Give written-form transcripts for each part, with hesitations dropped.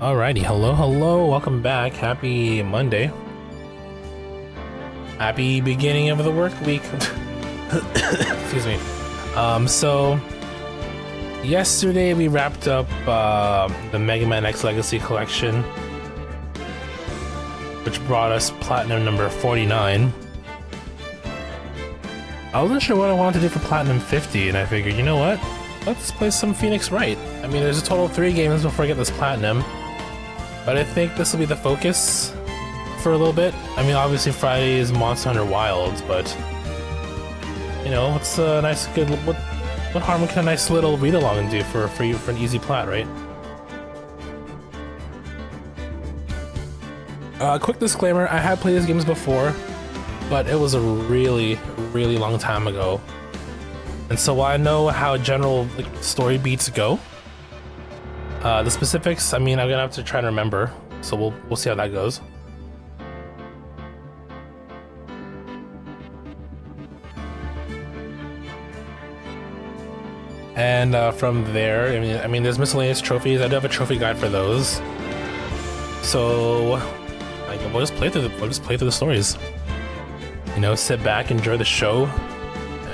Alrighty, hello, welcome back. Happy Monday. Happy beginning of the work week. Excuse me. So yesterday we wrapped up the Mega Man X Legacy Collection, which brought us Platinum number 49. I wasn't sure what I wanted to do for Platinum 50, and I figured, you know what? Let's play some Phoenix Wright. I mean, there's a total of 3 games before I get this Platinum, but I think this will be the focus for a little bit. I mean, obviously Friday is Monster Hunter Wilds, but you know, what's a nice, good, what harm can a nice little read along do for you for an easy plat, right? Quick disclaimer: I have played these games before, but it was a really long time ago, and so while I know how general story beats go, the specifics, I mean, I'm gonna have to try to remember. So we'll see how that goes. And from there, I mean, there's miscellaneous trophies. I do have a trophy guide for those. So we'll just play through the stories. You know, sit back, enjoy the show,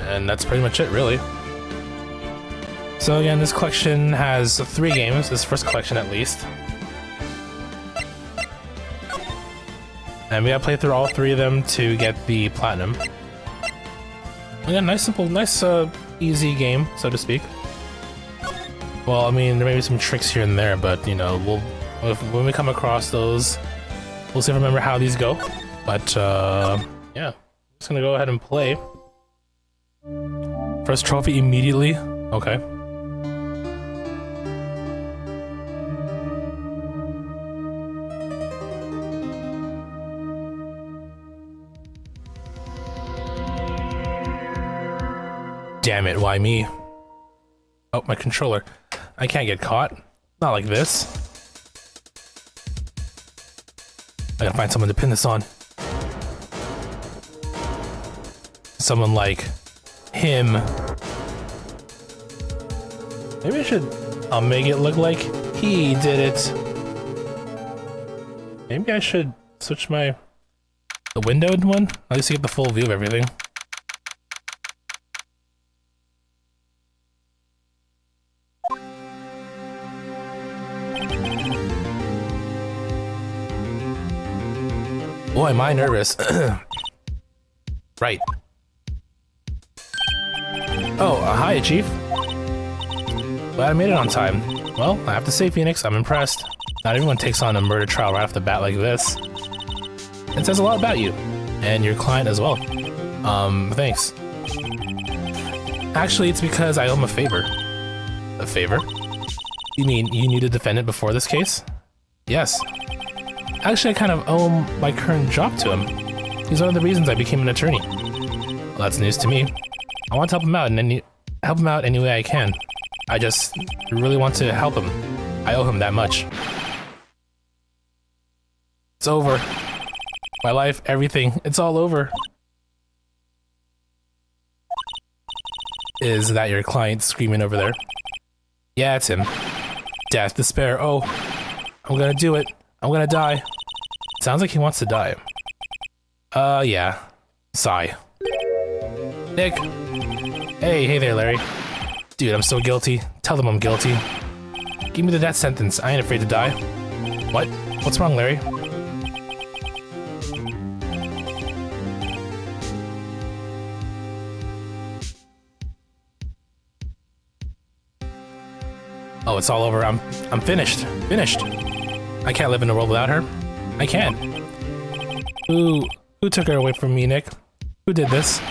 and that's pretty much it, really. So again, this collection has 3 games. This first collection, at least. And we gotta play through all 3 of them to get the platinum. Again, nice, simple, nice, easy game, so to speak. Well, I mean, there may be some tricks here and there, but you know, when we come across those, we'll see if I remember how these go. But yeah, I'm just gonna go ahead and play. First trophy immediately. Okay. Damn it, why me? Oh, my controller. I can't get caught. Not like this. I gotta find someone to pin this on. Someone like him. Maybe I should... I'll make it look like he did it. Maybe I should switch the windowed one? At least to get the full view of everything. Boy, am I nervous. Right. Oh, hi, Chief. Glad I made it on time. Well, I have to say, Phoenix, I'm impressed. Not everyone takes on a murder trial right off the bat like this. It says a lot about you. And your client as well. Thanks. Actually, it's because I owe him a favor. A favor? You mean you knew the defendant before this case? Yes. Actually, I kind of owe my current job to him. He's one of the reasons I became an attorney. Well, that's news to me. I want to help him out any way I can. I just really want to help him. I owe him that much. It's over. My life, everything, it's all over. Is that your client screaming over there? Yeah, it's him. Death, despair, oh. I'm gonna do it. I'm gonna die. Sounds like he wants to die. Yeah. Sigh. Nick! Hey there, Larry. Dude, I'm so guilty. Tell them I'm guilty. Give me the death sentence. I ain't afraid to die. What? What's wrong, Larry? Oh, it's all over. I'm finished. Finished. I can't live in a world without her. I can't. Who took her away from me, Nick? Who did this?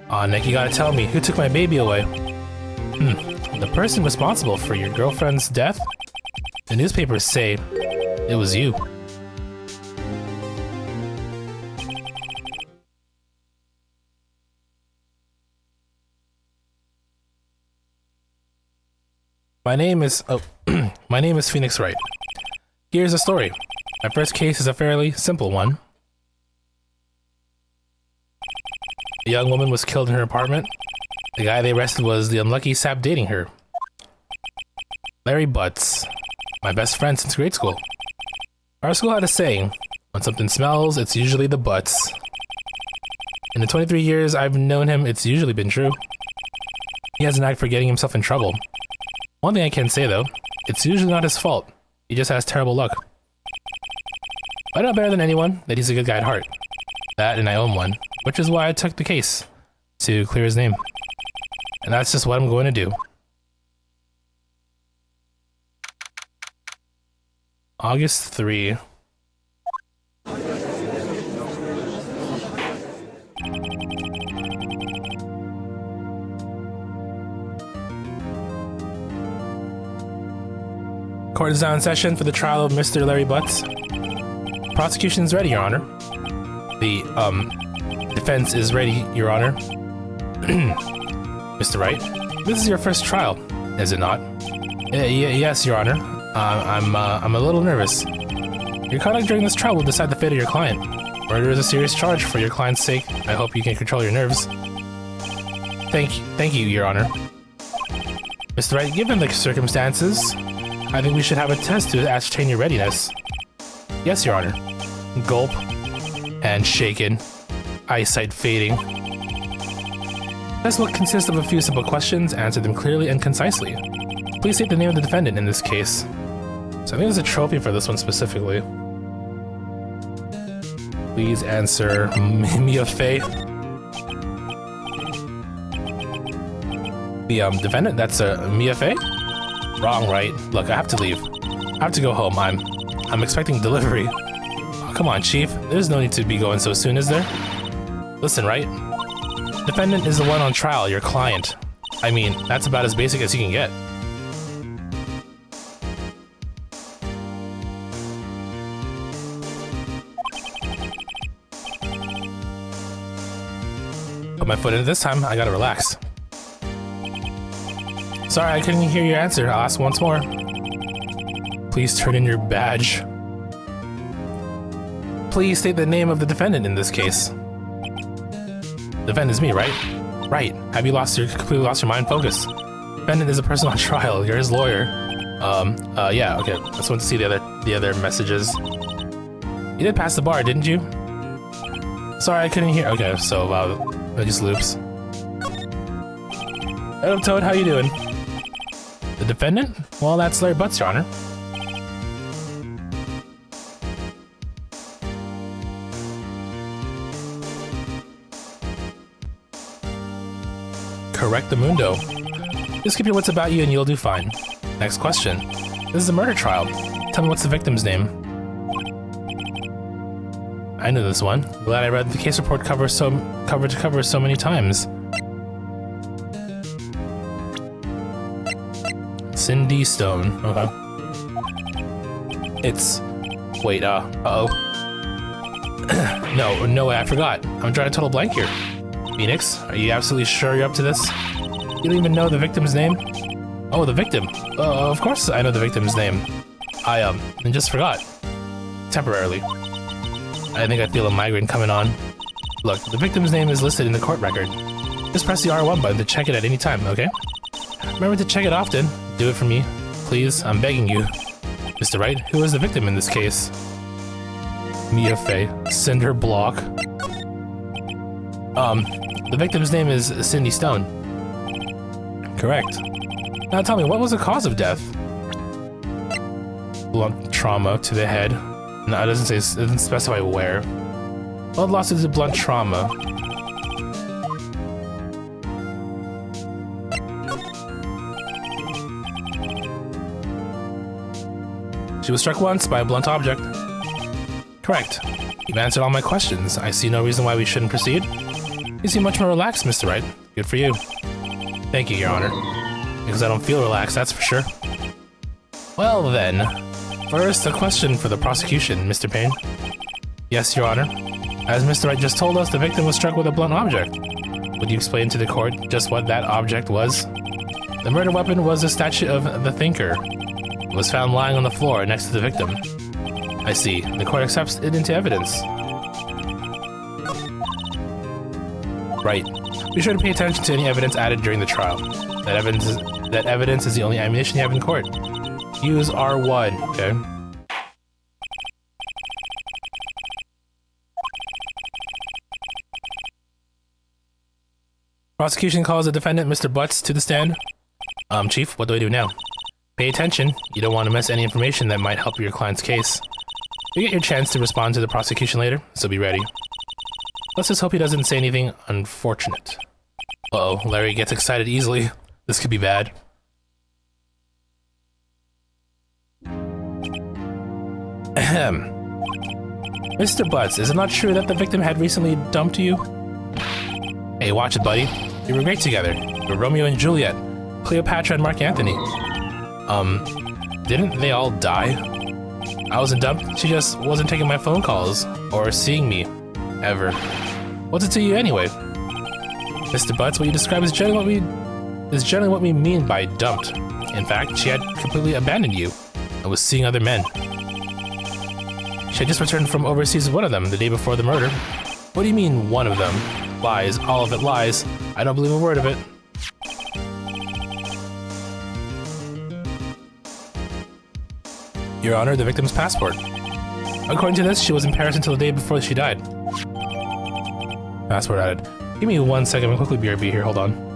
Aw, Nick, you gotta tell me. Who took my baby away? The person responsible for your girlfriend's death? The newspapers say it was you. My name is Phoenix Wright. Here's the story. My first case is a fairly simple one. A young woman was killed in her apartment. The guy they arrested was the unlucky sap dating her. Larry Butts. My best friend since grade school. Our school had a saying, when something smells, it's usually the butts. In the 23 years I've known him, it's usually been true. He has an knack for getting himself in trouble. One thing I can say though, it's usually not his fault. He just has terrible luck. I know better than anyone that he's a good guy at heart. That and I own one, which is why I took the case, to clear his name. And that's just what I'm going to do. August 3. Court is now in session for the trial of Mr. Larry Butts. Prosecution is ready, Your Honor. The, defense is ready, Your Honor. Mr. Wright, this is your first trial, is it not? Yes, Your Honor. I'm a little nervous. Your conduct during this trial will decide the fate of your client. Murder is a serious charge. For your client's sake, I hope you can control your nerves. Thank you, Your Honor. Mr. Wright, given the circumstances, I think we should have a test to ascertain your readiness. Yes, Your Honor. Gulp. And shaken. Eyesight fading. Test will consist of a few simple questions. Answer them clearly and concisely. Please state the name of the defendant in this case. So I think there's a trophy for this one specifically. Please answer Mia Fey. The defendant, that's Mia Fey? Wrong, right? Look, I have to leave. I have to go home. I'm expecting delivery. Oh, come on, Chief. There's no need to be going so soon, is there? Listen, Wright. Defendant is the one on trial, your client. I mean, that's about as basic as you can get. Put my foot in it this time. I gotta relax. Sorry, I couldn't hear your answer. I'll ask once more. Please turn in your badge. Please state the name of the defendant in this case. Defendant is me, right? Right. Have you completely lost your mind? Focus. Defendant is a person on trial. You're his lawyer. Yeah, okay. I just want to see the other messages. You did pass the bar, didn't you? Sorry, I couldn't hear. Okay, so, it just loops. Hello, Toad. How you doing? The defendant? Well, that's Larry Butts, Your Honor. Correctamundo. Just keep your wits about you and you'll do fine. Next question. This is a murder trial. Tell me what's the victim's name? I know this one. Glad I read the case report cover so many times. Cindy Stone. Okay. It's... Wait, uh-oh. No way, I forgot. I'm drawing a total blank here. Phoenix, are you absolutely sure you're up to this? You don't even know the victim's name? Oh, the victim. Of course I know the victim's name. I just forgot. Temporarily. I think I feel a migraine coming on. Look, the victim's name is listed in the court record. Just press the R1 button to check it at any time, okay? Remember to check it often. Do it for me. Please, I'm begging you. Mr. Wright, who is the victim in this case? Mia Fey. Cinder Block. The victim's name is Cindy Stone. Correct. Now tell me, what was the cause of death? Blunt trauma to the head. No, it doesn't specify where. Blood loss due to blunt trauma. She was struck once by a blunt object. Correct. You've answered all my questions. I see no reason why we shouldn't proceed. You seem much more relaxed, Mr. Wright. Good for you. Thank you, Your Honor. Because I don't feel relaxed, that's for sure. Well then, first a question for the prosecution, Mr. Payne. Yes, Your Honor. As Mr. Wright just told us, the victim was struck with a blunt object. Would you explain to the court just what that object was? The murder weapon was a statue of the Thinker. It was found lying on the floor next to the victim. I see. The court accepts it into evidence. Right. Be sure to pay attention to any evidence added during the trial. That evidence is the only ammunition you have in court. Use R1. Okay. Prosecution calls the defendant, Mr. Butts, to the stand. Chief, what do I do now? Pay attention. You don't want to miss any information that might help your client's case. You get your chance to respond to the prosecution later, so be ready. Let's just hope he doesn't say anything unfortunate. Uh-oh, Larry gets excited easily. This could be bad. Ahem. Mr. Butts, is it not true that the victim had recently dumped you? Hey, watch it, buddy. We were great together. We're Romeo and Juliet, Cleopatra and Mark Antony. Didn't they all die? I wasn't dumped, she just wasn't taking my phone calls, or seeing me, ever. What's it to you anyway? Mr. Butts, what you describe is generally what we mean by dumped. In fact, she had completely abandoned you, and was seeing other men. She had just returned from overseas with one of them, the day before the murder. What do you mean, one of them? Lies, all of it lies. I don't believe a word of it. Your Honor, the victim's passport. According to this, she was in Paris until the day before she died. Passport added. Give me 1 second, I'm quickly BRB here, hold on.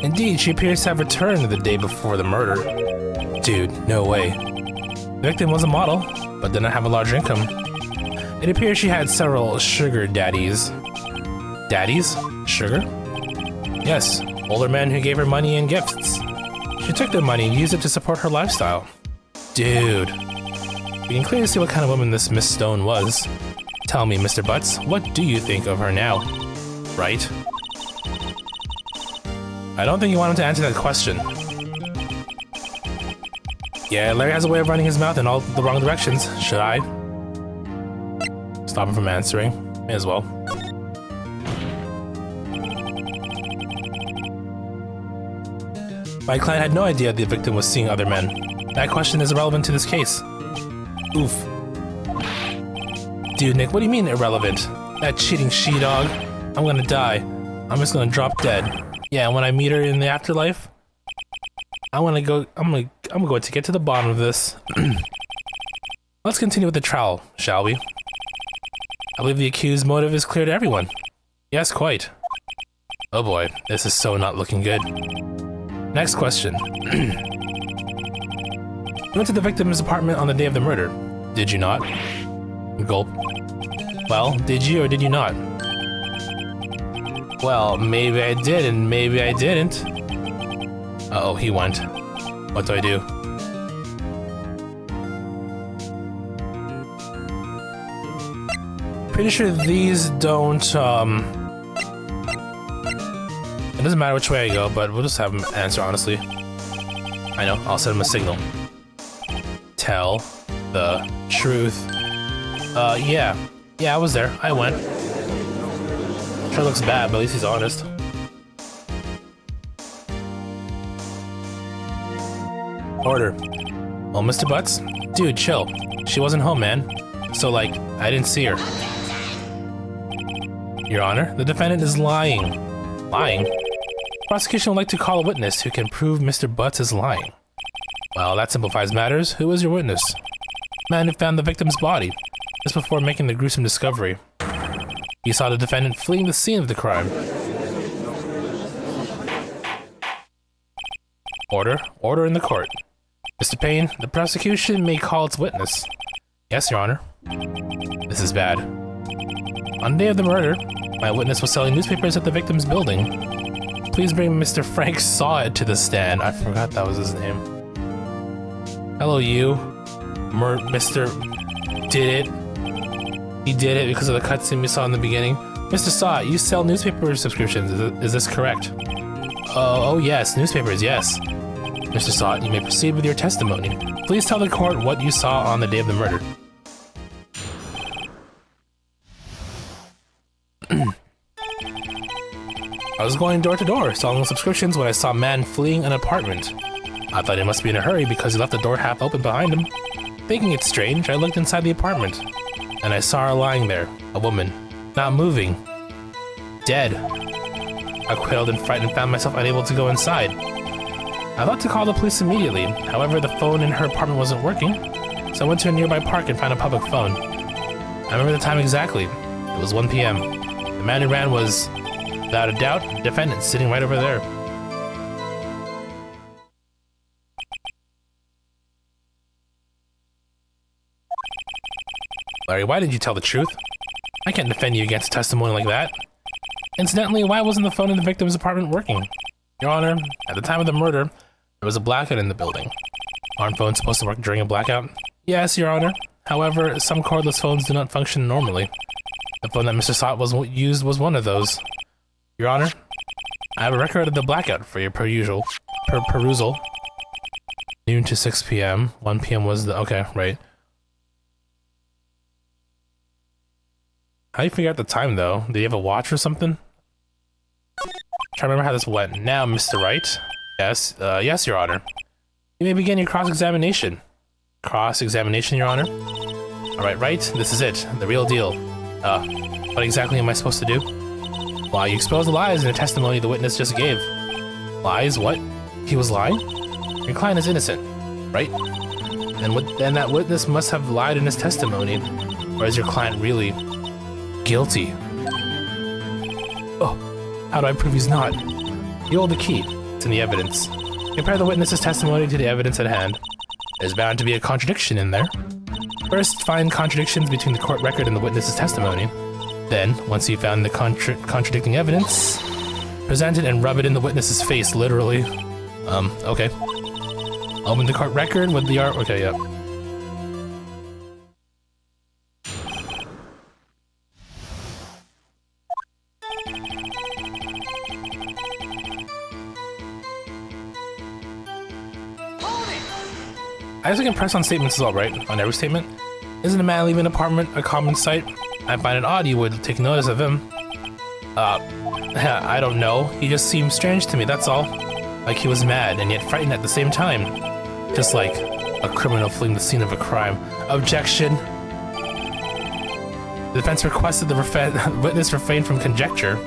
Indeed, she appears to have returned the day before the murder. Dude, no way. The victim was a model, but did not have a large income. It appears she had several sugar daddies. Daddies? Sugar? Yes, older men who gave her money and gifts. She took their money and used it to support her lifestyle. Dude. You can clearly see what kind of woman this Miss Stone was. Tell me, Mr. Butts, what do you think of her now? Right? I don't think you want him to answer that question. Yeah, Larry has a way of running his mouth in all the wrong directions. Should I stop him from answering? May as well. My client had no idea the victim was seeing other men. That question is irrelevant to this case. Oof. Dude, Nick, what do you mean irrelevant? That cheating she-dog. I'm gonna die. I'm just gonna drop dead. Yeah, when I meet her in the afterlife, I'm gonna go to get to the bottom of this. Let's continue with the trial, shall we? I believe the accused's motive is clear to everyone. Yes, quite. Oh boy, this is so not looking good. Next question. You went to the victim's apartment on the day of the murder, did you not? Gulp. Well, did you or did you not? Well, maybe I did and maybe I didn't. Uh-oh, he went. What do I do? Pretty sure these don't, it doesn't matter which way I go, but we'll just have him answer honestly. I know, I'll send him a signal. Tell the truth. Yeah. Yeah, I was there. I went. Sure looks bad, but at least he's honest. Order. Well, Mr. Butts? Dude, chill. She wasn't home, man. So, like, I didn't see her. Your Honor, the defendant is lying. Lying? Prosecution would like to call a witness who can prove Mr. Butts is lying. Well, that simplifies matters. Who is your witness? Man who found the victim's body, just before making the gruesome discovery. He saw the defendant fleeing the scene of the crime. Order. Order in the court. Mr. Payne, the prosecution may call its witness. Yes, Your Honor. This is bad. On the day of the murder, my witness was selling newspapers at the victim's building. Please bring Mr. Frank Sawed to the stand. I forgot that was his name. Hello, you. Mr. Did it. He did it because of the cutscene we saw in the beginning. Mr. Sawed, you sell newspaper subscriptions. Is this correct? Oh, yes. Newspapers, yes. Mr. Sawed, you may proceed with your testimony. Please tell the court what you saw on the day of the murder. I was going door to door, selling subscriptions when I saw a man fleeing an apartment. I thought he must be in a hurry because he left the door half open behind him. Thinking it strange, I looked inside the apartment, and I saw her lying there, a woman, not moving, dead. I quailed in fright and found myself unable to go inside. I thought to call the police immediately, however the phone in her apartment wasn't working, so I went to a nearby park and found a public phone. I remember the time exactly. It was 1 p.m. The man who ran was, without a doubt, the defendant sitting right over there. Larry, why didn't you tell the truth? I can't defend you against testimony like that. Incidentally, why wasn't the phone in the victim's apartment working? Your Honor, at the time of the murder, there was a blackout in the building. Aren't phones supposed to work during a blackout? Yes, Your Honor. However, some cordless phones do not function normally. The phone that Mr. Sott used was one of those. Your Honor, I have a record of the blackout for your perusal. Noon to 6 p.m. 1 p.m. was the... Okay, right. How do you figure out the time, though? Do you have a watch or something? Try to remember how this went. Now, Mr. Wright. Yes, yes, Your Honor. You may begin your cross-examination. Cross-examination, Your Honor? Alright, Wright, this is it. The real deal. What exactly am I supposed to do? Well, you expose the lies in the testimony the witness just gave. Lies? What? He was lying? Your client is innocent, right? Then that witness must have lied in his testimony. Or is your client really guilty? Oh, how do I prove he's not? You hold the key. It's in the evidence. Compare the witness's testimony to the evidence at hand. There's bound to be a contradiction in there. First, find contradictions between the court record and the witness's testimony. Then, once you've found the contradicting evidence, present it and rub it in the witness's face, literally. Okay. Open the court record with the art. Okay, yep. I guess I can press on statements as well, right? On every statement? Isn't a man leaving an apartment a common sight? I find it odd you would take notice of him. I don't know. He just seemed strange to me, that's all. Like he was mad and yet frightened at the same time. Just like a criminal fleeing the scene of a crime. Objection! The defense requested the witness refrain from conjecture.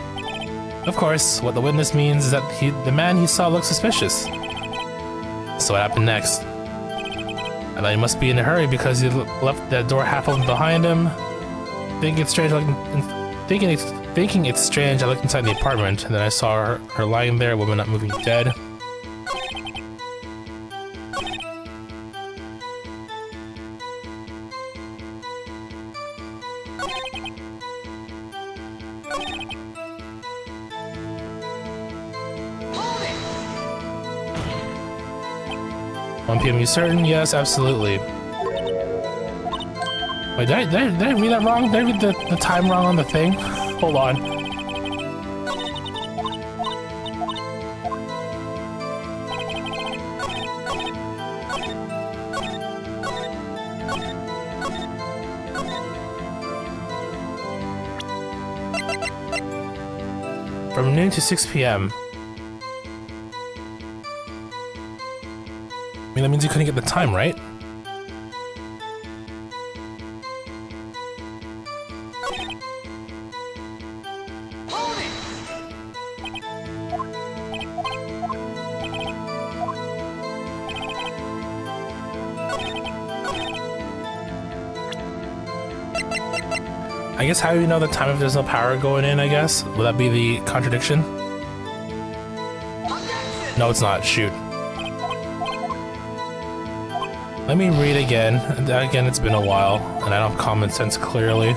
Of course, what the witness means is that the man he saw looked suspicious. So what happened next? I thought he must be in a hurry because he left that door half open behind him. Thinking it's strange, I looked inside the apartment, and then I saw her lying there, a woman not moving, dead. "1 p.m. you certain? Yes, absolutely." Wait, did I read that wrong? Did I read the time wrong on the thing? Hold on. From noon to 6 p.m. I mean, that means you couldn't get the time, right? I guess how do you know the time if there's no power going in, I guess? Will that be the contradiction? No, it's not. Shoot. Let me read again. Again, it's been a while, and I don't have common sense clearly.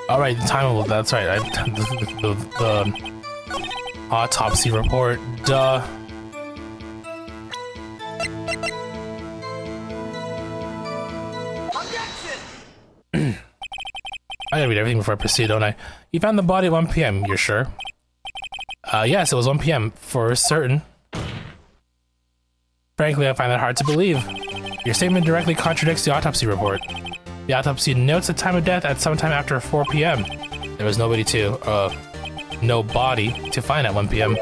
Alright, the time, that's right. The autopsy report. Duh. I gotta read everything before I proceed, don't I? You found the body at 1 p.m., you're sure? Yes, it was 1 p.m. for certain. Frankly, I find that hard to believe. Your statement directly contradicts the autopsy report. The autopsy notes the time of death at sometime after 4 p.m. There was nobody no body to find at 1 p.m.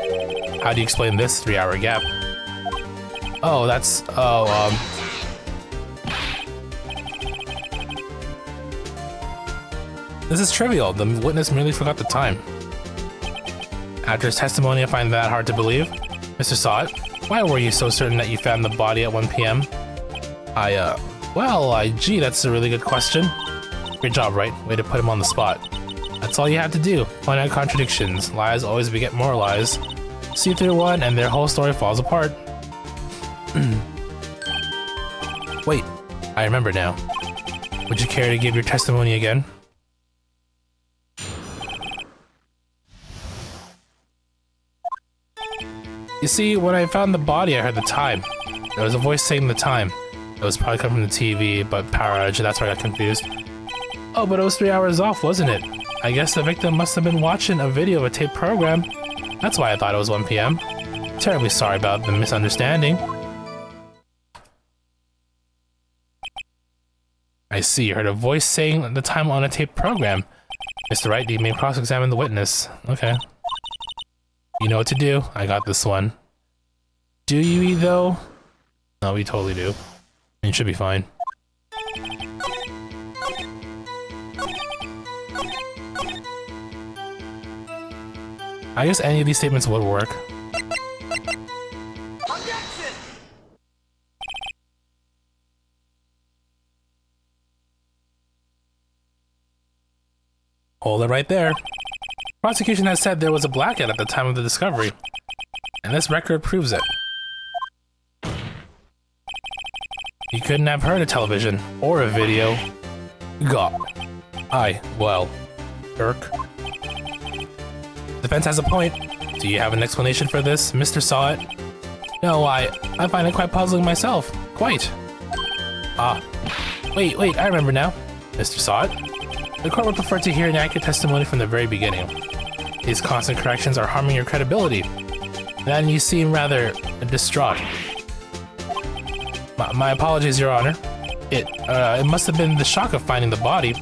How do you explain this 3-hour gap? Oh, this is trivial. The witness merely forgot the time. After his testimony, I find that hard to believe. Mr. Sott, why were you so certain that you found the body at 1 p.m.? Gee, that's a really good question. Great job, Wright. Way to put him on the spot. That's all you had to do. Point out contradictions. Lies always beget more lies. See through one, and their whole story falls apart. Wait, I remember now. Would you care to give your testimony again? You see, when I found the body, I heard the time. There was a voice saying the time. It was probably coming from the TV, but power outage, that's where I got confused. Oh, but it was 3 hours off, wasn't it? I guess the victim must have been watching a video of a taped program. That's why I thought it was 1 p.m. Terribly sorry about the misunderstanding. I see, you heard a voice saying the time on a taped program. Mr. Wright, you may cross-examine the witness. Okay. You know what to do. I got this one. Do you, though? No, we totally do. It should be fine. I guess any of these statements would work. Objection! Hold it right there. Prosecution has said there was a blackout at the time of the discovery, and this record proves it. You couldn't have heard a television or a video. God. Irk. Defense has a point. Do you have an explanation for this, Mr. Sott? No, I find it quite puzzling myself. Quite. Wait, I remember now. Mr. Sott? The court would prefer to hear an accurate testimony from the very beginning. These constant corrections are harming your credibility. Then you seem rather distraught. My apologies, Your Honor. It must have been the shock of finding the body.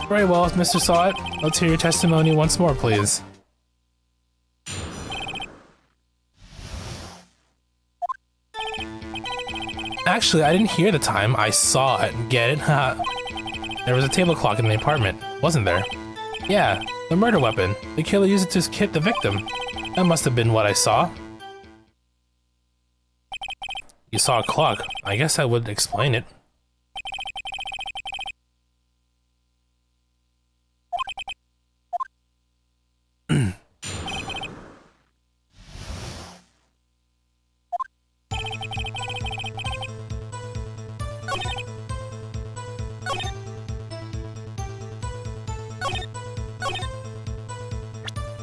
Very well, Mr. Sott. Let's hear your testimony once more, please. Actually, I didn't hear the time. I saw it. Get it? There was a table clock in the apartment, wasn't there? Yeah, the murder weapon. The killer used it to hit the victim. That must have been what I saw. You saw a clock. I guess I would explain it.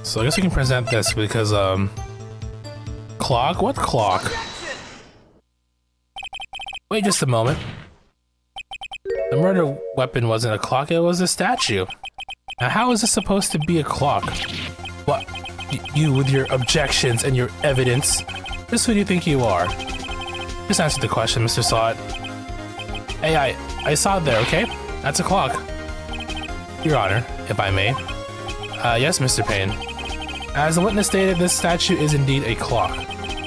So I guess we can present this because, clock? What clock? Wait just a moment. The murder weapon wasn't a clock, it was a statue. Now how is this supposed to be a clock? What? You with your objections and your evidence. Just who do you think you are? Just answer the question, Mr. Sot. Hey, I saw it there, okay? That's a clock. Your Honor, if I may. Yes, Mr. Payne. As the witness stated, this statue is indeed a clock.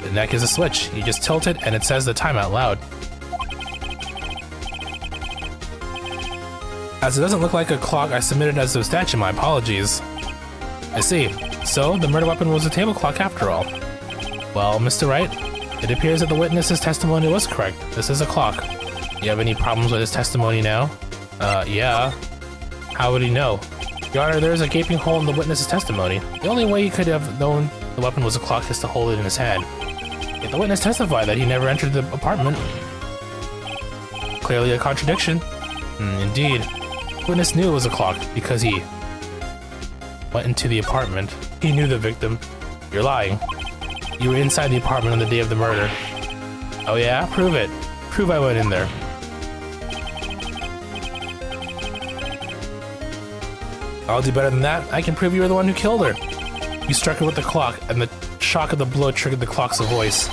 The neck is a switch. You just tilt it and it says the time out loud. As it doesn't look like a clock, I submitted as a statue. My apologies. I see. So, the murder weapon was a table clock after all. Well, Mr. Wright, it appears that the witness's testimony was correct. This is a clock. You have any problems with his testimony now? Yeah. How would he know? Your Honor, there is a gaping hole in the witness's testimony. The only way he could have known the weapon was a clock is to hold it in his hand. Yet the witness testified that he never entered the apartment. Clearly a contradiction. Indeed. The witness knew it was a clock because he went into the apartment. He knew the victim. You're lying. You were inside the apartment on the day of the murder. Oh yeah? Prove it. Prove I went in there. I'll do better than that. I can prove you were the one who killed her. You struck her with the clock, and the shock of the blow triggered the clock's voice.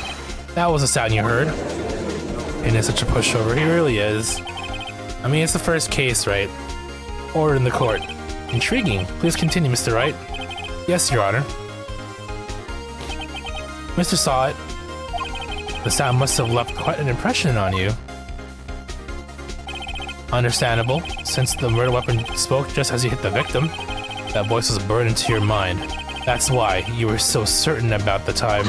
That was the sound you heard. And it's such a pushover. He really is. I mean, it's the first case, right? Order in the court. Intriguing. Please continue, Mr. Wright. Yes, Your Honor. Mr. Sot, the sound must have left quite an impression on you. Understandable, since the murder weapon spoke just as you hit the victim. That voice was burned into your mind. That's why you were so certain about the time.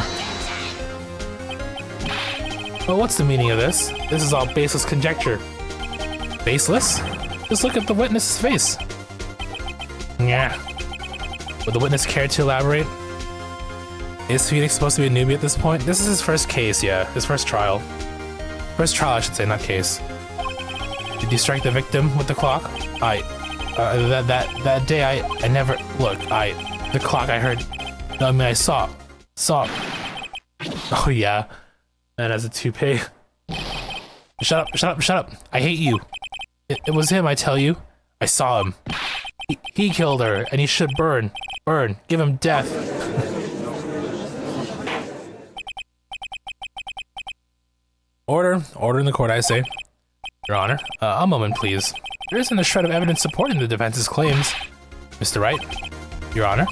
Well, what's the meaning of this? This is all baseless conjecture. Baseless? Just look at the witness's face. Yeah. Would the witness care to elaborate? Is Phoenix supposed to be a newbie at this point? This is his first case, yeah. His first trial. First trial, I should say, not case. Did you strike the victim with the clock? That day I never... Look, the clock I heard... No, I mean, I saw. Oh, yeah. Man has a toupee. Shut up. I hate you. It was him, I tell you. I saw him. He killed her, and he should burn. Burn. Give him death. Order in the court, I say. Your Honor, a moment, please. There isn't a shred of evidence supporting the defense's claims. Mr. Wright, Your Honor,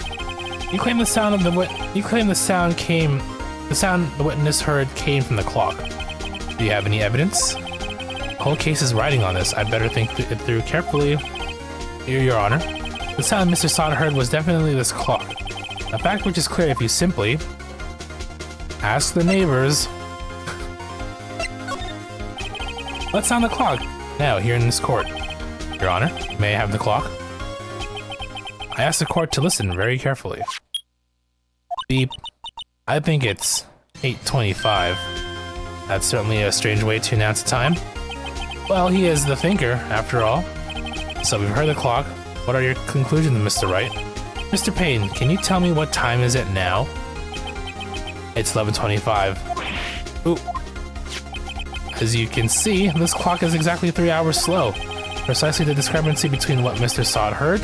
you claim the sound the witness heard came from the clock. Do you have any evidence? The whole case is riding on this. I'd better think it through carefully. Your Honor, the sound Mr. Sot heard was definitely this clock. A fact which is clear if you simply ask the neighbors. Let's sound the clock now here in this court. Your Honor, may I have the clock? I ask the court to listen very carefully. Beep. I think it's 8:25. That's certainly a strange way to announce a time. Well, he is the thinker, after all. So we've heard the clock. What are your conclusions, Mr. Wright? Mr. Payne, can you tell me what time is it now? It's 11:25. Ooh. As you can see, this clock is exactly 3 hours slow. Precisely the discrepancy between what Mr. Sot heard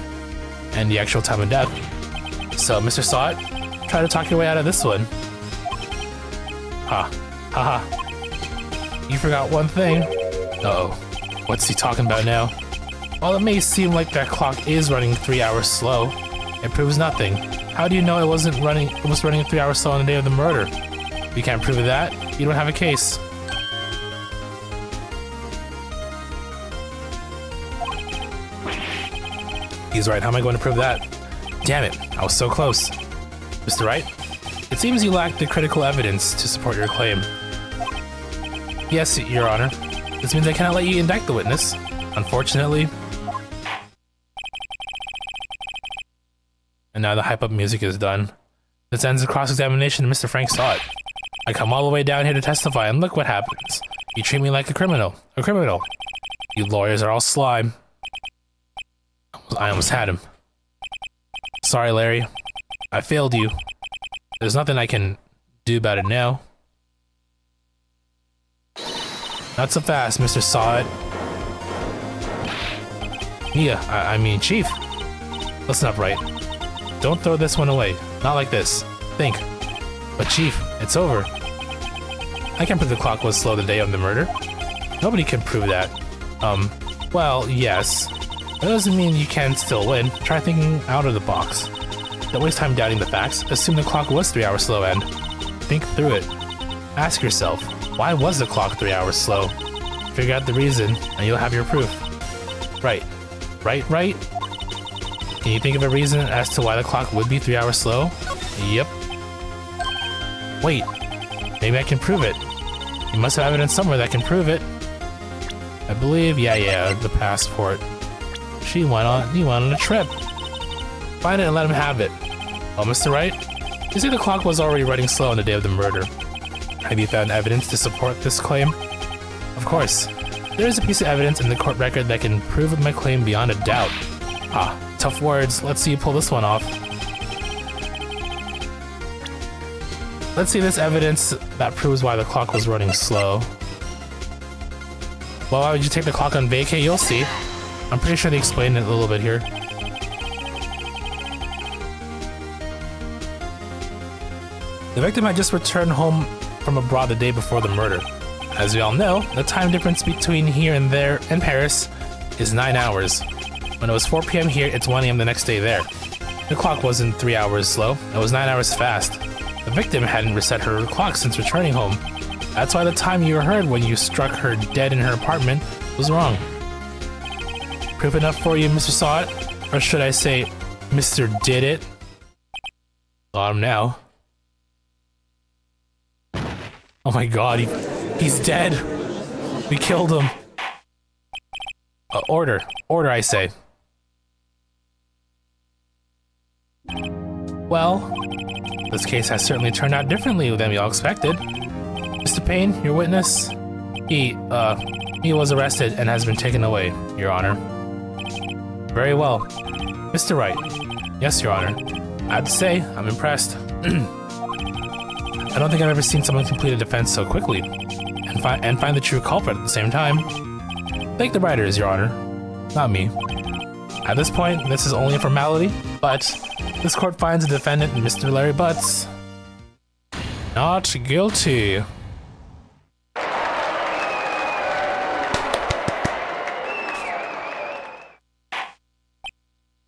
and the actual time of death. So, Mr. Sot, try to talk your way out of this one. Haha. You forgot one thing. Uh-oh. What's he talking about now? While it may seem like that clock is running 3 hours slow, it proves nothing. How do you know it was running 3 hours slow on the day of the murder? If you can't prove that, you don't have a case. He's right, how am I going to prove that? Damn it, I was so close. Mr. Wright, it seems you lack the critical evidence to support your claim. Yes, Your Honor. This means I cannot let you indict the witness. Unfortunately. And now the hype-up music is done. This ends the cross-examination of Mr. Frank Sot. I come all the way down here to testify, and look what happens. You treat me like a criminal. A criminal. You lawyers are all slime. I almost had him. Sorry, Larry. I failed you. There's nothing I can do about it now. Not so fast, Mr. Sot. Mia, I mean, Chief. Listen up, Wright. Don't throw this one away. Not like this. Think. But Chief, it's over. I can't prove the clock was slow the day of the murder. Nobody can prove that. Well, yes. That doesn't mean you can still win. Try thinking out of the box. Don't waste time doubting the facts. Assume the clock was 3 hours slow and think through it. Ask yourself, why was the clock 3 hours slow? Figure out the reason, and you'll have your proof. Right. Right? Can you think of a reason as to why the clock would be 3 hours slow? Yep. Wait. Maybe I can prove it. You must have evidence somewhere that can prove it. I believe, yeah, the passport. He went on a trip. Find it and let him have it. Oh, Mr. Wright? You say the clock was already running slow on the day of the murder. Have you found evidence to support this claim? Of course. There is a piece of evidence in the court record that can prove my claim beyond a doubt. Ah, tough words. Let's see you pull this one off. Let's see this evidence that proves why the clock was running slow. Well, why would you take the clock on vacay? You'll see. I'm pretty sure they explained it a little bit here. The victim had just returned home from abroad the day before the murder. As we all know, the time difference between here and there in Paris is 9 hours. When it was 4 p.m. here, it's 1 a.m. the next day there. The clock wasn't 3 hours slow, it was 9 hours fast. The victim hadn't reset her clock since returning home. That's why the time you heard when you struck her dead in her apartment was wrong. Proof enough for you, Mr. Saw It? Or should I say, Mr. Did It? Got him now. Oh my god, he's dead! We killed him! Order, I say. Well, this case has certainly turned out differently than we all expected. Mr. Payne, your witness, he was arrested and has been taken away, Your Honor. Very well. Mr. Wright. Yes, Your Honor. I have to say, I'm impressed. I don't think I've ever seen someone complete a defense so quickly, and find the true culprit at the same time. Thank the writers, Your Honor. Not me. At this point, this is only a formality, but this court finds the defendant, Mr. Larry Butts, not guilty.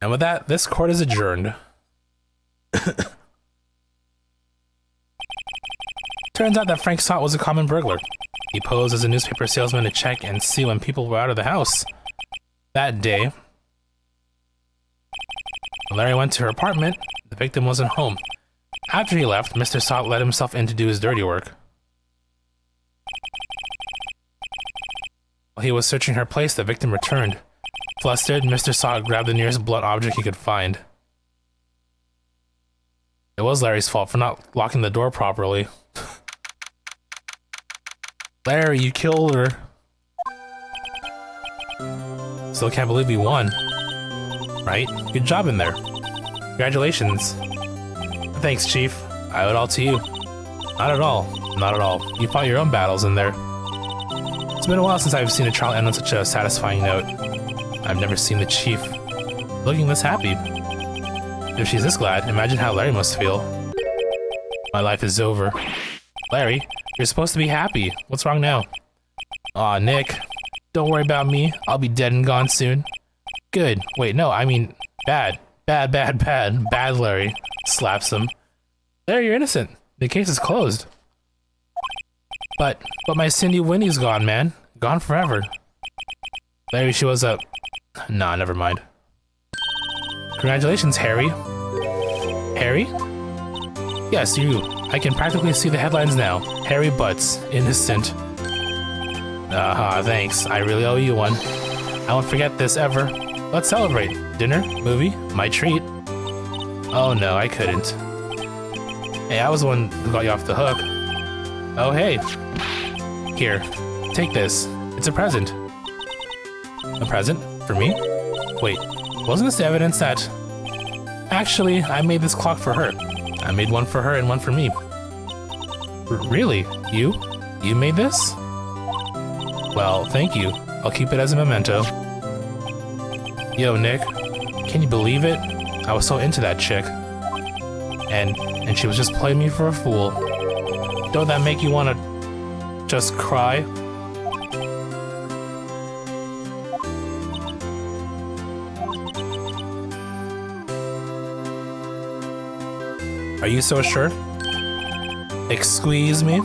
And with that, this court is adjourned. Turns out that Frank Sott was a common burglar. He posed as a newspaper salesman to check and see when people were out of the house. That day, when Larry went to her apartment, the victim wasn't home. After he left, Mr. Sott let himself in to do his dirty work. While he was searching her place, the victim returned. Flustered, Mr. Sott grabbed the nearest blunt object he could find. It was Larry's fault for not locking the door properly. Larry, you killed her. Still can't believe we won. Right? Good job in there. Congratulations. Thanks, Chief. I owe it all to you. Not at all. Not at all. You fought your own battles in there. It's been a while since I've seen a trial end on such a satisfying note. I've never seen the Chief looking this happy. If she's this glad, imagine how Larry must feel. My life is over. Larry, you're supposed to be happy. What's wrong now? Aw, Nick. Don't worry about me. I'll be dead and gone soon. Good. Wait, no, I mean bad. Bad, Larry. Slaps him. Larry, you're innocent. The case is closed. But my Cindy Winnie's gone, man. Gone forever. Larry, she was a... Nah, never mind. Congratulations, Harry. Harry? Yes, you. I can practically see the headlines now. Harry Butts, innocent. Thanks. I really owe you one. I won't forget this ever. Let's celebrate. Dinner? Movie? My treat. Oh no, I couldn't. Hey, I was the one who got you off the hook. Oh hey. Here, take this. It's a present. A present? For me? Wait, wasn't this evidence that... Actually, I made this clock for her. I made one for her and one for me. Really? You? You made this? Well, thank you. I'll keep it as a memento. Yo, Nick. Can you believe it? I was so into that chick. And she was just playing me for a fool. Don't that make you wanna... just cry. Are you so sure? Excuse me?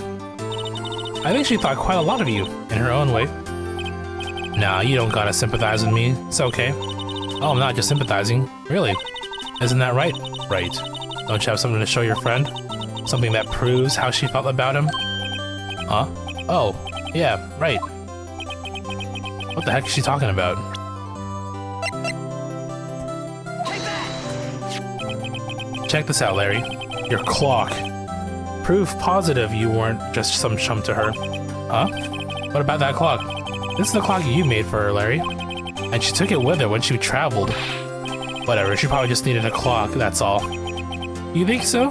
I think she thought quite a lot of you, in her own way. Nah, you don't gotta sympathize with me. It's okay. Oh, I'm not just sympathizing. Really? Isn't that right? Right. Don't you have something to show your friend? Something that proves how she felt about him? Huh? Oh, yeah, right. What the heck is she talking about? Check this out, Larry. Your clock. Proof positive you weren't just some chump to her. Huh? What about that clock? This is the clock you made for her, Larry. And she took it with her when she traveled. Whatever, she probably just needed a clock, that's all. You think so?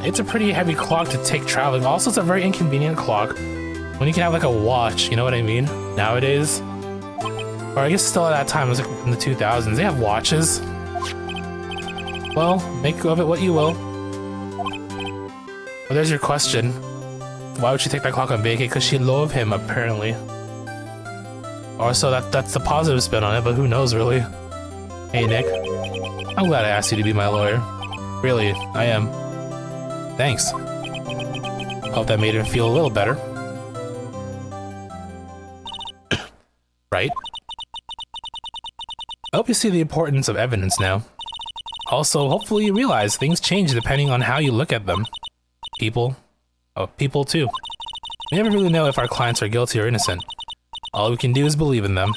It's a pretty heavy clock to take traveling. Also, it's a very inconvenient clock. When you can have like a watch, you know what I mean? Nowadays. Or I guess still at that time, it was like in the 2000s. They have watches. Well, make of it what you will. Well, there's your question. Why would she take that clock on vacay? Because she loved him, apparently. Or so that's the positive spin on it, but who knows, really? Hey, Nick. I'm glad I asked you to be my lawyer. Really, I am. Thanks. Hope that made him feel a little better. Right? I hope you see the importance of evidence now. Also, hopefully you realize things change depending on how you look at them. People too. We never really know if our clients are guilty or innocent. All we can do is believe in them.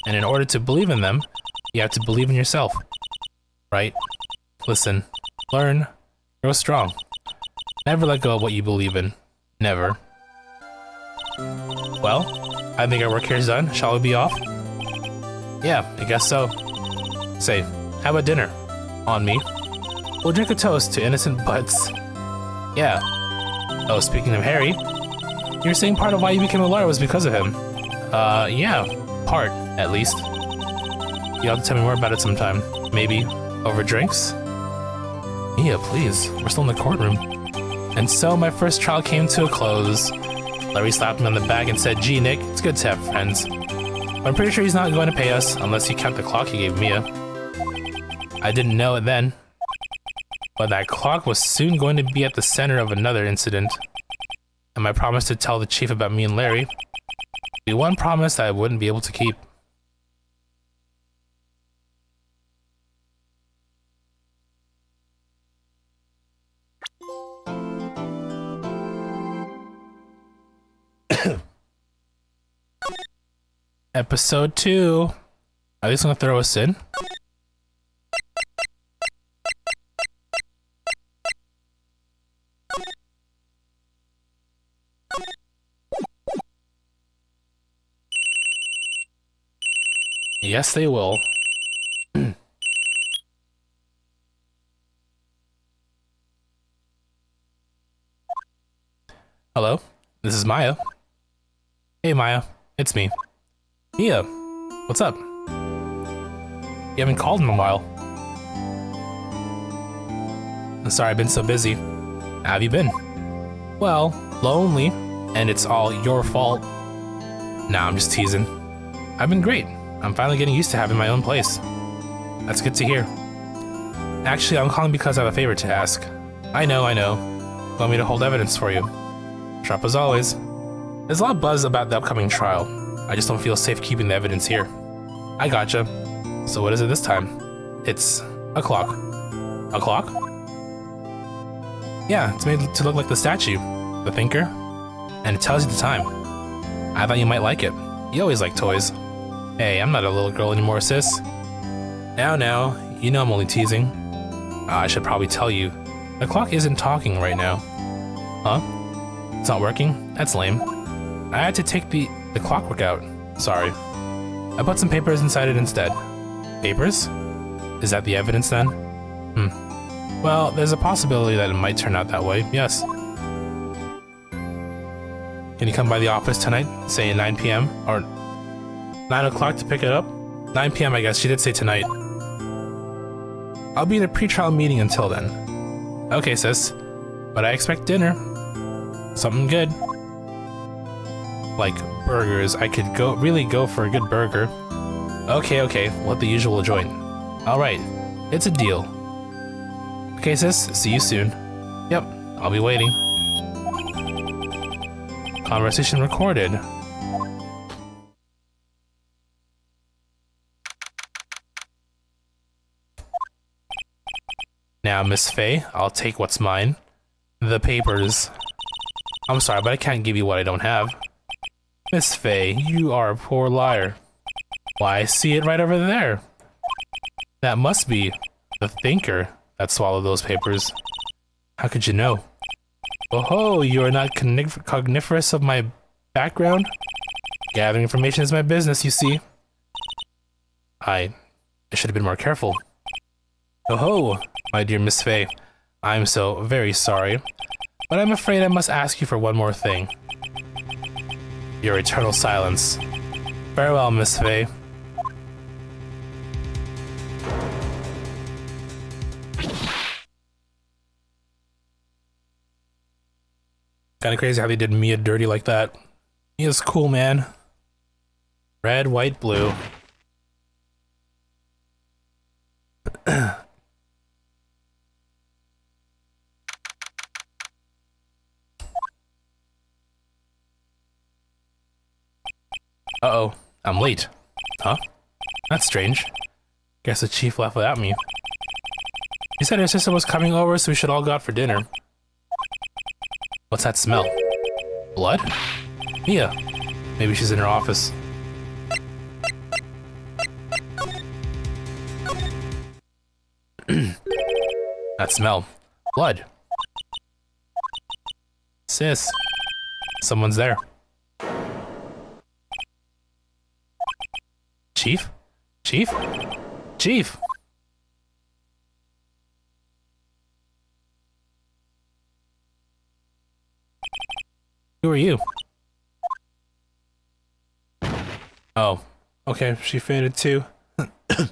And in order to believe in them, you have to believe in yourself. Right? Listen. Learn. Grow strong. Never let go of what you believe in. Never. Well, I think our work here is done. Shall we be off? Yeah, I guess so. Say, how about dinner? On me. We'll drink a toast to innocent butts. Yeah. Oh, speaking of Harry, you're saying part of why you became a lawyer was because of him. Yeah. Part, at least. You'll have to tell me more about it sometime. Maybe over drinks? Mia, please. We're still in the courtroom. And so my first trial came to a close. Larry slapped me on the back and said, "Gee, Nick, it's good to have friends. But I'm pretty sure he's not going to pay us unless you count the clock he gave Mia." I didn't know it then. But that clock was soon going to be at the center of another incident. And my promise to tell the chief about me and Larry. The one promise that I wouldn't be able to keep. Episode 2. Are they gonna throw us in? Yes, they will. Hello, this is Maya. Hey Maya, it's me. Mia, what's up? You haven't called in a while. I'm sorry I've been so busy. How have you been? Well, lonely, and it's all your fault. Nah, I'm just teasing. I've been great. I'm finally getting used to having my own place. That's good to hear. Actually, I'm calling because I have a favor to ask. I know. Want me to hold evidence for you? Sharp as always. There's a lot of buzz about the upcoming trial. I just don't feel safe keeping the evidence here. I gotcha. So what is it this time? It's a clock. A clock? Yeah, it's made to look like the statue, the thinker, and it tells you the time. I thought you might like it. You always like toys. Hey, I'm not a little girl anymore, sis. Now, you know I'm only teasing. I should probably tell you, the clock isn't talking right now. Huh? It's not working? That's lame. I had to take the clockwork out. Sorry. I put some papers inside it instead. Papers? Is that the evidence then? Well, there's a possibility that it might turn out that way, yes. Can you come by the office tonight, say at 9 p.m. or 9 o'clock to pick it up? 9 p.m. I guess, she did say tonight. I'll be in a pre-trial meeting until then. Okay, sis. But I expect dinner. Something good. like burgers. I could really go for a good burger. Okay, we'll hit the usual joint. Alright, it's a deal. Okay, sis, see you soon. Yep, I'll be waiting. Conversation recorded. Now, Miss Faye, I'll take what's mine. The papers. I'm sorry, but I can't give you what I don't have. Miss Faye, you are a poor liar. Why, I see it right over there. That must be the thinker that swallowed those papers. How could you know? Oh, you are not cogniferous of my background? Gathering information is my business, you see. I should have been more careful. Oh, my dear Miss Faye, I'm so very sorry, but I'm afraid I must ask you for one more thing. Your eternal silence. Farewell, Miss Faye. Kinda crazy how they did Mia dirty like that. Mia's cool, man. Red, white, blue. Uh-oh, I'm late. Huh? That's strange. Guess the chief left without me. He said her sister was coming over, so we should all go out for dinner. What's that smell? Blood? Mia. Maybe she's in her office. That smell. Blood. Sis. Someone's there. Chief? Chief? Chief! Who are you? Oh. Okay, she fainted too. The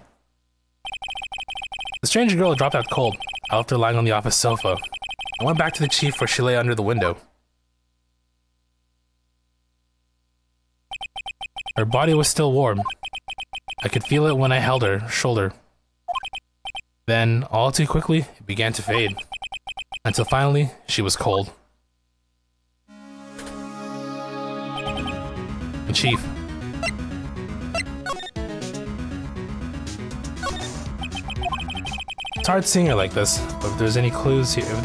strange girl dropped out cold. I left her lying on the office sofa. I went back to the chief where she lay under the window. Her body was still warm. I could feel it when I held her shoulder. Then, all too quickly, it began to fade. Until finally, she was cold. The chief. It's hard seeing her like this, but if there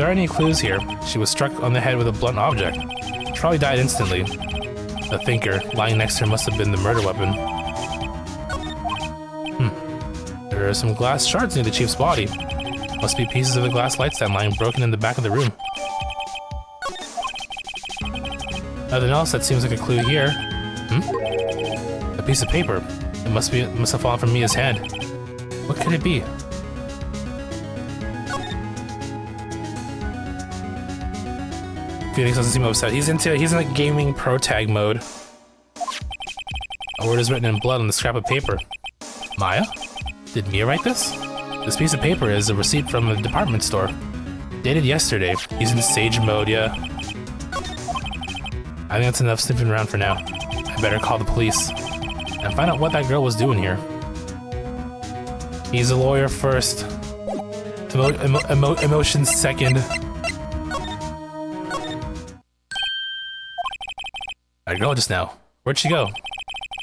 are any clues here, she was struck on the head with a blunt object. She probably died instantly. The thinker lying next to her must have been the murder weapon. There are some glass shards near the chief's body. Must be pieces of the glass light stand lying broken in the back of the room. Nothing else that seems like a clue here. A piece of paper. It must have fallen from Mia's hand. What could it be? Phoenix doesn't seem upset. He's in like gaming pro tag mode. A word is written in blood on the scrap of paper. Maya? Did Mia write this? This piece of paper is a receipt from a department store. Dated yesterday. He's in sage mode, yeah. I think that's enough sniffing around for now. I better call the police and find out what that girl was doing here. He's a lawyer first. Emotions second. That girl just now. Where'd she go?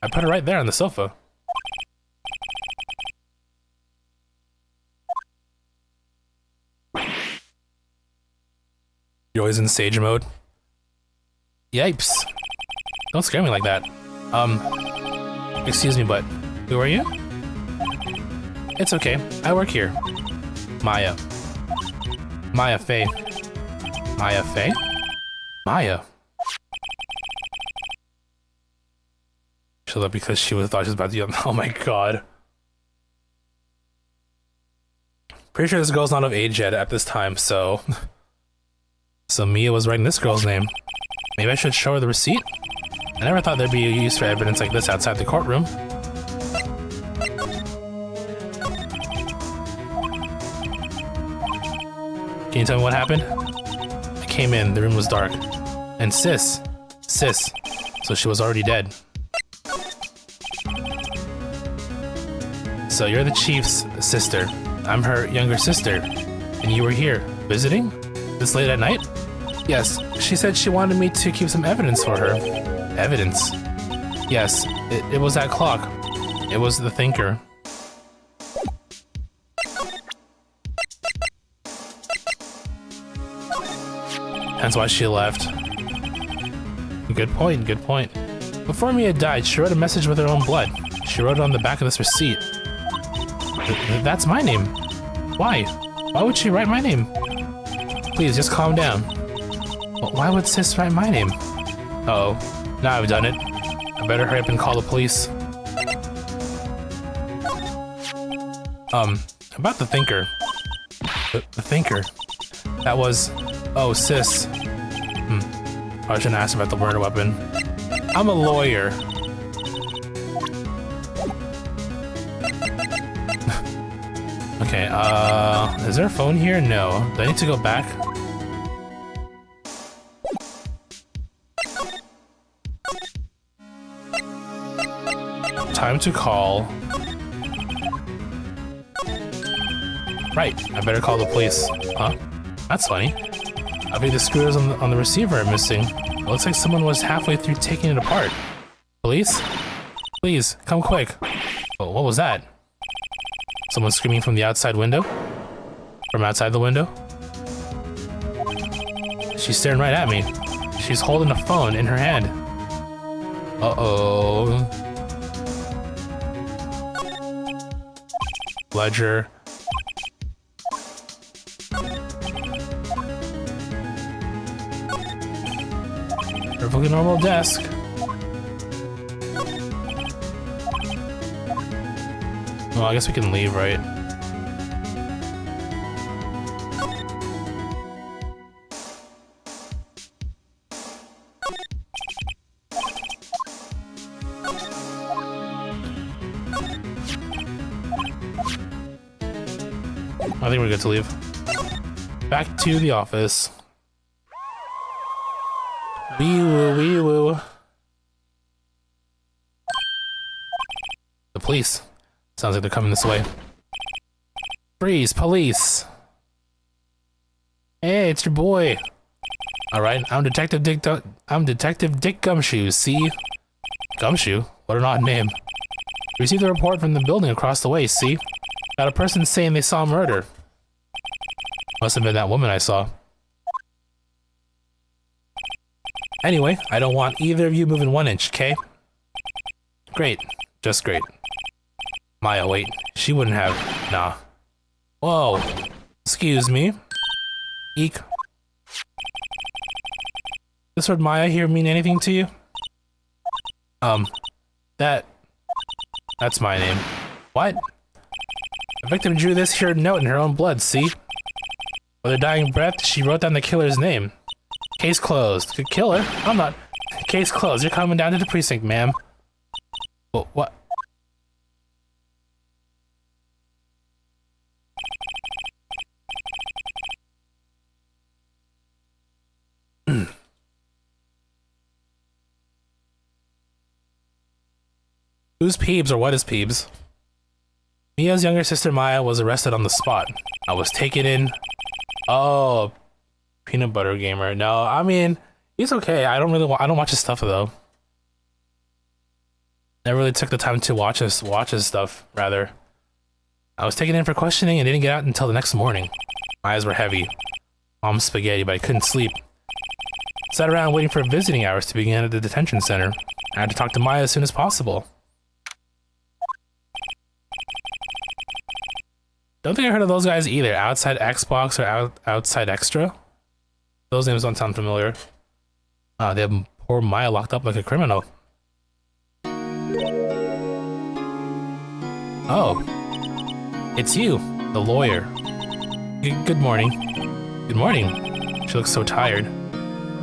I put her right there on the sofa. You're always in sage mode? Yipes. Don't scare me like that. Excuse me, but who are you? It's okay. I work here. Maya. Maya Faye. Maya Faye? Maya. Shut up because she thought she was about to. Oh my god. Pretty sure this girl's not of age yet at this time, so. So Mia was writing this girl's name. Maybe I should show her the receipt? I never thought there'd be a use for evidence like this outside the courtroom. Can you tell me what happened? I came in, the room was dark. And sis, so she was already dead. So you're the chief's sister. I'm her younger sister. And you were here, visiting? This late at night? Yes, she said she wanted me to keep some evidence for her. Evidence? Yes, it was that clock. It was the thinker. That's why she left. Good point, good point. Before Mia died, she wrote a message with her own blood. She wrote it on the back of this receipt. That's my name. Why? Why would she write my name? Please, just calm down. Well, why would Sis write my name? Uh-oh, now I've done it. I better hurry up and call the police. About the thinker. The thinker. That was... Oh, Sis. I shouldn't ask about the murder weapon. I'm a lawyer. Okay, is there a phone here? No. Do I need to go back? Time to call. Right, I better call the police. Huh? That's funny. I think the screws on the receiver are missing. It looks like someone was halfway through taking it apart. Police? Please, come quick. Oh, what was that? Someone screaming from the outside window? From outside the window? She's staring right at me. She's holding a phone in her hand. Uh-oh. Ledger. Perfectly normal desk. Well, I guess we can leave, right? I think we're good to leave. Back to the office. Wee woo, wee woo. The police. Sounds like they're coming this way. Freeze, police! Hey, it's your boy. All right, I'm Detective Dick Gumshoe. See, Gumshoe? What an odd name. Received a report from the building across the way. See, got a person saying they saw murder. Must have been that woman I saw. Anyway, I don't want either of you moving 1 inch, okay? Great, just great. Maya, wait, she wouldn't have. Nah. Whoa. Excuse me. Eek. This word Maya here mean anything to you? That's my name. What? The victim drew this here note in her own blood, see? With her dying breath, she wrote down the killer's name. Case closed. The killer? I'm not. Case closed. You're coming down to the precinct, ma'am. What? Who's Peebs or what is Peebs? Mia's younger sister Maya was arrested on the spot. I was taken in. Oh, peanut butter gamer. No, I mean, he's okay. I don't watch his stuff though. Never really took the time to watch his stuff, rather. I was taken in for questioning and didn't get out until the next morning. My eyes were heavy. Mom's spaghetti, but I couldn't sleep. Sat around waiting for visiting hours to begin at the detention center. I had to talk to Maya as soon as possible. Don't think I heard of those guys either. Outside Xbox or Outside Extra? Those names don't sound familiar. They have poor Maya locked up like a criminal. Oh. It's you, the lawyer. Good morning. Good morning. She looks so tired.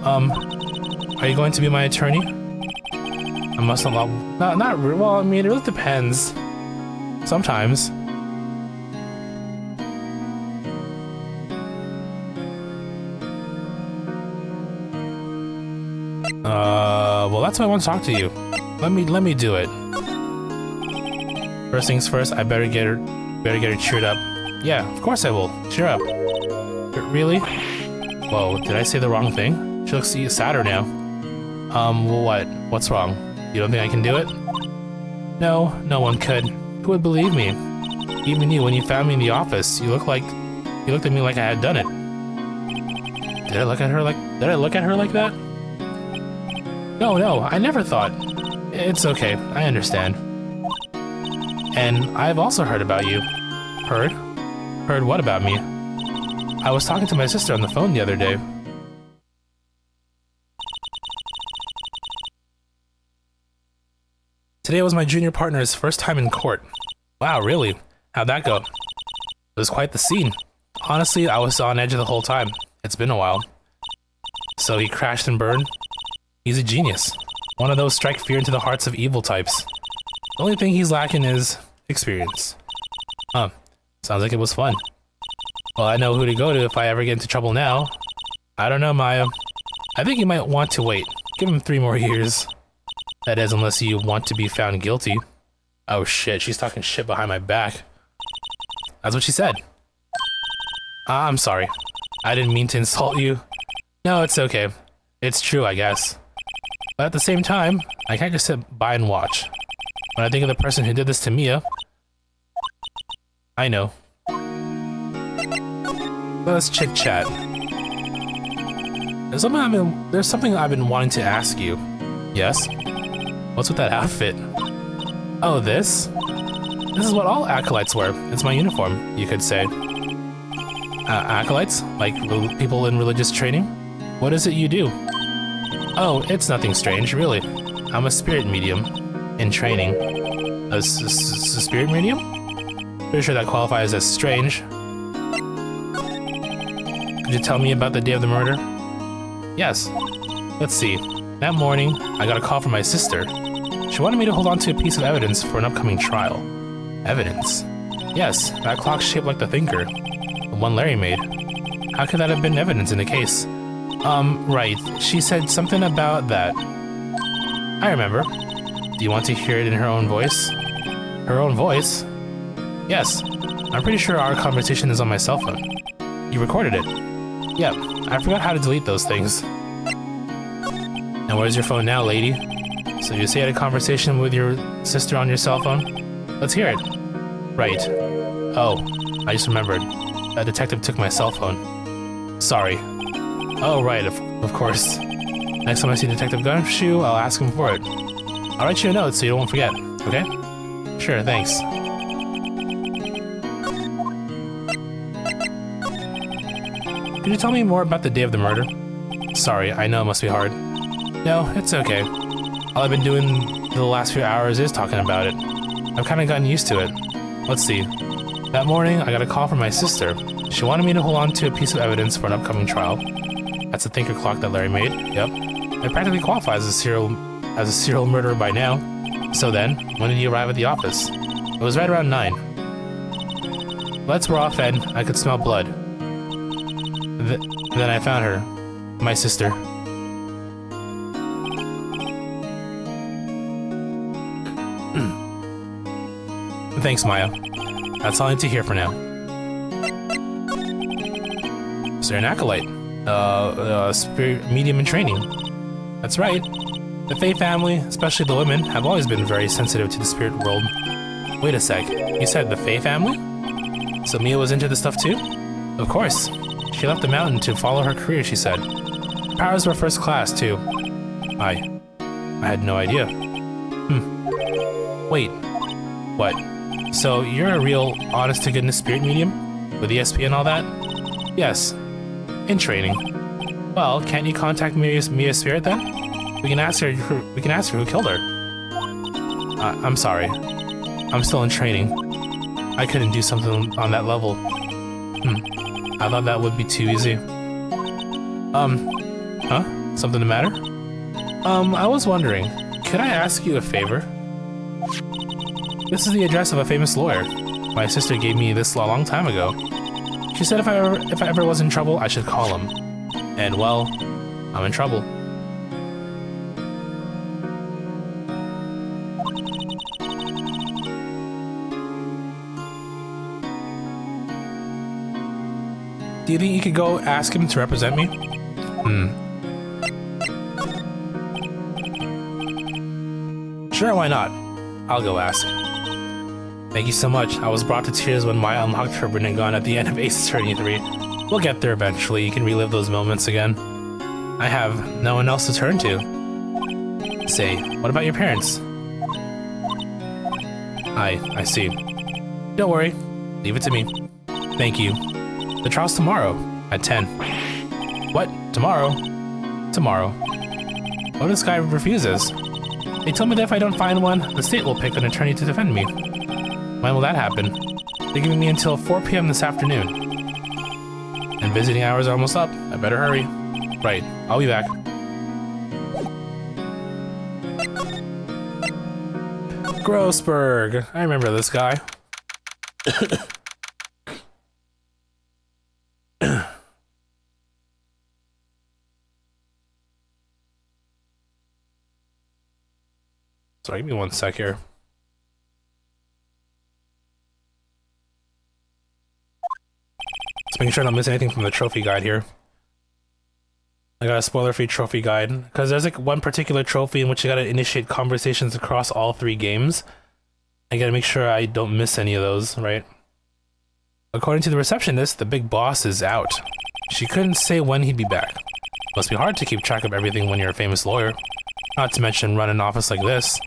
Are you going to be my attorney? I must not well, I mean, it really depends. Sometimes. Well, that's why I want to talk to you. Let me do it. First things first, I better get her cheered up. Yeah, of course I will. Cheer up. Really? Whoa, did I say the wrong thing? She looks sadder now. Well, what? What's wrong? You don't think I can do it? No, no one could. Who would believe me? Even you, when you found me in the office, you looked at me like I had done it. Did I look at her like that? No, I never thought. It's okay, I understand. And I've also heard about you. Heard? Heard what about me? I was talking to my sister on the phone the other day. Today was my junior partner's first time in court. Wow, really? How'd that go? It was quite the scene. Honestly, I was on edge the whole time. It's been a while. So he crashed and burned? He's a genius. One of those strike fear into the hearts of evil types. The only thing he's lacking is experience. Huh. Sounds like it was fun. Well, I know who to go to if I ever get into trouble now. I don't know, Maya. I think you might want to wait. Give him 3 more years. That is, unless you want to be found guilty. Oh shit, she's talking shit behind my back. That's what she said. I'm sorry. I didn't mean to insult you. No, it's okay. It's true, I guess. But at the same time, I can't just sit by and watch. When I think of the person who did this to Mia... I know. Let's chit-chat. There's something I've been wanting to ask you. Yes? What's with that outfit? Oh, this? This is what all acolytes wear. It's my uniform, you could say. Acolytes? Like people in religious training? What is it you do? Oh, it's nothing strange, really. I'm a spirit medium. In training. A spirit medium? Pretty sure that qualifies as strange. Could you tell me about the day of the murder? Yes. Let's see. That morning, I got a call from my sister. She wanted me to hold on to a piece of evidence for an upcoming trial. Evidence? Yes, that clock shaped like the thinker. The one Larry made. How could that have been evidence in the case? Right. She said something about that. I remember. Do you want to hear it in her own voice? Her own voice? Yes. I'm pretty sure our conversation is on my cell phone. You recorded it? Yep. I forgot how to delete those things. And where's your phone now, lady? So you say you had a conversation with your sister on your cell phone? Let's hear it. Right. Oh, I just remembered. A detective took my cell phone. Sorry. Oh, right, of course. Next time I see Detective Gumshoe, I'll ask him for it. I'll write you a note so you won't forget, okay? Sure, thanks. Could you tell me more about the day of the murder? Sorry, I know it must be hard. No, it's okay. All I've been doing the last few hours is talking about it. I've kind of gotten used to it. Let's see. That morning, I got a call from my sister. She wanted me to hold on to a piece of evidence for an upcoming trial. That's the thinker clock that Larry made. Yep. It practically qualifies as a serial murderer by now. So then, when did you arrive at the office? It was right around 9. Lights were off and I could smell blood. Then I found her. My sister. Thanks, Maya. That's all I need to hear for now. So you're an acolyte. Spirit medium in training. That's right. The Fae family, especially the women, have always been very sensitive to the spirit world. Wait a sec. You said the Fae family? So Mia was into this stuff too? Of course. She left the mountain to follow her career, she said. Her powers were first class, too. I had no idea. Wait. What? So you're a real, honest-to-goodness spirit medium? With ESP and all that? Yes. In training. Well, can't you contact Mia's spirit then? We can ask her who killed her. I'm sorry. I'm still in training. I couldn't do something on that level. I thought that would be too easy. Huh? Something the matter? I was wondering, could I ask you a favor? This is the address of a famous lawyer. My sister gave me this a long time ago. She said if I ever was in trouble, I should call him. And well, I'm in trouble. Do you think you could go ask him to represent me? Sure, why not? I'll go ask. Thank you so much. I was brought to tears when Maya unlocked her Gun at the end of Ace Attorney 3. We'll get there eventually. You can relive those moments again. I have no one else to turn to. Say, what about your parents? I see. Don't worry. Leave it to me. Thank you. The trial's tomorrow at 10. What? Tomorrow? Tomorrow. What if this guy refuses? They told me that if I don't find one, the state will pick an attorney to defend me. When will that happen? They're giving me until 4 p.m. this afternoon. And visiting hours are almost up. I better hurry. Right, I'll be back. Grossberg. I remember this guy. Sorry, give me 1 sec here. Just making sure I don't miss anything from the trophy guide here. I got a spoiler-free trophy guide, because there's like one particular trophy in which you gotta initiate conversations across all 3 games. I gotta make sure I don't miss any of those, right? According to the receptionist, the big boss is out. She couldn't say when he'd be back. Must be hard to keep track of everything when you're a famous lawyer. Not to mention run an office like this.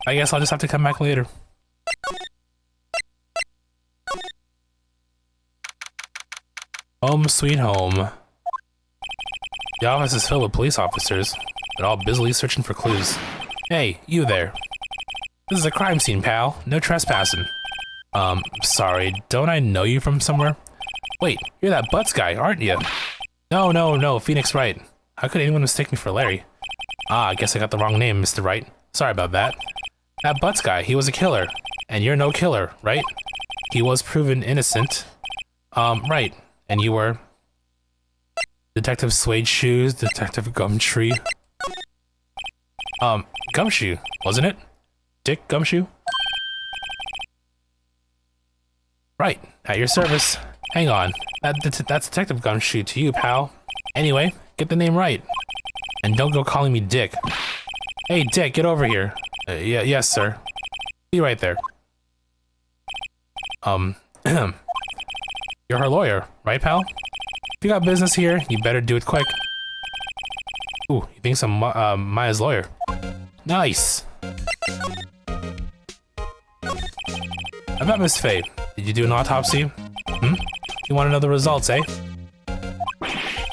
I guess I'll just have to come back later. Home sweet home. The office is filled with police officers. They're all busily searching for clues. Hey, you there. This is a crime scene, pal. No trespassing. Sorry, don't I know you from somewhere? Wait, you're that Butts guy, aren't you? No, Phoenix Wright. How could anyone mistake me for Larry? Ah, I guess I got the wrong name, Mr. Wright. Sorry about that. That Butts guy, he was a killer. And you're no killer, right? He was proven innocent. Right. And you were? Detective Suede Shoes, Detective Gumtree. Gumshoe, wasn't it? Dick Gumshoe? Right, at your service. Hang on, that's Detective Gumshoe to you, pal. Anyway, get the name right. And don't go calling me Dick. Hey, Dick, get over here. Yes, sir. Be right there. You're her lawyer, right, pal? If you got business here, you better do it quick. Ooh, you think I'm Maya's lawyer? Nice! About Miss Faye, did you do an autopsy? You want to know the results, eh?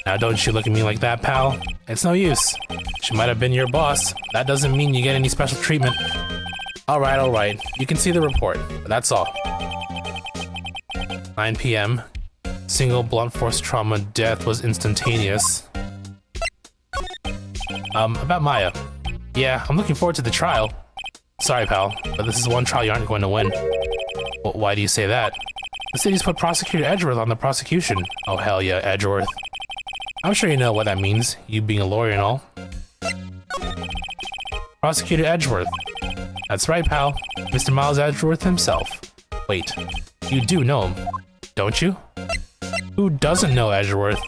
Now don't you look at me like that, pal. It's no use. She might have been your boss. That doesn't mean you get any special treatment. Alright. You can see the report, but that's all. 9 p.m. Single blunt force trauma death was instantaneous. About Maya. Yeah, I'm looking forward to the trial. Sorry, pal, but this is one trial you aren't going to win. Well, why do you say that? The city's put Prosecutor Edgeworth on the prosecution. Oh, hell yeah, Edgeworth. I'm sure you know what that means, you being a lawyer and all. Prosecutor Edgeworth. That's right, pal. Mr. Miles Edgeworth himself. Wait, you do know him, don't you? Who doesn't know Edgeworth?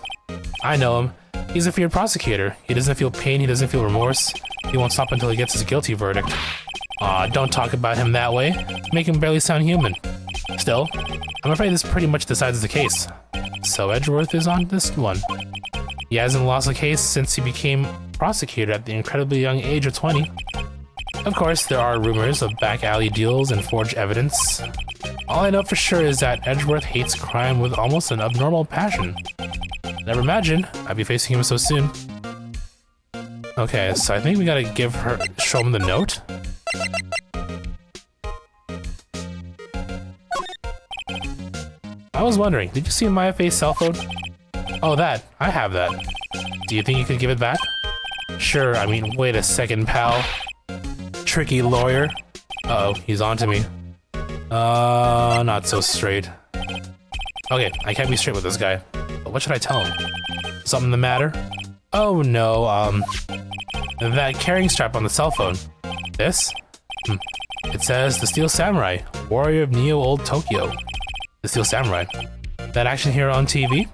I know him. He's a feared prosecutor. He doesn't feel pain, he doesn't feel remorse. He won't stop until he gets his guilty verdict. Aw, don't talk about him that way. Make him barely sound human. Still, I'm afraid this pretty much decides the case. So Edgeworth is on this one. He hasn't lost a case since he became prosecutor at the incredibly young age of 20. Of course, there are rumors of back alley deals and forged evidence. All I know for sure is that Edgeworth hates crime with almost an abnormal passion. Never imagined I'd be facing him so soon. Okay, so I think we gotta show him the note. I was wondering, did you see Maya Faye's cell phone? Oh, that. I have that. Do you think you could give it back? Sure, I mean, wait a second, pal. Tricky lawyer. Uh-oh, he's on to me. Not so straight. Okay, I can't be straight with this guy. But what should I tell him? Something the matter? Oh no, that carrying strap on the cell phone. This? It says the Steel Samurai, warrior of Neo Old Tokyo. The Steel Samurai. That action hero on TV?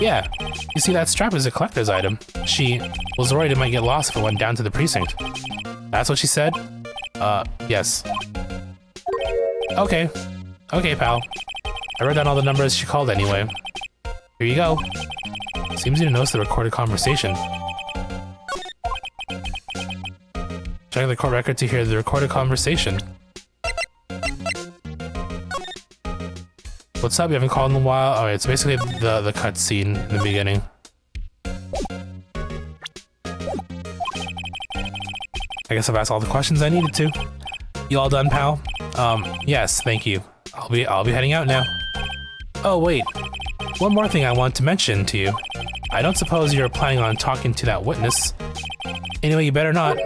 Yeah, you see that strap is a collector's item. She was worried it might get lost if it went down to the precinct. That's what she said? Yes. Okay. Okay, pal. I wrote down all the numbers she called anyway. Here you go. Seems you to notice the recorded conversation. Check the court record to hear the recorded conversation. What's up? You haven't called in a while? Alright, it's basically the cutscene in the beginning. I guess I've asked all the questions I needed to. You all done, pal? Yes, thank you. I'll be heading out now. Oh, wait. One more thing I want to mention to you. I don't suppose you're planning on talking to that witness. Anyway, you better not.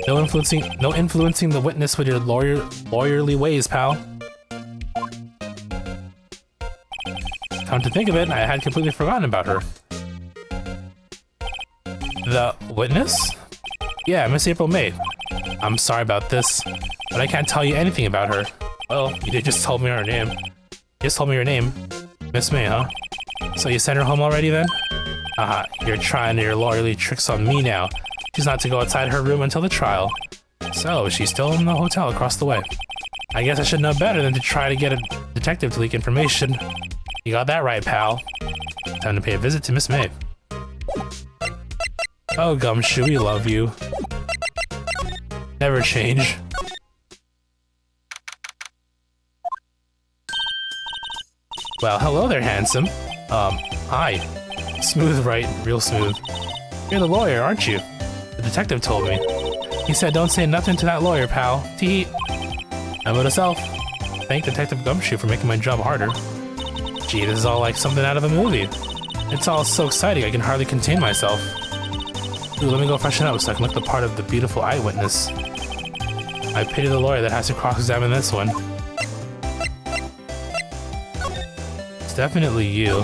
No influencing the witness with your lawyerly ways, pal. Come to think of it, I had completely forgotten about her. The witness? Yeah, Miss April May. I'm sorry about this, but I can't tell you anything about her. Well, you just told me her name. Miss May, huh? So you sent her home already then? You're trying your lawyerly tricks on me now. She's not to go outside her room until the trial. So, she's still in the hotel across the way. I guess I should know better than to try to get a detective to leak information. You got that right, pal. Time to pay a visit to Miss May. Oh, Gumshoe, we love you. Never change. Well, hello there, handsome. Hi. Smooth, right? Real smooth. You're the lawyer, aren't you? The detective told me. He said don't say nothing to that lawyer, pal. Tee. I'm with herself. Thank Detective Gumshoe for making my job harder. Gee, this is all like something out of a movie. It's all so exciting I can hardly contain myself. Ooh, let me go freshen up so I can look the part of the beautiful eyewitness. I pity the lawyer that has to cross-examine this one. It's definitely you.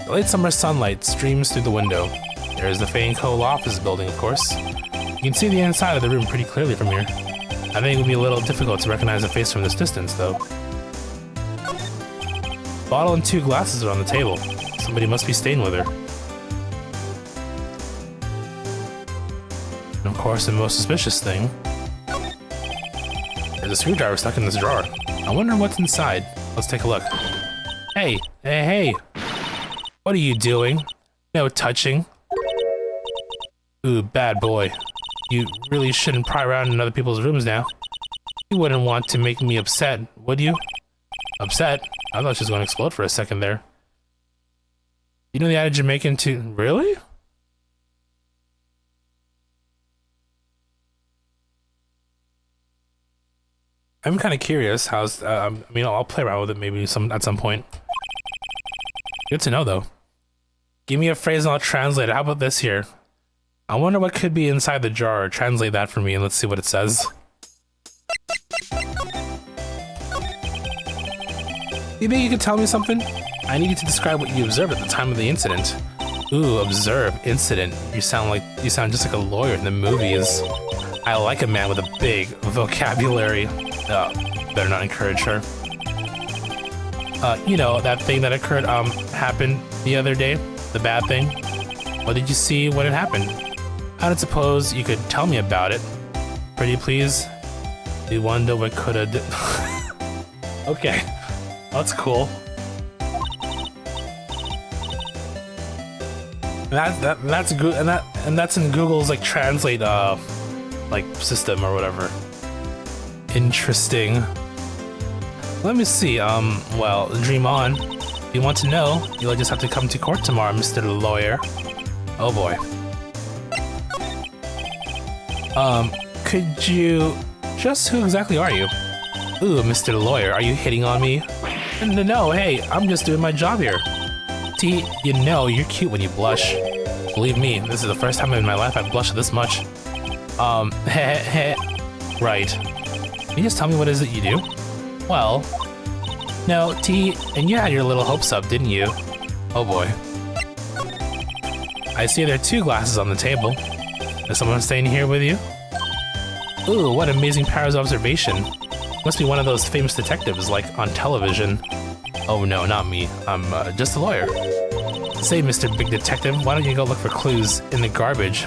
The late summer sunlight streams through the window. There's the Fane Co. office building, of course. You can see the inside of the room pretty clearly from here. I think it would be a little difficult to recognize the face from this distance, though. Bottle and 2 glasses are on the table. Somebody must be staying with her. And of course, the most suspicious thing. There's a screwdriver stuck in this drawer. I wonder what's inside. Let's take a look. Hey! What are you doing? No touching. Ooh, bad boy. You really shouldn't pry around in other people's rooms now. You wouldn't want to make me upset, would you? Upset? I thought she was going to explode for a second there. You know the adage Jamaican to... Really? I'm kind of curious how's... I mean, I'll play around with it maybe at some point. Good to know, though. Give me a phrase and I'll translate it. How about this here? I wonder what could be inside the jar. Translate that for me and let's see what it says. You think you could tell me something? I need you to describe what you observed at the time of the incident. Ooh, observe, incident. You sound just like a lawyer in the movies. I like a man with a big vocabulary. Better not encourage her. You know, that thing that occurred, happened the other day? The bad thing? What did you see when it happened? I don't suppose you could tell me about it. Pretty please? You wonder what coulda did. Okay. That's cool. That's good, and that's in Google's like translate like system or whatever. Interesting. Let me see. Well, dream on. If you want to know, you'll just have to come to court tomorrow, Mr. Lawyer. Oh boy. Could you... Just who exactly are you? Ooh, Mr. Lawyer, are you hitting on me? No, hey, I'm just doing my job here. T, you know, you're cute when you blush. Believe me, this is the first time in my life I've blushed this much. Right. Can you just tell me what it is that you do? Well... No, T, and you had your little hopes up, didn't you? Oh boy. I see there are 2 glasses on the table. Is someone staying here with you? Ooh, what amazing powers of observation. Must be one of those famous detectives, like, on television. Oh no, not me. I'm just a lawyer. Say, Mr. Big Detective, why don't you go look for clues in the garbage,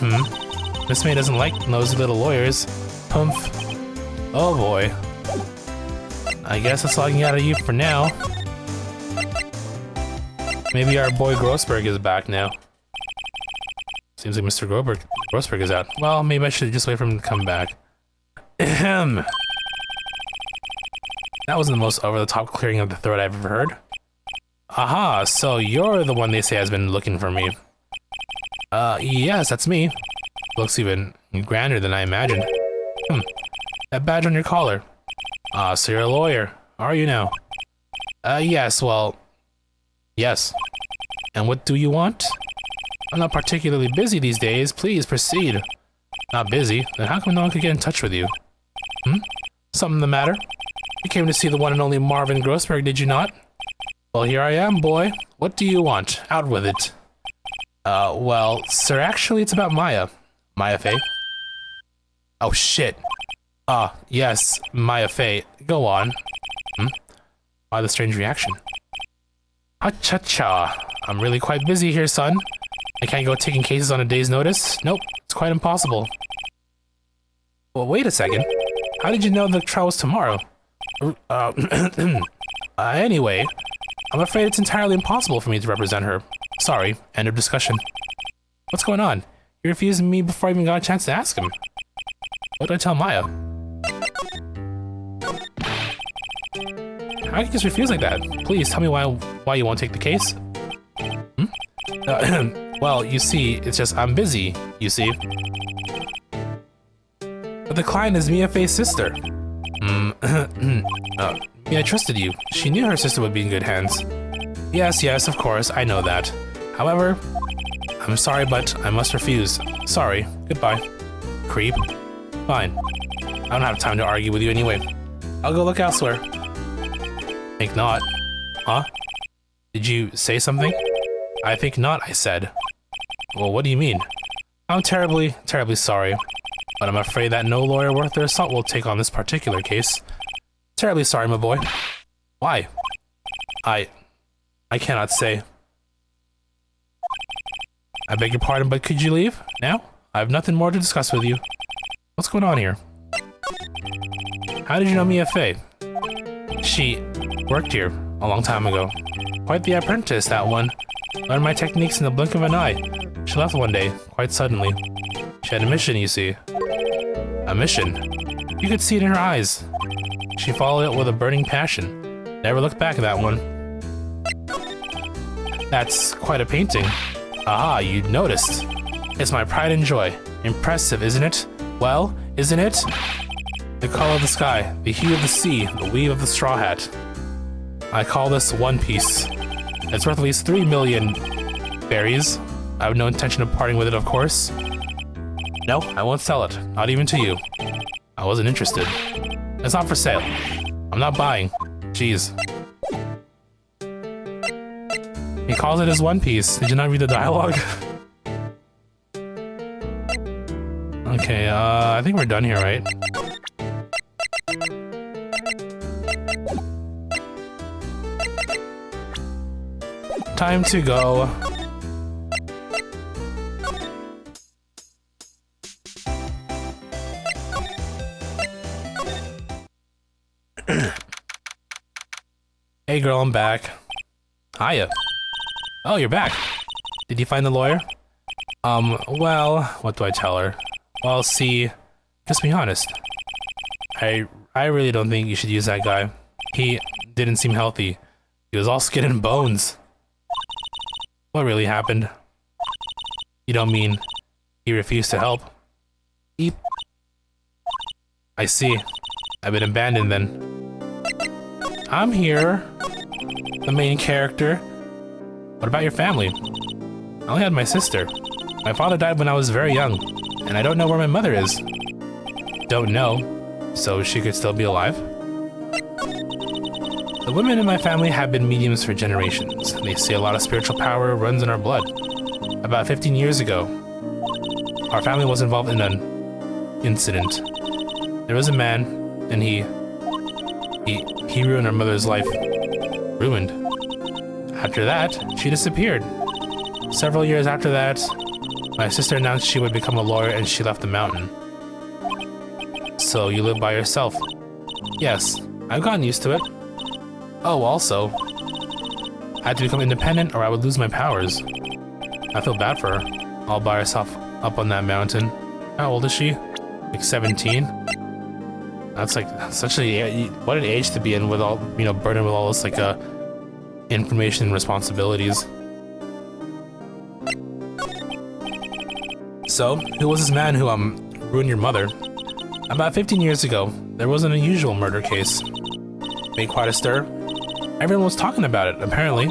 Miss May doesn't like nosy little lawyers. Humph. Oh boy. I guess that's all I can get out of you for now. Maybe our boy Grossberg is back now. Seems like Mr. Grossberg is out. Well, maybe I should just wait for him to come back. Ahem. That wasn't the most over-the-top clearing of the throat I've ever heard. Aha, so you're the one they say has been looking for me. Yes, that's me. Looks even grander than I imagined. That badge on your collar. Ah, so you're a lawyer, are you now? Yes, well... Yes. And what do you want? I'm not particularly busy these days. Please, proceed. Not busy? Then how come no one could get in touch with you? Something the matter? You came to see the one and only Marvin Grossberg, did you not? Well, here I am, boy. What do you want? Out with it. Well, sir, actually, it's about Maya. Maya Fey? Oh, shit. Yes, Maya Fey. Go on. Why the strange reaction? Ha-cha-cha. I'm really quite busy here, son. I can't go taking cases on a day's notice. Nope, it's quite impossible. Well, wait a second. How did you know the trial was tomorrow? Anyway, I'm afraid it's entirely impossible for me to represent her. Sorry, end of discussion. What's going on? He refused me before I even got a chance to ask him. What did I tell Maya? How can you just refuse like that? Please tell me why you won't take the case. Well, you see, it's just I'm busy, you see. But the client is Mia Fey's sister. I trusted you. She knew her sister would be in good hands. Yes, of course, I know that. However, I'm sorry, but I must refuse. Sorry. Goodbye. Creep. Fine. I don't have time to argue with you anyway. I'll go look elsewhere. Think not. Huh? Did you say something? I think not, I said. Well, what do you mean? I'm terribly sorry. But I'm afraid that no lawyer worth their salt will take on this particular case. Terribly sorry, my boy. Why? I cannot say. I beg your pardon, but could you leave? Now? I have nothing more to discuss with you. What's going on here? How did you know Mia Fey? She worked here a long time ago. Quite the apprentice, that one. Learned my techniques in the blink of an eye. She left one day, quite suddenly. She had a mission, you see. A mission? You could see it in her eyes. She followed it with a burning passion. Never looked back at that one. That's quite a painting. Ah, you noticed. It's my pride and joy. Impressive, isn't it? Well, isn't it? The color of the sky, the hue of the sea, the weave of the straw hat. I call this One Piece. It's worth at least 3 million berries. I have no intention of parting with it, of course. No, I won't sell it. Not even to you. I wasn't interested. It's not for sale. I'm not buying. Jeez. He calls it his One Piece. Did you not read the dialogue? Okay, I think we're done here, right? Time to go. Hey girl, I'm back. Hiya. Oh, you're back. Did you find the lawyer? Well, what do I tell her? Well, see, just be honest. I really don't think you should use that guy. He didn't seem healthy. He was all skin and bones. What really happened? You don't mean he refused to help? Eep. I see. I've been abandoned then. I'm here. The main character. What about your family? I only had my sister. My father died when I was very young, and I don't know where my mother is. Don't know? So she could still be alive? The women in my family have been mediums for generations. They say a lot of spiritual power runs in our blood. About 15 years ago, our family was involved in an incident. There was a man, and he ruined our mother's life. Ruined. After that, she disappeared. Several years after that, my sister announced she would become a lawyer and she left the mountain. So you live by yourself? Yes, I've gotten used to it. Oh, also, I had to become independent or I would lose my powers. I feel bad for her, all by herself up on that mountain. How old is she? Like 17? That's like such a, what an age to be in with all, you know, burdened with all this like information and responsibilities. So, who was this man who ruined your mother? About 15 years ago, there was an unusual murder case. Made quite a stir. Everyone was talking about it, apparently.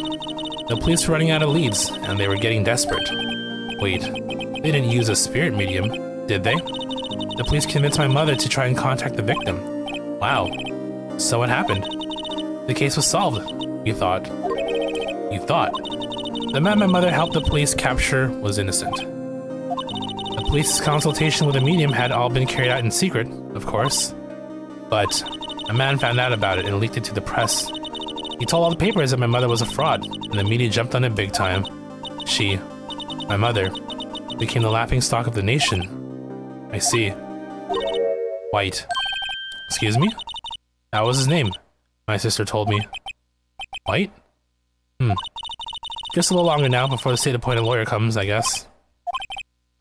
The police were running out of leads, and they were getting desperate. Wait, they didn't use a spirit medium, did they? The police convinced my mother to try and contact the victim. Wow. So what happened? The case was solved, you thought. You thought. The man my mother helped the police capture was innocent. The police's consultation with the medium had all been carried out in secret, of course. But a man found out about it and leaked it to the press. He told all the papers that my mother was a fraud, and the media jumped on it big time. She, my mother, became the laughingstock of the nation. I see. White. Excuse me? That was his name, my sister told me. White? Just a little longer now before the state-appointed lawyer comes, I guess.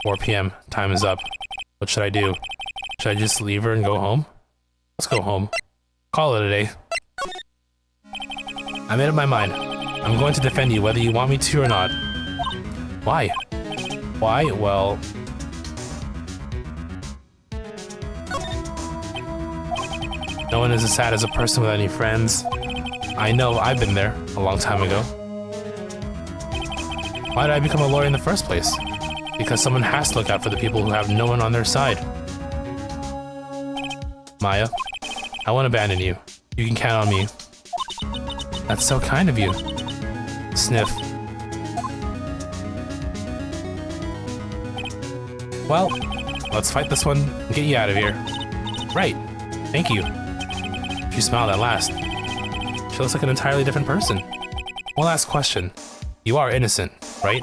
4 p.m. Time is up. What should I do? Should I just leave her and go home? Let's go home. Call it a day. I made up my mind. I'm going to defend you whether you want me to or not. Why? Why? Well... no one is as sad as a person without any friends. I know, I've been there a long time ago. Why did I become a lawyer in the first place? Because someone has to look out for the people who have no one on their side. Maya, I won't abandon you. You can count on me. That's so kind of you. Sniff. Well, let's fight this one and get you out of here. Right. Thank you. She smiled at last. She looks like an entirely different person. One last question. You are innocent, right?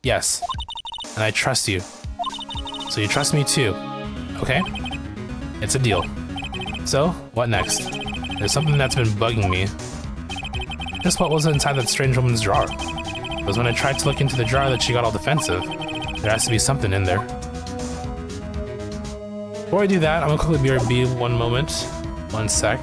Yes. And I trust you. So you trust me too. Okay? It's a deal. So, what next? There's something that's been bugging me. Just what was inside that strange woman's drawer? It was when I tried to look into the jar that she got all defensive. There has to be something in there. Before I do that, I'm gonna quickly BRB 1 moment. 1 sec.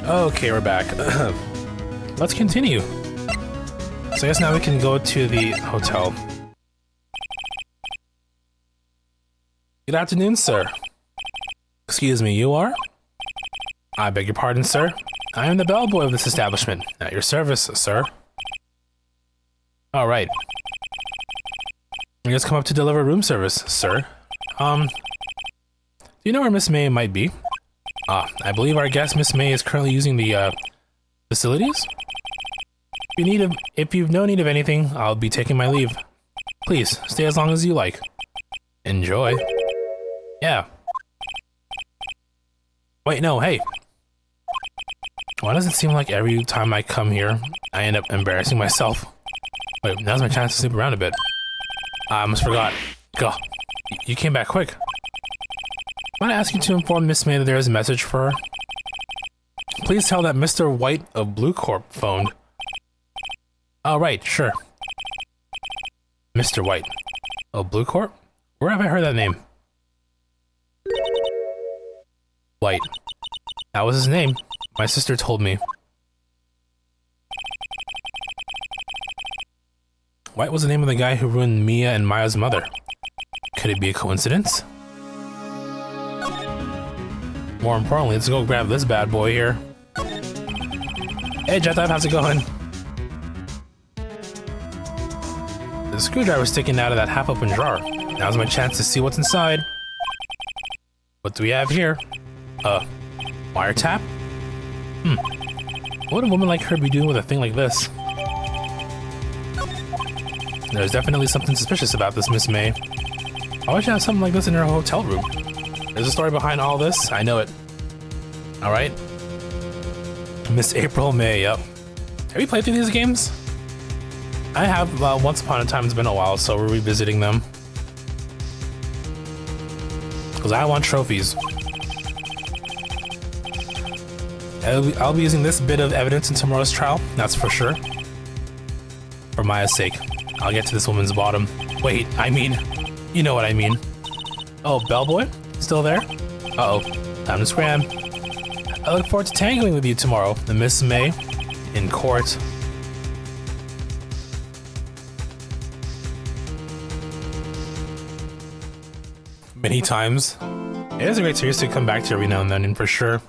Okay, we're back. Let's continue. So I guess now we can go to the hotel. Good afternoon, sir. Excuse me, you are? I beg your pardon, sir. I am the bellboy of this establishment. At your service, sir. All right. You just come up to deliver room service, sir. Do you know where Miss May might be? I believe our guest, Miss May, is currently using the, facilities? If you've no need of anything, I'll be taking my leave. Please, stay as long as you like. Enjoy. Yeah. Wait, no, hey. Why does it seem like every time I come here, I end up embarrassing myself? Wait, now's my chance to sleep around a bit. I almost forgot. Go. You came back quick. I want to ask you to inform Miss May that there is a message for her. Please tell that Mr. White of Blue Corp phoned. Oh, right, sure. Mr. White of Blue Corp? Where have I heard that name? White. That was his name. My sister told me. White was the name of the guy who ruined Mia and Maya's mother. Could it be a coincidence? More importantly, let's go grab this bad boy here. Hey, Jet, how's it going? The screwdriver's sticking out of that half-open drawer. Now's my chance to see what's inside. What do we have here? Wiretap? What would a woman like her be doing with a thing like this? There's definitely something suspicious about this Miss May. Why would you have something like this in her hotel room? There's a story behind all this. I know it. Alright. Miss April May, yep. Have you played through these games? I have, once upon a time. It's been a while, so we're revisiting them. Because I want trophies. I'll be using this bit of evidence in tomorrow's trial, that's for sure. For Maya's sake. I'll get to this woman's bottom. Wait, I mean... You know what I mean. Oh, bellboy? Still there? Uh-oh. Time to scram. I look forward to tangling with you tomorrow, the Miss May, in court. Many times. It is a great series to come back to every now and then, and for sure.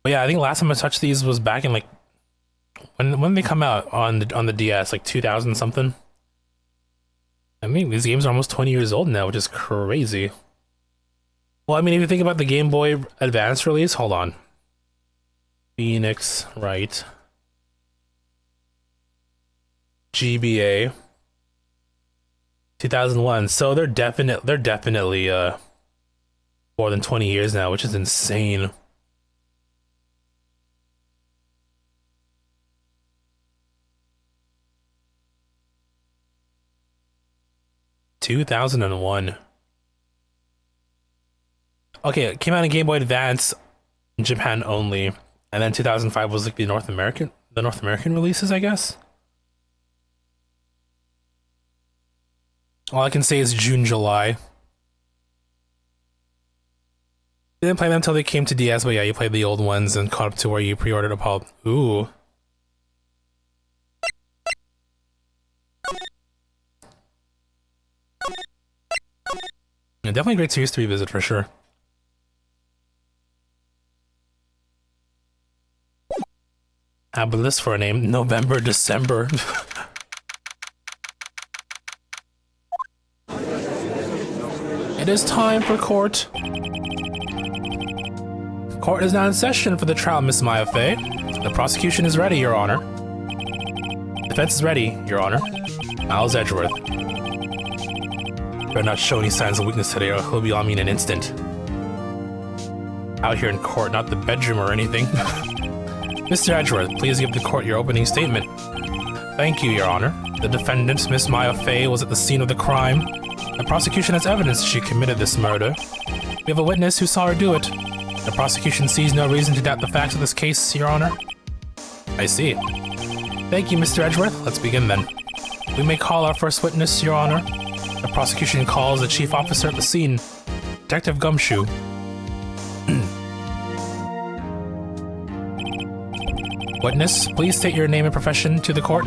But yeah, I think last time I touched these was back in like when they come out on the DS, like 2000 something. I mean, these games are almost 20 years old now, which is crazy. Well, I mean, if you think about the Game Boy Advance release, hold on. Phoenix, Wright. GBA. 2001. So they're definitely more than 20 years now, which is insane. (2001). Okay, it came out in Game Boy Advance in Japan only, and then 2005 was like the North American releases, I guess. All I can say is June, July. Didn't play them until they came to DS, but yeah, you played the old ones and caught up to where you pre-ordered a Apollo. Ooh. Yeah, definitely a great series to revisit for sure. How about this for a name? November, December. It is time for court. Court is now in session for the trial, Miss Maya Fey. The prosecution is ready, Your Honor. Defense is ready, Your Honor. Miles Edgeworth. Better not show any signs of weakness today, or he'll be on me in an instant. Out here in court, not the bedroom or anything. Mr. Edgeworth, please give the court your opening statement. Thank you, Your Honor. The defendant, Miss Maya Fey, was at the scene of the crime. The prosecution has evidence she committed this murder. We have a witness who saw her do it. The prosecution sees no reason to doubt the facts of this case, Your Honor. I see. Thank you, Mr. Edgeworth. Let's begin then. We may call our first witness, Your Honor. The prosecution calls the chief officer at the scene, Detective Gumshoe. Witness, please state your name and profession to the court.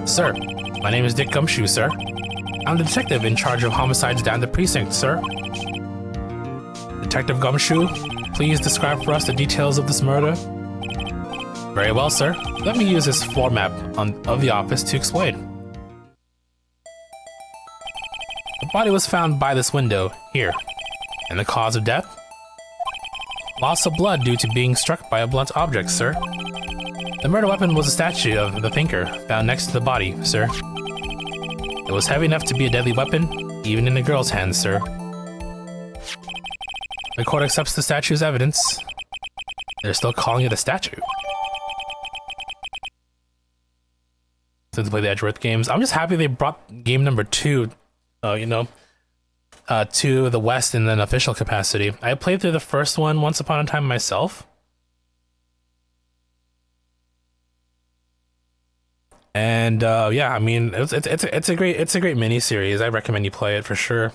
Sir, my name is Dick Gumshoe, sir. I'm the detective in charge of homicides down the precinct, sir. Detective Gumshoe, please describe for us the details of this murder. Very well, sir. Let me use this floor map of the office to explain. The body was found by this window, here. And the cause of death? Loss of blood due to being struck by a blunt object, sir. The murder weapon was a statue of the thinker found next to the body, sir. It was heavy enough to be a deadly weapon, even in a girl's hands, sir. The court accepts the statue as evidence. They're still calling it a statue. Since they play the Edgeworth games, I'm just happy they brought game number 2, to the West in an official capacity. I played through the first one once upon a time myself. And yeah, I mean, it's a great mini series. I recommend you play it for sure.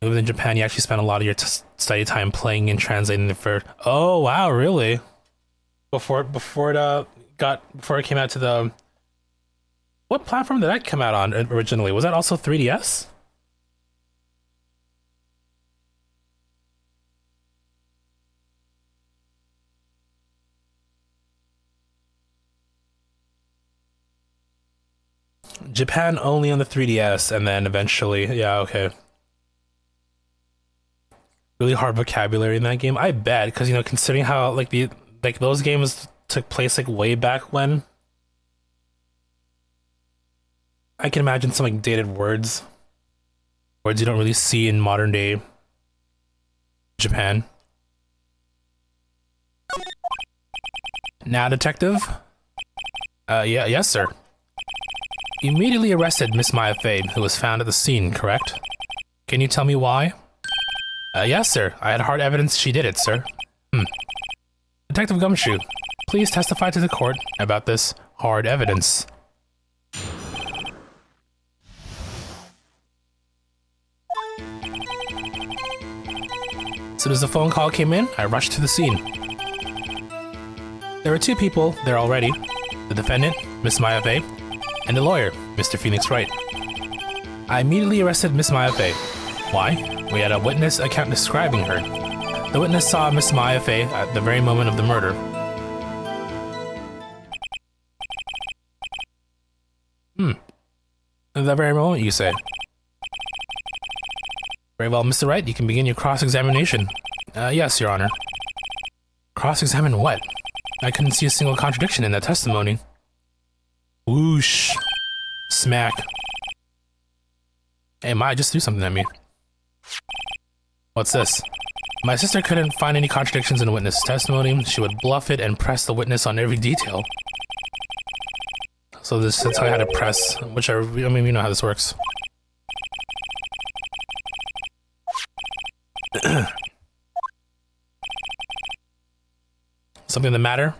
Moving in Japan, you actually spend a lot of your study time playing and translating it for. Oh wow, really? Before it came out to the. What platform did that come out on originally? Was that also 3DS? Japan only on the 3DS, and then eventually, yeah, okay. Really hard vocabulary in that game. I bet, because considering how those games took place way back when. I can imagine some dated words you don't really see in modern day Japan. Now, detective? Yes, sir. You immediately arrested Miss Maya Fade, who was found at the scene, correct? Can you tell me why? Yes, sir. I had hard evidence she did it, sir. Detective Gumshoe, please testify to the court about this hard evidence. As soon as the phone call came in, I rushed to the scene. There were 2 people there already, the defendant, Miss Maya Fade, and the lawyer, Mr. Phoenix Wright. I immediately arrested Miss Maya Fade. Why? We had a witness account describing her. The witness saw Miss Maya Fade at the very moment of the murder. At that very moment, you say? Very well, Mr. Wright, you can begin your cross-examination. Yes, Your Honor. Cross-examine what? I couldn't see a single contradiction in that testimony. Whoosh. Smack. Hey, Maya just threw something at me. What's this? My sister couldn't find any contradictions in the witness' testimony. She would bluff it and press the witness on every detail. So that's how I had to press, we know how this works. Something the matter?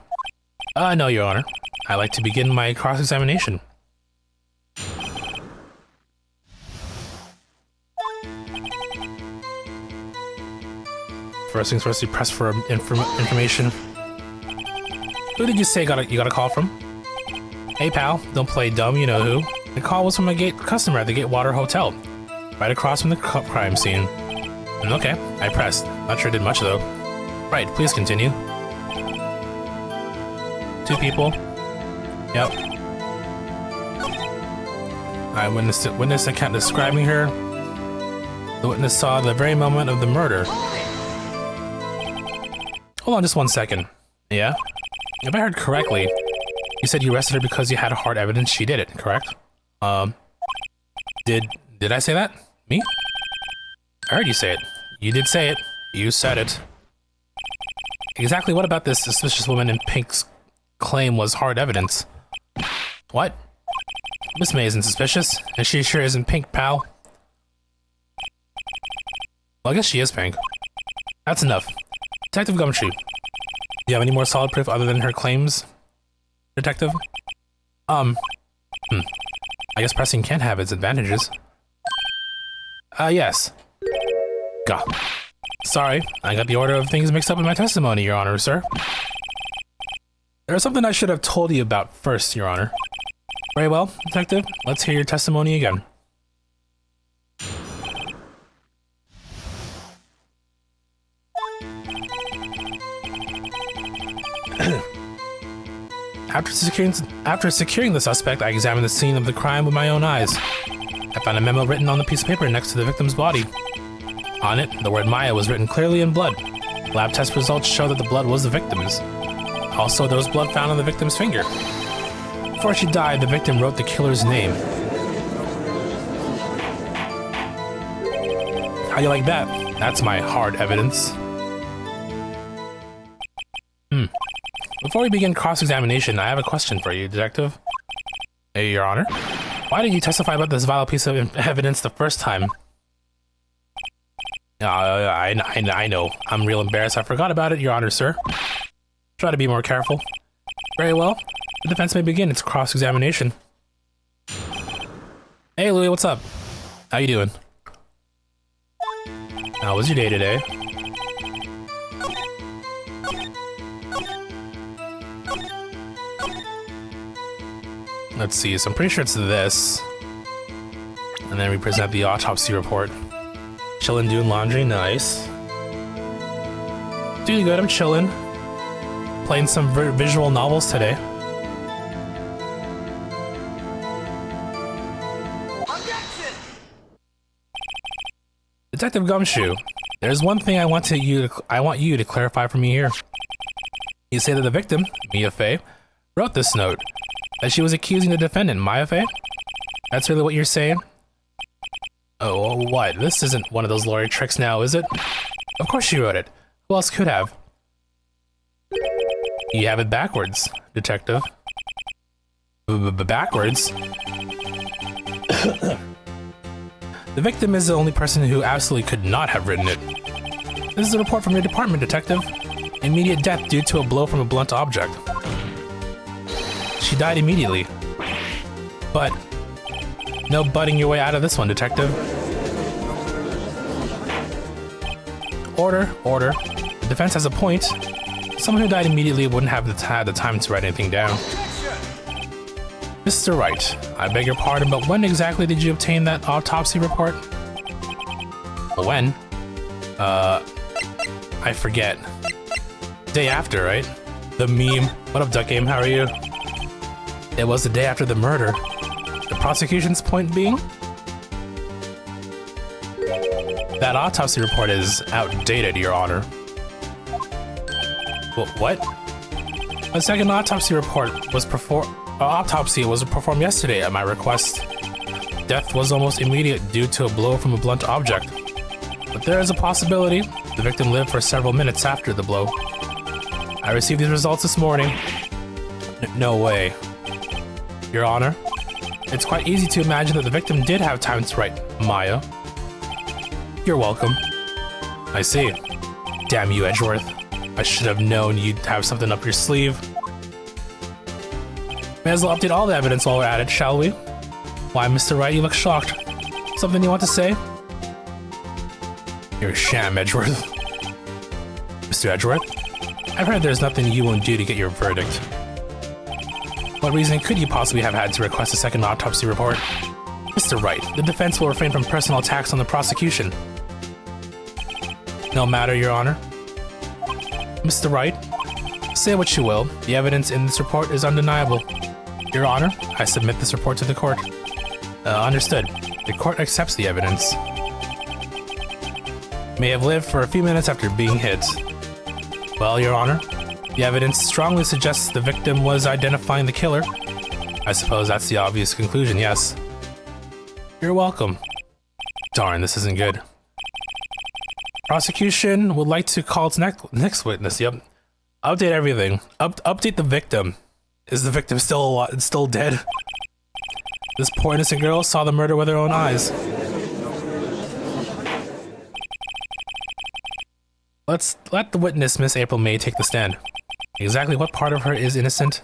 No, Your Honor. I'd like to begin my cross-examination. First things first, you press for information. Who did you say you got a call from? Hey pal, don't play dumb, you know who. The call was from a customer at the Gatewater Hotel, right across from the crime scene. Okay, I pressed. Not sure it did much though. Right, please continue. 2 people. Yep. I witness account describing her. The witness saw the very moment of the murder. Hold on just 1 second. Yeah? If I heard correctly, you said you arrested her because you had hard evidence she did it, correct? Did I say that? Me? I heard you say it. You did say it. You said it. Exactly what about this suspicious woman in pink's claim was hard evidence? What? Miss May isn't suspicious, and she sure isn't pink, pal. Well, I guess she is pink. That's enough. Detective Gumshoe, do you have any more solid proof other than her claims, Detective? I guess pressing can have its advantages. Yes. Gah. Sorry, I got the order of things mixed up in my testimony, Your Honor, sir. There's something I should have told you about first, Your Honor. Very well, Detective. Let's hear your testimony again. After securing the suspect, I examined the scene of the crime with my own eyes. I found a memo written on the piece of paper next to the victim's body. On it, the word Maya was written clearly in blood. Lab test results show that the blood was the victim's. Also, there was blood found on the victim's finger. Before she died, the victim wrote the killer's name. How do you like that? That's my hard evidence. Before we begin cross-examination, I have a question for you, Detective. Hey, Your Honor. Why did you testify about this vile piece of evidence the first time? I know. I'm real embarrassed. I forgot about it, Your Honor, sir. Try to be more careful. Very well. The defense may begin its cross-examination. Hey, Louis, what's up? How you doing? How was your day today? Let's see, so I'm pretty sure it's this. And then we present the autopsy report. Chillin' doing laundry, nice. Doing good, I'm chillin'. Playing some visual novels today. Objection! Detective Gumshoe, there's one thing I want you to clarify for me here. You say that the victim, Mia Fey, wrote this note. That she was accusing the defendant, Maya Fey? That's really what you're saying? Oh, what? This isn't one of those lawyer tricks now, is it? Of course she wrote it. Who else could have? You have it backwards, Detective. Backwards? The victim is the only person who absolutely could not have written it. This is a report from your department, Detective. Immediate death due to a blow from a blunt object. She died immediately. But no butting your way out of this one, Detective. Order. The defense has a point. Someone who died immediately wouldn't have had the time to write anything down. Mr. Wright, I beg your pardon, but when exactly did you obtain that autopsy report? When? I forget. Day after, right? The meme. What up, Duck Game? How are you? It was the day after the murder. The prosecution's point being? That autopsy report is outdated, Your Honor. What? A second autopsy was performed yesterday at my request. Death was almost immediate due to a blow from a blunt object. But there is a possibility the victim lived for several minutes after the blow. I received these results this morning. No way. Your Honor, it's quite easy to imagine that the victim did have time to write Maya. You're welcome. I see. Damn you, Edgeworth. I should have known you'd have something up your sleeve. May as well update all the evidence while we're at it, shall we? Why, Mr. Wright, you look shocked. Something you want to say? You're a sham, Edgeworth. Mr. Edgeworth, I've heard there's nothing you won't do to get your verdict. What reason could you possibly have had to request a second autopsy report? Mr. Wright, the defense will refrain from personal attacks on the prosecution. No matter, Your Honor. Mr. Wright, say what you will, the evidence in this report is undeniable. Your Honor, I submit this report to the court. Understood. The court accepts the evidence. May have lived for a few minutes after being hit. Well, Your Honor, the evidence strongly suggests the victim was identifying the killer. I suppose that's the obvious conclusion, yes. You're welcome. Darn, this isn't good. Prosecution would like to call its next witness, yep. Update everything. Update the victim. Is the victim still dead? This poor innocent girl saw the murder with her own eyes. Let's let the witness, Miss April May, take the stand. Exactly what part of her is innocent?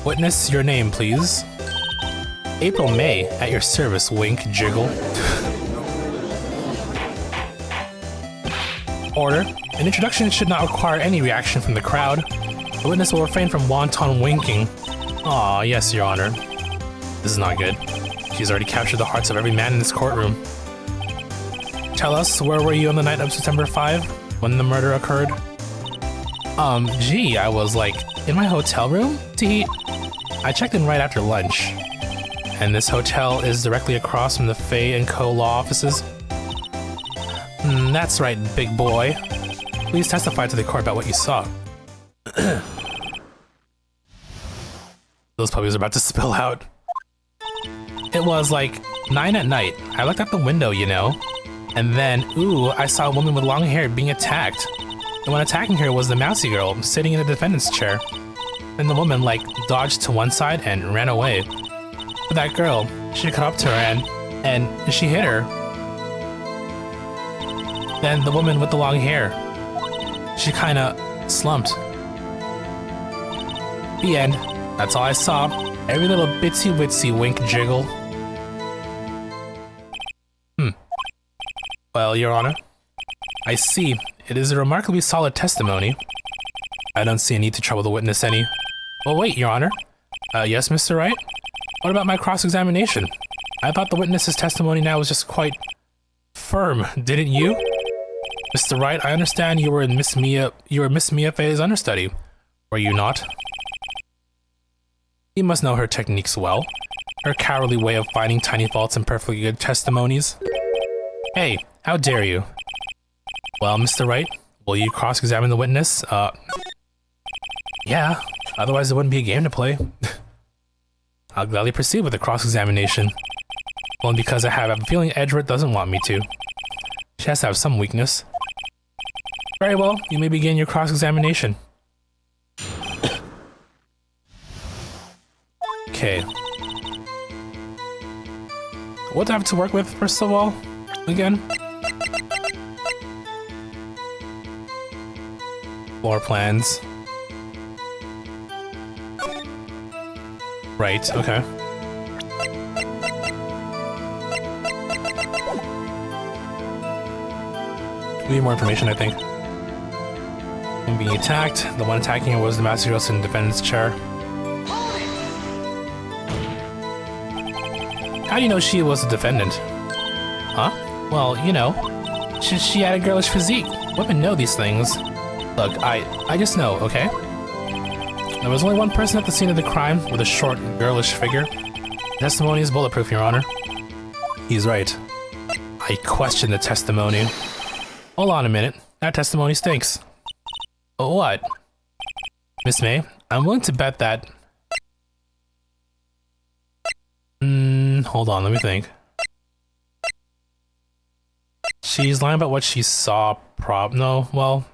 Witness, your name, please. April May, at your service, wink, jiggle. reporter. An introduction should not require any reaction from the crowd. The witness will refrain from wanton winking. Aw, yes, Your Honor. This is not good. She's already captured the hearts of every man in this courtroom. Tell us, where were you on the night of September 5, when the murder occurred? Gee, I was, like, in my hotel room to eat. I checked in right after lunch. And this hotel is directly across from the Fay & Co. law offices? That's right, big boy. Please testify to the court about what you saw. Those puppies are about to spill out. It was like 9 at night. I looked out the window, you know. And then, ooh, I saw a woman with long hair being attacked. The one attacking her was the mousy girl, sitting in the defendant's chair. Then the woman, like, dodged to one side and ran away. But that girl, she cut up to her and she hit her. Then the woman with the long hair, she kinda slumped. The end. That's all I saw. Every little bitsy witsy wink jiggle. Well, Your Honor, I see. It is a remarkably solid testimony. I don't see a need to trouble the witness any. Well, wait, Your Honor. Yes, Mr. Wright? What about my cross-examination? I thought the witness's testimony now was just quite firm, didn't you? Mr. Wright, I understand you were Miss Mia Fay's understudy. Were you not? You must know her techniques well. Her cowardly way of finding tiny faults in perfectly good testimonies. Hey, how dare you? Well, Mr. Wright, will you cross-examine the witness? Yeah, otherwise it wouldn't be a game to play. I'll gladly proceed with the cross-examination. Well, because I have a feeling Edgeworth doesn't want me to. She has to have some weakness. Very well, you may begin your cross-examination. Okay. What do I have to work with, first of all? Again? Floor plans. Right, okay. We need more information, I think. When being attacked, the one attacking her was the master girl in the defendant's chair. How do you know she was the defendant? Huh? Well, you know, she had a girlish physique. Women know these things. Look, I just know, okay? There was only one person at the scene of the crime with a short, girlish figure. The testimony is bulletproof, Your Honor. He's right. I question the testimony. Hold on a minute. That testimony stinks. What? Miss May, I'm willing to bet that... hold on, let me think. She's lying about what she saw, no, well...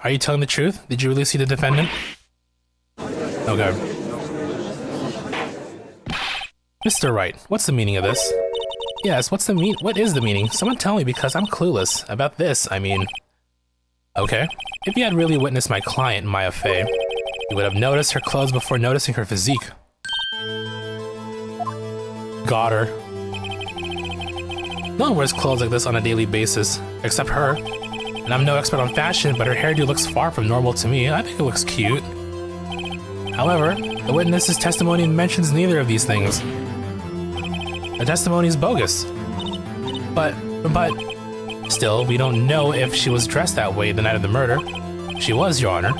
Are you telling the truth? Did you really see the defendant? Okay. Mr. Wright, what's the meaning of this? Yes, what is the meaning? Someone tell me, because I'm clueless. About this, I mean. Okay. If you had really witnessed my client, Maya Fay, you would have noticed her clothes before noticing her physique. Got her. No one wears clothes like this on a daily basis, except her. And I'm no expert on fashion, but her hairdo looks far from normal to me. I think it looks cute. However, the witness's testimony mentions neither of these things. The testimony is bogus. But, still, we don't know if she was dressed that way the night of the murder. She was, Your Honor.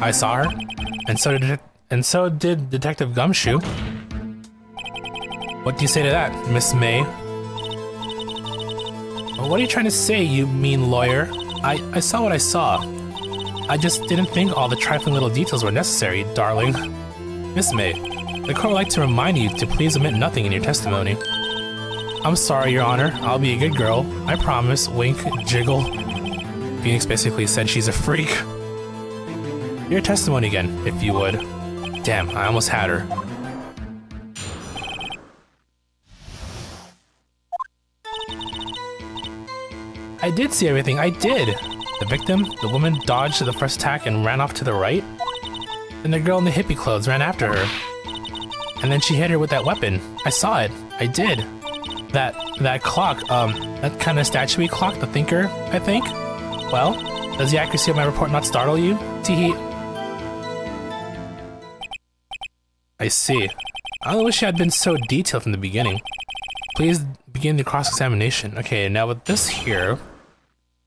I saw her, and so did Detective Gumshoe. What do you say to that, Miss May? What are you trying to say, you mean lawyer? I saw what I saw. I just didn't think all the trifling little details were necessary, darling. Miss May, the court would like to remind you to please omit nothing in your testimony. I'm sorry, Your Honor. I'll be a good girl. I promise. Wink, jiggle. Phoenix basically said she's a freak. Your testimony again, if you would. Damn, I almost had her. I did see everything, I did! The victim, the woman, dodged the first attack and ran off to the right. Then the girl in the hippie clothes ran after her. And then she hit her with that weapon. I saw it. I did. That that clock, that kind of statue-y clock, the thinker, I think? Well, does the accuracy of my report not startle you? Teehee. I see. I wish I had been so detailed from the beginning. Please begin the cross-examination. Okay, now with this here,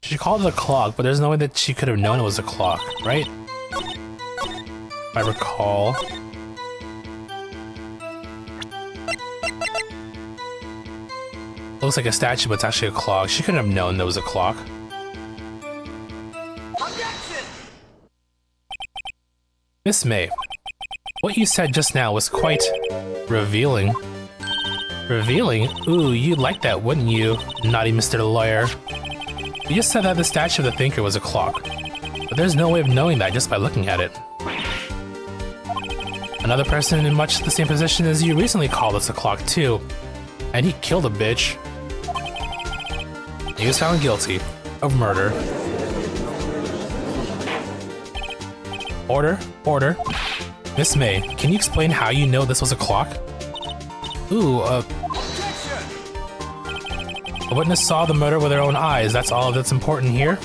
she called it a clock, but there's no way that she could have known it was a clock, right? If I recall. Looks like a statue, but it's actually a clock. She couldn't have known there was a clock. Objection! Miss May, what you said just now was quite revealing. Revealing? Ooh, you'd like that, wouldn't you, naughty Mr. Lawyer? You just said that the statue of the thinker was a clock, but there's no way of knowing that just by looking at it. Another person in much the same position as you recently called us a clock too, and he killed a bitch. He was found guilty of murder. Order, order. Miss May, can you explain how you know this was a clock? Ooh, a witness saw the murder with their own eyes. That's all that's important here.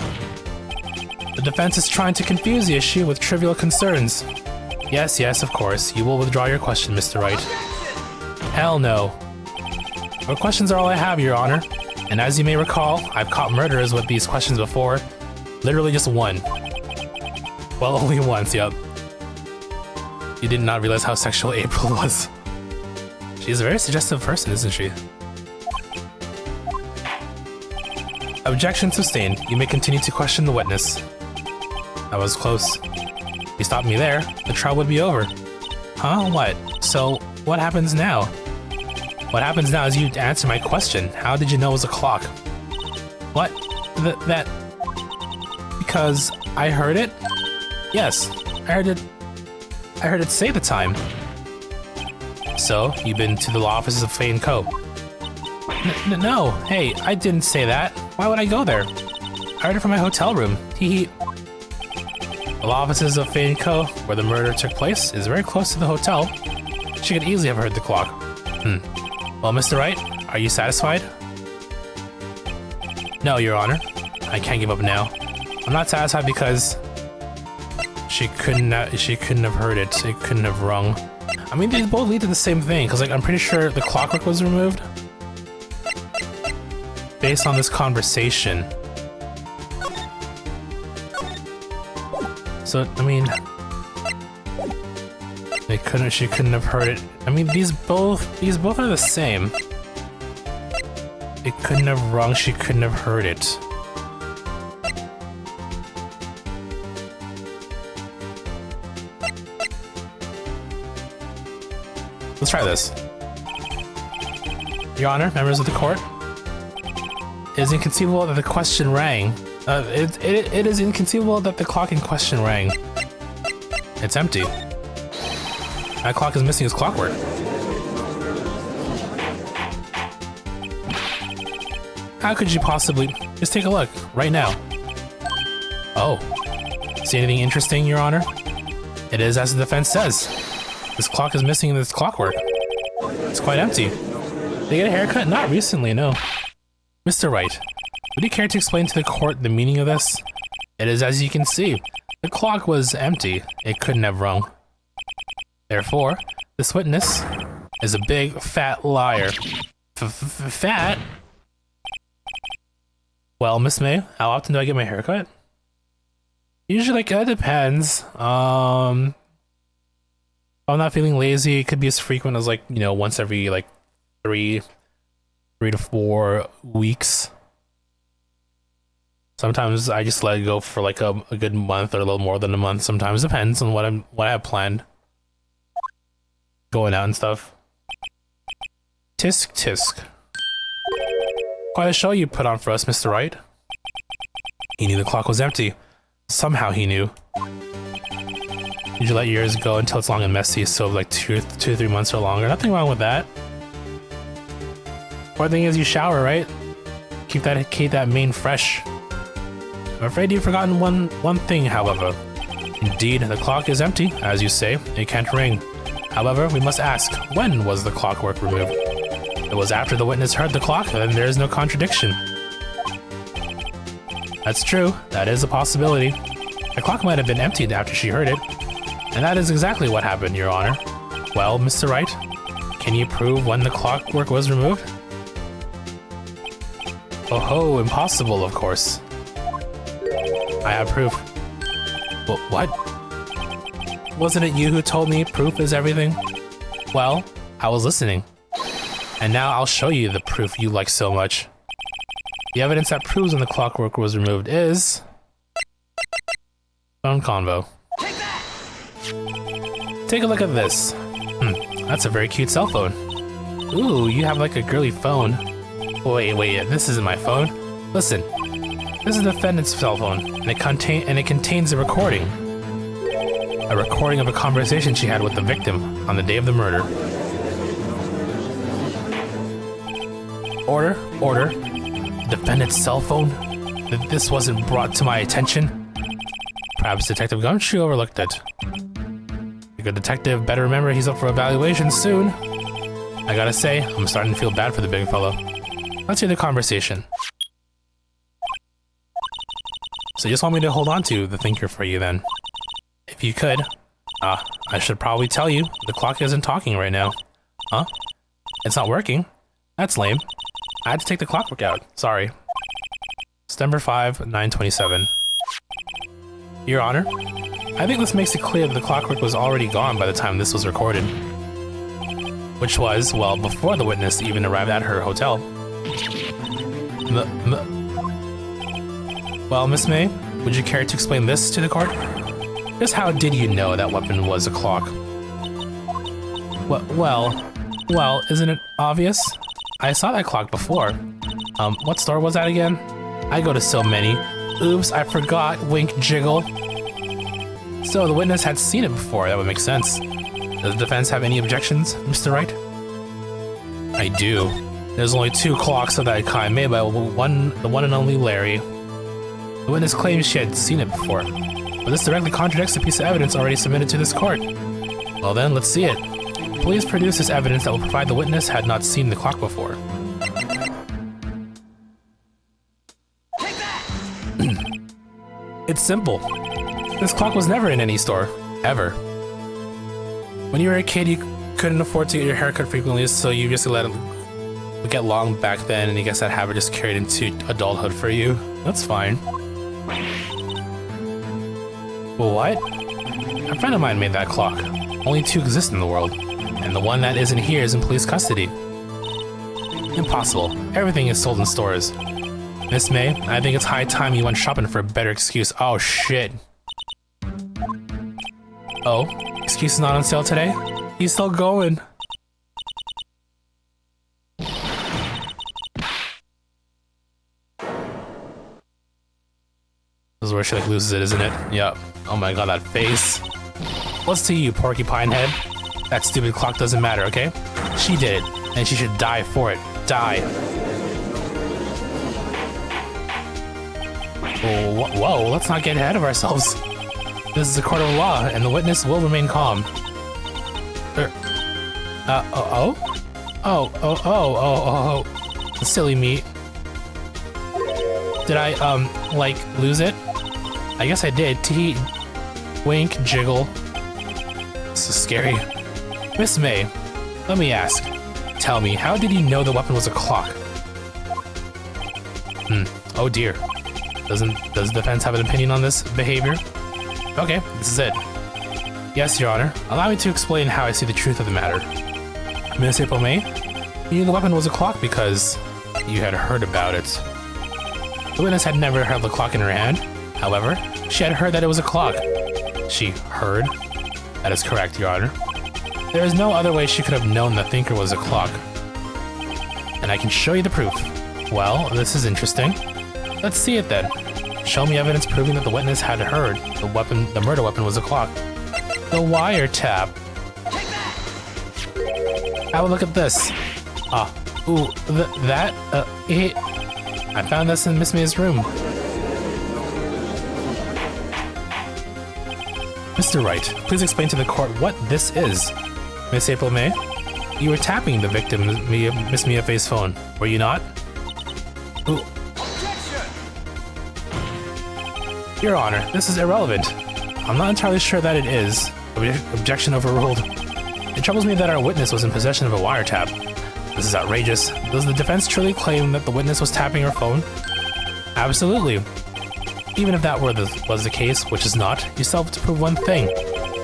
The defense is trying to confuse the issue with trivial concerns. Yes, yes, of course. You will withdraw your question, Mr. Wright. Hell no. Your questions are all I have, Your Honor. And as you may recall, I've caught murderers with these questions before. Literally just one. Well, only once, yep. You did not realize how sexual April was. She's a very suggestive person, isn't she? Objection sustained. You may continue to question the witness. That was close. If you stopped me there, the trial would be over. Huh? What? So, what happens now? What happens now is you answer my question. How did you know it was a clock? What? That... Because I heard it? Yes, I heard it. I heard it say the time. So, you've been to the law offices of Fay & Co. No, hey, I didn't say that. Why would I go there? I heard it from my hotel room. Teehee. The law offices of Fay & Co., where the murder took place, is very close to the hotel. She could easily have heard the clock. Well, Mr. Wright, are you satisfied? No, Your Honor. I can't give up now. I'm not satisfied because she couldn't have heard it. It couldn't have rung. I mean, they both lead to the same thing, because like I'm pretty sure the clockwork was removed based on this conversation. So I mean, she couldn't have heard it. I mean, these both are the same. It couldn't have rung. She couldn't have heard it. Let's try this. Your Honor, members of the court, it is inconceivable that the question rang. It is inconceivable that the clock in question rang. It's empty. That clock is missing its clockwork. How could you possibly... Just take a look, right now. Oh. See anything interesting, Your Honor? It is as the defense says. This clock is missing its clockwork. It's quite empty. Did you get a haircut? Not recently, no. Mr. Wright, would you care to explain to the court the meaning of this? It is as you can see. The clock was empty. It couldn't have rung. Therefore, this witness is a big, fat liar. Fat? Well, Miss May, how often do I get my haircut? Usually, like, it depends. If I'm not feeling lazy, it could be as frequent as, like, you know, once every, like, 3 to 4 weeks. Sometimes I just let it go for, like, a good month or a little more than a month. Sometimes depends on what I have planned. Going out and stuff. Tisk tisk. Quite a show you put on for us, Mr. Wright. He knew the clock was empty. Somehow he knew. Did you let yours go until it's long and messy, so like 2 to 3 months or longer? Nothing wrong with that. Important thing is you shower, right? Keep that mane fresh. I'm afraid you've forgotten one thing, however. Indeed, the clock is empty, as you say. It can't ring. However, we must ask, when was the clockwork removed? The It was after the witness heard the clock, and there is no contradiction. That's true. That is a possibility. The clock might have been emptied after she heard it. And that is exactly what happened, Your Honor. Well, Mr. Wright, can you prove when the clockwork was removed? Oh ho, impossible, of course. I have proof. What? Wasn't it you who told me proof is everything? Well, I was listening. And now I'll show you the proof you like so much. The evidence that proves when the clockwork was removed is... phone convo. Take a look at this. That's a very cute cell phone. Ooh, you have like a girly phone. Wait, this isn't my phone. Listen, this is the defendant's cell phone, and it contains a recording. A recording of a conversation she had with the victim on the day of the murder. Order. Defendant's cell phone? That this wasn't brought to my attention? Perhaps Detective Gumshoe overlooked it. The good detective better remember he's up for evaluation soon. I gotta say, I'm starting to feel bad for the big fellow. Let's hear the conversation. So you just want me to hold on to the thinker for you then? If you could. I should probably tell you, the clock isn't talking right now. Huh? It's not working? That's lame. I had to take the clockwork out. Sorry. September 5, 9/27. Your Honor, I think this makes it clear that the clockwork was already gone by the time this was recorded. Which was, well, before the witness even arrived at her hotel. Well, Miss May, would you care to explain this to the court? Just how did you know that weapon was a clock? Well, isn't it obvious? I saw that clock before. What store was that again? I go to so many. Oops, I forgot. Wink, jiggle. So the witness had seen it before. That would make sense. Does the defense have any objections, Mr. Wright? I do. There's only 2 clocks of that kind made by the one and only Larry. The witness claims she had seen it before, but this directly contradicts the piece of evidence already submitted to this court. Well then, let's see it. Please produce this evidence that will provide the witness had not seen the clock before. It's simple. This clock was never in any store. Ever. When you were a kid, you couldn't afford to get your hair cut frequently, so you just let it get long back then, and I guess that habit just carried into adulthood for you. That's fine. Well, what? A friend of mine made that clock. Only 2 exist in the world, and the one that isn't here is in police custody. Impossible. Everything is sold in stores. Miss May, I think it's high time you went shopping for a better excuse. Oh, shit. Oh, excuse is not on sale today? He's still going. This is where she like loses it, isn't it? Yep. Oh my god, that face. What's to you, porcupine head? That stupid clock doesn't matter, okay? She did it, and she should die for it. Die. Whoa, let's not get ahead of ourselves. This is a court of law, and the witness will remain calm. Silly me. Did I, like, lose it? I guess I did. Tee. Wink, jiggle. This is scary. Miss May, let me ask. Tell me, how did you know the weapon was a clock? Oh dear. Does the defense have an opinion on this behavior? Okay, this is it. Yes, Your Honor. Allow me to explain how I see the truth of the matter. Miss April May, you knew the weapon was a clock because you had heard about it. The witness had never held the clock in her hand. However, she had heard that it was a clock. She heard? That is correct, Your Honor. There is no other way she could have known the thinker was a clock. And I can show you the proof. Well, this is interesting. Let's see it then. Show me evidence proving that the witness had heard the murder weapon was a clock. The wiretap. Have a look at this. I found this in Miss May's room. Mr. Wright, please explain to the court what this is. Miss April May? You were tapping the victim, Miss Miafei's phone, were you not? Ooh. Your Honor, this is irrelevant. I'm not entirely sure that it is. Objection overruled. It troubles me that our witness was in possession of a wiretap. This is outrageous. Does the defense truly claim that the witness was tapping her phone? Absolutely. Even if that was the case, which is not, you still have to prove one thing.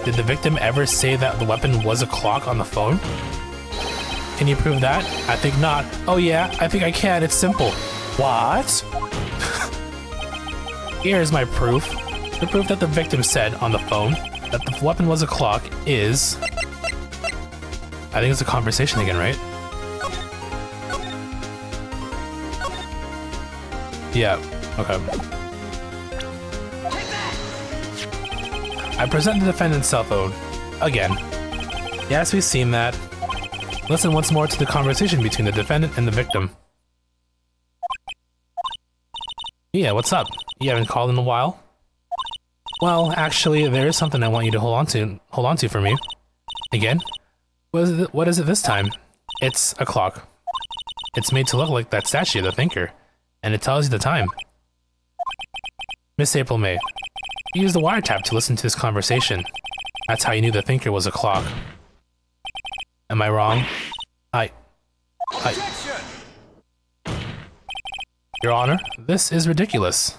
Did the victim ever say that the weapon was a clock on the phone? Can you prove that? I think not. Oh yeah, I think I can. It's simple. What? Here's my proof. The proof that the victim said on the phone that the weapon was a clock is... I think it's a conversation again, right? Yeah, okay. I present the defendant's cell phone. Again. Yes, we've seen that. Listen once more to the conversation between the defendant and the victim. Yeah, what's up? You haven't called in a while? Well, actually, there is something I want you to hold on to for me. Again? What is it this time? It's a clock. It's made to look like that statue, the thinker, and it tells you the time. Miss April May, you used the wiretap to listen to this conversation. That's how you knew the thinker was a clock. Am I wrong? Your Honor, this is ridiculous.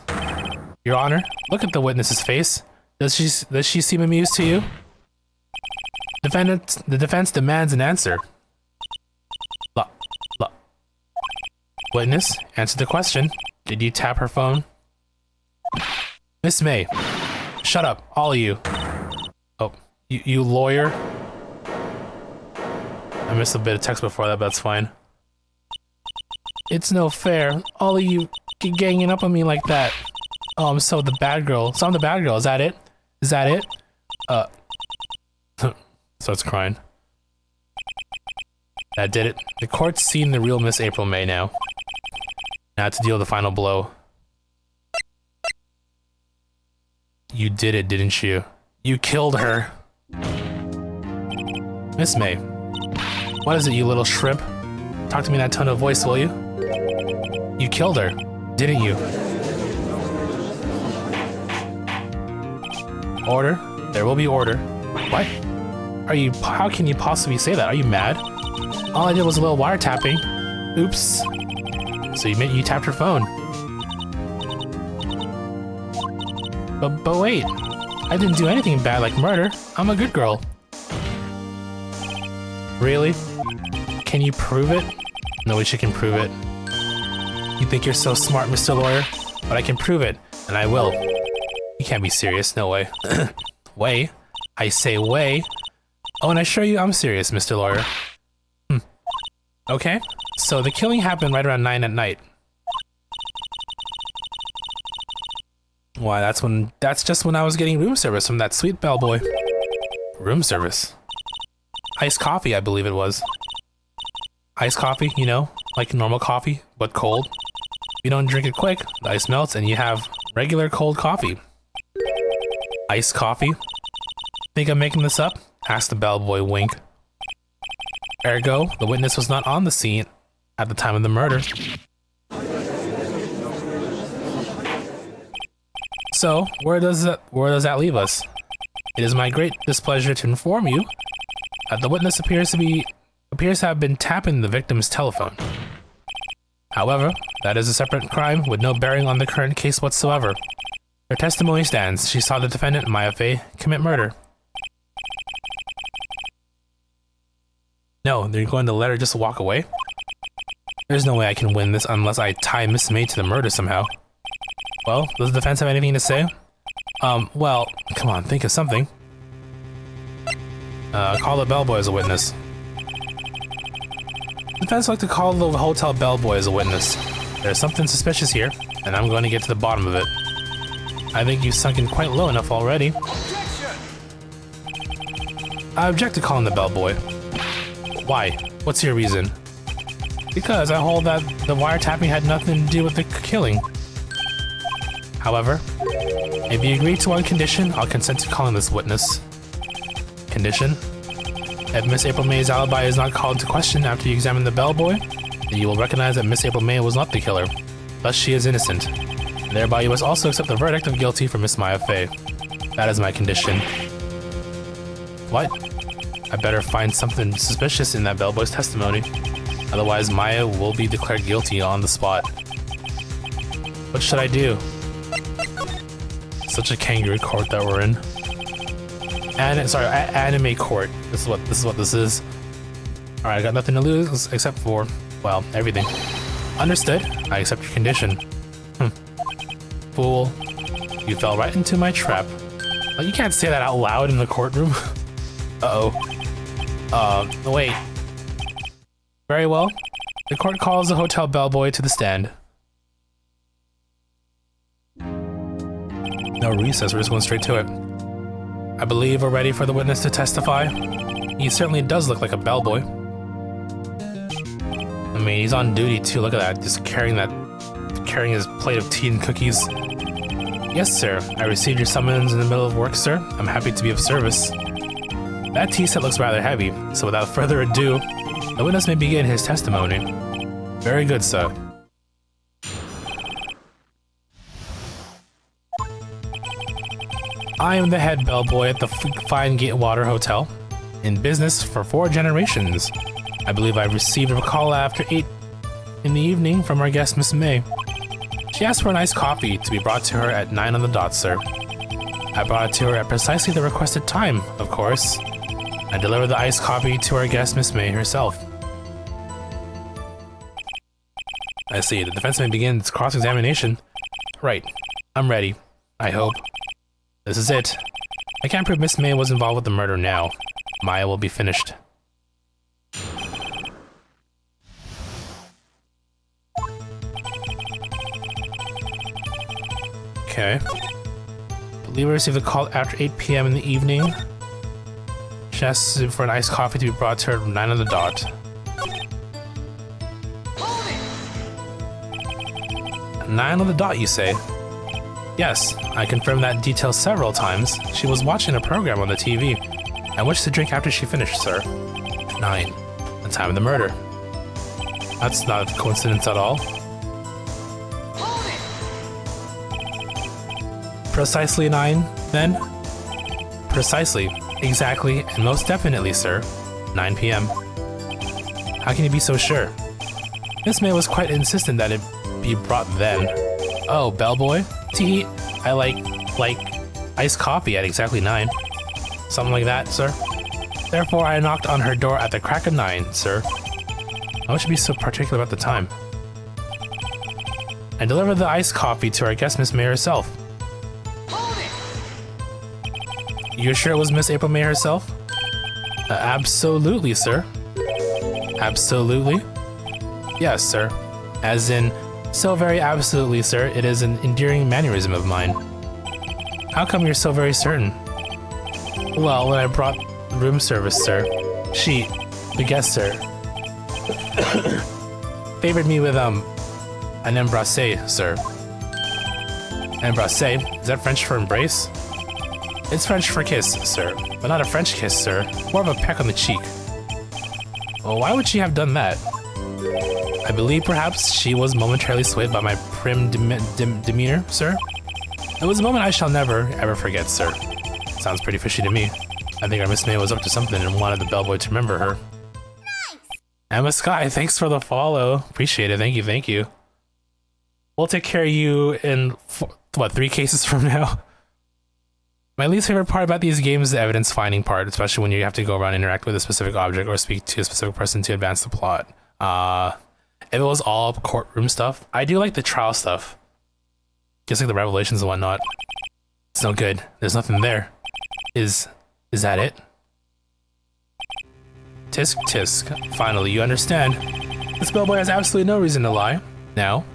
Your Honor, look at the witness's face. Does she seem amused to you? The defense demands an answer. Witness, answer the question. Did you tap her phone? Miss May, shut up, all of you. Oh, you lawyer? I missed a bit of text before that, but that's fine. It's no fair. All of you ganging up on me like that. Oh, I'm the bad girl. So I'm the bad girl. Is that it? Is that it? Starts crying. That did it. The court's seen the real Miss April May now. Now to deal with the final blow. You did it, didn't you? You killed her. Miss May. What is it, you little shrimp? Talk to me in that tone of voice, will you? You killed her, didn't you? Order. There will be order. What? How can you possibly say that? Are you mad? All I did was a little wiretapping. Oops. So you tapped her phone. But wait. I didn't do anything bad like murder. I'm a good girl. Really? Can you prove it? No way she can prove it. You think you're so smart, Mr. Lawyer? But I can prove it, and I will. You can't be serious, no way. Way? I say way. Oh, and I assure you I'm serious, Mr. Lawyer. Okay, so the killing happened right around 9 at night. Why, that's just when I was getting room service from that sweet bellboy. Room service? Iced coffee, I believe it was. Iced coffee, you know, like normal coffee, but cold. You don't drink it quick, the ice melts and you have regular cold coffee. Iced coffee? Think I'm making this up? Asked the bellboy, wink. Ergo, the witness was not on the scene at the time of the murder. So, where does that leave us? It is my great displeasure to inform you that the witness appears to have been tapping the victim's telephone. However, that is a separate crime with no bearing on the current case whatsoever. Her testimony stands. She saw the defendant, Miafei, commit murder. No, they're going to let her just walk away? There's no way I can win this unless I tie Miss May to the murder somehow. Well, does the defense have anything to say? Well, come on, think of something. Call the bellboy as a witness. The defense would like to call the hotel bellboy as a witness. There's something suspicious here, and I'm going to get to the bottom of it. I think you've sunk in quite low enough already. I object to calling the bellboy. Why? What's your reason? Because I hold that the wiretapping had nothing to do with the killing. However, if you agree to one condition, I'll consent to calling this witness. Condition? If Miss April May's alibi is not called into question after you examine the bellboy, then you will recognize that Miss April May was not the killer. Thus, she is innocent. Thereby, you must also accept the verdict of guilty for Miss Maya Fey. That is my condition. What? I better find something suspicious in that bellboy's testimony. Otherwise, Maya will be declared guilty on the spot. What should I do? Such a kangaroo court that we're in. Anime court. This is what this is. Alright, I got nothing to lose except for, well, everything. Understood. I accept your condition. Fool. You fell right into my trap. Like, you can't say that out loud in the courtroom. Uh-oh. Wait. Very well. The court calls the hotel bellboy to the stand. No recess, we're just going straight to it. I believe we're ready for the witness to testify. He certainly does look like a bellboy. I mean, he's on duty too, look at that, just carrying his plate of tea and cookies. Yes, sir. I received your summons in the middle of work, sir. I'm happy to be of service. That tea set looks rather heavy, so without further ado, the witness may begin his testimony. Very good, sir. I am the head bellboy at the Fine Gatewater Hotel, in business for 4 generations. I believe I received a call after 8 in the evening from our guest, Miss May. She asked for an iced coffee to be brought to her at 9 on the dot, sir. I brought it to her at precisely the requested time, of course. I delivered the iced coffee to our guest, Miss May herself. I see. The defense may begin its cross-examination. Right. I'm ready. I hope. This is it. I can't prove Miss May was involved with the murder now. Maya will be finished. Okay. Believe I received a call after 8 p.m. in the evening. She asked for an iced coffee to be brought to her at 9 on the dot. 9 on the dot, you say? Yes, I confirmed that detail several times. She was watching a program on the TV. I wished to drink after she finished, sir. 9. The time of the murder. That's not a coincidence at all. Precisely 9, then? Precisely, exactly, and most definitely, sir. 9 p.m. How can you be so sure? Miss May was quite insistent that it be brought then. Oh, bellboy? Tee, I like iced coffee at exactly 9. Something like that, sir. Therefore, I knocked on her door at the crack of 9, sir. Why would you be so particular about the time? I delivered the iced coffee to our guest, Miss May herself. You're sure it was Miss April May herself? Absolutely, sir. Absolutely? Yes, sir. As in, so very absolutely, sir, it is an endearing mannerism of mine. How come you're so very certain? Well, when I brought room service, sir, she, the guest, sir, favored me with, an embrasse, sir. Embrasse? Is that French for embrace? It's French for kiss, sir, but not a French kiss, sir. More of a peck on the cheek. Well, why would she have done that? I believe perhaps she was momentarily swayed by my prim demeanor, sir. It was a moment I shall never, ever forget, sir. Sounds pretty fishy to me. I think our Miss May was up to something and wanted the bellboy to remember her. Nice! Emma Sky, thanks for the follow. Appreciate it. Thank you, thank you. We'll take care of you in, what, 3 cases from now? My least favorite part about these games is the evidence finding part, especially when you have to go around and interact with a specific object or speak to a specific person to advance the plot. If it was all courtroom stuff, I do like the trial stuff. Just like the revelations and whatnot. It's no good. There's nothing there. Is that it? Tisk tisk. Finally, you understand. This bellboy has absolutely no reason to lie. Now,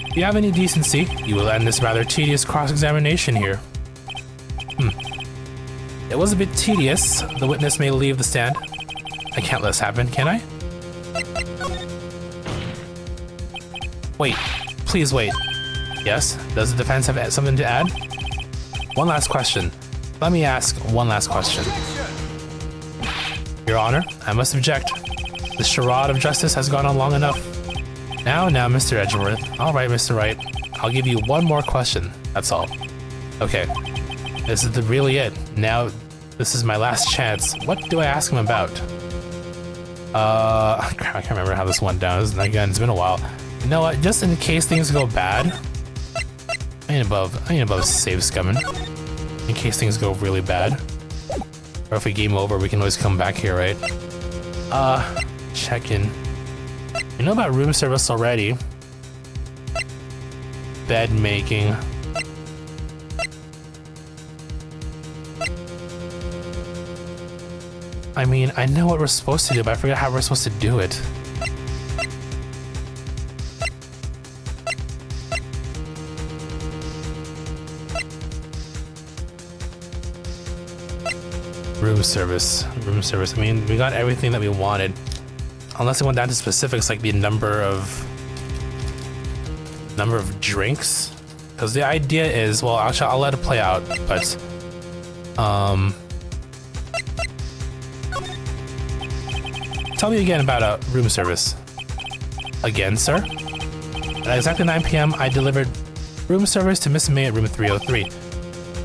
if you have any decency, you will end this rather tedious cross-examination here. It was a bit tedious. The witness may leave the stand. I can't let this happen, can I? Wait. Please wait. Yes? Does the defense have something to add? One last question. Let me ask one last question. Your Your Honor, I must object. The charade of justice has gone on long enough. Now, Mr. Edgeworth. Alright, Mr. Wright. I'll give you one more question. That's all. Okay. This is really it. Now, this is my last chance. What do I ask him about? I can't remember how this went down. Again, it's been a while. You know what? Just in case things go bad, I ain't above save scumming. In case things go really bad, or if we game over, we can always come back here, right? Check in. You know about room service already. Bed making. I mean, I know what we're supposed to do, but I forget how we're supposed to do it. Room service. I mean, we got everything that we wanted. Unless it went down to specifics like the number of drinks. Because the idea is, well, I'll let it play out, but tell me again about room service. Again, sir? At exactly 9 p.m., I delivered room service to Miss May at room 303.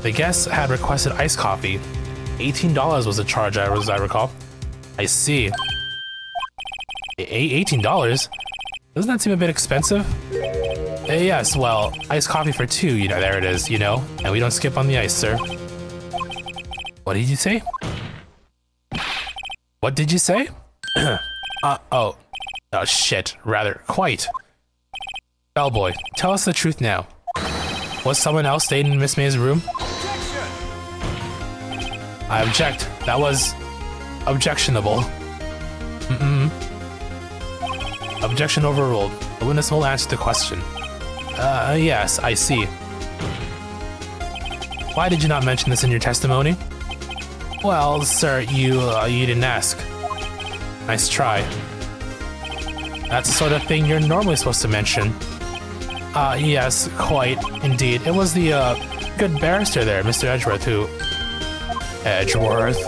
The guest had requested iced coffee. $18 was the charge, as I recall. I see. $18? Doesn't that seem a bit expensive? Yes, well, iced coffee for two, you know, there it is, you know? And we don't skip on the ice, sir. What did you say? What did you say? Oh shit, rather, quite. Bellboy, tell us the truth now. Was someone else staying in Miss May's room? I object. That was objectionable. Objection overruled. The witness will answer the question. Yes, I see. Why did you not mention this in your testimony? Well, sir, you didn't ask. Nice try. That's the sort of thing you're normally supposed to mention. Yes, quite, indeed. It was the, good barrister there, Mr. Edgeworth, who... Edgeworth?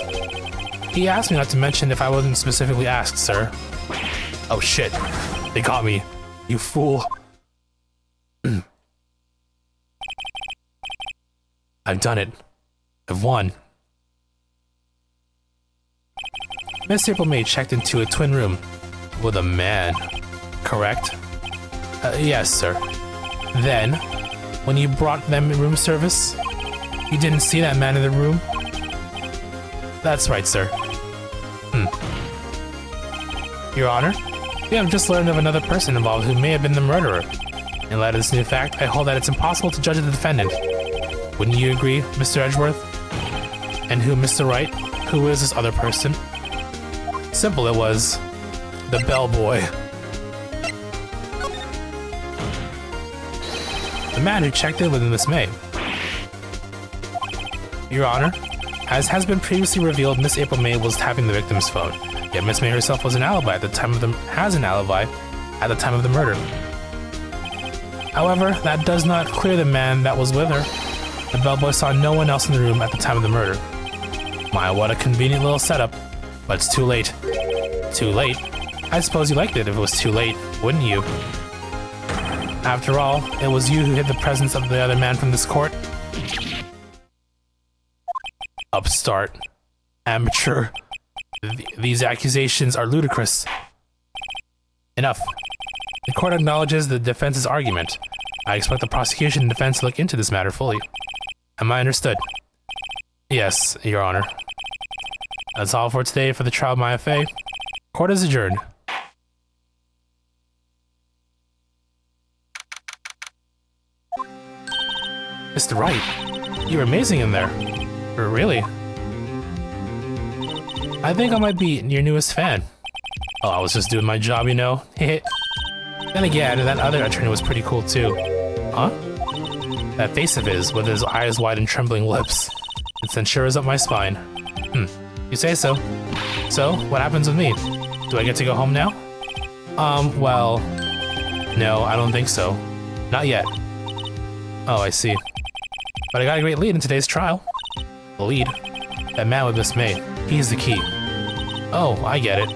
He asked me not to mention if I wasn't specifically asked, sir. Oh shit. They got me. You fool. I've done it. I've won. Miss April May checked into a twin room with a man, correct? Yes, sir. Then, when you brought them room service, you didn't see that man in the room? That's right, sir. Your Honor, we have just learned of another person involved who may have been the murderer. In light of this new fact, I hold that it's impossible to judge the defendant. Wouldn't you agree, Mr. Edgeworth? And who, Mr. Wright? Who is this other person? Simple it was. The bellboy. The man who checked in with Miss May. Your Honor, as has been previously revealed, Miss April May was tapping the victim's phone. Yet Miss May herself was an alibi at the time of the murder. However, that does not clear the man that was with her. The bellboy saw no one else in the room at the time of the murder. My, what a convenient little setup. But it's too late. Too late? I suppose you liked it if it was too late, wouldn't you? After all, it was you who hid the presence of the other man from this court. Upstart. Amateur. These accusations are ludicrous. Enough. The court acknowledges the defense's argument. I expect the prosecution and defense to look into this matter fully. Am I understood? Yes, Your Honor. That's all for today for the trial of my FA. Court is adjourned. Mr. Wright, you're amazing in there. Really? I think I might be your newest fan. Oh, I was just doing my job, you know. Then again, that other attorney was pretty cool too. Huh? That face of his, with his eyes wide and trembling lips. It sent shivers up my spine. You say so. So, what happens with me? Do I get to go home now? Well... No, I don't think so. Not yet. Oh, I see. But I got a great lead in today's trial. The lead? That man with Miss May. He's the key. Oh, I get it.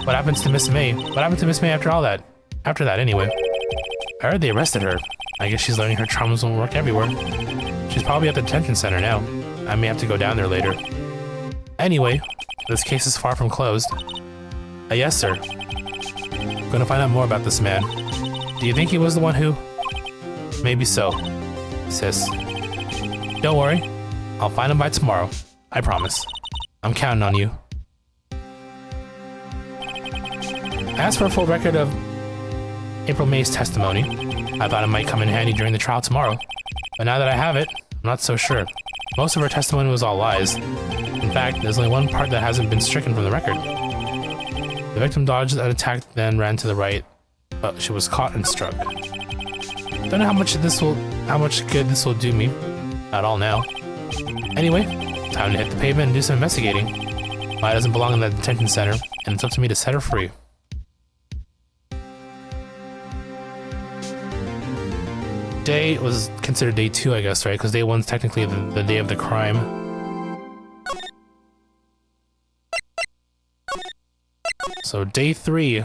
What happens to Miss May? What happened to Miss May after all that? After that, anyway. I heard they arrested her. I guess she's learning her charms won't work everywhere. She's probably at the detention center now. I may have to go down there later. Anyway, this case is far from closed. Yes, sir. I'm gonna find out more about this man. Do you think he was the one who... Maybe so. Sis. Don't worry. I'll find him by tomorrow. I promise. I'm counting on you. I asked for a full record of April May's testimony. I thought it might come in handy during the trial tomorrow. But now that I have it, I'm not so sure. Most of her testimony was all lies. In fact, there's only one part that hasn't been stricken from the record. The victim dodged an attack, then ran to the right, but she was caught and struck. Don't know how much good this will do me at all now. Anyway, time to hit the pavement and do some investigating. Maya doesn't belong in that detention center, and it's up to me to set her free. Day was considered day 2, I guess, right? Because day 1's technically the day of the crime. So day 3.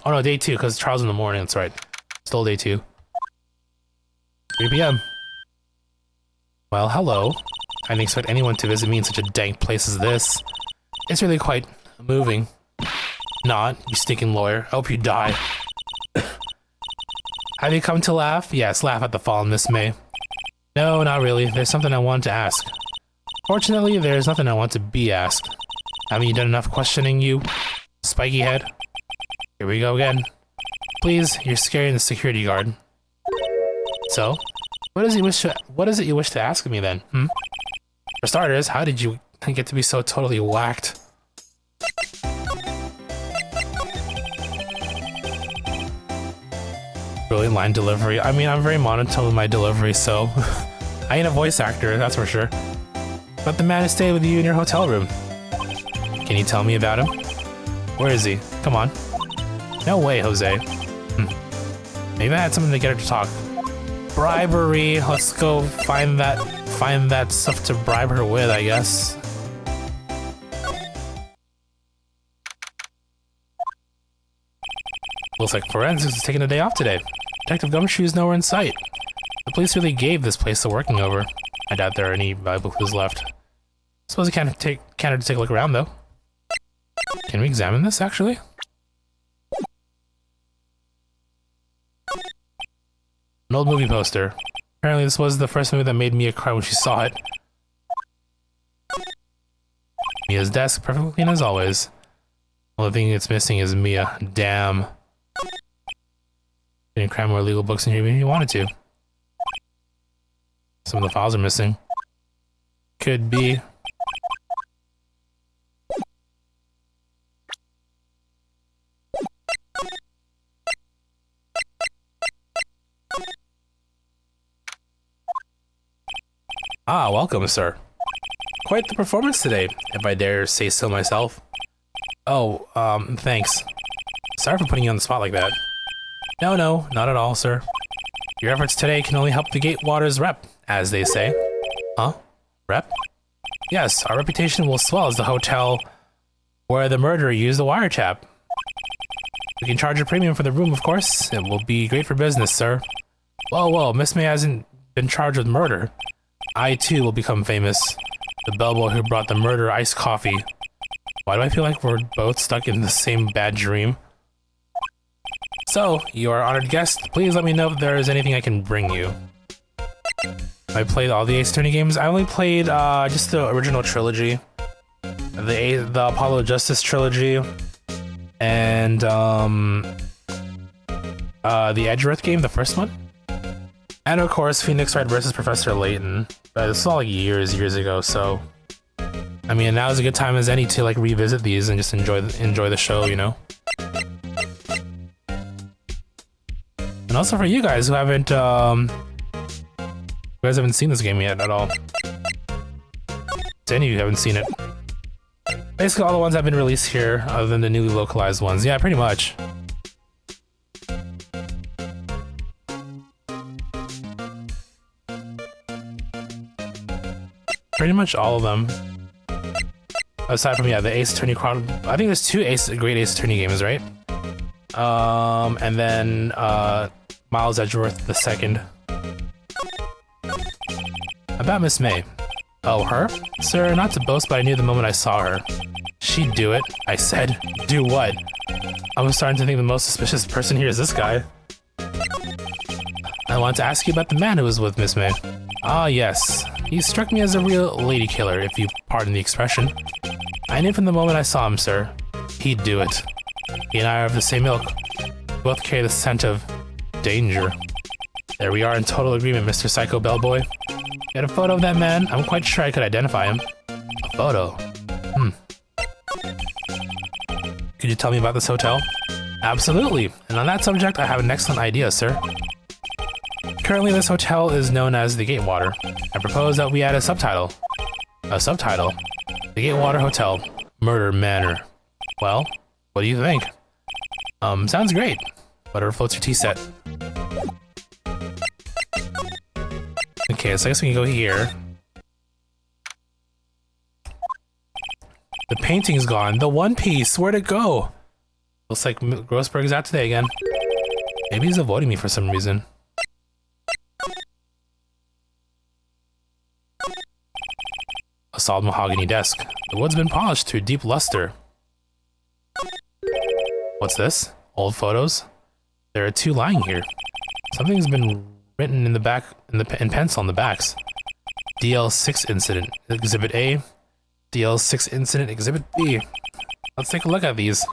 Oh no, day 2, because trial's in the morning, that's right. Still day 2. 3 p.m. Well, hello. I didn't expect anyone to visit me in such a dank place as this. It's really quite moving. Not, you stinking lawyer. I hope you die. Have you come to laugh? Yes, laugh at the fallen Miss May. No, not really. There's something I want to ask. Fortunately, there's nothing I want to be asked. Haven't you done enough questioning, you spiky head? Here we go again. Please, you're scaring the security guard. So, what is it you wish to ask me then? For starters, how did you get to be so totally whacked? Brilliant line delivery. I mean, I'm very monotone with my delivery, so I ain't a voice actor, that's for sure. But the man who stayed with you in your hotel room. Can you tell me about him? Where is he? Come on. No way, Jose. Maybe I had something to get her to talk. Bribery. Let's go find that stuff to bribe her with, I guess. Looks like forensics is taking a day off today. Detective Gumshoe is nowhere in sight. The police really gave this place the working over. I doubt there are any valuable clues left. Suppose I can't take a look around, though. Can we examine this, actually? An old movie poster. Apparently this was the first movie that made Mia cry when she saw it. Mia's desk, perfectly clean as always. Only thing it's missing is Mia. Damn. Didn't cram more legal books in here even if you wanted to. Some of the files are missing. Could be. Ah, welcome, sir. Quite the performance today, if I dare say so myself. Oh, thanks. Sorry for putting you on the spot like that. No, not at all, sir. Your efforts today can only help the Gatewaters rep, as they say. Huh? Rep? Yes, our reputation will swell as the hotel where the murderer used the wiretap. We can charge a premium for the room, of course. It will be great for business, sir. Whoa, Miss May hasn't been charged with murder. I, too, will become famous. The bellboy who brought the murder iced coffee. Why do I feel like we're both stuck in the same bad dream? So, you are honored guest. Please let me know if there is anything I can bring you. I played all the Ace Attorney games. I only played just the original trilogy. The Apollo Justice trilogy. And the Edgeworth game, the first one. And of course, Phoenix Wright versus Professor Layton. But this was all like years ago, so I mean, now is a good time as any to like revisit these and just enjoy the show, you know. And also for you guys who haven't seen this game yet at all. So any of you haven't seen it. Basically, all the ones that have been released here, other than the newly localized ones. Yeah, pretty much. Pretty much all of them. Aside from, yeah, the Ace Attorney Chron... I think there's two great Ace Attorney games, right? And then, Miles Edgeworth the second. About Miss May. Oh, her? Sir, not to boast, but I knew the moment I saw her. She'd do it. I said, do what? I was starting to think the most suspicious person here is this guy. I want to ask you about the man who was with Miss May. Ah, yes. He struck me as a real lady killer, if you pardon the expression. I knew from the moment I saw him, sir. He'd do it. He and I are of the same ilk. We both carry the scent of danger. There we are in total agreement, Mr. Psycho Bellboy. Get a photo of that man. I'm quite sure I could identify him. A photo? Could you tell me about this hotel? Absolutely. And on that subject, I have an excellent idea, sir. Currently, this hotel is known as the Gatewater. I propose that we add a subtitle. A subtitle? The Gatewater Hotel, Murder Manor. Well, what do you think? Sounds great. Whatever floats your tea set. Okay, so I guess we can go here. The painting's gone. The One Piece, where'd it go? Looks like Grossberg's out today again. Maybe he's avoiding me for some reason. A solid mahogany desk. The wood's been polished to a deep luster. What's this? Old photos? There are two lying here. Something's been written in the back, in pencil on the backs. DL6 incident, Exhibit A. DL6 incident, Exhibit B. Let's take a look at these.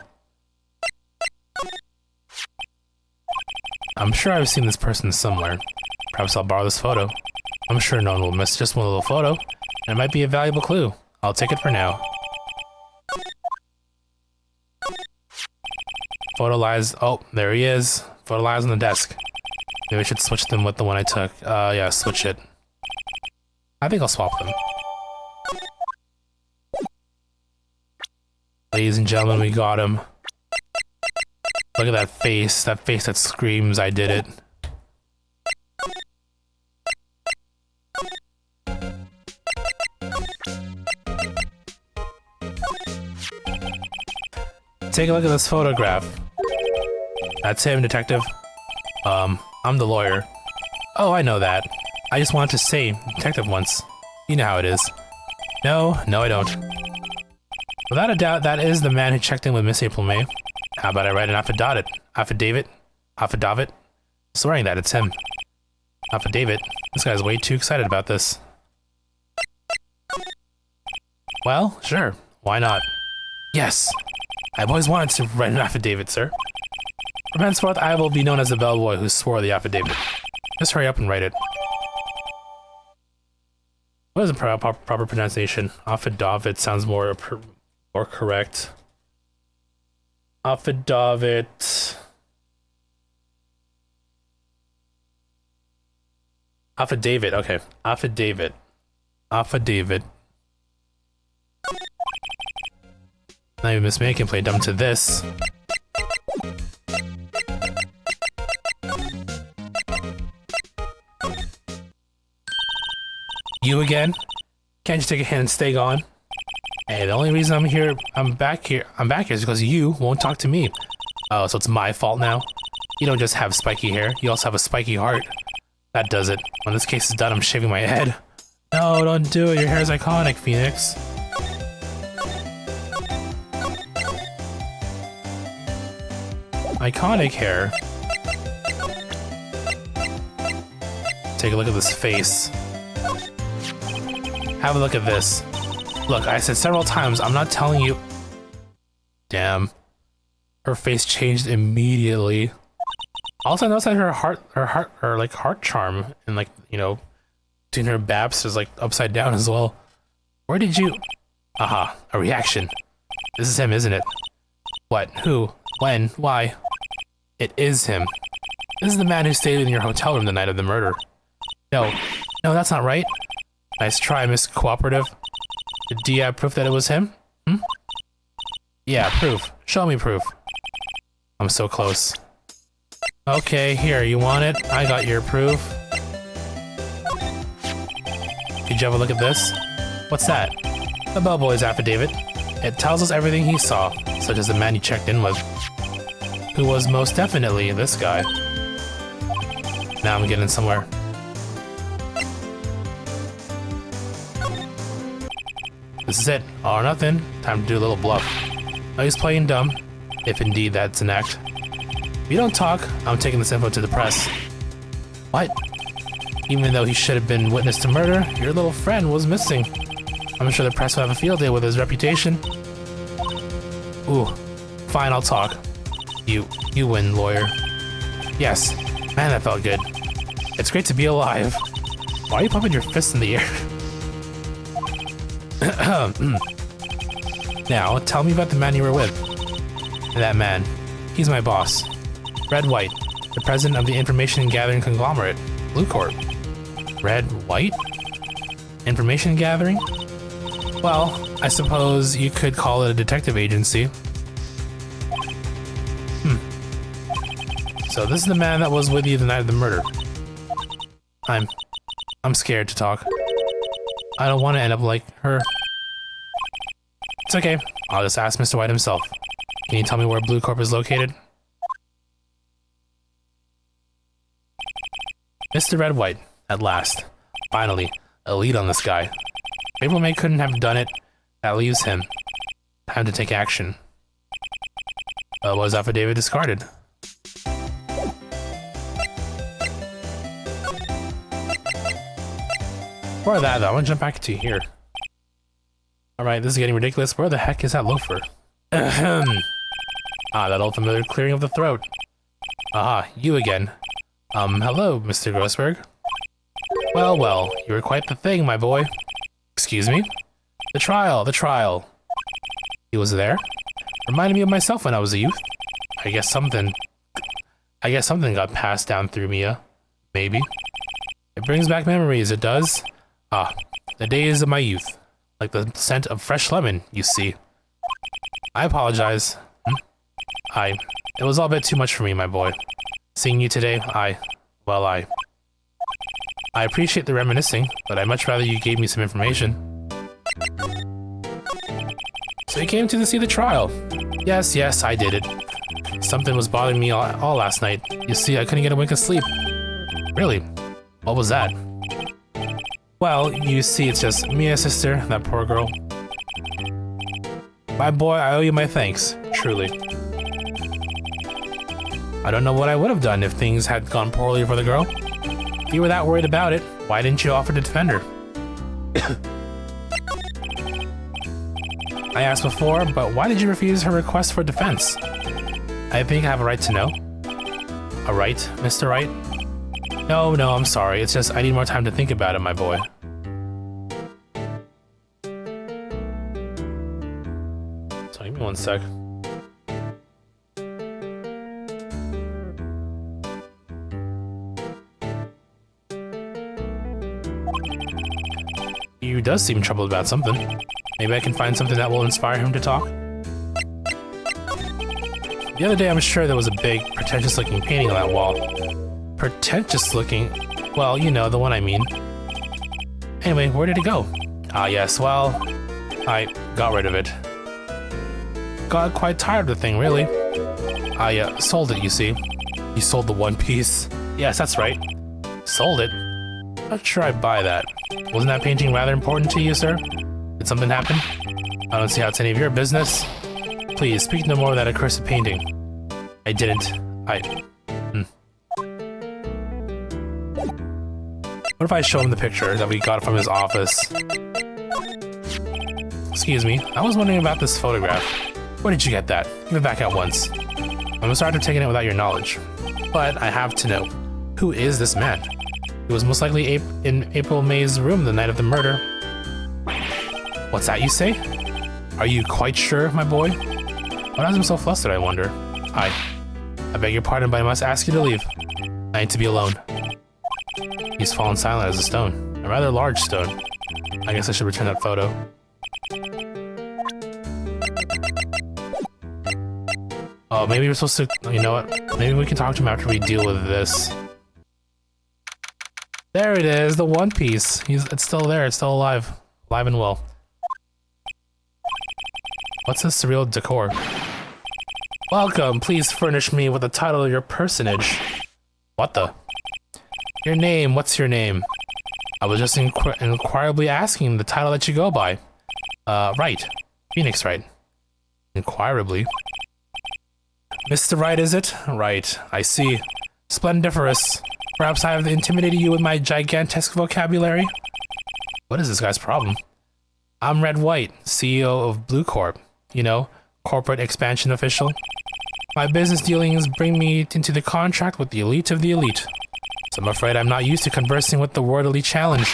I'm sure I've seen this person somewhere. Perhaps I'll borrow this photo. I'm sure no one will miss just one little photo, and it might be a valuable clue. I'll take it for now. Photo lies... Oh, there he is. Photo lies on the desk. Maybe I should switch them with the one I took. Yeah, switch it. I think I'll swap them. Ladies and gentlemen, we got him. Look at that face that screams, I did it. Take a look at this photograph. That's him, detective. I'm the lawyer. Oh, I know that. I just wanted to say detective once. You know how it is. No, I don't. Without a doubt, that is the man who checked in with Miss April May. How about I write an affidavit? Swearing that it's him. Affidavit? This guy's way too excited about this. Well, sure. Why not? Yes! I've always wanted to write an affidavit, sir. From henceforth, I will be known as the bellboy who swore the affidavit. Just hurry up and write it. What is the proper pronunciation? Affidavit sounds more correct. Affidavit. Affidavit, okay. Affidavit. Now even Miss May can play dumb to this. You again? Can't you take a hint and stay gone? Hey, the only reason I'm back here is because you won't talk to me. Oh, so it's my fault now? You don't just have spiky hair, you also have a spiky heart. That does it. When this case is done, I'm shaving my head. No, don't do it, your hair is iconic, Phoenix. Iconic hair. Take a look at this face. Have a look at this. Look, I said several times, I'm not telling you. Damn. Her face changed immediately. Also, I noticed that her heart charm and like, you know, between her baps is like upside down as well. Where did you? Aha, a reaction. This is him, isn't it? What? Who? When? Why? It is him. This is the man who stayed in your hotel room the night of the murder. No, that's not right. Nice try, Miss Cooperative. Do you have proof that it was him? Yeah, proof. Show me proof. I'm so close. Okay, here, you want it? I got your proof. Did you have a look at this? What's that? The bellboy's affidavit. It tells us everything he saw, such as the man he checked in with, who was most definitely this guy. Now I'm getting somewhere. This is it. All or nothing. Time to do a little bluff. Now he's playing dumb, if indeed that's an act. If you don't talk, I'm taking this info to the press. What? Even though he should have been witness to murder, your little friend was missing. I'm sure the press will have a field day with his reputation. Ooh. Fine, I'll talk. You win, lawyer. Yes. Man, that felt good. It's great to be alive. Why are you pumping your fist in the air? Now, tell me about the man you were with. That man. He's my boss. Wright, the president of the information gathering conglomerate, Blue Corp. Wright? Information gathering? Well, I suppose you could call it a detective agency. So this is the man that was with you the night of the murder. I'm scared to talk. I don't want to end up like her. It's okay. I'll just ask Mr. White himself. Can you tell me where Blue Corp is located? Mr. Wright, at last. Finally, a lead on this guy. April May couldn't have done it. That leaves him. Time to take action. Was affidavit discarded? For that though, I want to jump back to here. Alright, this is getting ridiculous. Where the heck is that loafer? Ahem. That old familiar clearing of the throat. Aha, you again. Hello, Mr. Grossberg. Well, you were quite the thing, my boy. Excuse me? The trial. He was there? Reminded me of myself when I was a youth. I guess something got passed down through me, maybe. It brings back memories, it does. The days of my youth. Like the scent of fresh lemon, you see. I apologize. It was all a bit too much for me, my boy. Seeing you today, I appreciate the reminiscing, but I'd much rather you gave me some information. So you came to see the trial? Yes, I did it. Something was bothering me all last night. You see, I couldn't get a wink of sleep. Really? What was that? Well, you see, it's just me, sister, that poor girl. My boy, I owe you my thanks, truly. I don't know what I would have done if things had gone poorly for the girl. If you were that worried about it, why didn't you offer to defend her? I asked before, but why did you refuse her request for defense? I think I have a right to know. A right, Mr. Wright? No, I'm sorry. It's just I need more time to think about it, my boy. So give me one sec. He does seem troubled about something. Maybe I can find something that will inspire him to talk. The other day, I'm sure there was a big, pretentious-looking painting on that wall. Pretentious-looking? Well, you know, the one I mean. Anyway, where did it go? Yes, well, I got rid of it. Got quite tired of the thing, really. I sold it, you see. You sold the one piece? Yes, that's right. Sold it? Not sure I'd buy that. Wasn't that painting rather important to you, sir? Did something happen? I don't see how it's any of your business. Please, speak no more of that accursed painting. I didn't. What if I show him the picture that we got from his office? Excuse me, I was wondering about this photograph. Where did you get that? Give it back at once. I'm sorry for taking it without your knowledge. But I have to know, who is this man? He was most likely in April May's room the night of the murder. What's that you say? Are you quite sure, my boy? What has him so flustered, I wonder? I beg your pardon, but I must ask you to leave. I need to be alone. He's fallen silent as a stone. A rather large stone. I guess I should return that photo. Oh, maybe we're supposed to... You know what? Maybe we can talk to him after we deal with this. There it is, the One Piece. It's still there, it's still alive. Alive and well. What's this surreal decor? Welcome, please furnish me with the title of your personage. What the? Your name, what's your name? I was just inquirably asking the title that you go by. Wright. Phoenix Wright. Inquirably. Mr. Wright, is it? Right, I see. Splendiferous. Perhaps I have intimidated you with my gigantesque vocabulary? What is this guy's problem? I'm Red White, CEO of Blue Corp. You know, corporate expansion official. My business dealings bring me into the contract with the elite of the elite. So I'm afraid I'm not used to conversing with the worldly challenge.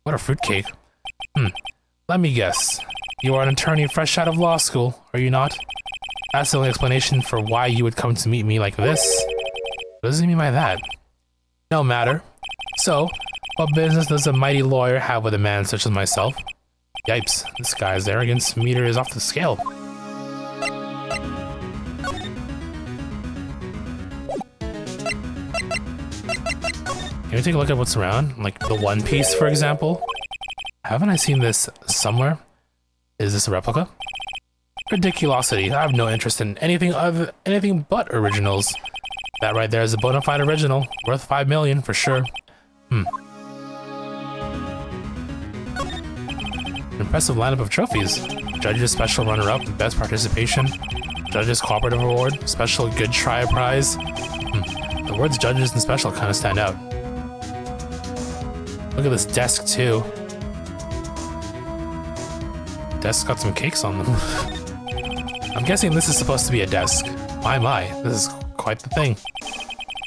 What a fruitcake. Let me guess. You are an attorney fresh out of law school, are you not? That's the only explanation for why you would come to meet me like this. What does he mean by that? No matter. So, what business does a mighty lawyer have with a man such as myself? Yipes, this guy's arrogance meter is off the scale. Can we take a look at what's around? Like the One Piece, for example? Haven't I seen this somewhere? Is this a replica? Ridiculosity. I have no interest in anything but originals. That right there is a bona fide original, worth 5 million for sure. An impressive lineup of trophies. Judges special runner-up, best participation. Judges cooperative award, special good try prize. The words judges and special kind of stand out. Look at this desk too. Desk's got some cakes on them. I'm guessing this is supposed to be a desk. My, this is quite the thing.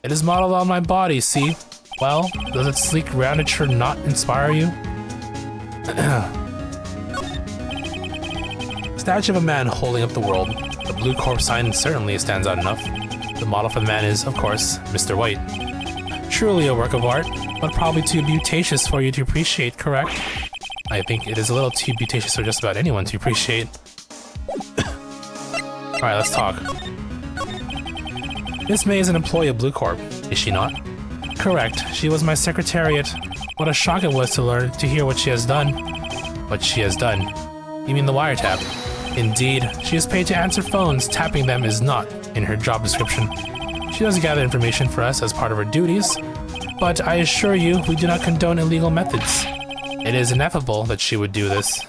It is modeled on my body, see? Well, does its sleek roundature not inspire you? Statue of a man holding up the world. The Blue Corp sign certainly stands out enough. The model for the man is, of course, Mr. White. Truly a work of art, but probably too beauticious for you to appreciate, correct? I think it is a little too beauticious for just about anyone to appreciate. Alright, let's talk. Miss May is an employee of Blue Corp, is she not? Correct. She was my secretariat. What a shock it was to hear what she has done. What she has done? You mean the wiretap? Indeed. She is paid to answer phones. Tapping them is not in her job description. She does gather information for us as part of her duties, but I assure you, we do not condone illegal methods. It is ineffable that she would do this.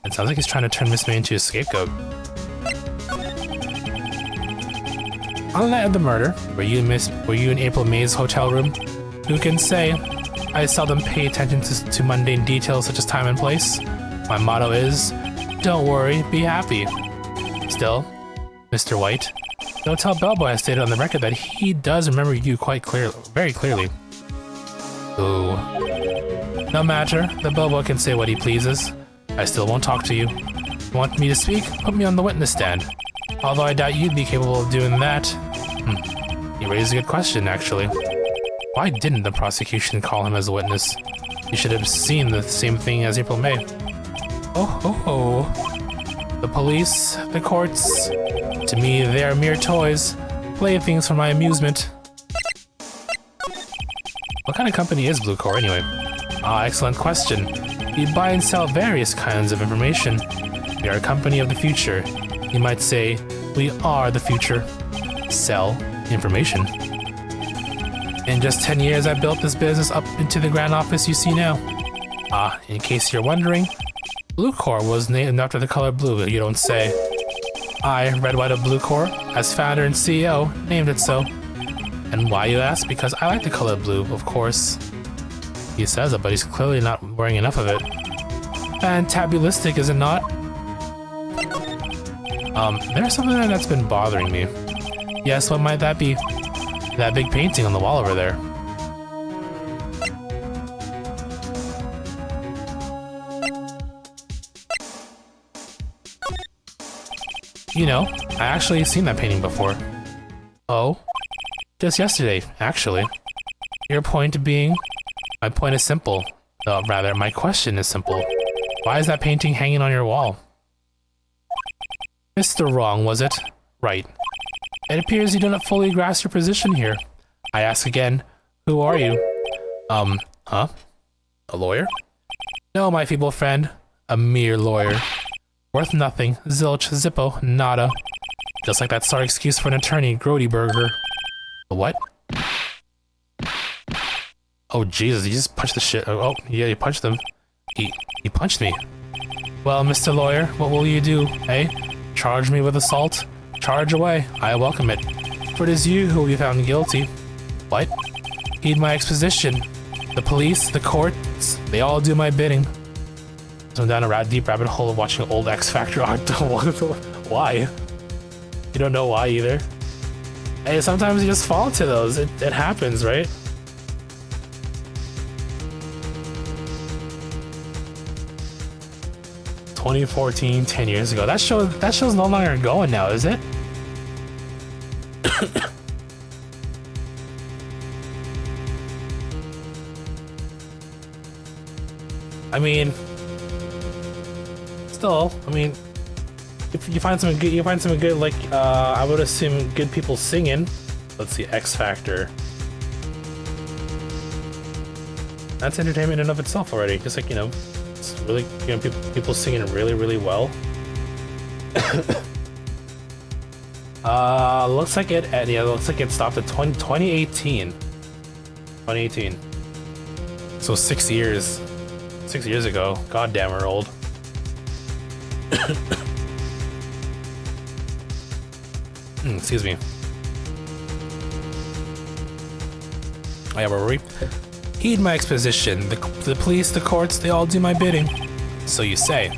It sounds like he's trying to turn Miss May into a scapegoat. On the night of the murder, were you in April May's hotel room? Who can say? I seldom pay attention to mundane details such as time and place. My motto is, don't worry, be happy. Still, Mr. White, the hotel bellboy has stated on the record that he does remember you very clearly. Ooh. No matter, the bellboy can say what he pleases. I still won't talk to you. You want me to speak? Put me on the witness stand. Although I doubt you'd be capable of doing that. You raised a good question, actually. Why didn't the prosecution call him as a witness? You should have seen the same thing as April May. Oh ho ho. The police, the courts, to me they are mere toys, playthings for my amusement. What kind of company is Blue Corp anyway? Ah, excellent question. We buy and sell various kinds of information. We are a company of the future. You might say, we are the future. Sell information. In just 10 years, I built this business up into the grand office you see now. Ah, in case you're wondering, Blue Corp was named after the color blue, you don't say. I, Red White of Blue Corp, as founder and CEO, named it so. And why, you ask? Because I like the color blue, of course. He says it, but he's clearly not wearing enough of it. Fantabulistic, is it not? There's something that's been bothering me. Yes, what might that be? That big painting on the wall over there. You know, I actually seen that painting before. Oh? Just yesterday, actually. Your point being? My point is simple. Rather, my question is simple. Why is that painting hanging on your wall? Mr. Wrong, was it? Right. It appears you do not fully grasp your position here. I ask again, who are you? Huh? A lawyer? No, my feeble friend. A mere lawyer. Worth nothing. Zilch. Zippo. Nada. Just like that sorry excuse for an attorney, Grody Burger. What? Oh Jesus, he just punched the shit. Oh, yeah, he punched him. He punched me. Well, Mr. Lawyer, what will you do, eh? Charge me with assault? Charge away. I welcome it. For it is you who will be found guilty. What? Heed my exposition. The police, the courts, they all do my bidding. So I'm down a deep rabbit hole of watching old X Factor. Why? You don't know why either. Hey, sometimes you just fall into those. It happens, right? (2014), 10 years ago. That show's no longer going now, is it? I mean, still, I mean, if you find something good, like I would assume good people singing. Let's see, X Factor. That's entertainment in and of itself already. Just like, you know, it's really, you know, people singing really, really well. Looks like it stopped at 2018. 2018. So 6 years. 6 years ago. God damn, we're old. Excuse me. Oh yeah, where were we? Heed my exposition. The police, the courts, they all do my bidding. So you say.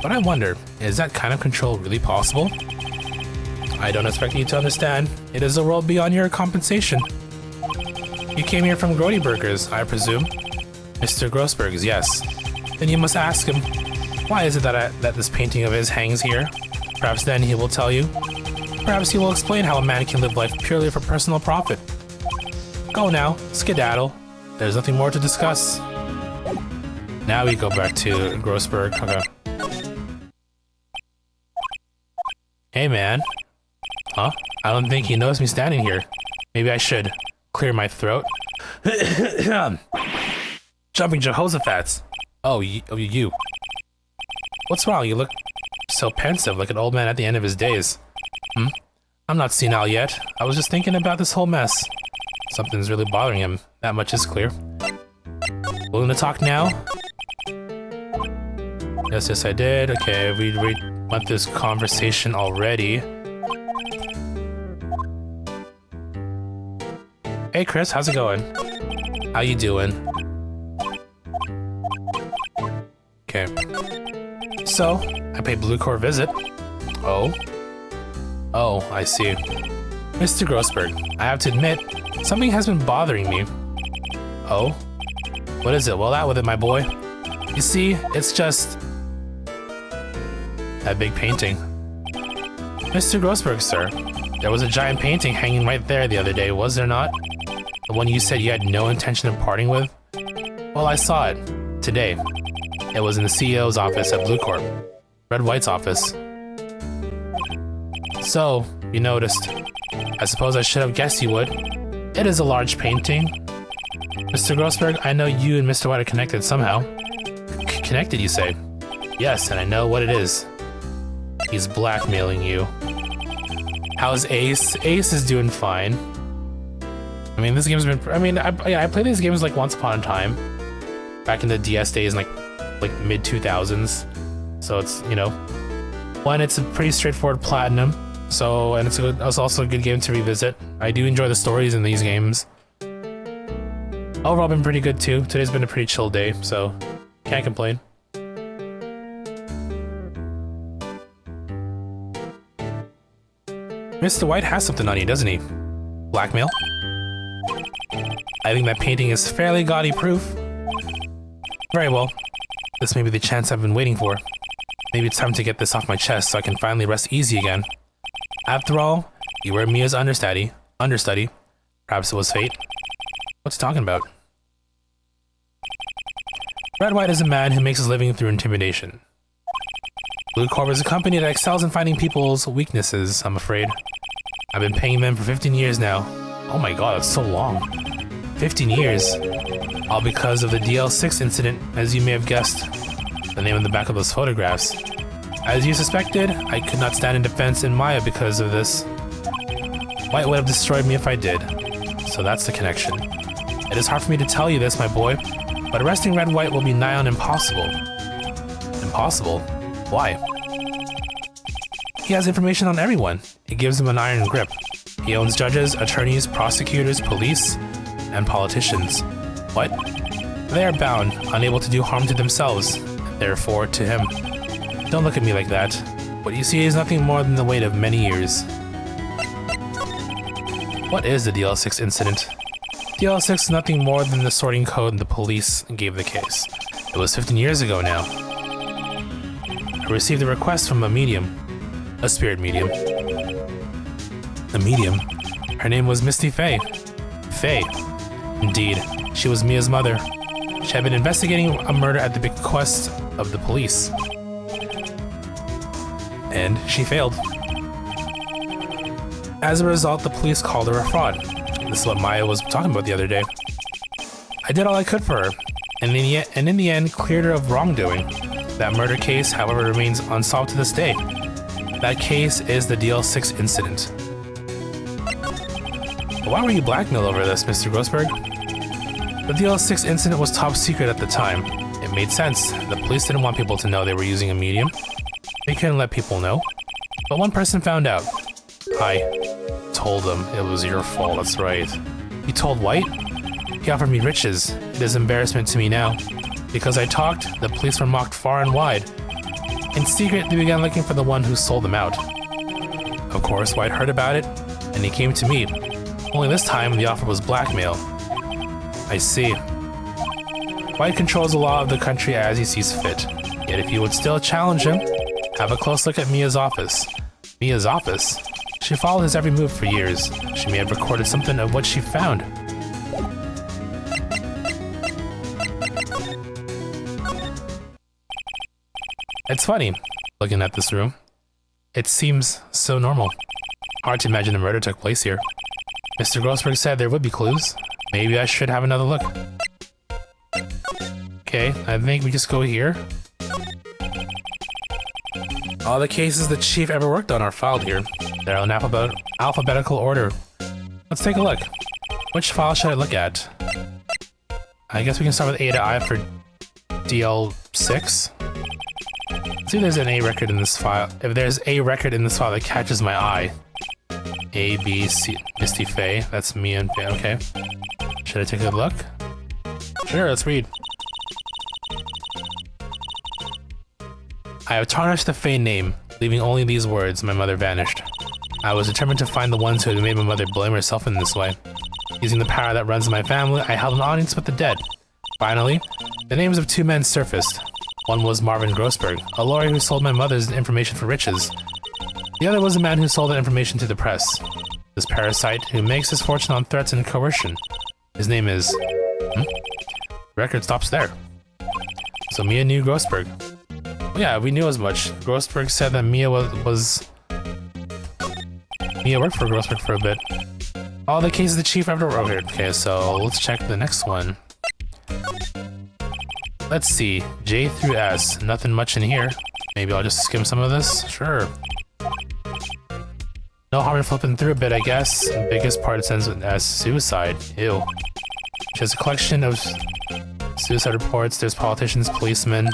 But I wonder, is that kind of control really possible? I don't expect you to understand. It is a world beyond your compensation. You came here from Grody Burgers, I presume? Mr. Grossberg's, yes. Then you must ask him, why is it that this painting of his hangs here? Perhaps then he will tell you. Perhaps he will explain how a man can live life purely for personal profit. Go now, skedaddle. There's nothing more to discuss. Now we go back to Grossberg. Okay. Hey man. Huh? I don't think he knows me standing here. Maybe I should clear my throat. Jumping Jehoshaphat's. Oh, you. What's wrong? You look so pensive, like an old man at the end of his days. I'm not senile yet. I was just thinking about this whole mess. Something's really bothering him. That much is clear. Willing to talk now? Yes, I did. Okay, we went this conversation already. Hey Chris, how's it going? How you doing? Okay. So, I paid Blue Core a visit. Oh? Oh, I see. Mr. Grossberg, I have to admit, something has been bothering me. Oh? What is it? Well, out with it, my boy. You see, it's just... that big painting. Mr. Grossberg, sir, there was a giant painting hanging right there the other day, was there not? The one you said you had no intention of parting with? Well, I saw it. Today. It was in the CEO's office at Blue Corp. Red White's office. So, you noticed. I suppose I should have guessed you would. It is a large painting. Mr. Grossberg, I know you and Mr. White are connected somehow. Connected, you say? Yes, and I know what it is. He's blackmailing you. How's Ace? Ace is doing fine. I mean, this game's been... I mean, I played these games like once upon a time. Back in the DS days, like mid-2000s. So it's, you know... One, it's a pretty straightforward platinum. So, and it's also a good game to revisit. I do enjoy the stories in these games. Overall, been pretty good too. Today's been a pretty chill day, so can't complain. Mr. White has something on you, doesn't he? Blackmail? I think that painting is fairly gaudy proof. Very well. This may be the chance I've been waiting for. Maybe it's time to get this off my chest so I can finally rest easy again. After all, you were Mia's understudy. Perhaps it was fate. What's he talking about? Red White is a man who makes his living through intimidation. Blue Corp is a company that excels in finding people's weaknesses, I'm afraid. I've been paying them for 15 years now. Oh my god, that's so long. 15 years. All because of the DL6 incident, as you may have guessed. The name on the back of those photographs. As you suspected, I could not stand in defense in Maya because of this. White would have destroyed me if I did. So that's the connection. It is hard for me to tell you this, my boy, but arresting Red White will be nigh on impossible. Impossible? Why? He has information on everyone. It gives him an iron grip. He owns judges, attorneys, prosecutors, police, and politicians. What? They are bound, unable to do harm to themselves, therefore to him. Don't look at me like that. What you see is nothing more than the weight of many years. What is the DL6 incident? DL6 is nothing more than the sorting code the police gave the case. It was 15 years ago now. I received a request from a medium. A spirit medium. A medium? Her name was Misty Faye. Faye. Indeed, she was Mia's mother. She had been investigating a murder at the bequest of the police. And she failed. As a result, the police called her a fraud. This is what Maya was talking about the other day. I did all I could for her, and in the end cleared her of wrongdoing. That murder case, however, remains unsolved to this day. That case is the DL6 incident. Why were you blackmailed over this, Mr. Grossberg? The DL6 incident was top secret at the time. It made sense. The police didn't want people to know they were using a medium. They couldn't let people know. But one person found out. I told them it was your fault, that's right. You told White? He offered me riches. It is embarrassment to me now. Because I talked, the police were mocked far and wide. In secret, they began looking for the one who sold them out. Of course, White heard about it, and he came to me. Only this time, the offer was blackmail. I see. White controls the law of the country as he sees fit. Yet if you would still challenge him, have a close look at Mia's office. Mia's office? She followed his every move for years. She may have recorded something of what she found. It's funny, looking at this room. It seems so normal. Hard to imagine a murder took place here. Mr. Grossberg said there would be clues. Maybe I should have another look. Okay, I think we just go here. All the cases the chief ever worked on are filed here. They're in alphabetical order. Let's take a look. Which file should I look at? I guess we can start with A to I for DL6. Let's see if there's an A record in this file. If there's a record in this file that catches my eye. A, B, C, Misty Faye. That's me and Faye. Okay. Should I take a look? Sure, let's read. I have tarnished the Faye name, leaving only these words, my mother vanished. I was determined to find the ones who had made my mother blame herself in this way. Using the power that runs in my family, I held an audience with the dead. Finally, the names of two men surfaced. One was Marvin Grossberg, a lawyer who sold my mother's information for riches. The other was a man who sold that information to the press. This parasite who makes his fortune on threats and coercion. His name is... Record stops there. So Mia knew Grossberg. Well, yeah, we knew as much. Grossberg said that Mia Mia worked for Grossberg for a bit. All the cases the chief ever wrote here. Okay, so let's check the next one. Let's see, J through S. Nothing much in here. Maybe I'll just skim some of this? Sure. No harm in flipping through a bit, I guess. The biggest part ends with S. Suicide. Ew. She has a collection of suicide reports. There's politicians, policemen.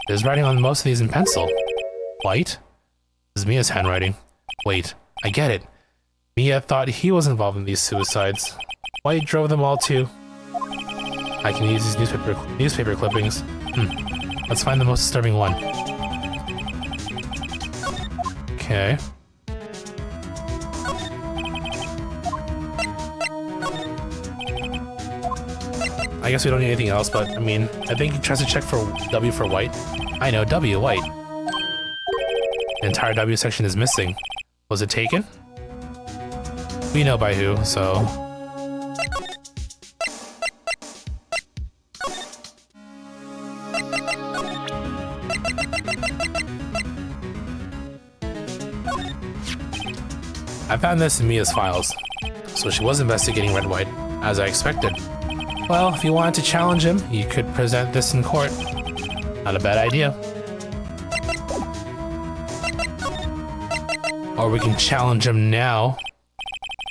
There's writing on most of these in pencil. White? This is Mia's handwriting. Wait, I get it. Mia thought he was involved in these suicides. White drove them all too. I can use these newspaper clippings. Let's find the most disturbing one. Okay. I guess we don't need anything else, but I mean, I think he tries to check for W for White. I know, W, White. The entire W section is missing. Was it taken? We know by who, so... I found this in Mia's files, so she was investigating Red White, as I expected. Well, if you wanted to challenge him, you could present this in court. Not a bad idea. Or we can challenge him now.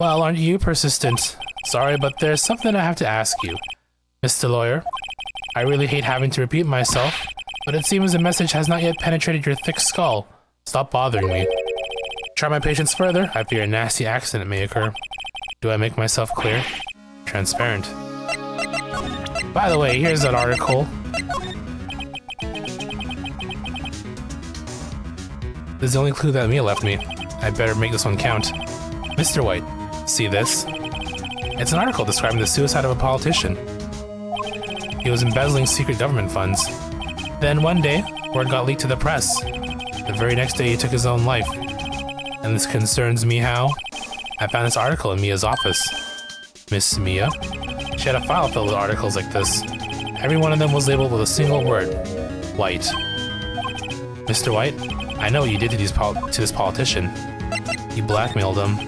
Well, aren't you persistent? Sorry, but there's something I have to ask you. Mr. Lawyer, I really hate having to repeat myself, but it seems the message has not yet penetrated your thick skull. Stop bothering me. Try my patience further. I fear a nasty accident may occur. Do I make myself clear? Transparent. By the way, here's that article. This is the only clue that Mia left me. I better make this one count. Mr. White, see this? It's an article describing the suicide of a politician. He was embezzling secret government funds. Then one day, word got leaked to the press. The very next day, he took his own life. And this concerns me how? I found this article in Mia's office. Miss Mia? She had a file filled with articles like this. Every one of them was labeled with a single word. White. Mr. White, I know what you did to this politician. You blackmailed him.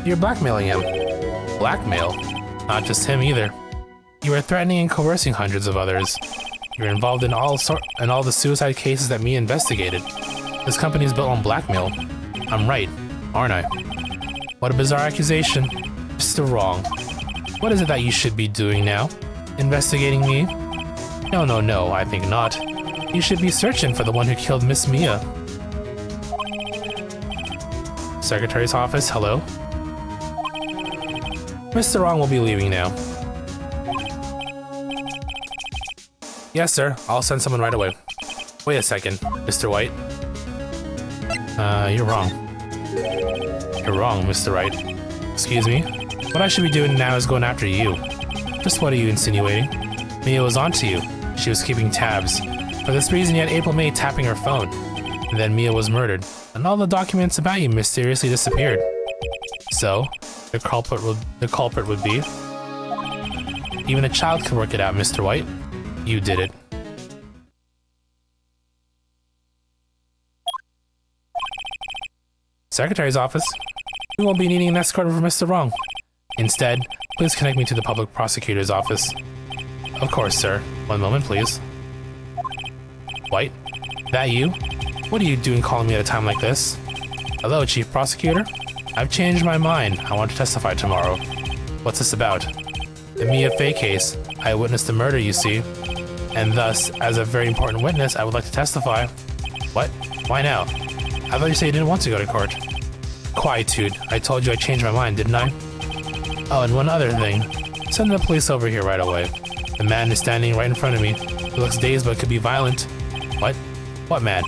You're blackmailing him. Blackmail? Not just him either. You were threatening and coercing hundreds of others. You're involved in all the suicide cases that Mia investigated. This company is built on blackmail. I'm right, aren't I? What a bizarre accusation. Mr. Wrong. What is it that you should be doing now? Investigating me? No, I think not. You should be searching for the one who killed Miss Mia. Secretary's office, hello? Mr. Wrong will be leaving now. Yes, sir. I'll send someone right away. Wait a second, Mr. White. You're wrong. You're wrong, Mr. Wright. Excuse me? What I should be doing now is going after you. Just what are you insinuating? Mia was onto you. She was keeping tabs. For this reason, you had April May tapping her phone. And then Mia was murdered, and all the documents about you mysteriously disappeared. So, the culprit would be... Even a child could work it out, Mr. White. You did it. Secretary's office. We won't be needing an escort for Mr. Wrong. Instead, please connect me to the public prosecutor's office. Of course, sir. One moment, please. White? That you? What are you doing calling me at a time like this? Hello, Chief Prosecutor? I've changed my mind. I want to testify tomorrow. What's this about? The Mia Fey case. I witnessed the murder, you see. And thus, as a very important witness, I would like to testify. What? Why now? I thought you said you didn't want to go to court. Quietude. I told you I changed my mind, didn't I? Oh, and one other thing. Send the police over here right away. The man is standing right in front of me. He looks dazed but could be violent. What? What man?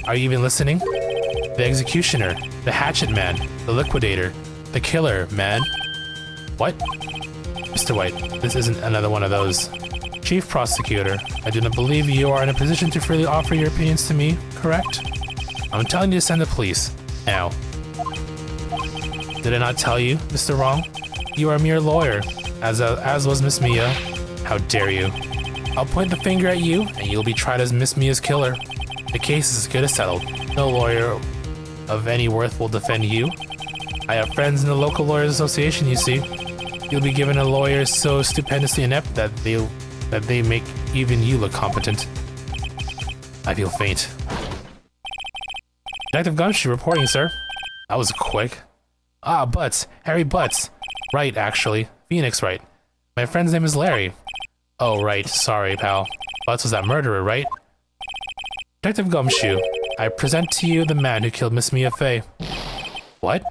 Are you even listening? The executioner. The hatchet man. The liquidator. The killer, man. What? Mr. White, this isn't another one of those. Chief Prosecutor, I do not believe you are in a position to freely offer your opinions to me, correct? I'm telling you to send the police. Now. Did I not tell you, Mr. Wrong? You are a mere lawyer, as was Miss Mia. How dare you? I'll point the finger at you, and you'll be tried as Miss Mia's killer. The case is as good as settled. No lawyer of any worth will defend you. I have friends in the local lawyers association, you see. You'll be given a lawyer so stupendously inept that they make even you look competent. I feel faint. Detective Gumshoe reporting, sir. That was quick. Ah, Butts. Harry Butts. Wright, actually. Phoenix Wright. My friend's name is Larry. Oh, right. Sorry, pal. Butts was that murderer, right? Detective Gumshoe, I present to you the man who killed Miss Mia Fey. What?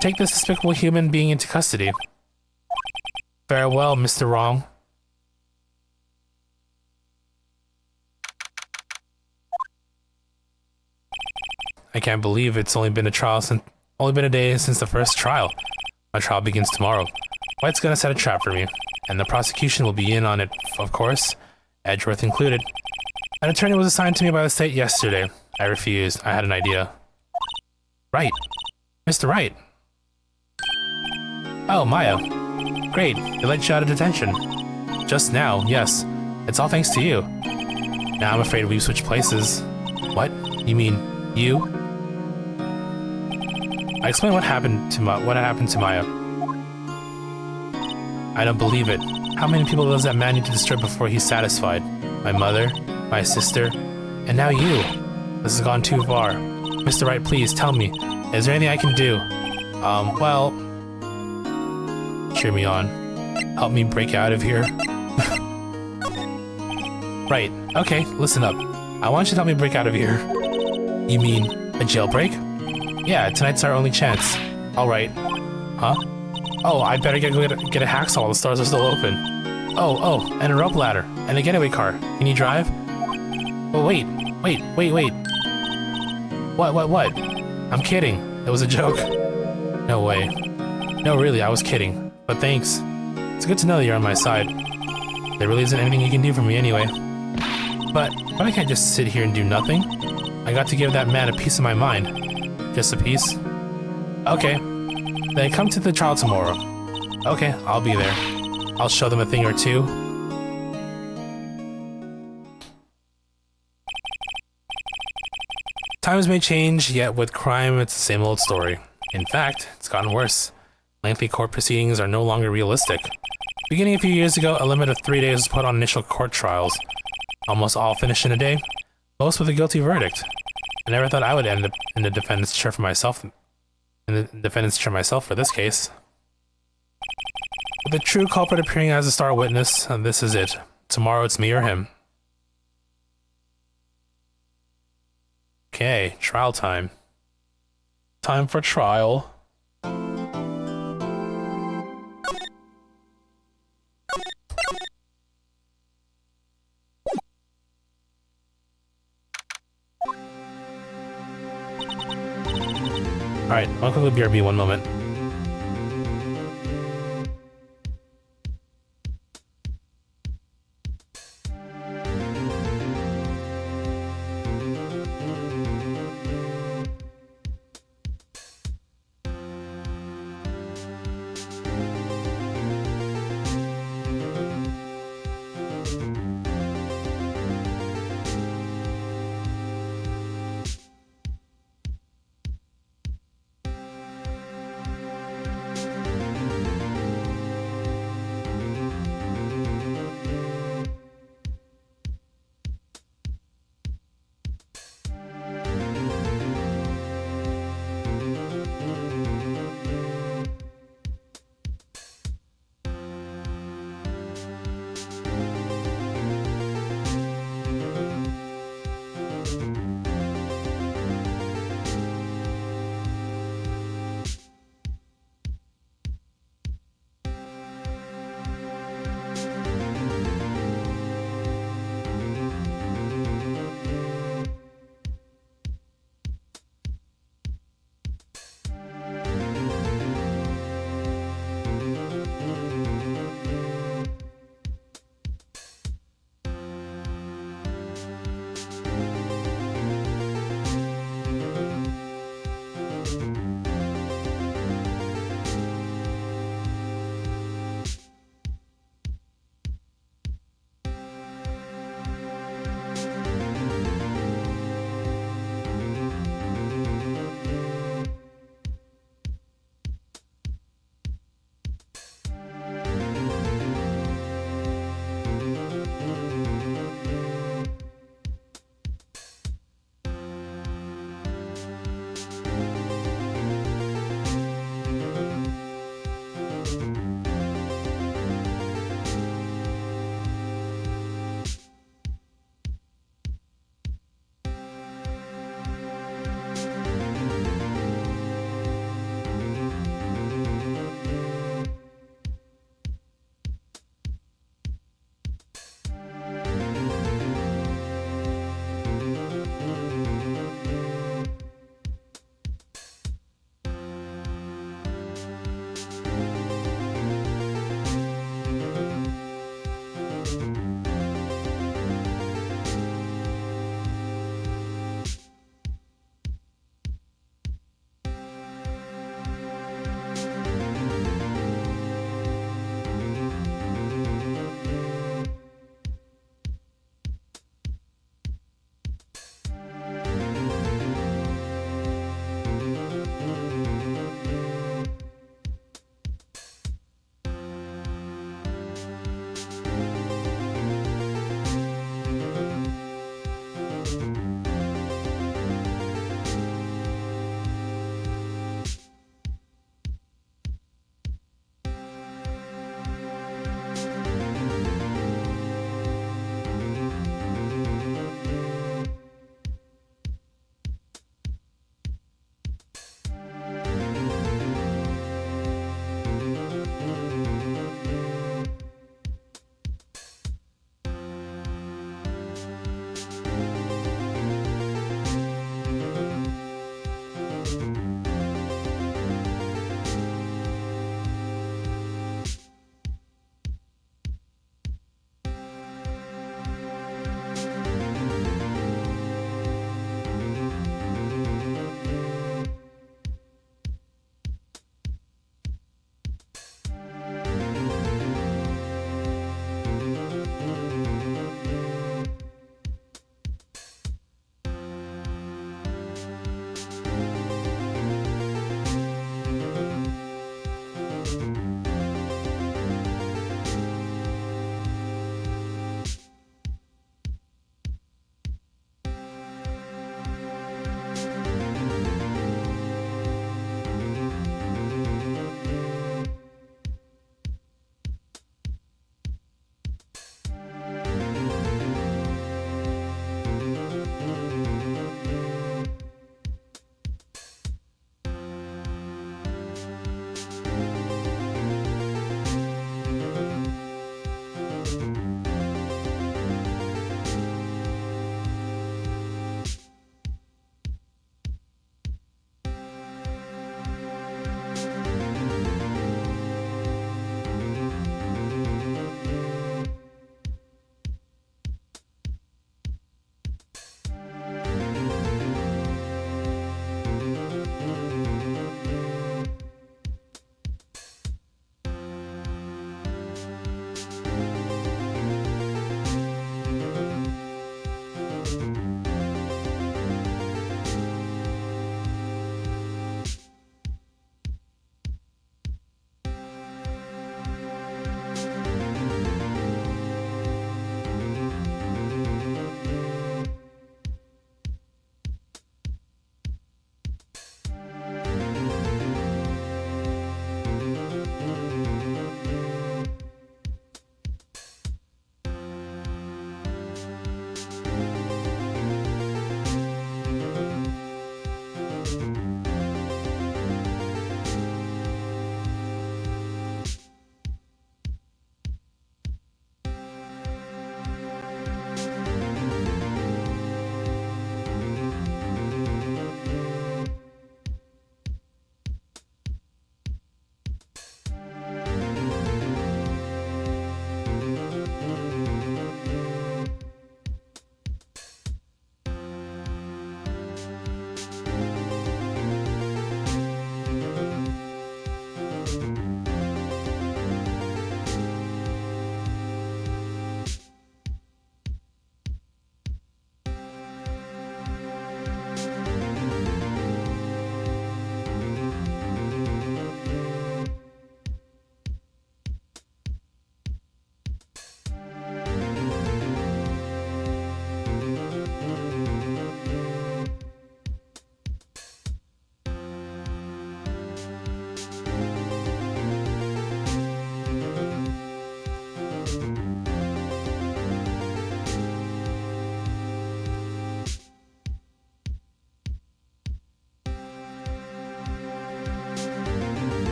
Take this despicable human being into custody. Farewell, Mr. Wrong. I can't believe it's only been a day since the first trial. My trial begins tomorrow. White's gonna set a trap for me, and the prosecution will be in on it, of course, Edgeworth included. An attorney was assigned to me by the state yesterday. I refused. I had an idea. Wright. Mr. Wright. Oh, Maya. Great. They let you out of detention. Just now, yes. It's all thanks to you. Now I'm afraid we've switched places. What? You mean, you? I explained what happened to Maya. I don't believe it. How many people does that man need to disturb before he's satisfied? My mother, my sister, and now you. This has gone too far. Mr. Wright, please, tell me. Is there anything I can do? Well... Cheer me on. Help me break out of here. Right, okay, listen up. I want you to help me break out of here. You mean a jailbreak? Yeah, tonight's our only chance. Alright. Huh? Oh, I better get a hacksaw while the stores are still open. Oh, and a rope ladder, and a getaway car. Can you drive? Oh, wait. What? I'm kidding. It was a joke. No way. No, really, I was kidding. But thanks. It's good to know that you're on my side. There really isn't anything you can do for me anyway. But I can't just sit here and do nothing. I got to give that man a piece of my mind. Just a piece? Okay. Then come to the trial tomorrow. Okay, I'll be there. I'll show them a thing or two. Times may change, yet with crime, it's the same old story. In fact, it's gotten worse. Lengthy court proceedings are no longer realistic. Beginning a few years ago, a limit of 3 days was put on initial court trials. Almost all finished in a day, most with a guilty verdict. I never thought I would end up in the defendant's chair for myself. For this case. With the true culprit appearing as a star witness, this is it. Tomorrow it's me or him. Okay, trial time. Time for trial. Alright, I'll quickly BRB 1 moment.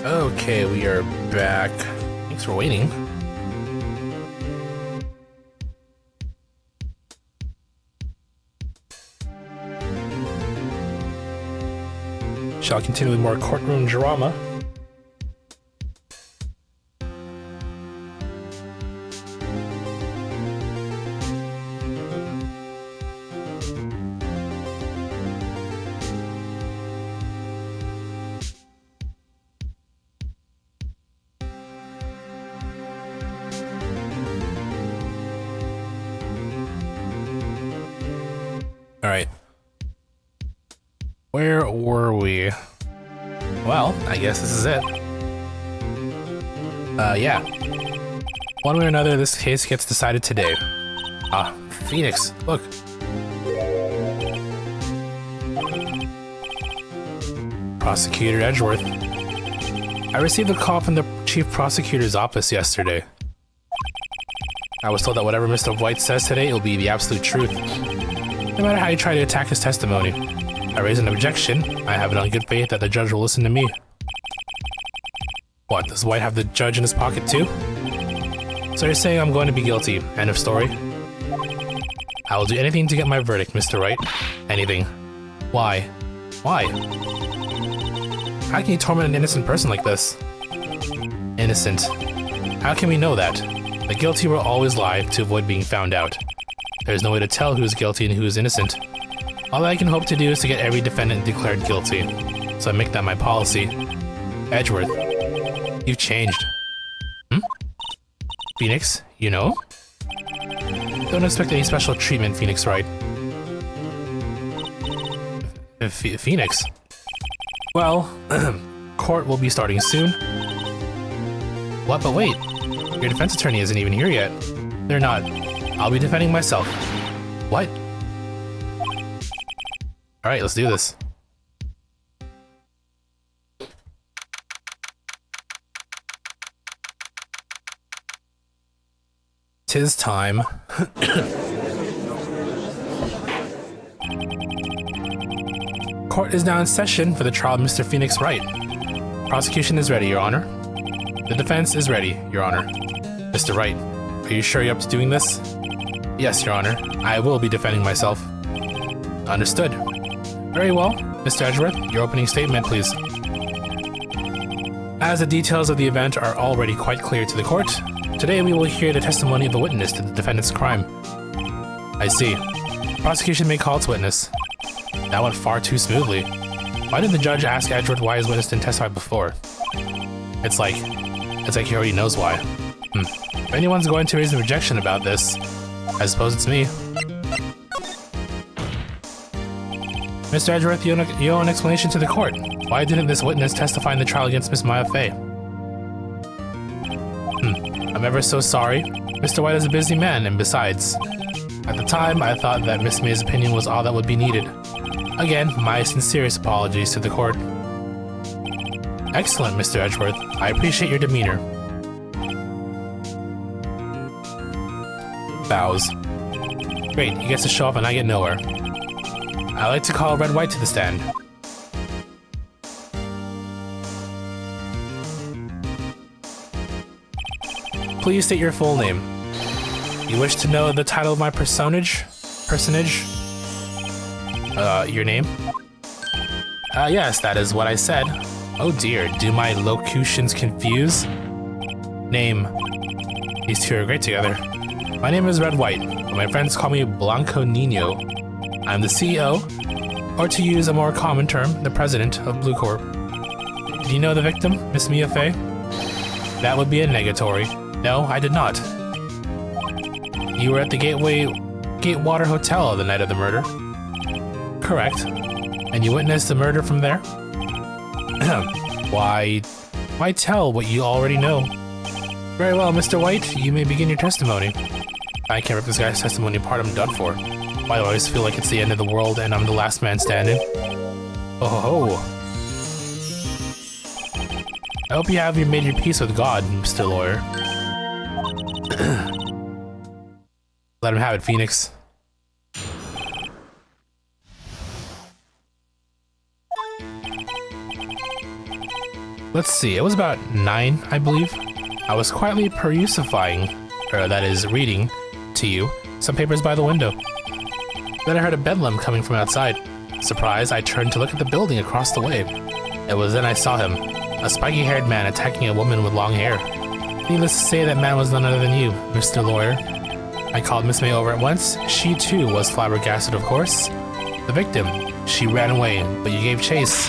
Okay, we are back. Thanks for waiting. Shall continue with more courtroom drama. Alright. Where were we? Well, I guess this is it. Yeah. One way or another, this case gets decided today. Ah, Phoenix, look. Prosecutor Edgeworth. I received a call from the chief prosecutor's office yesterday. I was told that whatever Mr. White says today will be the absolute truth. No matter how you try to attack his testimony. I raise an objection. I have it on good faith that the judge will listen to me. What, does White have the judge in his pocket too? So you're saying I'm going to be guilty. End of story. I will do anything to get my verdict, Mr. Wright. Anything. Why? Why? How can you torment an innocent person like this? Innocent. How can we know that? The guilty will always lie to avoid being found out. There's no way to tell who's guilty and who's innocent. All I can hope to do is to get every defendant declared guilty. So I make that my policy. Edgeworth, you've changed. Phoenix, you know? Don't expect any special treatment, Phoenix Wright. Phoenix? Well, court will be starting soon. What? But wait, your defense attorney isn't even here yet. They're not. I'll be defending myself. What? Alright, let's do this. Tis time. Court is now in session for the trial of Mr. Phoenix Wright. Prosecution is ready, Your Honor. The defense is ready, Your Honor. Mr. Wright, are you sure you're up to doing this? Yes, Your Honor. I will be defending myself. Understood. Very well. Mr. Edgeworth, your opening statement, please. As the details of the event are already quite clear to the court, today we will hear the testimony of a witness to the defendant's crime. I see. Prosecution may call its witness. That went far too smoothly. Why did the judge ask Edgeworth why his witness didn't testify before? It's like he already knows why. If anyone's going to raise an objection about this, I suppose it's me. Mr. Edgeworth, you owe an explanation to the court. Why didn't this witness testify in the trial against Miss Maya Fey? I'm ever so sorry. Mr. White is a busy man, and besides, at the time, I thought that Miss May's opinion was all that would be needed. Again, my sincerest apologies to the court. Excellent, Mr. Edgeworth. I appreciate your demeanor. Bows. Great, he gets to show up and I get nowhere. I like to call Red White to the stand. Please state your full name. You wish to know the title of my personage? Your name? Yes, that is what I said. Oh dear, do my locutions confuse? Name. These two are great together. My name is Red White, but my friends call me Blanco Nino. I'm the CEO, or to use a more common term, the president of Blue Corp. Did you know the victim, Miss Mia Fey? That would be a negatory. No, I did not. You were at the Gatewater Hotel the night of the murder. Correct. And you witnessed the murder from there? Why tell what you already know? Very well, Mr. White, you may begin your testimony. I can't rip this guy's testimony apart, I'm done for. Why do I always feel like it's the end of the world and I'm the last man standing? Oh ho ho. I hope you have made your peace with God, Mr. Lawyer. Let him have it, Phoenix. Let's see, it was about 9, I believe. I was quietly that is, reading to you some papers by the window. Then I heard a bedlam coming from outside. Surprised, I turned to look at the building across the way. It was then I saw him, a spiky-haired man attacking a woman with long hair. Needless to say, that man was none other than you, Mr. Lawyer. I called Miss May over at once. She, too, was flabbergasted, of course. The victim, she ran away, but you gave chase.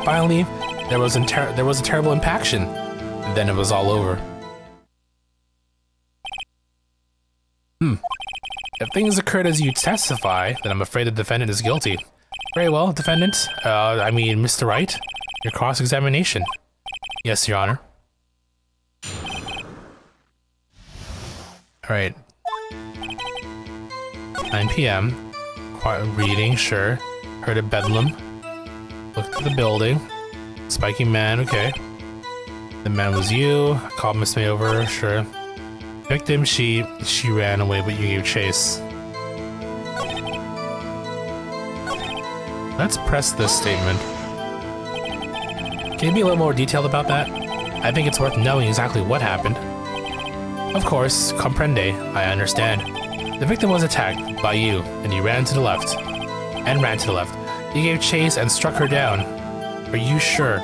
Finally, there was a terrible impaction, and then it was all over. If things occurred as you testify, then I'm afraid the defendant is guilty. Very well, defendant. Mr. Wright, your cross-examination. Yes, Your Honor. Alright. 9 p.m. Quiet reading, sure. Heard a bedlam. Looked at the building. Spiky man, okay. The man was you. Called Miss May over, sure. Victim, she ran away, but you gave chase. Let's press this statement. Can you be a little more detailed about that? I think it's worth knowing exactly what happened. Of course, comprende, I understand. The victim was attacked by you, and you ran to the left. You gave chase and struck her down. Are you sure?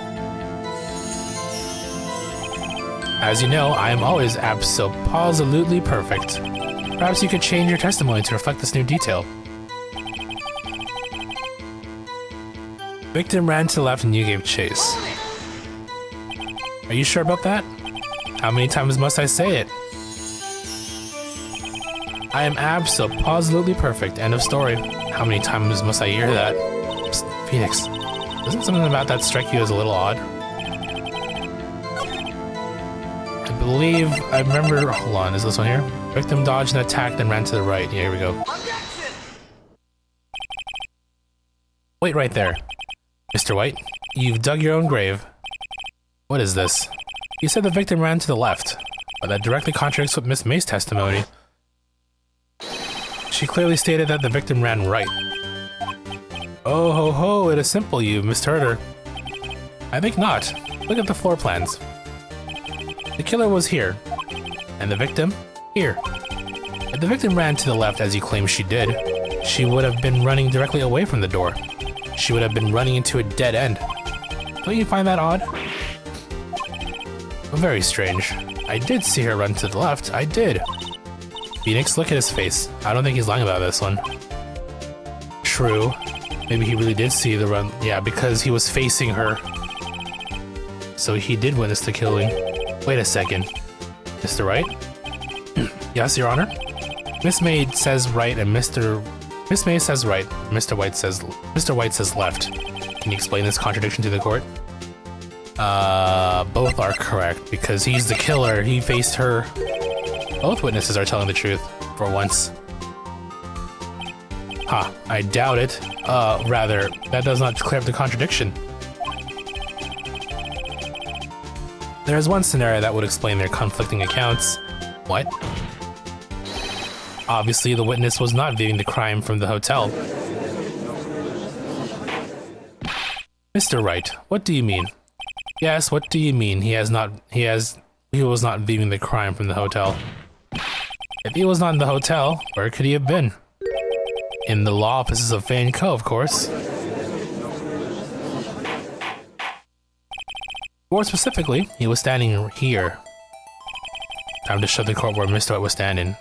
As you know, I am always absolutely perfect. Perhaps you could change your testimony to reflect this new detail. Victim ran to the left and you gave chase. Are you sure about that? How many times must I say it? I am absolutely perfect. End of story. How many times must I hear that? Psst, Phoenix, doesn't something about that strike you as a little odd? I remember, hold on, is this one here? Victim dodged an attack, then ran to the right. Yeah, here we go. Wait right there. Mr. White, you've dug your own grave. What is this? You said the victim ran to the left, but that directly contradicts with Miss May's testimony. She clearly stated that the victim ran right. Oh ho ho, it is simple, you misheard her. I think not. Look at the floor plans. The killer was here, and the victim, here. If the victim ran to the left as you claim she did, she would have been running directly away from the door. She would have been running into a dead end. Don't you find that odd? Very strange. I did see her run to the left, I did. Phoenix, look at his face. I don't think he's lying about this one. True. Maybe he really did see the run. Yeah, because he was facing her. So he did witness the killing. Wait a second. Mr. Wright? Yes, Your Honor? Miss May says right and Miss May says right. Mr. White says left. Can you explain this contradiction to the court? Both are correct because he's the killer. He faced her. Both witnesses are telling the truth for once. Ha, I doubt it. Rather, that does not clear up the contradiction. There is one scenario that would explain their conflicting accounts. What? Obviously, the witness was not viewing the crime from the hotel. Mr. Wright, what do you mean? Yes, what do you mean he was not viewing the crime from the hotel? If he was not in the hotel, where could he have been? In the law offices of Fane Co., of course. More specifically, he was standing here. Time to show the court where Mr. White was standing.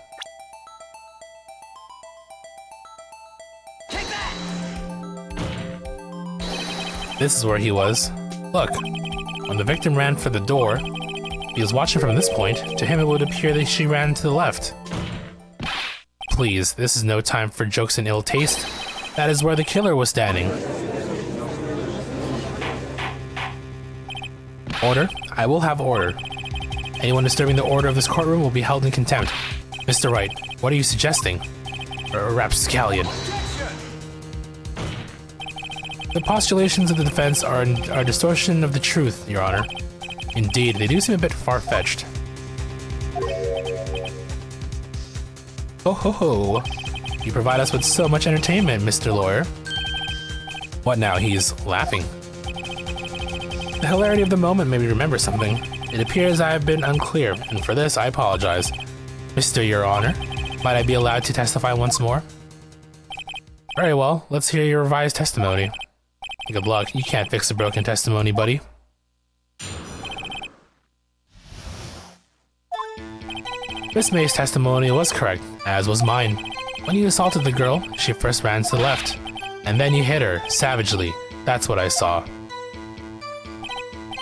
Take that! This is where he was. Look, when the victim ran for the door, he was watching from this point. To him, it would appear that she ran to the left. Please, this is no time for jokes and ill taste. That is where the killer was standing. Order? I will have order. Anyone disturbing the order of this courtroom will be held in contempt. Mr. Wright, what are you suggesting? Rapscallion. The postulations of the defense are a distortion of the truth, Your Honor. Indeed, they do seem a bit far-fetched. Ho ho ho. You provide us with so much entertainment, Mr. Lawyer. What now? He's laughing. The hilarity of the moment made me remember something. It appears I have been unclear, and for this I apologize. Mr. Your Honor, might I be allowed to testify once more? Very well, let's hear your revised testimony. Good luck, you can't fix a broken testimony, buddy. Miss May's testimony was correct, as was mine. When you assaulted the girl, she first ran to the left, and then you hit her, savagely. That's what I saw.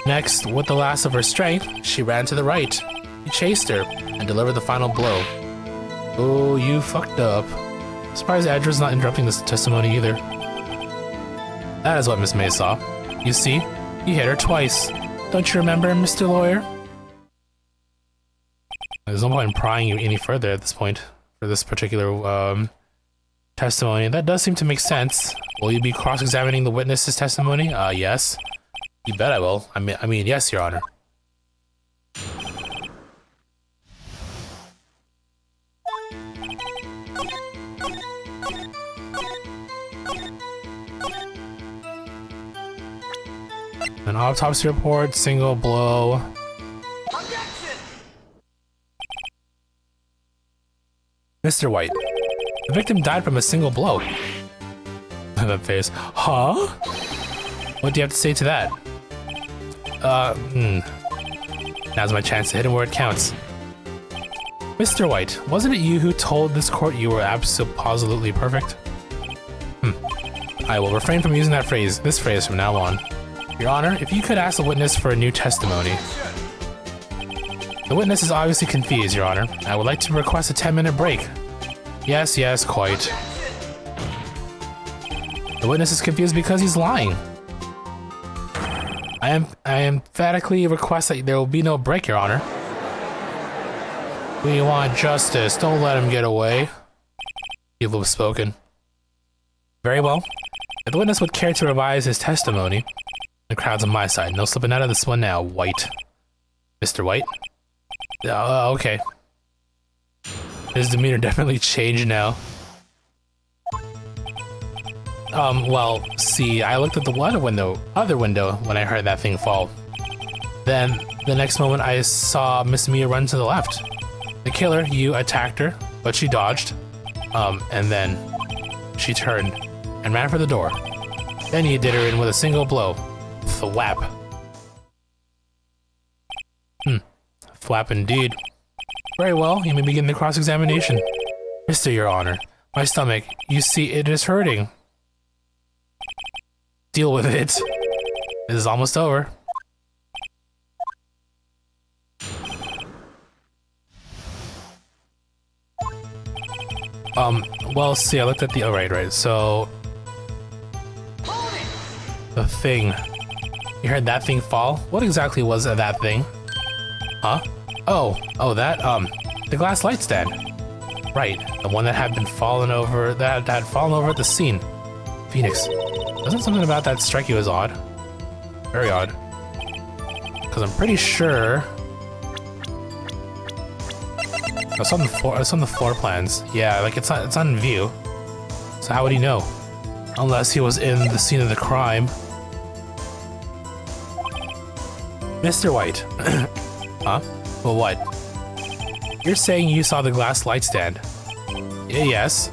Next, with the last of her strength, she ran to the right. You chased her, and delivered the final blow. Oh, you fucked up. Surprised Edgar's not interrupting this testimony either. That is what Miss May saw. You see, you hit her twice. Don't you remember, Mr. Lawyer? There's no point in prying you any further at this point for this particular testimony. That does seem to make sense. Will you be cross-examining the witness's testimony? Yes. You bet I will. I mean, yes, Your Honor. An autopsy report, single blow. Objection! Mr. White, the victim died from a single blow. That face. Huh? What do you have to say to that? Now's my chance to hit him where it counts. Mr. White, wasn't it you who told this court you were absolutely perfect? I will refrain from using this phrase from now on. Your Honor, if you could ask the witness for a new testimony. The witness is obviously confused, Your Honor. I would like to request a 10-minute break. Yes, quite. The witness is confused because he's lying. I emphatically request that there will be no break, Your Honor. We want justice. Don't let him get away. Evil was spoken. Very well. If the witness would care to revise his testimony, the crowd's on my side. No slipping out of this one now, White. Mr. White? Okay. His demeanor definitely changed now. Well, see, I looked at the other window when I heard that thing fall. Then, the next moment I saw Miss Mia run to the left. The killer, you attacked her, but she dodged. And then she turned and ran for the door. Then you did her in with a single blow. Thwap. Thwap indeed. Very well, you may begin the cross-examination. Mr. Your Honor, my stomach, you see, it is hurting. Deal with it. This is almost over. Well, see, I looked at the... Oh, right. So... The thing. You heard that thing fall? What exactly was that thing? Huh? Oh, that, the glass light stand. Right, the one that had been fallen over, at the scene. Phoenix, doesn't something about that strike you as odd? Very odd. Because I'm pretty sure... It's on the floor plans. Yeah, like it's on view. So how would he know? Unless he was in the scene of the crime. Mr. White. Huh? Well, what? You're saying you saw the glass light stand? Yes.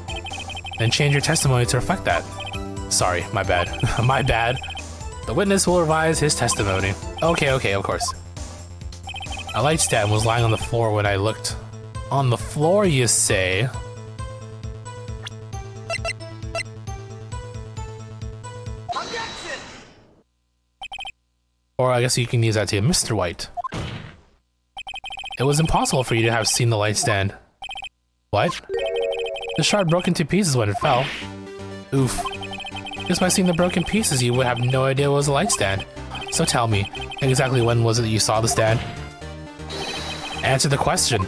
Then change your testimony to reflect that. Sorry, my bad. My bad. The witness will revise his testimony. Okay, of course. A light stand was lying on the floor when I looked. On the floor, you say? Objection! Or I guess you can use that too, Mr. White. It was impossible for you to have seen the light stand. What? The shard broke into pieces when it fell. Oof. Just by seeing the broken pieces, you would have no idea it was a light stand. So tell me, exactly when was it that you saw the stand? Answer the question.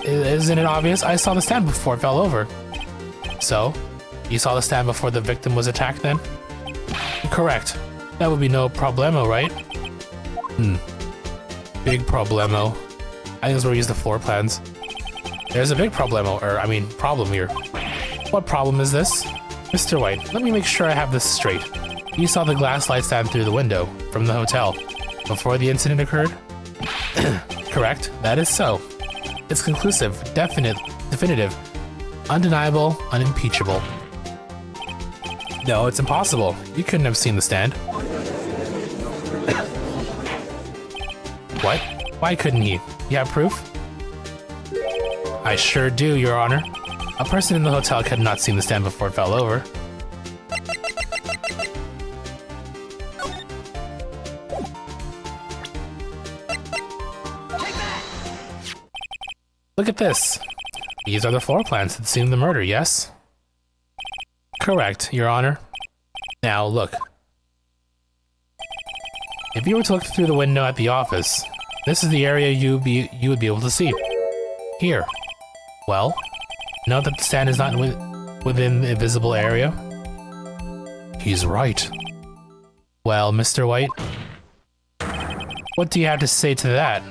Isn't it obvious? I saw the stand before it fell over. So? You saw the stand before the victim was attacked then? Correct. That would be no problemo, right? Big problemo. I think that's where we use the floor plans. There's a big problemo, problem here. What problem is this? Mr. White, let me make sure I have this straight. You saw the glass light stand through the window from the hotel before the incident occurred? Correct, that is so. It's conclusive, definitive, undeniable, unimpeachable. No, it's impossible. You couldn't have seen the stand. What? Why couldn't he? You have proof? I sure do, Your Honor. A person in the hotel could not have seen the stand before it fell over. Look at this. These are the floor plans that seem the murder, yes? Correct, Your Honor. Now, look. If you were to look through the window at the office, this is the area you would be able to see. Here. Well, note that the stand is not within the visible area. He's right. Well, Mr. White, what do you have to say to that?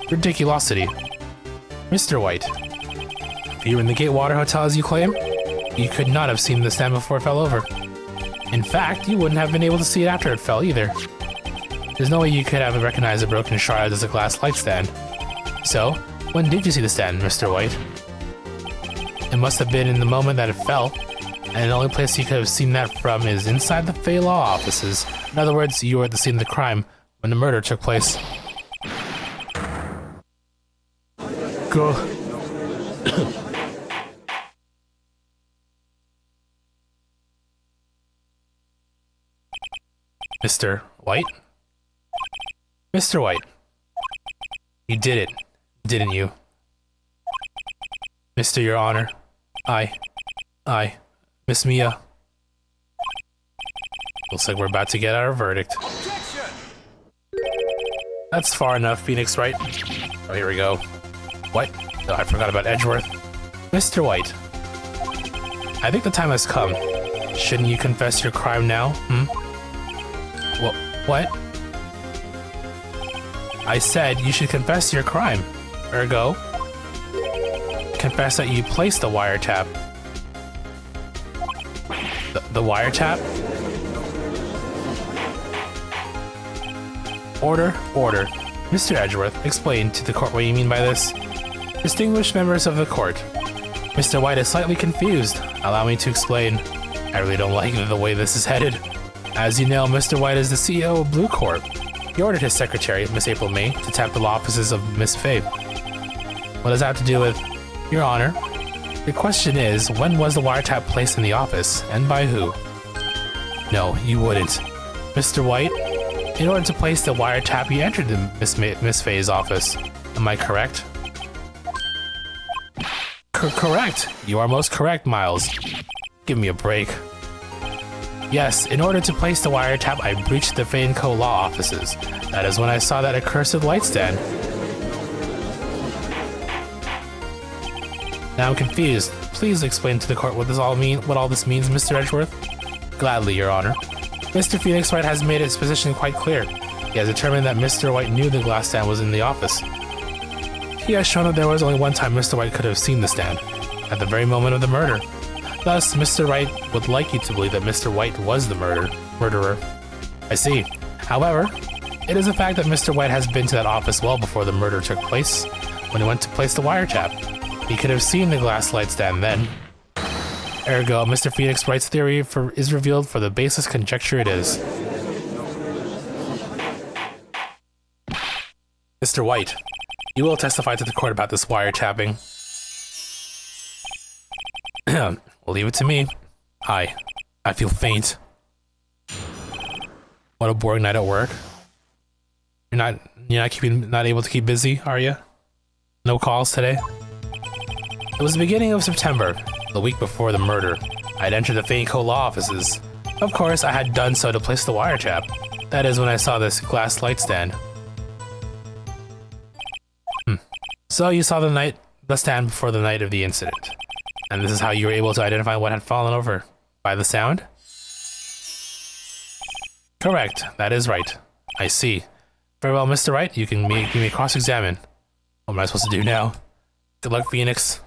Ridiculosity. Mr. White, if you were in the Gatewater Hotel as you claim, you could not have seen the stand before it fell over. In fact, you wouldn't have been able to see it after it fell either. There's no way you could have recognized a broken shard as a glass light stand. So, when did you see the stand, Mr. White? It must have been in the moment that it fell, and the only place you could have seen that from is inside the Fey Law offices. In other words, you were at the scene of the crime when the murder took place. Go. Mr. White? Mr. White, you did it, didn't you? Mr. Your Honor, Miss Mia. Looks like we're about to get our verdict. Objection! That's far enough, Phoenix, Wright? Oh, here we go. What? Oh, I forgot about Edgeworth. Mr. White, I think the time has come. Shouldn't you confess your crime now, Well, what? I said you should confess your crime. Ergo, confess that you placed the wiretap. The wiretap? Order. Mr. Edgeworth, explain to the court what you mean by this. Distinguished members of the court, Mr. White is slightly confused. Allow me to explain. I really don't like the way this is headed. As you know, Mr. White is the CEO of Blue Corp. He ordered his secretary, Miss April May, to tap the law offices of Miss Faye. What does that have to do with... Your Honor, the question is, when was the wiretap placed in the office, and by who? No, you wouldn't. Mr. White, in order to place the wiretap, you entered the Miss Faye's office. Am I correct? Correct! You are most correct, Miles. Give me a break. Yes, in order to place the wiretap, I breached the Faye & Co. law offices. That is when I saw that accursed light stand. Now I'm confused. Please explain to the court what all this means, Mr. Edgeworth. Gladly, Your Honor. Mr. Phoenix Wright has made his position quite clear. He has determined that Mr. White knew the glass stand was in the office. He has shown that there was only one time Mr. White could have seen the stand, at the very moment of the murder. Thus, Mr. Wright would like you to believe that Mr. White was the murderer. I see. However, it is a fact that Mr. White has been to that office well before the murder took place, when he went to place the wiretap. He could have seen the glass light stand then. Ergo, Mr. Phoenix Wright's theory is revealed for the basest conjecture it is. Mr. White, you will testify to the court about this wiretapping. Leave it to me. I feel faint. What a boring night at work. You're not able to keep busy, are you? No calls today? It was the beginning of September, the week before the murder. I'd entered the Faye & Co. law offices. Of course, I had done so to place the wiretap. That is when I saw this glass light stand. So you saw the stand before the night of the incident. And this is how you were able to identify what had fallen over. By the sound? Correct, that is right. I see. Very well, Mr. Wright, you can give me cross-examine. What am I supposed to do now? Good luck, Phoenix.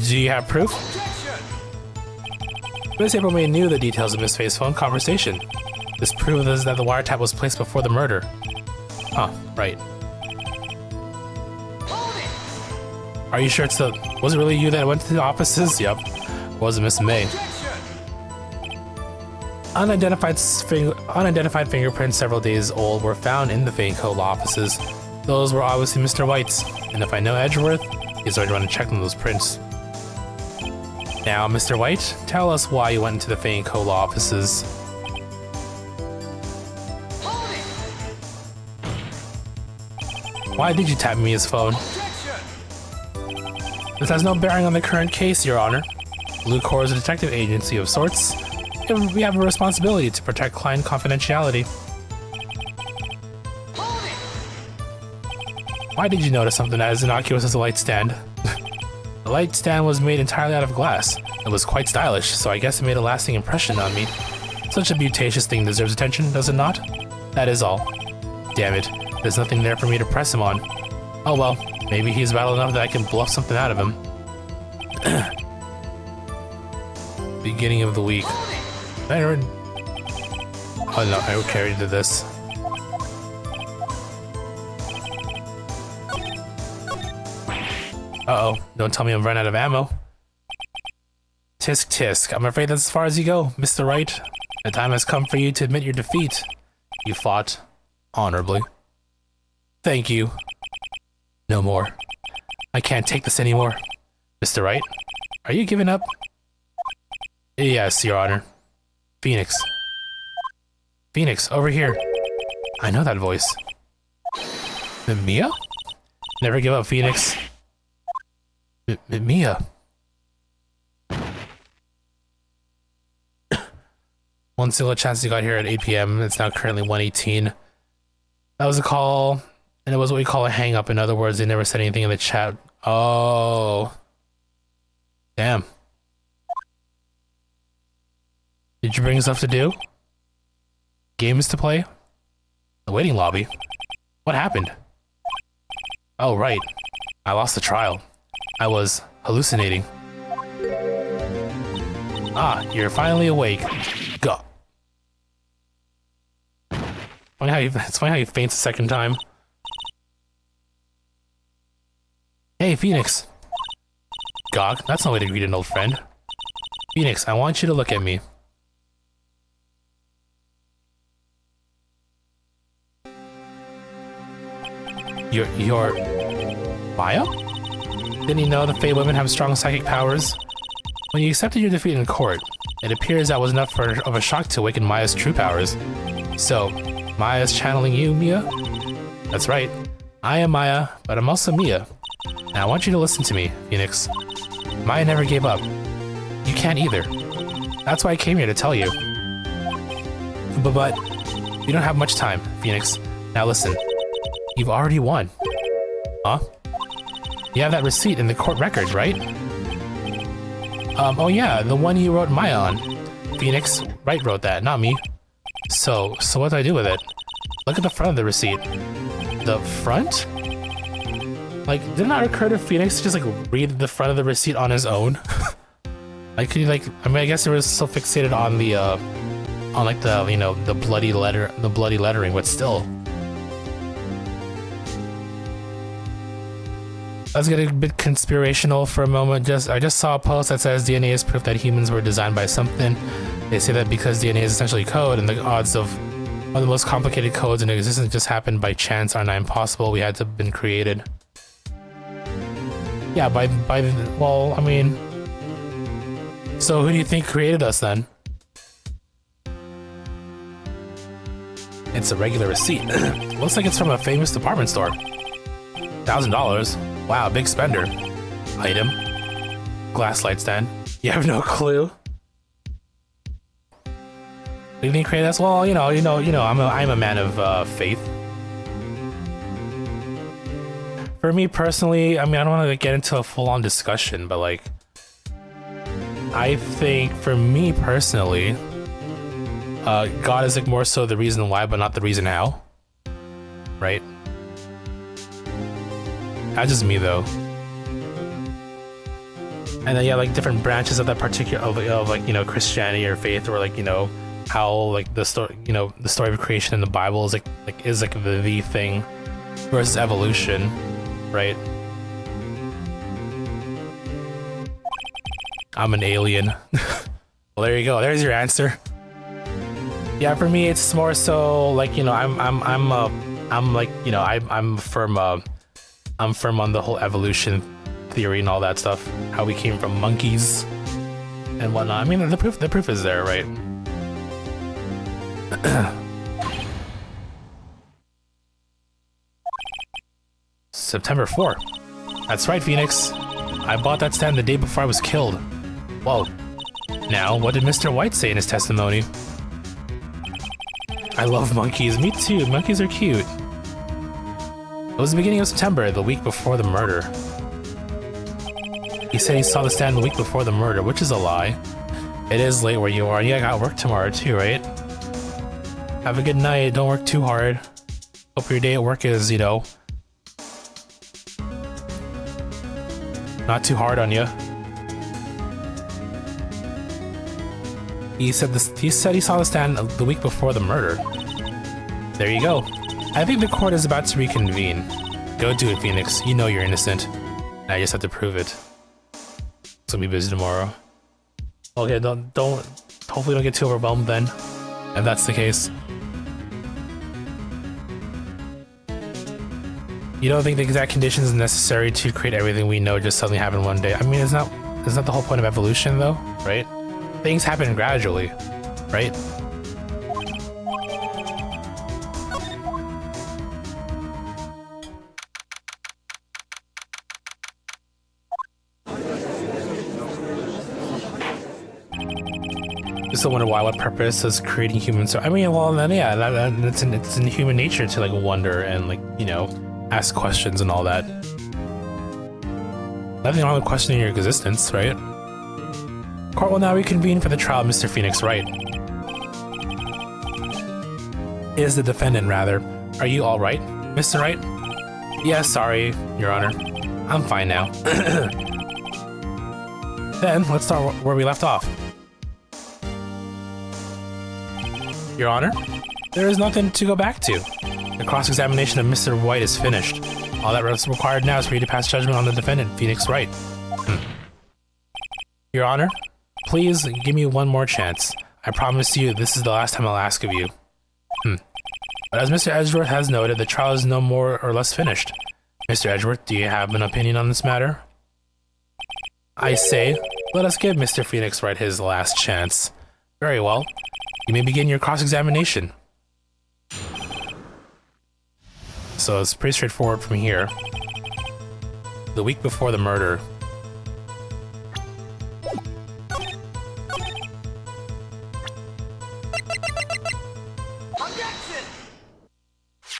Do you have proof? Miss April May knew the details of Miss Faye's phone conversation. This proves that the wiretap was placed before the murder. Huh, right. Are you sure was it really you that went to the offices? Yep. Was it Miss May? Unidentified fingerprints several days old were found in the Fane Co. law offices. Those were obviously Mr. White's, and if I know Edgeworth, he's already run and checked on those prints. Now, Mr. White, tell us why you went into the Fane Co. law offices. Why did you tap Mia's phone? This has no bearing on the current case, Your Honor. Blue Corps is a detective agency of sorts. We have a responsibility to protect client confidentiality. Why did you notice something as innocuous as a light stand? The light stand was made entirely out of glass. It was quite stylish, so I guess it made a lasting impression on me. Such a beauteous thing deserves attention, does it not? That is all. Damn it, there's nothing there for me to press him on. Oh well, maybe he's battle enough that I can bluff something out of him. Beginning of the week. I heard... Oh no, I carried to this. Uh-oh, don't tell me I'm running out of ammo. Tisk tisk, I'm afraid that's as far as you go, Mr. Wright. The time has come for you to admit your defeat. You fought honorably. Thank you. No more. I can't take this anymore. Mr. Wright, are you giving up? Yes, Your Honor. Phoenix. Phoenix, over here. I know that voice. Mia? Never give up, Phoenix. Mia. One single chance you got here at 8 p.m. It's now currently 1:18. That was a call, and it was what we call a hang-up. In other words, they never said anything in the chat. Oh. Damn. Did you bring stuff to do? Games to play? The waiting lobby? What happened? Oh, right. I lost the trial. I was hallucinating. Ah, you're finally awake. Go. It's funny how you faint a second time. Hey, Phoenix. Gog, that's no way to greet an old friend. Phoenix, I want you to look at me. You're... Maya? Didn't you know the Fae women have strong psychic powers? When you accepted your defeat in court, it appears that was enough of a shock to awaken Maya's true powers. So, Maya's channeling you, Mia? That's right. I am Maya, but I'm also Mia. Now I want you to listen to me, Phoenix. Maya never gave up. You can't either. That's why I came here to tell you. But, you don't have much time, Phoenix. Now listen. You've already won. Huh? You have that receipt in the court records, right? Oh yeah, the one you wrote Maya on. Phoenix, Wright wrote that, not me. So what do I do with it? Look at the front of the receipt. The front? Like, didn't that occur to Phoenix to just like read the front of the receipt on his own? Like, could you like, I mean, I guess it was so fixated on the, on like the, you know, the bloody lettering, but still. Let's get a bit conspirational for a moment. I just saw a post that says DNA is proof that humans were designed by something. They say that because DNA is essentially code, and the odds of one of the most complicated codes in existence just happened by chance are not impossible. We had to have been created. Yeah, well, I mean, so who do you think created us then? It's a regular receipt. Looks like it's from a famous department store. $1,000. Wow, big spender. Item. Glass light stand. You have no clue. You think create us? Well, you know. I'm a man of faith. For me personally, I mean, I don't want to get into a full-on discussion, but like, I think for me personally, God is like more so the reason why, but not the reason how. Right? That's just me though. And then you have like different branches of that particular of like, you know, Christianity or faith, or like, you know, how like the story, you know, the story of creation in the Bible is like the thing versus evolution, right? I'm an alien. Well, there you go. There's your answer. Yeah, for me, it's more so like, you know, I'm like, you know, I'm firm on the whole evolution theory and all that stuff. How we came from monkeys and whatnot. I mean, the proof is there, right? September 4. That's right, Phoenix. I bought that stand the day before I was killed. Whoa. Now, what did Mr. White say in his testimony? I love monkeys. Me too. Monkeys are cute. It was the beginning of September, the week before the murder. He said he saw the stand the week before the murder, which is a lie. It is late where you are. Yeah, I got work tomorrow too, right? Have a good night. Don't work too hard. Hope your day at work is, you know, not too hard on you. He said he saw the stand the week before the murder. There you go. I think the court is about to reconvene. Go do it, Phoenix. You know you're innocent. I just have to prove it. So I'll be busy tomorrow. Okay, hopefully don't get too overwhelmed then, if that's the case. You don't think the exact conditions necessary to create everything we know just suddenly happen one day? I mean, isn't that the whole point of evolution though, right? Things happen gradually, right? Just wonder why. What purpose is creating humans? So I mean, well, then yeah, it's in human nature to like wonder and like, you know, ask questions and all that. Nothing wrong with questioning your existence, right? Court will now reconvene for the trial of Mr. Phoenix Wright. Is the defendant, rather. Are you all right, Mr. Wright? Yeah, sorry, Your Honor. I'm fine now. Then, let's start where we left off. Your Honor, there is nothing to go back to. The cross-examination of Mr. White is finished. All that is required now is for you to pass judgment on the defendant, Phoenix Wright. Your Honor, please give me one more chance. I promise you this is the last time I'll ask of you. But as Mr. Edgeworth has noted, the trial is no more or less finished. Mr. Edgeworth, do you have an opinion on this matter? I say, let us give Mr. Phoenix Wright his last chance. Very well. You may begin your cross-examination. So it's pretty straightforward from here. The week before the murder.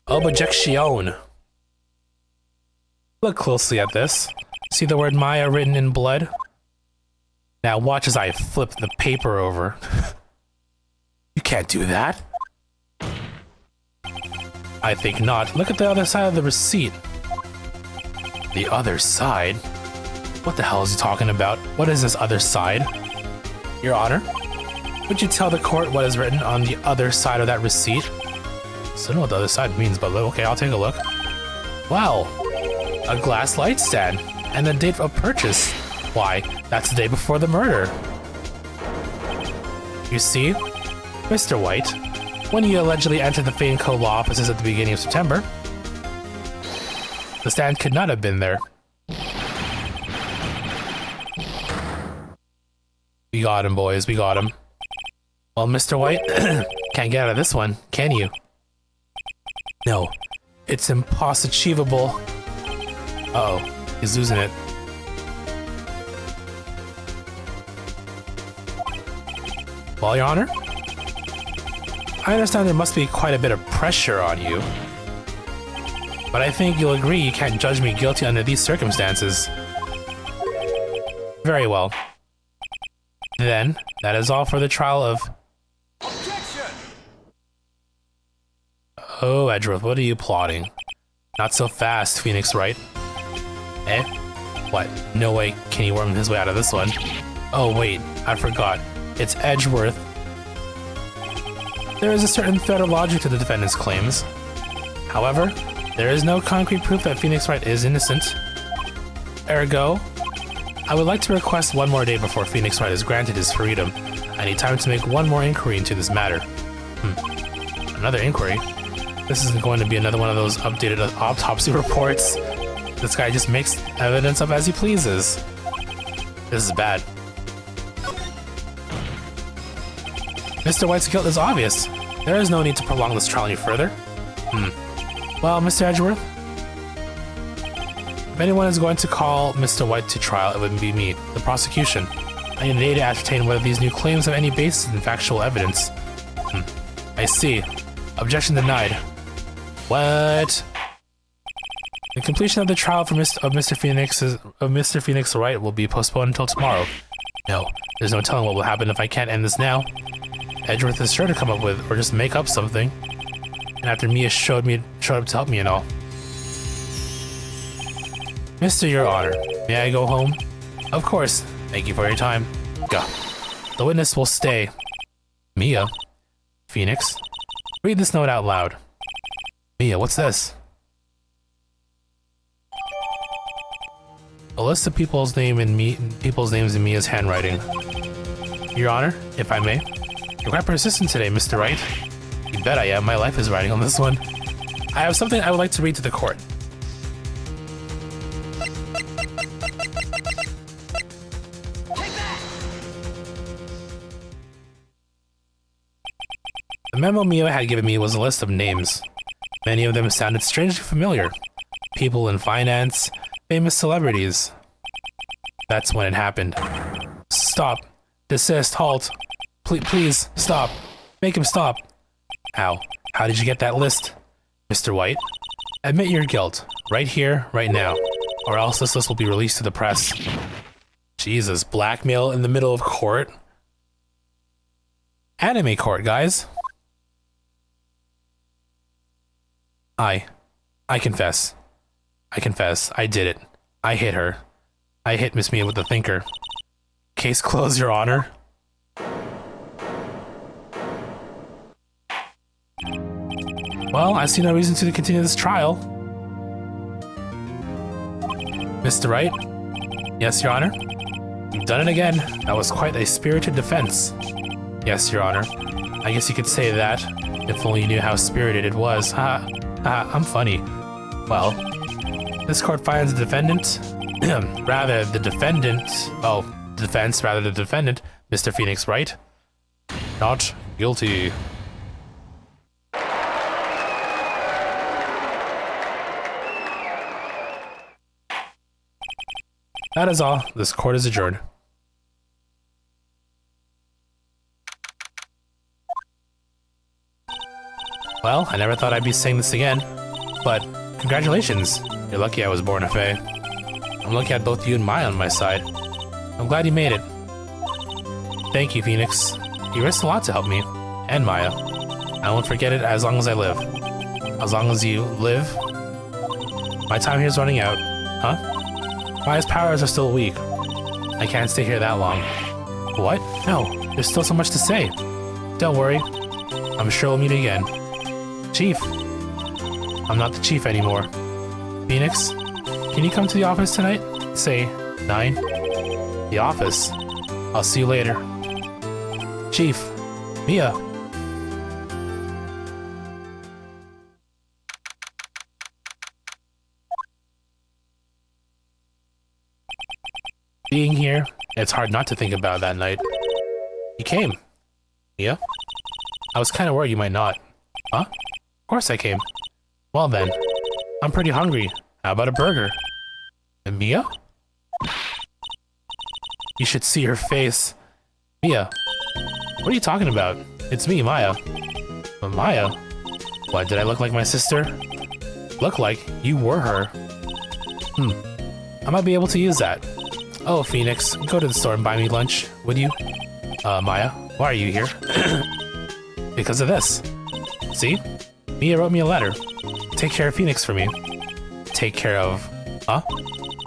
Objection! Look closely at this. See the word Maya written in blood? Now watch as I flip the paper over. You can't do that. I think not. Look at the other side of the receipt. The other side? What the hell is he talking about? What is this other side? Your Honor, would you tell the court what is written on the other side of that receipt? So I don't know what the other side means, but okay, I'll take a look. Wow, a glass light stand, and the date of purchase. Why, that's the day before the murder. You see, Mr. White, when you allegedly entered the Fane Co. law offices at the beginning of September, the stand could not have been there. We got him, boys, we got him. Well, Mr. White, can't get out of this one, can you? No, it's impossible. Uh-oh, he's losing it. Well, Your Honor, I understand there must be quite a bit of pressure on you, but I think you'll agree you can't judge me guilty under these circumstances. Very well. Then, that is all for the trial of... Objection! Oh, Edgeworth, what are you plotting? Not so fast, Phoenix Wright. Eh? What? No way can he worm his way out of this one. Oh wait, I forgot. It's Edgeworth. There is a certain thread of logic to the defendant's claims. However, there is no concrete proof that Phoenix Wright is innocent. Ergo, I would like to request one more day before Phoenix Wright is granted his freedom. I need time to make one more inquiry into this matter. Another inquiry? This isn't going to be another one of those updated autopsy reports. This guy just makes evidence up as he pleases. This is bad. Mr. White's guilt is obvious. There is no need to prolong this trial any further. Well, Mr. Edgeworth, if anyone is going to call Mr. White to trial, it would be me, the prosecution. I need a day to ascertain whether these new claims have any basis in factual evidence. I see. Objection denied. What? The completion of the trial for Mr. Phoenix Wright will be postponed until tomorrow. No, there's no telling what will happen if I can't end this now. Edgeworth is sure to come up with, or just make up something. And after Mia showed up to help me and all. Mr. Your Honor, may I go home? Of course. Thank you for your time. Go. The witness will stay. Mia? Phoenix? Read this note out loud. Mia, what's this? A list of people's names in Mia's handwriting. Your Honor, if I may. You're quite persistent today, Mr. Wright. You bet I am. My life is riding on this one. I have something I would like to read to the court. The memo Mia had given me was a list of names. Many of them sounded strangely familiar. People in finance, famous celebrities. That's when it happened. Stop. Desist. Halt. Please, stop. Make him stop. How did you get that list? Mr. White, admit your guilt. Right here, right now. Or else this list will be released to the press. Jesus, blackmail in the middle of court? Anime court, guys. I confess. I did it. I hit her. I hit Miss Mia with the thinker. Case closed, Your Honor. Well, I see no reason to continue this trial. Mr. Wright? Yes, Your Honor? You've done it again. That was quite a spirited defense. Yes, Your Honor. I guess you could say that. If only you knew how spirited it was. I'm funny. Well, this court finds the defendant, the defendant, Mr. Phoenix Wright, not guilty. That is all. This court is adjourned. Well, I never thought I'd be saying this again, but congratulations. You're lucky I was born a fae. I'm lucky I had both you and Maya on my side. I'm glad you made it. Thank you, Phoenix. You risked a lot to help me, and Maya. I won't forget it as long as I live. As long as you live? My time here's running out. Huh? Maya's powers are still weak. I can't stay here that long. What? No, there's still so much to say. Don't worry. I'm sure we'll meet again. Chief. I'm not the chief anymore. Phoenix, can you come to the office tonight? Say 9. The office. I'll see you later. Chief. Mia. Being here, it's hard not to think about that night. You came. Mia? I was kind of worried you might not. Huh? Of course I came. Well then, I'm pretty hungry. How about a burger? And Mia? You should see her face. Mia, what are you talking about? It's me, Maya. But Maya? What, did I look like my sister? Look like you were her. I might be able to use that. Oh, Phoenix, go to the store and buy me lunch, would you? Maya, why are you here? Because of this. See? Mia wrote me a letter. Take care of Phoenix for me. Take care of... Huh?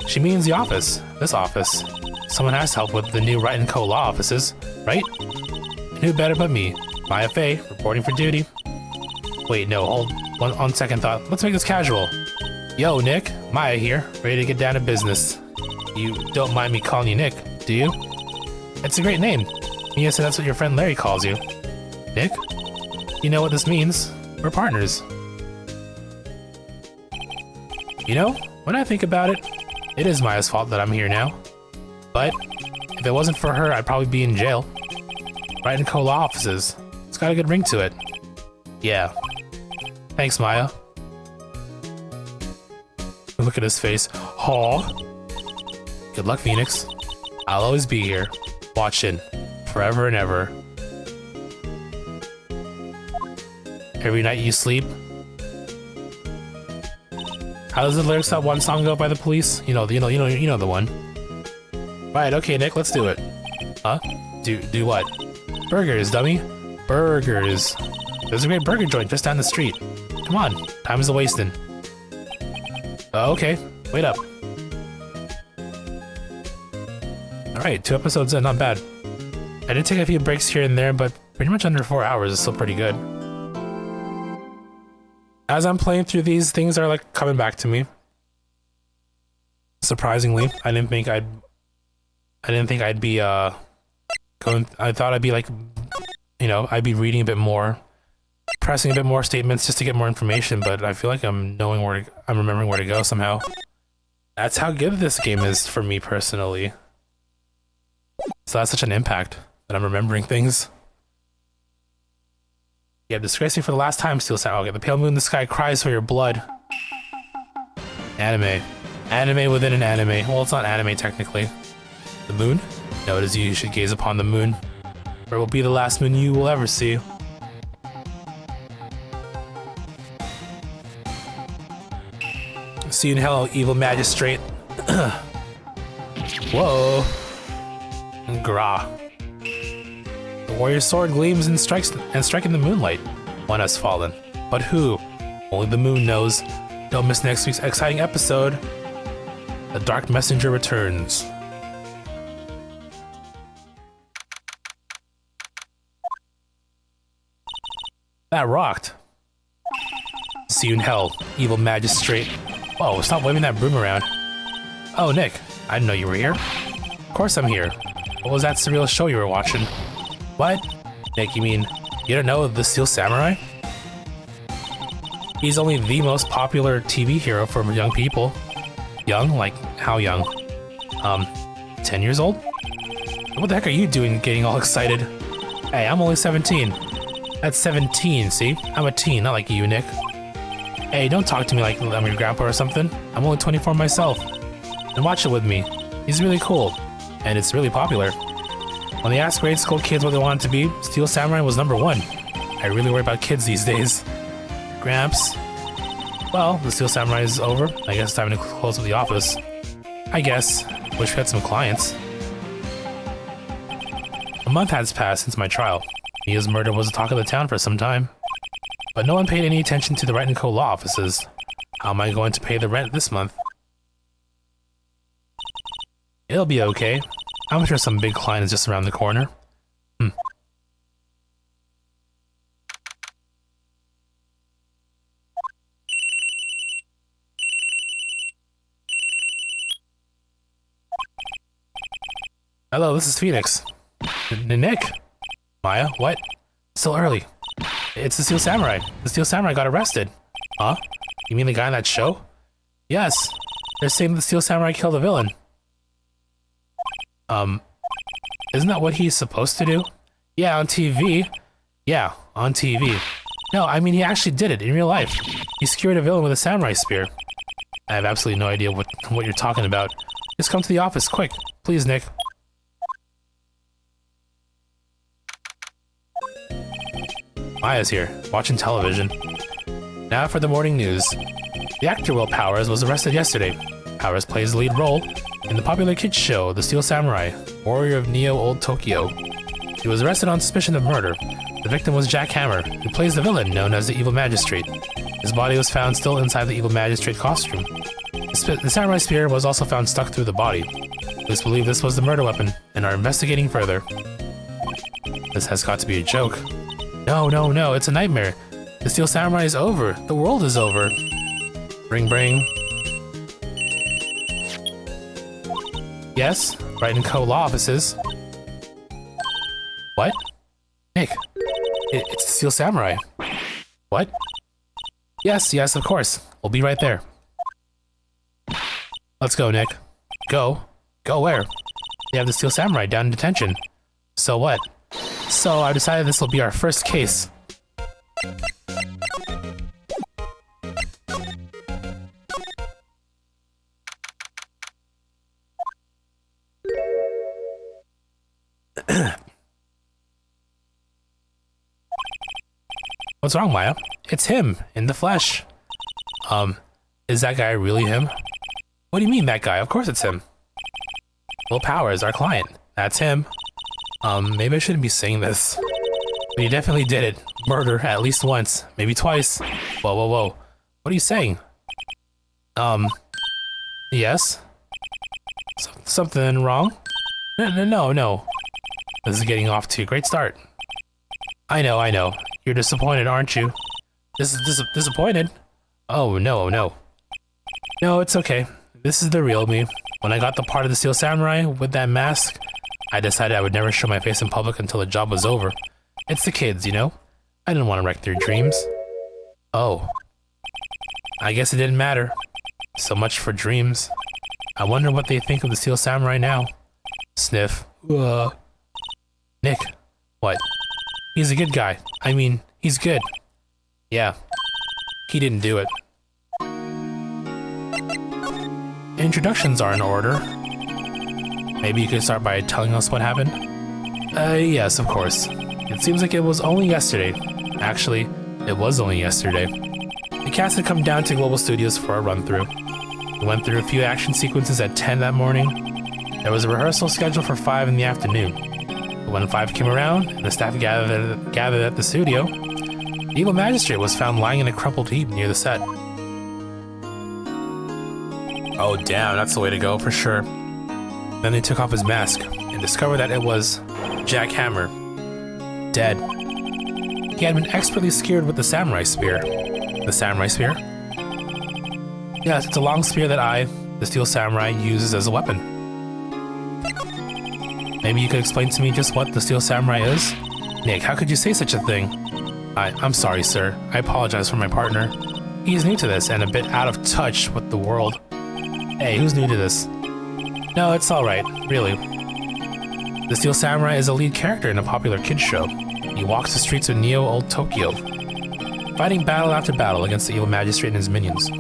She means the office. This office. Someone has to help with the new Wright & Co. law offices, right? And who better but me? Maya Fey, reporting for duty. Wait, no, hold on second thought. Let's make this casual. Yo, Nick. Maya here, ready to get down to business. You don't mind me calling you Nick, do you? It's a great name. Mia said that's what your friend Larry calls you. Nick? You know what this means. We're partners. You know, when I think about it, it is Maya's fault that I'm here now. But if it wasn't for her, I'd probably be in jail. Right in Co. law offices. It's got a good ring to it. Yeah. Thanks, Maya. Look at his face. Aw. Good luck, Phoenix. I'll always be here, watching, forever and ever. Every night you sleep. How does the lyrics that one song go by the Police? You know the one. Right, okay, Nick, let's do it. Huh? Do what? Burgers, dummy. Burgers. There's a great burger joint just down the street. Come on, time is a-wasting. Okay, wait up. Alright, 2 episodes in, not bad. I did take a few breaks here and there, but pretty much under 4 hours is still pretty good. As I'm playing through these, things are like coming back to me. Surprisingly, I didn't think I'd be going. I thought I'd be like, you know, I'd be reading a bit more, pressing a bit more statements just to get more information. But I feel like I'm remembering where to go somehow. That's how good this game is for me personally. So that's such an impact that I'm remembering things. Yeah, disgrace me for the last time, Steel Sound. Okay, the pale moon in the sky cries for your blood. Anime. Anime within an anime. Well, it's not anime technically. The moon? No, it is you should gaze upon the moon. For it will be the last moon you will ever see. See you in hell, evil magistrate. Whoa. Grah. The warrior's sword gleams and strikes striking the moonlight. One has fallen. But who? Only the moon knows. Don't miss next week's exciting episode. The Dark Messenger returns. That rocked. See you in hell, evil magistrate. Whoa, stop waving that broom around. Oh, Nick, I didn't know you were here. Of course I'm here. What was that surreal show you were watching? What? Nick, you mean you don't know the Steel Samurai? He's only the most popular TV hero for young people. Young? Like, how young? 10 years old? What the heck are you doing getting all excited? Hey, I'm only 17. That's 17, see? I'm a teen, not like you, Nick. Hey, don't talk to me like I'm your grandpa or something. I'm only 24 myself. And watch it with me. He's really cool. And it's really popular. When they asked grade school kids what they wanted to be, Steel Samurai was #1. I really worry about kids these days. Gramps. Well, the Steel Samurai is over. I guess it's time to close up the office. I guess. Wish we had some clients. A month has passed since my trial. Mia's murder was the talk of the town for some time. But no one paid any attention to the Wright & Co. law offices. How am I going to pay the rent this month? It'll be okay. I'm sure some big client is just around the corner. Hello, this is Phoenix. Nick? Maya, what? Still early. It's the Steel Samurai. The Steel Samurai got arrested. Huh? You mean the guy in that show? Yes. They're saying the Steel Samurai killed the villain. Isn't that what he's supposed to do? Yeah, on TV. Yeah, on TV. No, I mean he actually did it in real life. He skewered a villain with a samurai spear. I have absolutely no idea what you're talking about. Just come to the office, quick. Please, Nick. Maya's here, watching television. Now for the morning news. The actor Will Powers was arrested yesterday. Powers plays the lead role in the popular kids show, The Steel Samurai, Warrior of Neo Old Tokyo. He was arrested on suspicion of murder. The victim was Jack Hammer, who plays the villain known as the Evil Magistrate. His body was found still inside the Evil Magistrate costume. The samurai spear was also found stuck through the body. Police believe this was the murder weapon and are investigating further. This has got to be a joke. No, no, no, it's a nightmare. The Steel Samurai is over. The world is over. Bring, bring. Yes, Wright & Co. law offices. What? Nick, it's the Steel Samurai. What? Yes, yes, of course. We'll be right there. Let's go, Nick. Go? Go where? They have the Steel Samurai down in detention. So what? So I decided this will be our first case. What's wrong, Maya? It's him, in the flesh. Is that guy really him? What do you mean, that guy? Of course it's him. Will Powers, our client. That's him. Maybe I shouldn't be saying this. But he definitely did it. Murder, at least once. Maybe twice. Whoa, whoa, whoa. What are you saying? Yes? Something wrong? No. This is getting off to a great start. I know. You're disappointed, aren't you? Disappointed? Oh, no. No, it's okay. This is the real me. When I got the part of the Steel Samurai with that mask, I decided I would never show my face in public until the job was over. It's the kids, you know? I didn't want to wreck their dreams. Oh. I guess it didn't matter. So much for dreams. I wonder what they think of the Steel Samurai now. Sniff. Nick. What? He's a good guy. I mean, he's good. Yeah. He didn't do it. Introductions are in order. Maybe you could start by telling us what happened? Yes, of course. It seems like it was only yesterday. Actually, it was only yesterday. The cast had come down to Global Studios for a run-through. We went through a few action sequences at 10 that morning. There was a rehearsal scheduled for 5 in the afternoon. But when 5 came around and the staff gathered at the studio, the evil magistrate was found lying in a crumpled heap near the set. Oh damn, that's the way to go for sure. Then they took off his mask and discovered that it was Jack Hammer, dead. He had been expertly skewered with the samurai spear. The samurai spear? Yes, it's a long spear that the Steel Samurai, uses as a weapon. Maybe you could explain to me just what the Steel Samurai is? Nick, how could you say such a thing? I'm sorry, sir. I apologize for my partner. He's new to this and a bit out of touch with the world. Hey, who's new to this? No, it's alright, really. The Steel Samurai is a lead character in a popular kids show. He walks the streets of Neo Old Tokyo, fighting battle after battle against the evil magistrate and his minions.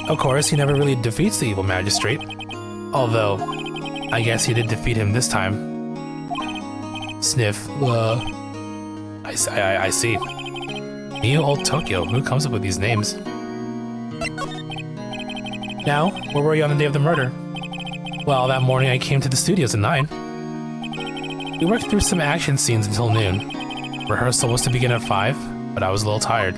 Of course, he never really defeats the evil magistrate, although I guess he did defeat him this time. Sniff. I see. Neo Old Tokyo, who comes up with these names? Now, where were you on the day of the murder? Well, that morning I came to the studios at 9. We worked through some action scenes until noon. Rehearsal was to begin at 5, but I was a little tired.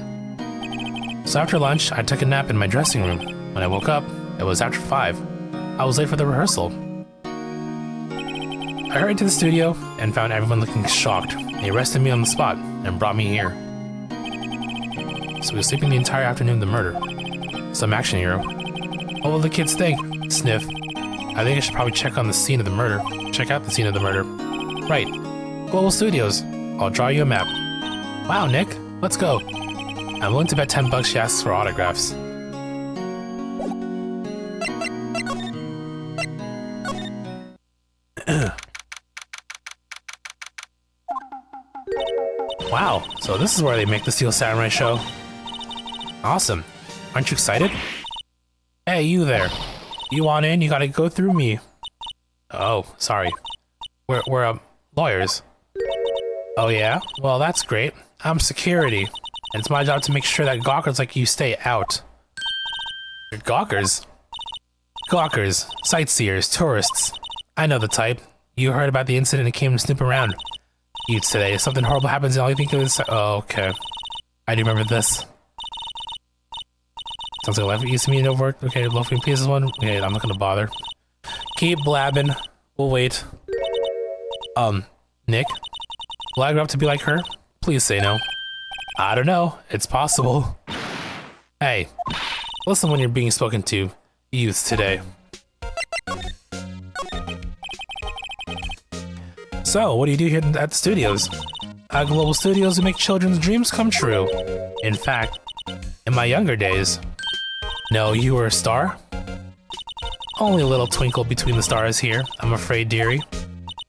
So after lunch, I took a nap in my dressing room. When I woke up, it was after 5. I was late for the rehearsal. I hurried to the studio and found everyone looking shocked. They arrested me on the spot and brought me here. So we were sleeping the entire afternoon of the murder. Some action hero. What will the kids think? Sniff. I think I should probably check out the scene of the murder. Right. Global Studios. I'll draw you a map. Wow, Nick. Let's go. I'm willing to bet $10 she asks for autographs. Wow, so this is where they make the Steel Samurai show. Awesome. Aren't you excited? Hey, you there. You want in? You gotta go through me. Oh, sorry. We're lawyers. Oh yeah? Well, that's great. I'm security. And it's my job to make sure that gawkers like you stay out. Gawkers? Gawkers. Sightseers. Tourists. I know the type. You heard about the incident and came to snoop around. Youths today. If something horrible happens, all you think of is... Oh, okay. I do remember this. Sounds like life used to mean over. Okay, loafing pieces one. Okay, I'm not gonna bother. Keep blabbing. We'll wait. Nick? Will I grow up to be like her? Please say no. I don't know. It's possible. Hey, listen when you're being spoken to. Youths today. So, what do you do here at the studios? At Global Studios, we make children's dreams come true. In fact, in my younger days. No, you were a star? Only a little twinkle between the stars here, I'm afraid, dearie.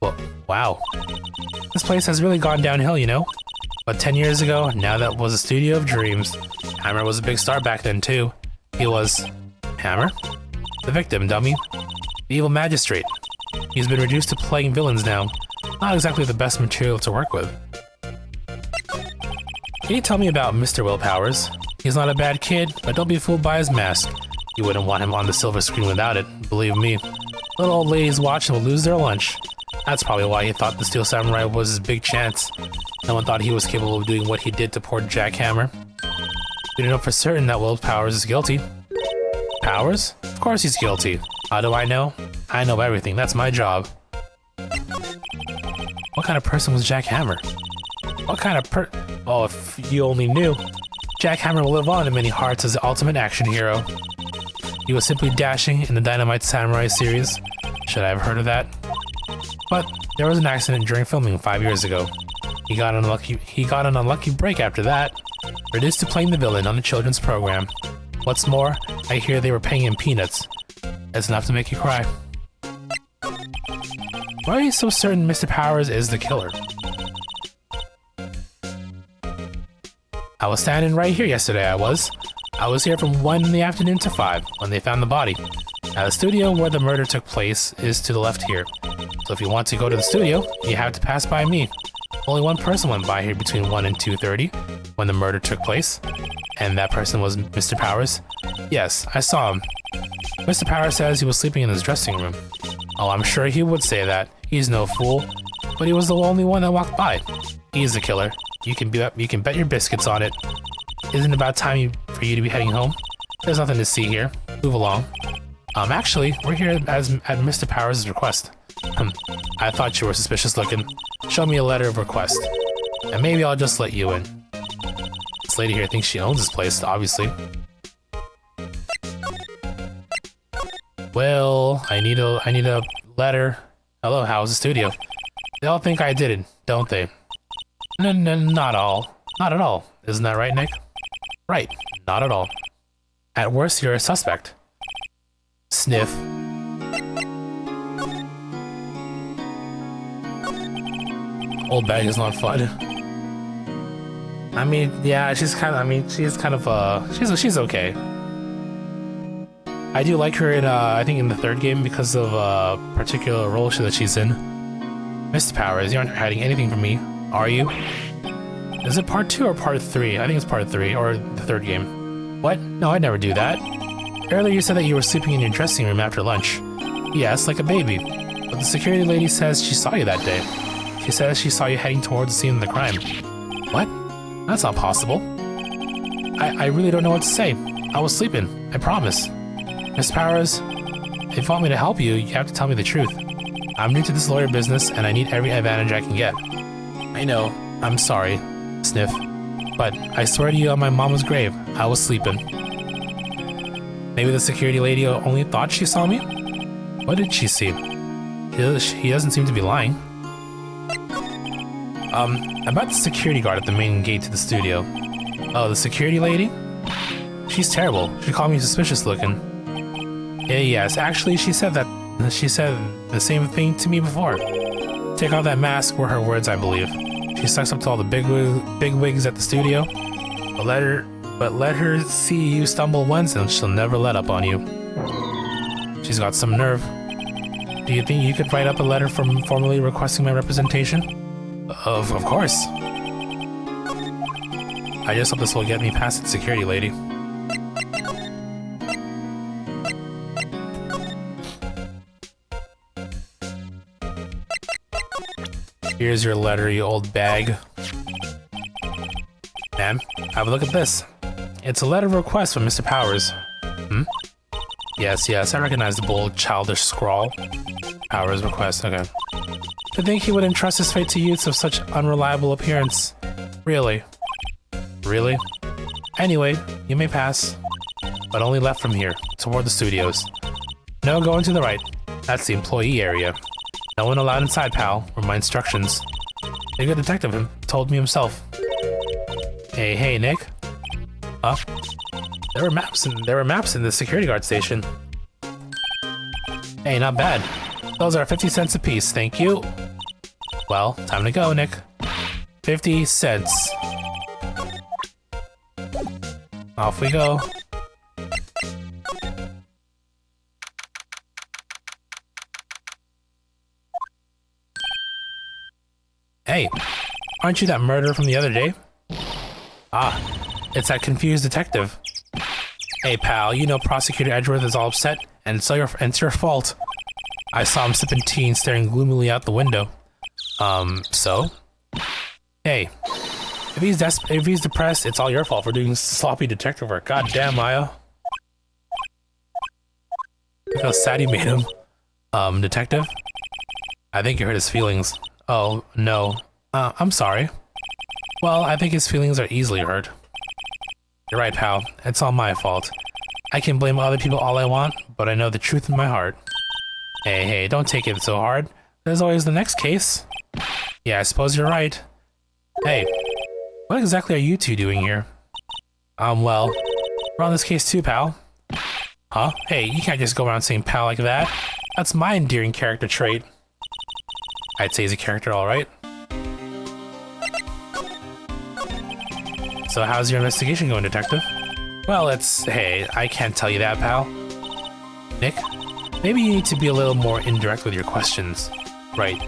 Well, wow. This place has really gone downhill, you know? But 10 years ago, now that was a studio of dreams. Hammer was a big star back then, too. He was... Hammer? The victim, dummy. The evil magistrate. He's been reduced to playing villains now. Not exactly the best material to work with. Can you tell me about Mr. Will Powers? He's not a bad kid, but don't be fooled by his mask. You wouldn't want him on the silver screen without it, believe me. Little old ladies watching will lose their lunch. That's probably why he thought the Steel Samurai was his big chance. No one thought he was capable of doing what he did to poor Jack Hammer. We don't know for certain that Will Powers is guilty. Powers? Of course he's guilty. How do I know? I know everything, that's my job. What kind of person was Jack Hammer? What kind of Oh, if you only knew. Jack Hammer will live on in many hearts as the ultimate action hero. He was simply dashing in the Dynamite Samurai series. Should I have heard of that? But there was an accident during filming 5 years ago. He got an unlucky break after that. Reduced to playing the villain on the children's program. What's more, I hear they were paying him peanuts. That's enough to make you cry. Why are you so certain Mr. Powers is the killer? I was standing right here yesterday, I was here from 1 in the afternoon to 5, when they found the body. Now the studio where the murder took place is to the left here. So if you want to go to the studio, you have to pass by me. Only one person went by here between 1 and 2:30, when the murder took place. And that person was Mr. Powers? Yes, I saw him. Mr. Powers says he was sleeping in his dressing room. Oh, I'm sure he would say that. He's no fool. But he was the only one that walked by. He's the killer. You can bet your biscuits on it. Isn't it about time for you to be heading home? There's nothing to see here. Move along. Actually, we're here at Mr. Powers' request. I thought you were suspicious looking. Show me a letter of request. And maybe I'll just let you in. This lady here thinks she owns this place, obviously. Well, I need a letter. Hello, how's the studio? They all think I did it, don't they? No, not all. Not at all. Isn't that right, Nick? Right, not at all. At worst, you're a suspect. Sniff. Old bag is not fun. I mean, yeah, she's okay. I do like her in, I think in the third game because of a particular role that she's in. Mr. Powers, you aren't hiding anything from me, are you? Is it part 2 or part 3? I think it's part 3, or the third game. What? No, I'd never do that. Earlier you said that you were sleeping in your dressing room after lunch. Yes, like a baby. But the security lady says she saw you that day. She says she saw you heading towards the scene of the crime. What? That's not possible. I really don't know what to say. I was sleeping, I promise. Miss Powers, if you want me to help you, you have to tell me the truth. I'm new to this lawyer business, and I need every advantage I can get. I know. I'm sorry. Sniff. But I swear to you on my mama's grave, I was sleeping. Maybe the security lady only thought she saw me? What did she see? He doesn't seem to be lying. About the security guard at the main gate to the studio. Oh, the security lady? She's terrible. She called me suspicious looking. Yes, actually she said the same thing to me before. Take off that mask were her words, I believe. She sucks up to all the big wigs at the studio. But let her see you stumble once and she'll never let up on you. She's got some nerve. Do you think you could write up a letter formally requesting my representation? Of course. I just hope this will get me past the security lady. Here's your letter, you old bag. Ma'am, have a look at this. It's a letter of request from Mr. Powers. Yes, I recognize the bold, childish scrawl. Powers request, okay. To think he would entrust his fate to youths of such unreliable appearance. Really? Really? Anyway, you may pass. But only left from here, toward the studios. No going to the right. That's the employee area. No one allowed inside, pal, were my instructions. The good detective told me himself. Hey, Nick. Huh? There were maps in the security guard station. Hey, not bad. Those are 50 cents apiece, thank you. Well, time to go, Nick. 50 cents. Off we go. Hey, aren't you that murderer from the other day? Ah, it's that confused detective. Hey pal, you know Prosecutor Edgeworth is all upset, and it's your fault. I saw him sipping tea and staring gloomily out the window. So? Hey, if he's depressed, it's all your fault for doing sloppy detective work. God damn, Maya. Look how sad he made him. Detective? I think you hurt his feelings. Oh, no. I'm sorry. Well, I think his feelings are easily hurt. You're right, pal. It's all my fault. I can blame other people all I want, but I know the truth in my heart. Hey, don't take it so hard. There's always the next case. Yeah, I suppose you're right. Hey, what exactly are you two doing here? Well, we're on this case too, pal. Huh? Hey, you can't just go around saying pal like that. That's my endearing character trait. I'd say he's a character, alright. So how's your investigation going, detective? Well, hey, I can't tell you that, pal. Nick, maybe you need to be a little more indirect with your questions. Right.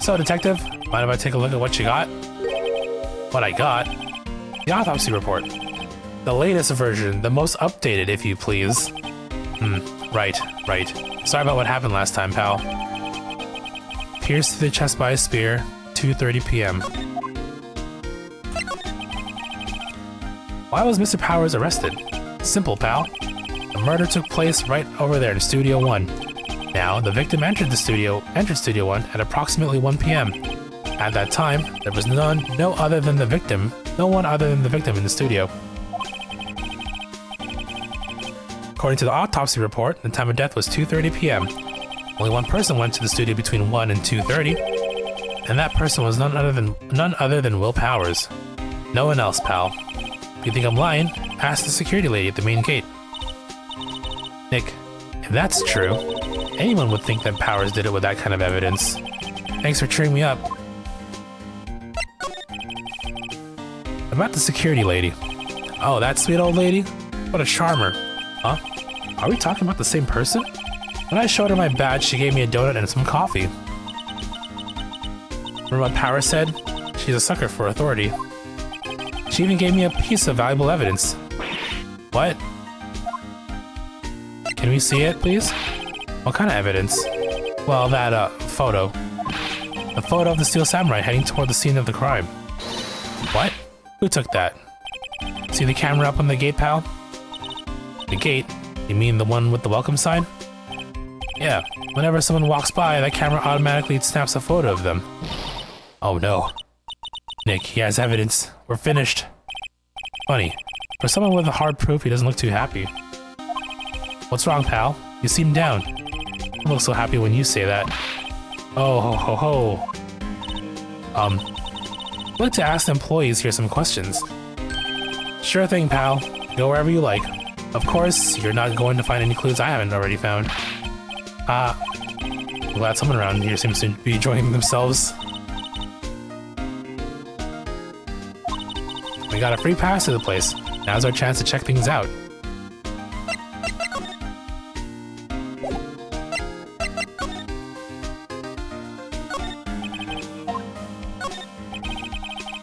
So, detective, mind if I take a look at what you got? What I got? The autopsy report. The latest version, the most updated, if you please. Right. Sorry about what happened last time, pal. Pierced through the chest by a spear, 2:30 p.m. Why was Mr. Powers arrested? Simple, pal. The murder took place right over there in Studio 1. Now, the victim entered Studio 1 at approximately 1 p.m. At that time, there was no one other than the victim in the studio. According to the autopsy report, the time of death was 2:30 p.m. Only one person went to the studio between 1 and 2:30, and that person was none other than Will Powers. No one else, pal. If you think I'm lying, ask the security lady at the main gate. Nick, if that's true, anyone would think that Powers did it with that kind of evidence. Thanks for cheering me up. About the security lady. Oh, that sweet old lady? What a charmer. Huh? Are we talking about the same person? When I showed her my badge, she gave me a donut and some coffee. Remember what Powers said? She's a sucker for authority. She even gave me a piece of valuable evidence. What? Can we see it, please? What kind of evidence? Well, that, photo. The photo of the Steel Samurai heading toward the scene of the crime. What? Who took that? See the camera up on the gate, pal? The gate? You mean the one with the welcome sign? Yeah, whenever someone walks by, that camera automatically snaps a photo of them. Oh no. Nick, he has evidence. We're finished. Funny. For someone with a hard proof, he doesn't look too happy. What's wrong, pal? You seem down. I look so happy when you say that. Oh, ho. I'd like to ask the employees here some questions. Sure thing, pal. Go wherever you like. Of course, you're not going to find any clues I haven't already found. I'm glad someone around here seems to be enjoying themselves. We got a free pass to the place. Now's our chance to check things out.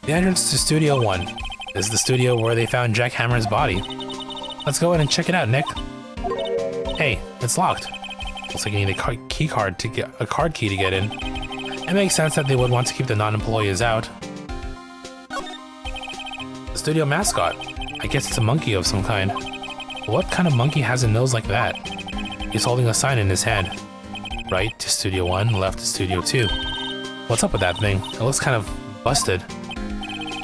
The entrance to Studio 1. This is the studio where they found Jack Hammer's body. Let's go in and check it out, Nick. Hey, it's locked. Looks like you need a card key to get in. It makes sense that they would want to keep the non-employees out. The studio mascot. I guess it's a monkey of some kind. What kind of monkey has a nose like that? He's holding a sign in his hand. Right to Studio 1, left to Studio 2. What's up with that thing? It looks kind of busted.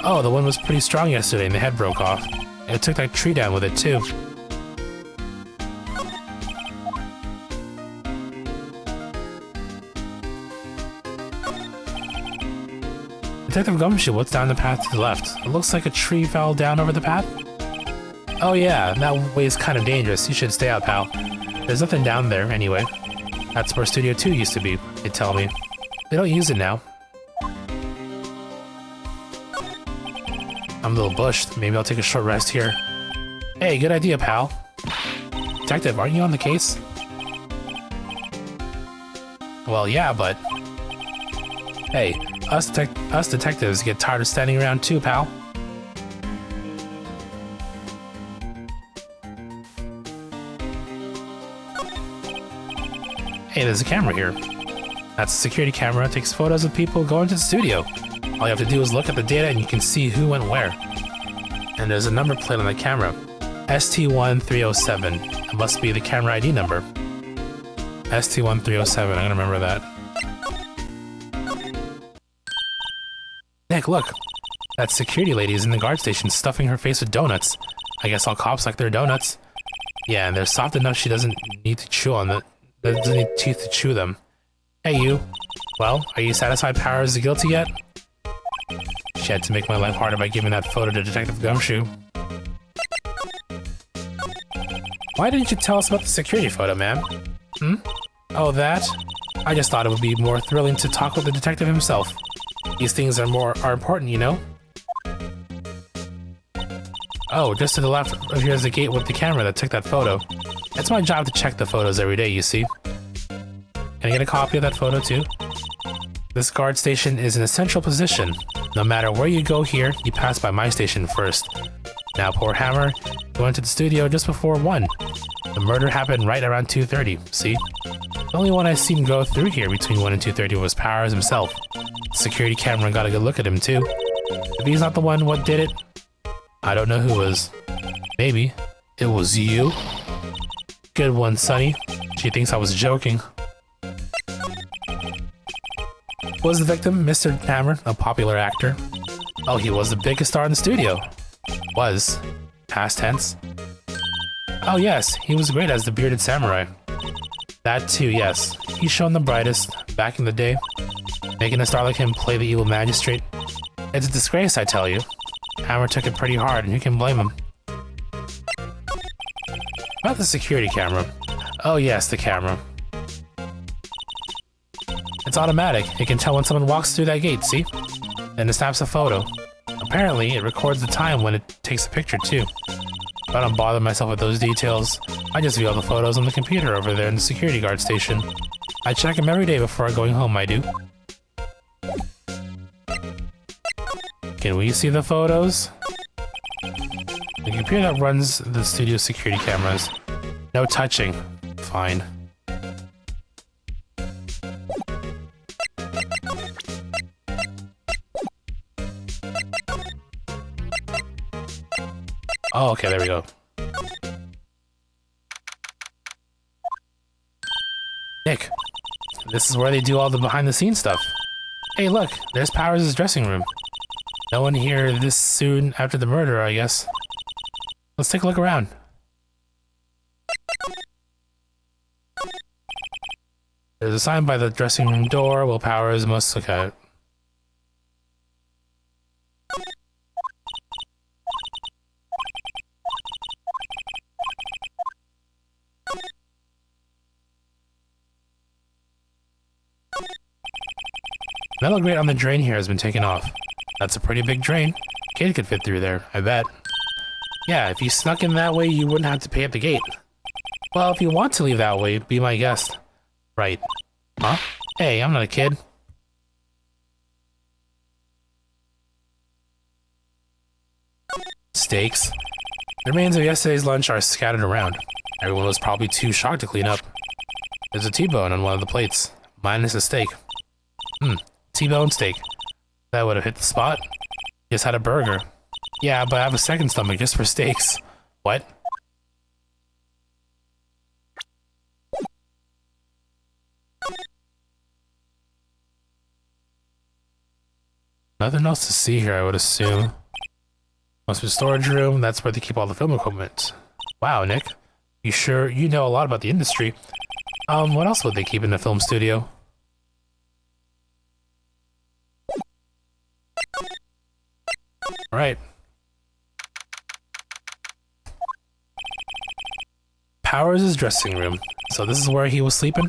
Oh, the one was pretty strong yesterday and the head broke off. It took that tree down with it too. Detective Gumshoe, what's down the path to the left? It looks like a tree fell down over the path. Oh yeah, that way is kind of dangerous. You should stay out, pal. There's nothing down there, anyway. That's where Studio 2 used to be, they tell me. They don't use it now. I'm a little bushed. Maybe I'll take a short rest here. Hey, good idea, pal. Detective, aren't you on the case? Well, yeah, but... Hey, us detectives get tired of standing around too, pal. Hey, there's a camera here. That's a security camera. It takes photos of people going to the studio. All you have to do is look at the data and you can see who went where. And there's a number plate on the camera. ST1307. It must be the camera ID number. ST1307, I'm gonna remember that. Nick, look! That security lady is in the guard station stuffing her face with donuts. I guess all cops like their donuts. Yeah, and they're soft enough she doesn't need to chew on it. Doesn't need teeth to chew them. Hey, you. Well, are you satisfied Powers is guilty yet? She had to make my life harder by giving that photo to Detective Gumshoe. Why didn't you tell us about the security photo, man? Hmm? Oh, that? I just thought it would be more thrilling to talk with the detective himself. These things are important, you know? Oh, just to the left here's the gate with the camera that took that photo. It's my job to check the photos every day, you see. Can I get a copy of that photo too? This guard station is an essential position. No matter where you go here, you pass by my station first. Now, poor Hammer, he went to the studio just before 1. The murder happened right around 2:30, see? The only one I seen go through here between 1 and 2:30 was Powers himself. The security camera got a good look at him too. If he's not the one what did it, I don't know who was. Maybe it was you? Good one, Sonny. She thinks I was joking. Was the victim Mr. Hammer, a popular actor? Oh, he was the biggest star in the studio. Was. Past tense. Oh yes, he was great as the bearded samurai. That too, yes. He shone the brightest, back in the day. Making a star like him play the evil magistrate. It's a disgrace, I tell you. Hammer took it pretty hard, and who can blame him? About the security camera. Oh yes, the camera. It's automatic. It can tell when someone walks through that gate, see? Then it snaps a photo. Apparently, it records the time when it takes a picture too. I don't bother myself with those details. I just view all the photos on the computer over there in the security guard station. I check them every day before going home, I do. Can we see the photos? The computer that runs the studio security cameras. No touching. Fine. Oh, okay, there we go. Nick, this is where they do all the behind-the-scenes stuff. Hey, look, there's Powers' dressing room. No one here this soon after the murder, I guess. Let's take a look around. There's a sign by the dressing room door. Will Powers must look at it. Metal grate on the drain here has been taken off. That's a pretty big drain. Kid could fit through there, I bet. Yeah, if you snuck in that way, you wouldn't have to pay at the gate. Well, if you want to leave that way, be my guest. Right. Huh? Hey, I'm not a kid. Steaks. The remains of yesterday's lunch are scattered around. Everyone was probably too shocked to clean up. There's a T-bone on one of the plates, minus a steak. T-bone steak. That would have hit the spot. Just had a burger. Yeah, but I have a second stomach just for steaks. What? Nothing else to see here, I would assume. Must be a storage room. That's where they keep all the film equipment. Wow, Nick. You sure you know a lot about the industry. What else would they keep in the film studio? Right. Powers' dressing room. So this is where he was sleeping?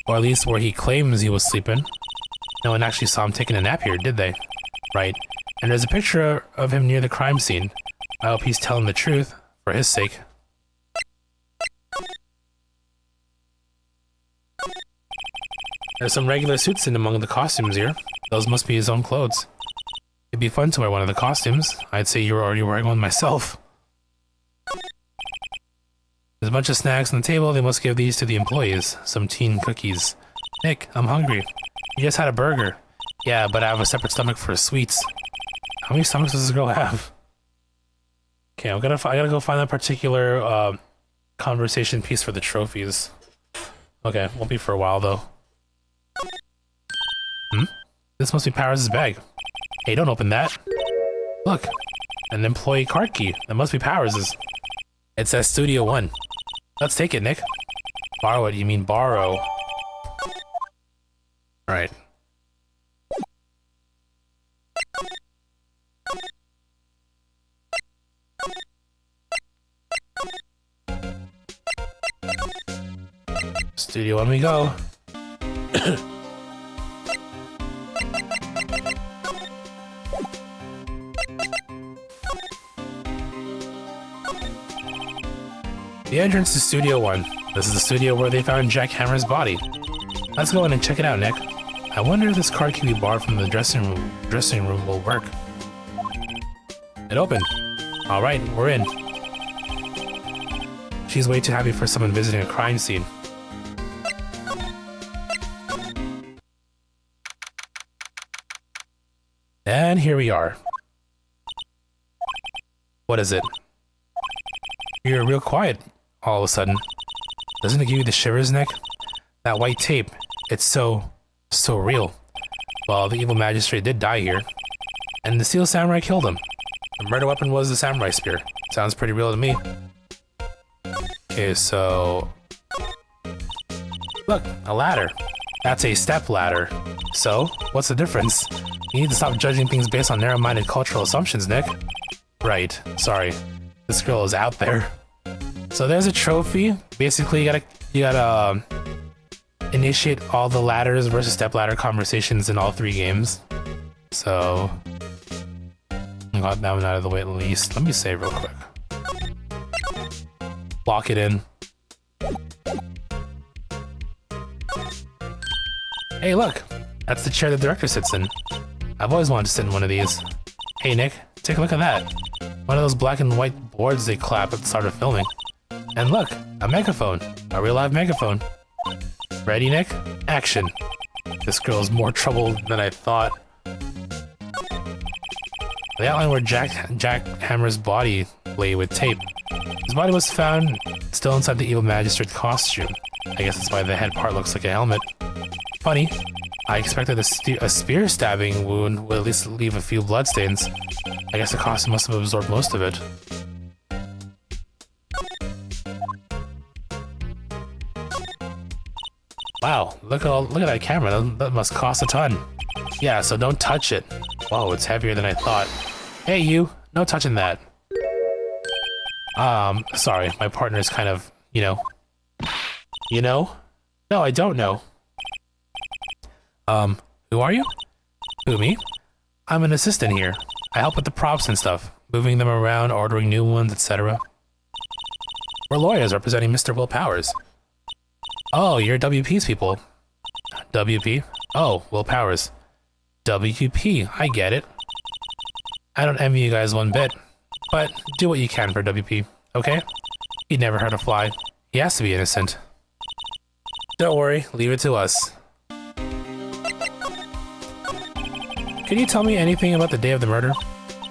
Or at least where he claims he was sleeping. No one actually saw him taking a nap here, did they? Right. And there's a picture of him near the crime scene. I hope he's telling the truth, for his sake. There's some regular suits in among the costumes here. Those must be his own clothes. It'd be fun to wear one of the costumes. I'd say you were already wearing one myself. There's a bunch of snacks on the table. They must give these to the employees. Some teen cookies. Nick, I'm hungry. You just had a burger. Yeah, but I have a separate stomach for sweets. How many stomachs does this girl have? Okay, I gotta go find that particular conversation piece for the trophies. Okay, won't be for a while though. This must be Powers' bag. Hey, don't open that. Look, an employee card key. That must be Powers'. It says Studio 1. Let's take it, Nick. Borrow it, you mean borrow. Alright. Studio 1 we go. The entrance to Studio 1. This is the studio where they found Jack Hammer's body. Let's go in and check it out, Nick. I wonder if this card can be borrowed from the dressing room will work. It opened. Alright, we're in. She's way too happy for someone visiting a crime scene. And here we are. What is it? You're real quiet all of a sudden. Doesn't it give you the shivers, Nick? That white tape, it's so real. Well, the evil magistrate did die here. And the steel samurai killed him. The murder weapon was the samurai spear. Sounds pretty real to me. Okay, so... Look, a ladder. That's a step ladder. So, what's the difference? You need to stop judging things based on narrow-minded cultural assumptions, Nick. Right, sorry. This girl is out there. So there's a trophy. Basically, you gotta initiate all the ladders versus step ladder conversations in all 3 games. So I got that one out of the way at least. Let me save real quick. Lock it in. Hey, look! That's the chair the director sits in. I've always wanted to sit in one of these. Hey, Nick, take a look at that. One of those black and white boards they clap at the start of filming. And look, a megaphone. A real live megaphone. Ready, Nick? Action. This girl is more trouble than I thought. The outline where Jack Hammer's body lay with tape. His body was found still inside the evil magistrate costume. I guess that's why the head part looks like a helmet. Funny. I expected a spear stabbing wound would at least leave a few bloodstains. I guess the costume must have absorbed most of it. Wow, look at that camera. That must cost a ton. Yeah, so don't touch it. Whoa, it's heavier than I thought. Hey, you! No touching that. Sorry, my partner's kind of, you know. You know? No, I don't know. Who are you? Who, me? I'm an assistant here. I help with the props and stuff, moving them around, ordering new ones, etc. We're lawyers representing Mr. Will Powers. Oh, you're WP's people. WP? Oh, Will Powers. WP, I get it. I don't envy you guys one bit, but do what you can for WP, okay? He'd never hurt a fly. He has to be innocent. Don't worry, leave it to us. Can you tell me anything about the day of the murder?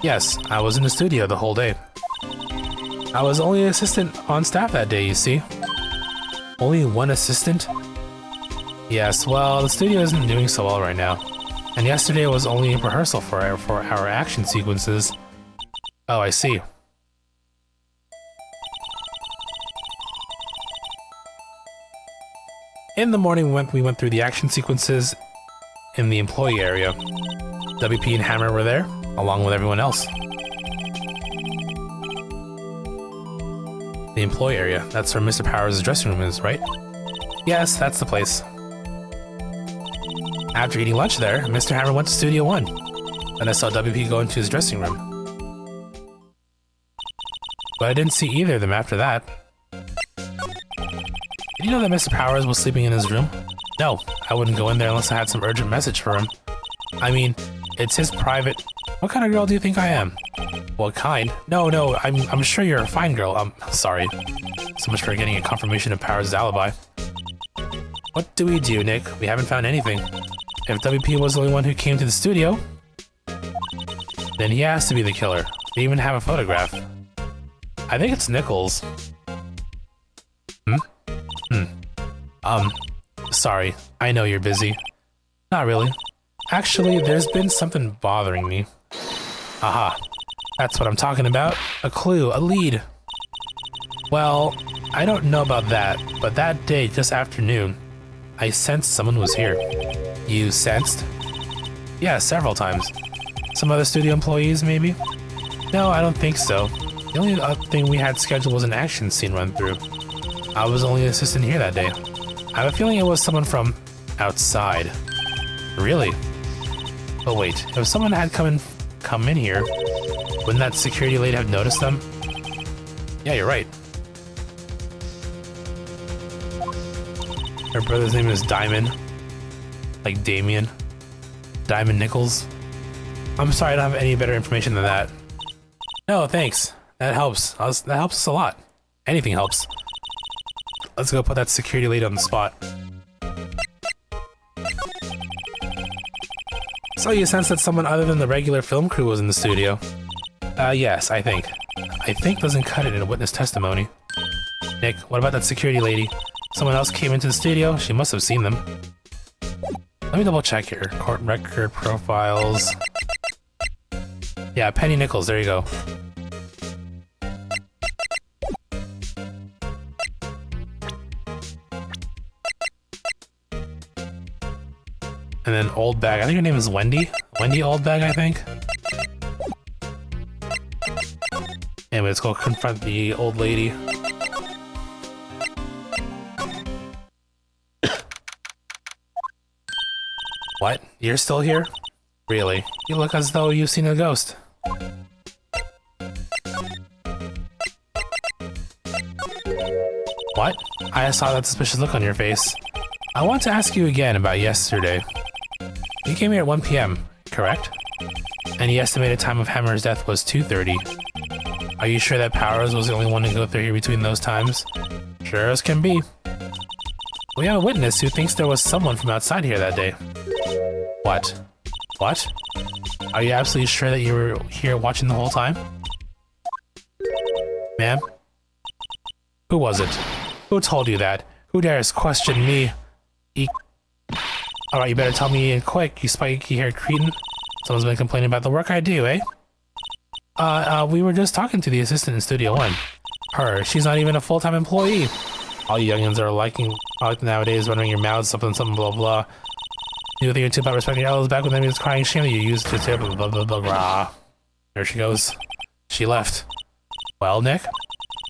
Yes, I was in the studio the whole day. I was only an assistant on staff that day, you see. Only one assistant? Yes, well, the studio isn't doing so well right now. And yesterday was only a rehearsal for our action sequences. Oh, I see. In the morning, we went through the action sequences in the employee area. WP and Hammer were there, along with everyone else. The employee area, that's where Mr. Powers' dressing room is, right? Yes, that's the place. After eating lunch there, Mr. Hammer went to Studio 1. Then I saw WP go into his dressing room. But I didn't see either of them after that. Did you know that Mr. Powers was sleeping in his room? No, I wouldn't go in there unless I had some urgent message for him. I mean, it's his private... What kind of girl do you think I am? What kind? No, I'm sure you're a fine girl. Sorry. So much for getting a confirmation of Powers' alibi. What do we do, Nick? We haven't found anything. If WP was the only one who came to the studio, then he has to be the killer. They even have a photograph. I think it's Nichols. Sorry. I know you're busy. Not really. Actually, there's been something bothering me. Aha. That's what I'm talking about. A clue, a lead. Well, I don't know about that, but that day, just afternoon, I sensed someone was here. You sensed? Yeah, several times. Some other studio employees, maybe? No, I don't think so. The only other thing we had scheduled was an action scene run-through. I was only an assistant here that day. I have a feeling it was someone from outside. Really? But wait, if someone had come in here, wouldn't that security lady have noticed them? Yeah, you're right. Her brother's name is Diamond. Like Damien. Diamond Nichols. I'm sorry I don't have any better information than that. No, thanks. That helps. That helps us a lot. Anything helps. Let's go put that security lady on the spot. So you sense that someone other than the regular film crew was in the studio? Yes, I think. I think doesn't cut it in a witness testimony. Nick, what about that security lady? Someone else came into the studio? She must have seen them. Let me double check here. Court record profiles. Yeah, Penny Nichols, there you go. And then Oldbag, I think her name is Wendy? Wendy Oldbag, I think? Anyway, let's go confront the old lady. What? You're still here? Really? You look as though you've seen a ghost. What? I saw that suspicious look on your face. I want to ask you again about yesterday. You came here at 1 p.m., correct? And the estimated time of Hammer's death was 2:30. Are you sure that Powers was the only one to go through here between those times? Sure as can be. We have a witness who thinks there was someone from outside here that day. What? What? Are you absolutely sure that you were here watching the whole time? Ma'am? Who was it? Who told you that? Who dares question me? Alright, you better tell me quick, you spiky-haired cretin. Someone's been complaining about the work I do, eh? We were just talking to the assistant in Studio 1. Her, she's not even a full-time employee. All you youngins are liking nowadays, running your mouths, something, blah, blah. You think you're too about respecting your elders back when they was crying shame that you used to say blah, blah, blah, blah, blah. There she goes. She left. Well, Nick,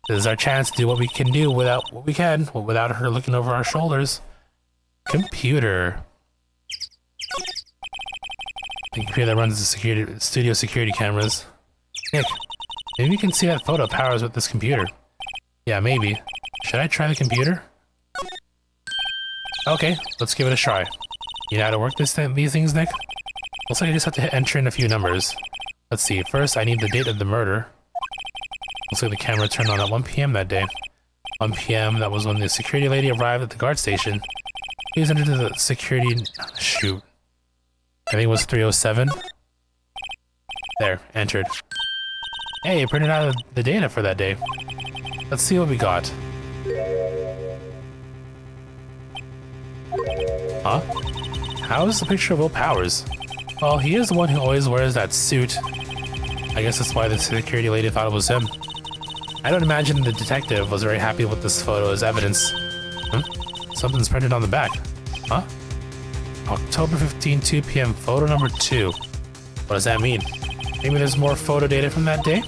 this is our chance to do what we can do without her looking over our shoulders. Computer. The computer that runs the studio security cameras. Nick, maybe you can see that photo of Powers with this computer. Yeah, maybe. Should I try the computer? Okay, let's give it a try. You know how to work these things, Nick? Looks like I just have to enter in a few numbers. Let's see, first I need the date of the murder. Looks like the camera turned on at 1 p.m. that day. 1 p.m., that was when the security lady arrived at the guard station. Please enter the security... Shoot. I think it was 307. There, entered. Hey, it printed out the data for that day. Let's see what we got. Huh? How is the picture of Will Powers? Well, he is the one who always wears that suit. I guess that's why the security lady thought it was him. I don't imagine the detective was very happy with this photo as evidence. Something's printed on the back. Huh? October 15, 2 p.m. Photo number 2. What does that mean? Maybe there's more photo data from that day?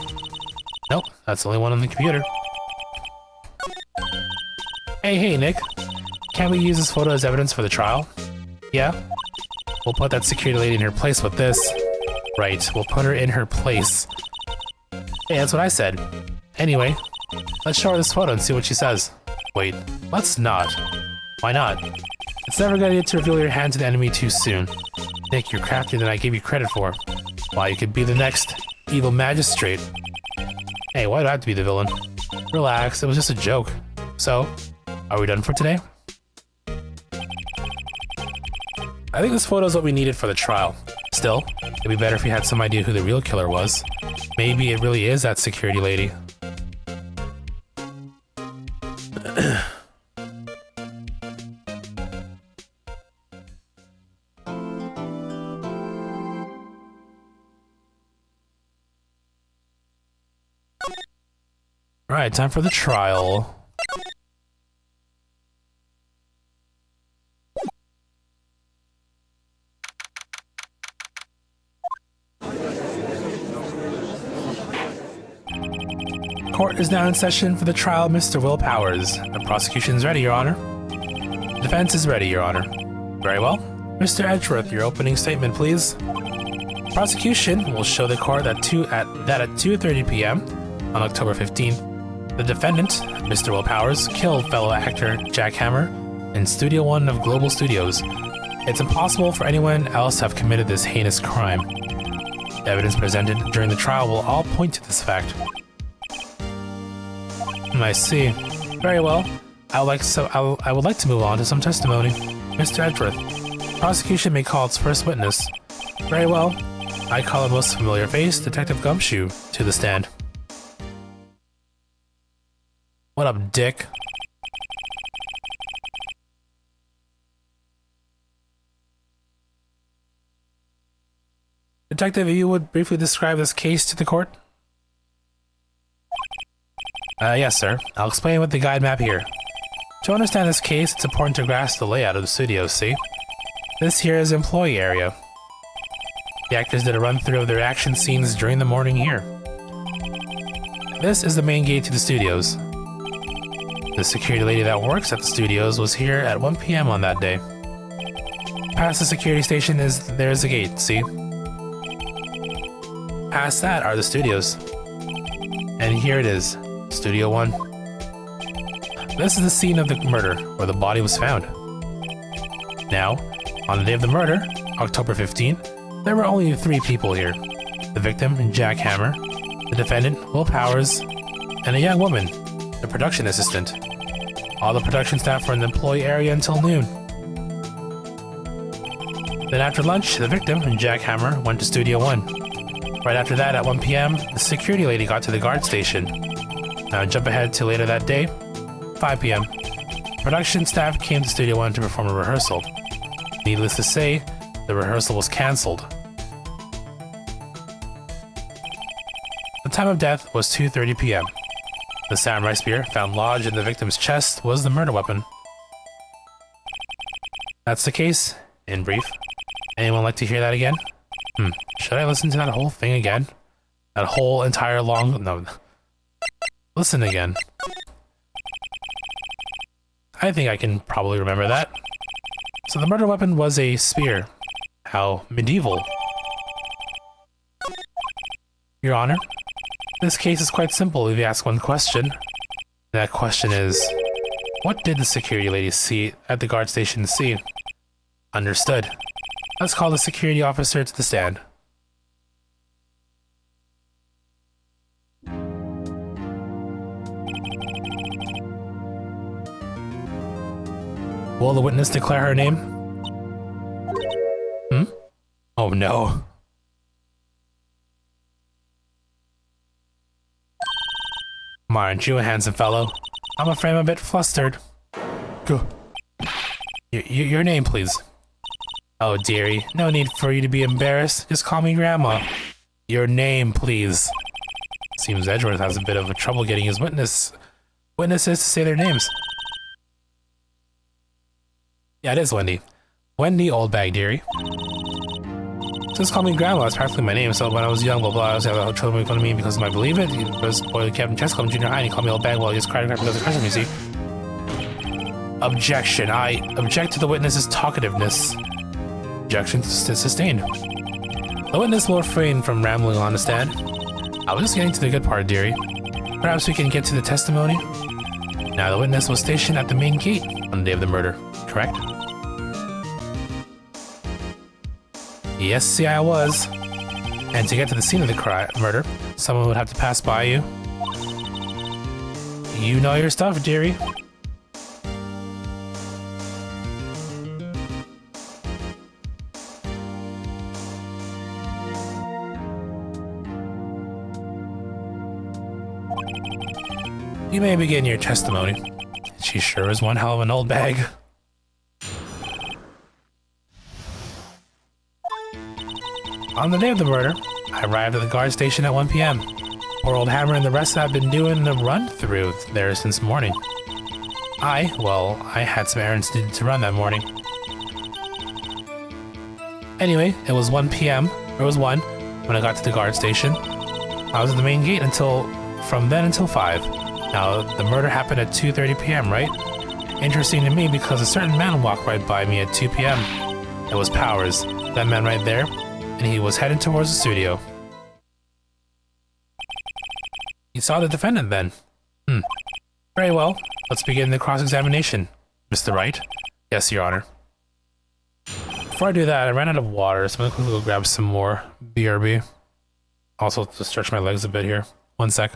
Nope, that's the only one on the computer. Hey, Nick. Can't we use this photo as evidence for the trial? Yeah? We'll put that security lady in her place with this. Right, we'll put her in her place. Hey, that's what I said. Anyway, let's show her this photo and see what she says. Wait, let's not. Why not? It's never a good idea to reveal your hand to the enemy too soon. Nick, you're craftier than I gave you credit for. Why, you could be the next evil magistrate. Hey, why do I have to be the villain? Relax, it was just a joke. So, are we done for today? I think this photo is what we needed for the trial. Still, it'd be better if we had some idea who the real killer was. Maybe it really is that security lady. Alright, time for the trial. Court is now in session for the trial of Mr. Will Powers. The prosecution's ready, Your Honor. The defense is ready, Your Honor. Very well. Mr. Edgeworth, your opening statement, please. Prosecution will show the court that at 2:30 p.m. on October 15th, the defendant, Mr. Will Powers, killed fellow actor Jack Hammer in Studio 1 of Global Studios. It's impossible for anyone else to have committed this heinous crime. The evidence presented during the trial will all point to this fact. I see. Very well. I would like to move on to some testimony. Mr. Edgeworth, prosecution may call its first witness. Very well. I call a most familiar face, Detective Gumshoe, to the stand. What up, Dick? Detective, you would briefly describe this case to the court? Yes, sir. I'll explain with the guide map here. To understand this case, it's important to grasp the layout of the studio, see? This here is employee area. The actors did a run-through of their action scenes during the morning here. This is the main gate to the studios. The security lady that works at the studios was here at 1 p.m. on that day. Past the security station there's the gate, see? Past that are the studios. And here it is, Studio 1. This is the scene of the murder, where the body was found. Now, on the day of the murder, October 15th, there were only 3 people here. The victim, Jack Hammer, the defendant, Will Powers, and a young woman, the production assistant. All the production staff were in the employee area until noon. Then after lunch, the victim, Jack Hammer, went to Studio 1. Right after that, at 1 p.m., the security lady got to the guard station. Now jump ahead to later that day, 5 p.m. Production staff came to Studio 1 to perform a rehearsal. Needless to say, the rehearsal was cancelled. The time of death was 2:30 p.m. The samurai spear found lodged in the victim's chest was the murder weapon. That's the case, in brief. Anyone like to hear that again? Should I listen to that whole thing again? That whole entire no. Listen again. I think I can probably remember that. So the murder weapon was a spear. How medieval. Your Honor, this case is quite simple if you ask one question. That question is, what did the security lady see at the guard station see? Understood. Let's call the security officer to the stand. Will the witness declare her name? Oh no. Aren't you a handsome fellow? I'm afraid I'm a bit flustered. Go. Your name, please. Oh, dearie, no need for you to be embarrassed. Just call me Grandma. Your name, please. Seems Edgeworth has a bit of a trouble getting his witnesses to say their names. Yeah, it is Wendy. Wendy Oldbag, dearie. Just call me Grandma. It's practically my name. So when I was young, blah blah, I was having children make fun of me because of my believe it. He was boy Captain Chess Club in junior high, and he called me Oldbag while he was crying because of crushing me. See? Objection. I object to the witness's talkativeness. Objection sustained. The witness will refrain from rambling on the stand. I was just getting to the good part, dearie. Perhaps we can get to the testimony. Now, the witness was stationed at the main gate on the day of the murder, correct? Yes, see, I was. And to get to the scene of the murder, someone would have to pass by you. You know your stuff, dearie. You may begin your testimony. She sure is one hell of an old bag. On the day of the murder, I arrived at the guard station at 1 p.m. Poor old Hammer and the rest have been doing the run-through there since morning. I had some errands to run that morning. Anyway, it was 1 p.m. It was 1 when I got to the guard station. I was at the main gate from then until 5. Now, the murder happened at 2:30 p.m., right? Interesting to me because a certain man walked right by me at 2 p.m. It was Powers, that man right there, and he was headed towards the studio. You saw the defendant then? Very well. Let's begin the cross-examination. Mr. Wright? Yes, Your Honor. Before I do that, I ran out of water, so I'm gonna quickly go grab some more BRB. Also, to stretch my legs a bit here. 1 sec.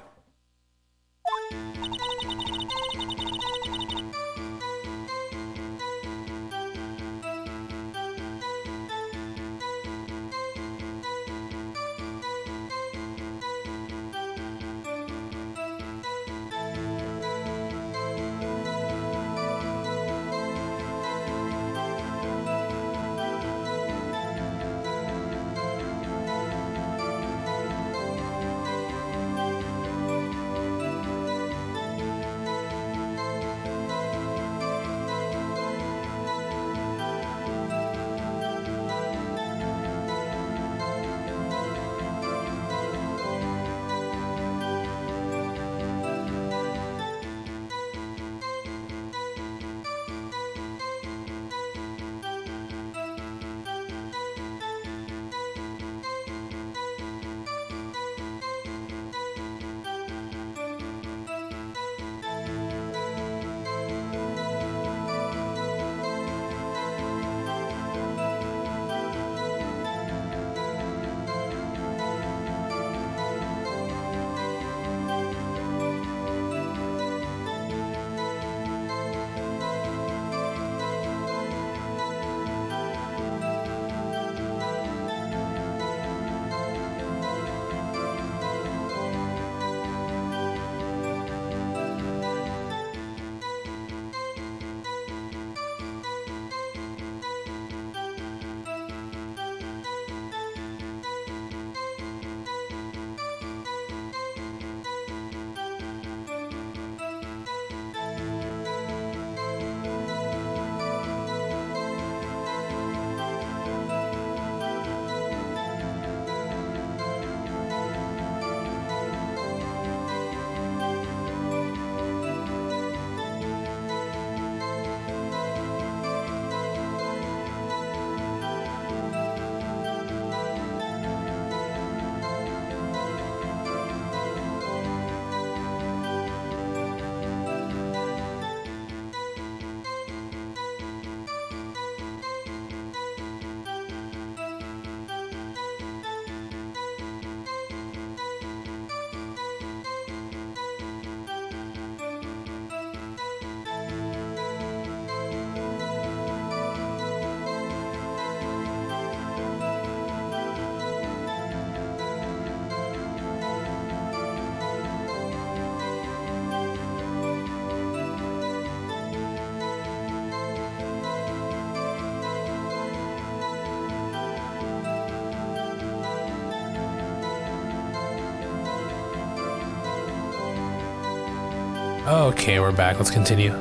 Okay, we're back. Let's continue.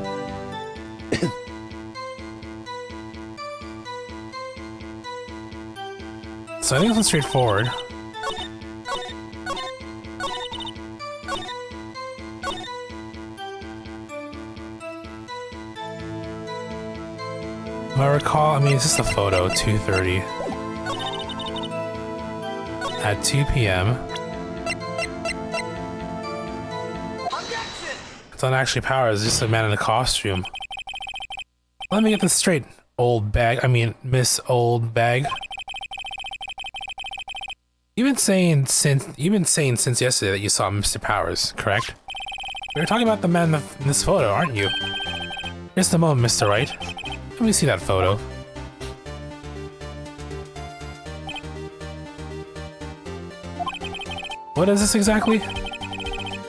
So I think it's straightforward. If I recall, I mean, it's just a photo, 2:30. At 2 p.m. It's not actually Powers, it's just a man in a costume. Let me get this straight, old bag. I mean, Miss Old Bag. You've been saying since yesterday that you saw Mr. Powers, correct? We were talking about the man in this photo, aren't you? Just a moment, Mr. Wright. Let me see that photo. What is this exactly?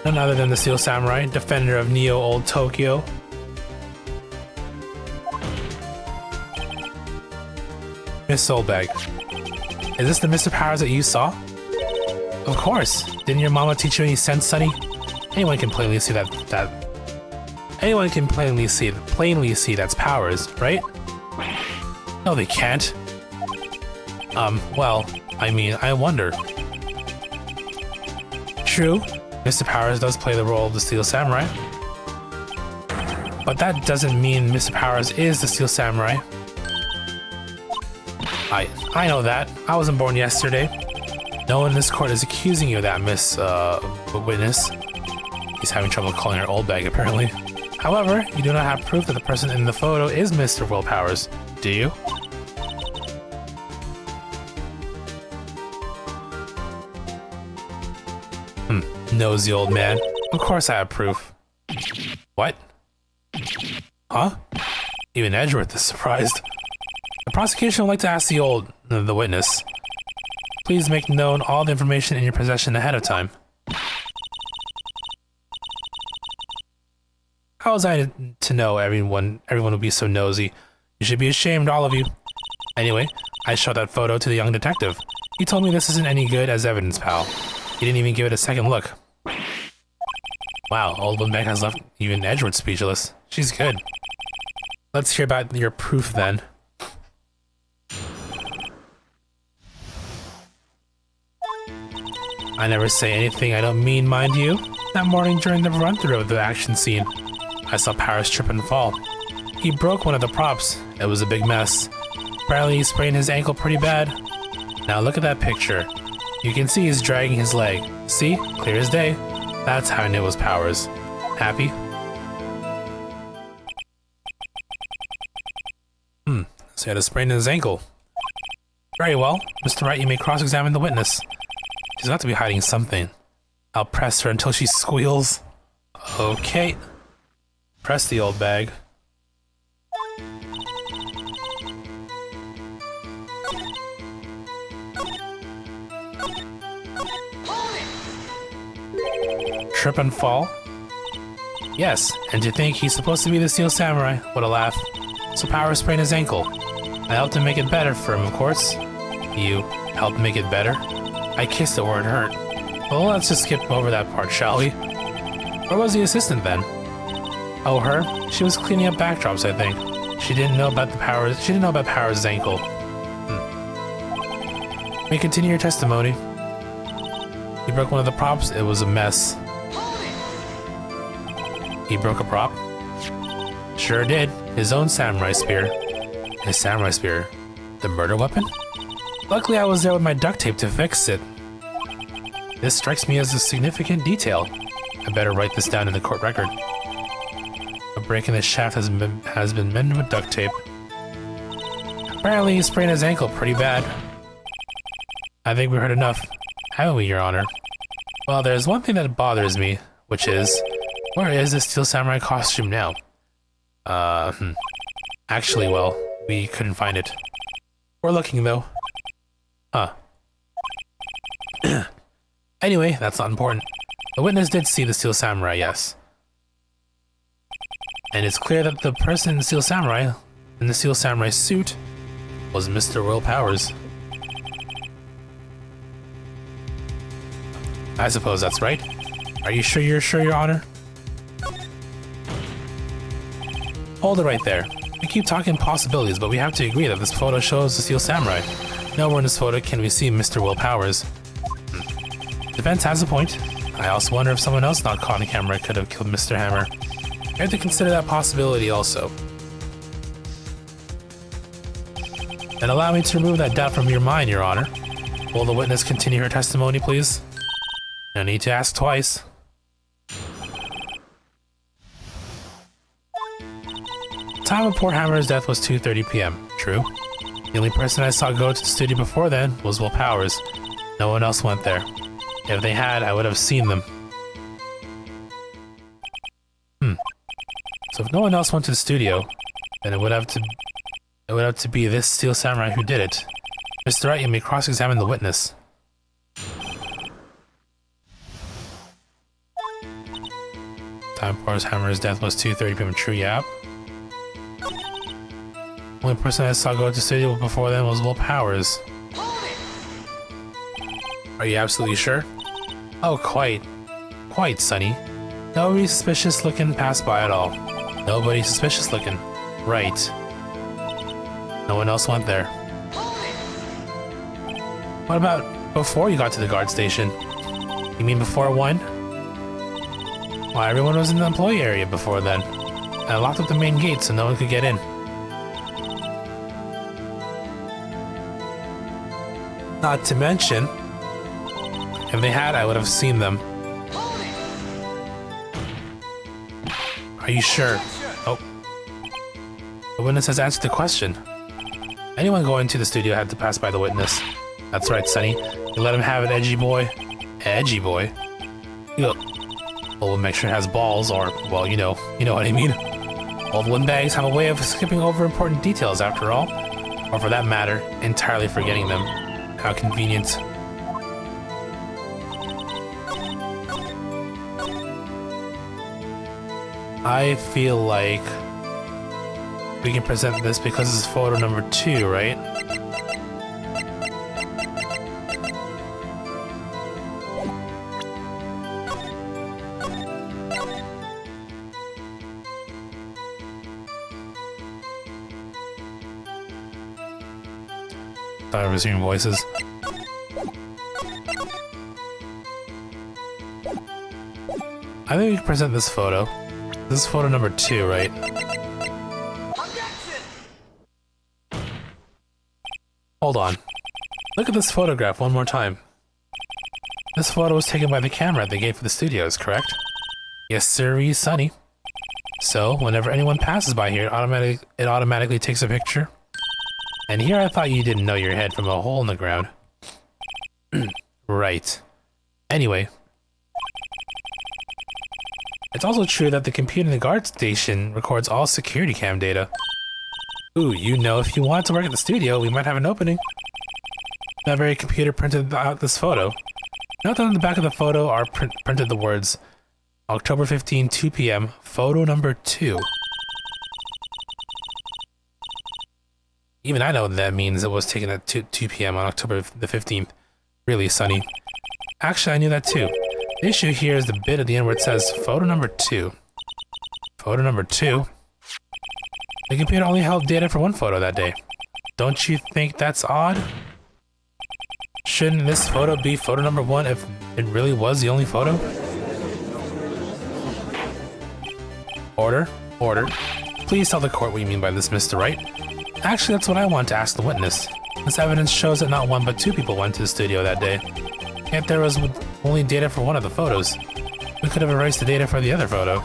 None other than the Steel Samurai, defender of Neo Old Tokyo. Miss Soulbag. Is this the Mr. Powers that you saw? Of course. Didn't your mama teach you any sense, sonny? Anyone can plainly see anyone can plainly see that's Powers, right? No, they can't. Well, I mean, I wonder. True, Mr. Powers does play the role of the Steel Samurai. But that doesn't mean Mr. Powers is the Steel Samurai. I know that. I wasn't born yesterday. No one in this court is accusing you of that, Miss, Witness. He's having trouble calling her Old Bag, apparently. However, you do not have proof that the person in the photo is Mr. Will Powers, do you? Nosy old man. Of course I have proof. What? Huh? Even Edgeworth is surprised. The prosecution would like to ask the witness. Please make known all the information in your possession ahead of time. How was I to know everyone would be so nosy? You should be ashamed, all of you. Anyway, I showed that photo to the young detective. He told me this isn't any good as evidence, pal. He didn't even give it a second look. Wow, Old Lindbeck has left even Edgeworth speechless. She's good. Let's hear about your proof then. I never say anything I don't mean, mind you. That morning during the run-through of the action scene, I saw Powers trip and fall. He broke one of the props. It was a big mess. Apparently he sprained his ankle pretty bad. Now look at that picture. You can see he's dragging his leg. See? Clear as day. That's how I knew it was Powers. Happy? So he had a sprain in his ankle. Very well. Mr. Wright, you may cross-examine the witness. She's got to be hiding something. I'll press her until she squeals. Okay. Press the old bag. Trip and fall? Yes, and to think he's supposed to be the Steel Samurai. What a laugh. So Powers sprained his ankle. I helped him make it better for him, of course. You helped make it better? I kissed it where it hurt. Well, let's just skip over that part, shall we? Where was the assistant then? Oh, her? She was cleaning up backdrops, I think. She didn't know about Powers' ankle. May continue your testimony. He broke one of the props. It was a mess. He broke a prop? Sure did. His own samurai spear. His samurai spear? The murder weapon? Luckily I was there with my duct tape to fix it. This strikes me as a significant detail. I better write this down in the court record. A break in the shaft has been mended with duct tape. Apparently he sprained his ankle pretty bad. I think we heard enough, haven't we, Your Honor? Well, there's one thing that bothers me, which is, where is the Steel Samurai costume now? Actually, well, we couldn't find it. We're looking, though. Huh. Anyway, that's not important. The witness did see the Steel Samurai, yes. And it's clear that the person in the Steel Samurai suit was Mr. Will Powers. I suppose that's right. Are you sure, Your Honor? Hold it right there. We keep talking possibilities, but we have to agree that this photo shows the Steel Samurai. Nowhere in this photo can we see Mr. Will Powers. Defense has a point. I also wonder if someone else not caught on camera could have killed Mr. Hammer. You have to consider that possibility also. And allow me to remove that doubt from your mind, Your Honor. Will the witness continue her testimony, please? No need to ask twice. Time of poor Hammer's death was 2:30 p.m. True. The only person I saw go to the studio before then was Will Powers. No one else went there. If they had, I would have seen them. So if no one else went to the studio, then it would have to be this Steel Samurai who did it. Mr. Wright, you may cross-examine the witness. Time for Hammer's death was 2:30 p.m. True, yeah. Only person I saw go to the studio before then was Will Powers. Are you absolutely sure? Oh, quite, Sonny. Nobody suspicious looking passed by at all. Nobody suspicious looking. Right. No one else went there. What about before you got to the guard station? You mean before 1? Why, everyone was in the employee area before then. I locked up the main gate so no one could get in. Not to mention, if they had, I would have seen them. Are you sure? Oh. The witness has answered the question. Anyone going to the studio had to pass by the witness. That's right, Sonny. You let him have it, edgy boy. Edgy boy? You go. Well, we'll make sure it has balls, or, well, you know what I mean. Old wooden bags have a way of skipping over important details, after all. Or for that matter, entirely forgetting them. How convenient. I feel like we can present this because it's photo number 2, right? Thought I was hearing voices. I think we can present this photo. This is photo number 2, right? Hold on. Look at this photograph one more time. This photo was taken by the camera at the gate for the studios, correct? Yes, sirree, Sonny. So, whenever anyone passes by here, it automatically takes a picture. And here I thought you didn't know your head from a hole in the ground. Right. Anyway. It's also true that the computer in the guard station records all security cam data. Ooh, you know, if you want to work at the studio, we might have an opening. That very computer printed out this photo. Note that on the back of the photo are printed the words, October 15, 2 p.m., photo number 2. Even I know what that means. It was taken at 2 p.m. on October the 15th. Really, Sonny. Actually, I knew that too. The issue here is the bit at the end where it says photo number 2. Photo number 2? The computer only held data for one photo that day. Don't you think that's odd? Shouldn't this photo be photo number 1 if it really was the only photo? Order. Order. Please tell the court what you mean by this, Mr. Wright. Actually, that's what I want to ask the witness. This evidence shows that not 1 but 2 people went to the studio that day. Yet there was only data for one of the photos. We could have erased the data for the other photo.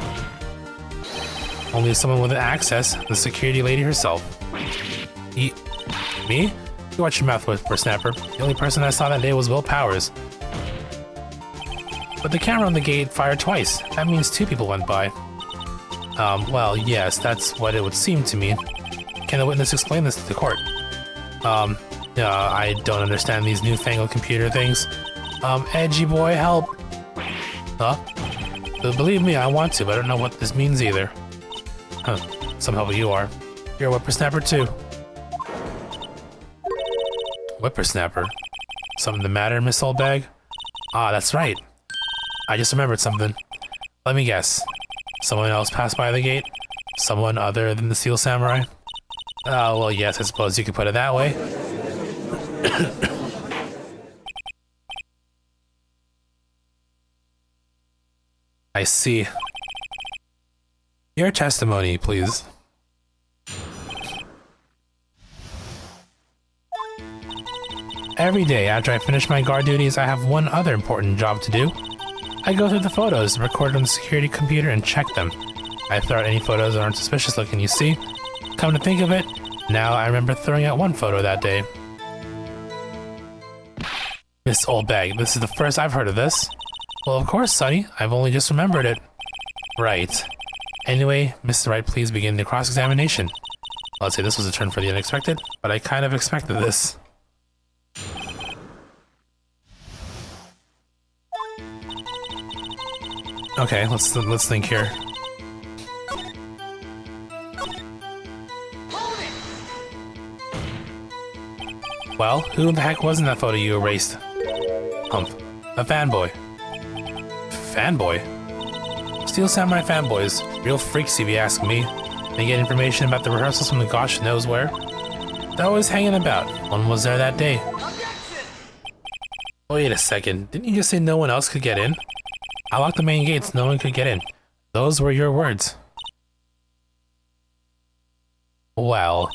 Only someone with access, the security lady herself. Me? You watch your mouth, whippersnapper. The only person I saw that day was Will Powers. But the camera on the gate fired twice. That means 2 people went by. Well, yes, that's what it would seem to me. Can the witness explain this to the court? I don't understand these newfangled computer things. Edgy boy, help. Huh? But believe me, I want to, but I don't know what this means either. Huh, some help you are. You're a whippersnapper too. Whippersnapper? Something the matter, Miss Oldbag? Ah, that's right. I just remembered something. Let me guess. Someone else passed by the gate? Someone other than the Steel Samurai? Oh, well, yes, I suppose you could put it that way. I see. Your testimony, please. Every day after I finish my guard duties, I have one other important job to do. I go through the photos, record them on the security computer, and check them. I throw out any photos that aren't suspicious looking, you see. Come to think of it, now I remember throwing out one photo that day. This old bag, this is the first I've heard of this. Well, of course, Sonny, I've only just remembered it. Right. Anyway, Mr. Wright, please begin the cross-examination. Let's say this was a turn for the unexpected, but I kind of expected this. Okay, let's think here. Well, who in the heck was in that photo you erased? Humph. A fanboy. Fanboy? Steel Samurai fanboys. Real freaks if you ask me. They get information about the rehearsals from the gosh knows where. They're always hanging about. One was there that day. Wait a second. Didn't you just say no one else could get in? I locked the main gates. No one could get in. Those were your words. Well.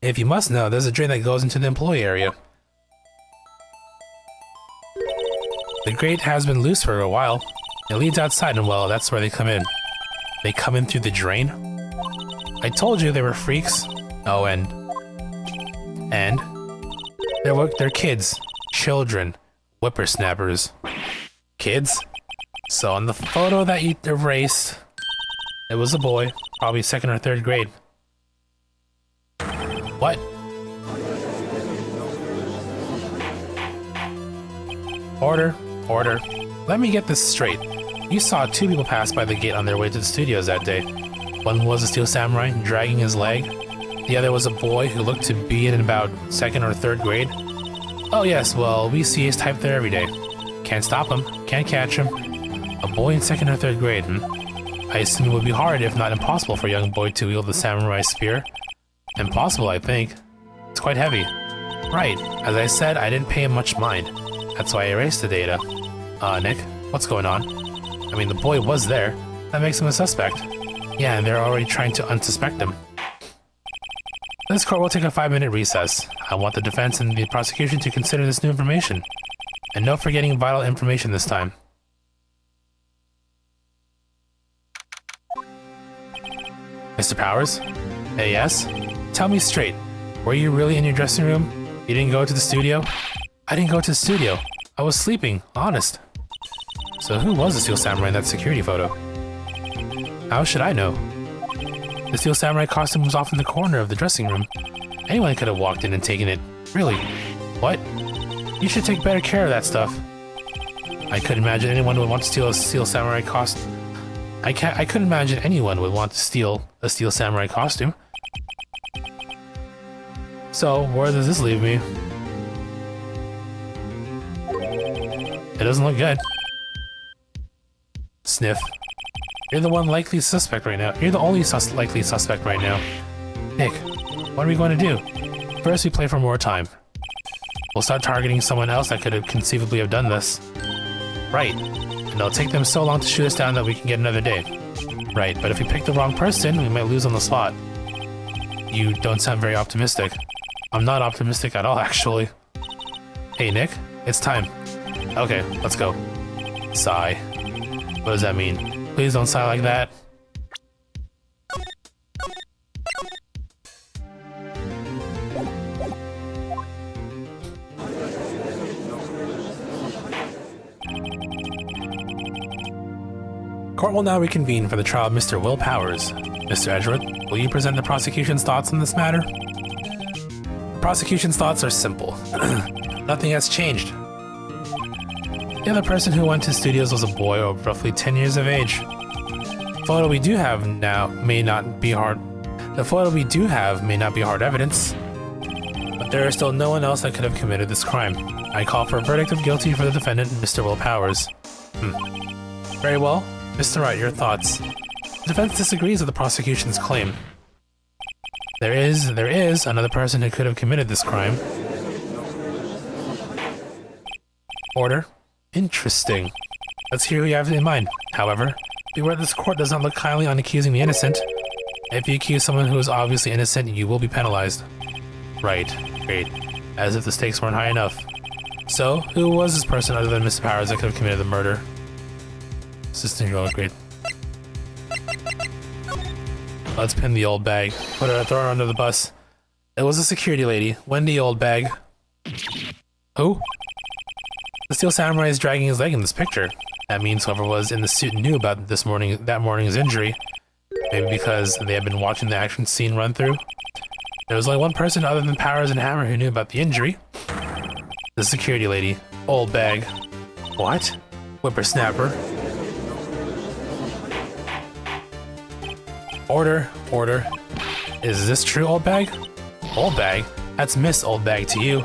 If you must know, there's a drain that goes into the employee area. The grate has been loose for a while. It leads outside and well, that's where they come in. They come in through the drain? I told you they were freaks. Oh, and they're kids. Children. Whippersnappers. Kids? So on the photo that you erased, it was a boy, probably 2nd or 3rd grade. What? Order. Order. Let me get this straight. You saw 2 people pass by the gate on their way to the studios that day. One was a Steel Samurai, dragging his leg. The other was a boy who looked to be in about 2nd or 3rd grade. Oh yes, well, we see his type there every day. Can't stop him, can't catch him. A boy in 2nd or 3rd grade, I assume it would be hard, if not impossible, for a young boy to wield the samurai spear. Impossible, I think. It's quite heavy. Right, as I said, I didn't pay him much mind. That's why I erased the data. Nick, what's going on? I mean, the boy was there. That makes him a suspect. Yeah, and they're already trying to unsuspect him. This court will take a 5-minute recess. I want the defense and the prosecution to consider this new information. And no forgetting vital information this time. Mr. Powers? Hey, yes? Tell me straight. Were you really in your dressing room? You didn't go to the studio? I didn't go to the studio. I was sleeping, honest. So who was the Steel Samurai in that security photo? How should I know? The Steel Samurai costume was off in the corner of the dressing room. Anyone could have walked in and taken it. Really? What? You should take better care of that stuff. I couldn't imagine anyone would want to steal a Steel Samurai costume. I couldn't imagine anyone would want to steal a Steel Samurai costume. So, where does this leave me? It doesn't look good. Sniff. You're the one likely suspect right now. You're the only likely suspect right now. Nick, what are we going to do? First, we play for more time. We'll start targeting someone else that could have conceivably have done this. Right. And it'll take them so long to shoot us down that we can get another day. Right, but if we pick the wrong person, we might lose on the spot. You don't sound very optimistic. I'm not optimistic at all, actually. Hey, Nick, it's time. Okay, let's go. Sigh. What does that mean? Please don't sigh like that. Court will now reconvene for the trial of Mr. Will Powers. Mr. Edgeworth, will you present the prosecution's thoughts on this matter? The prosecution's thoughts are simple. Nothing has changed. The other person who went to studios was a boy of roughly 10 years of age. The photo we do have now may not be hard. The photo we do have may not be hard evidence, but there is still no one else that could have committed this crime. I call for a verdict of guilty for the defendant, Mr. Will Powers. Very well. Mr. Wright, your thoughts. The defense disagrees with the prosecution's claim. There is another person who could have committed this crime. Order. Interesting. Let's hear who you have in mind. However, beware this court does not look kindly on accusing the innocent. If you accuse someone who is obviously innocent, you will be penalized. Right. Great. As if the stakes weren't high enough. So, who was this person other than Mr. Powers that could have committed the murder? Assistant Hero, great. Let's pin the old bag. Throw her under the bus. It was a security lady. Wendy Oldbag. Who? The Steel Samurai is dragging his leg in this picture. That means whoever was in the suit knew about that morning's injury. Maybe because they had been watching the action scene run through. There was only one person other than Powers and Hammer who knew about the injury. The security lady. Oldbag. What? Whippersnapper. Order. Order. Is this true, Oldbag? Oldbag? That's Miss Oldbag to you.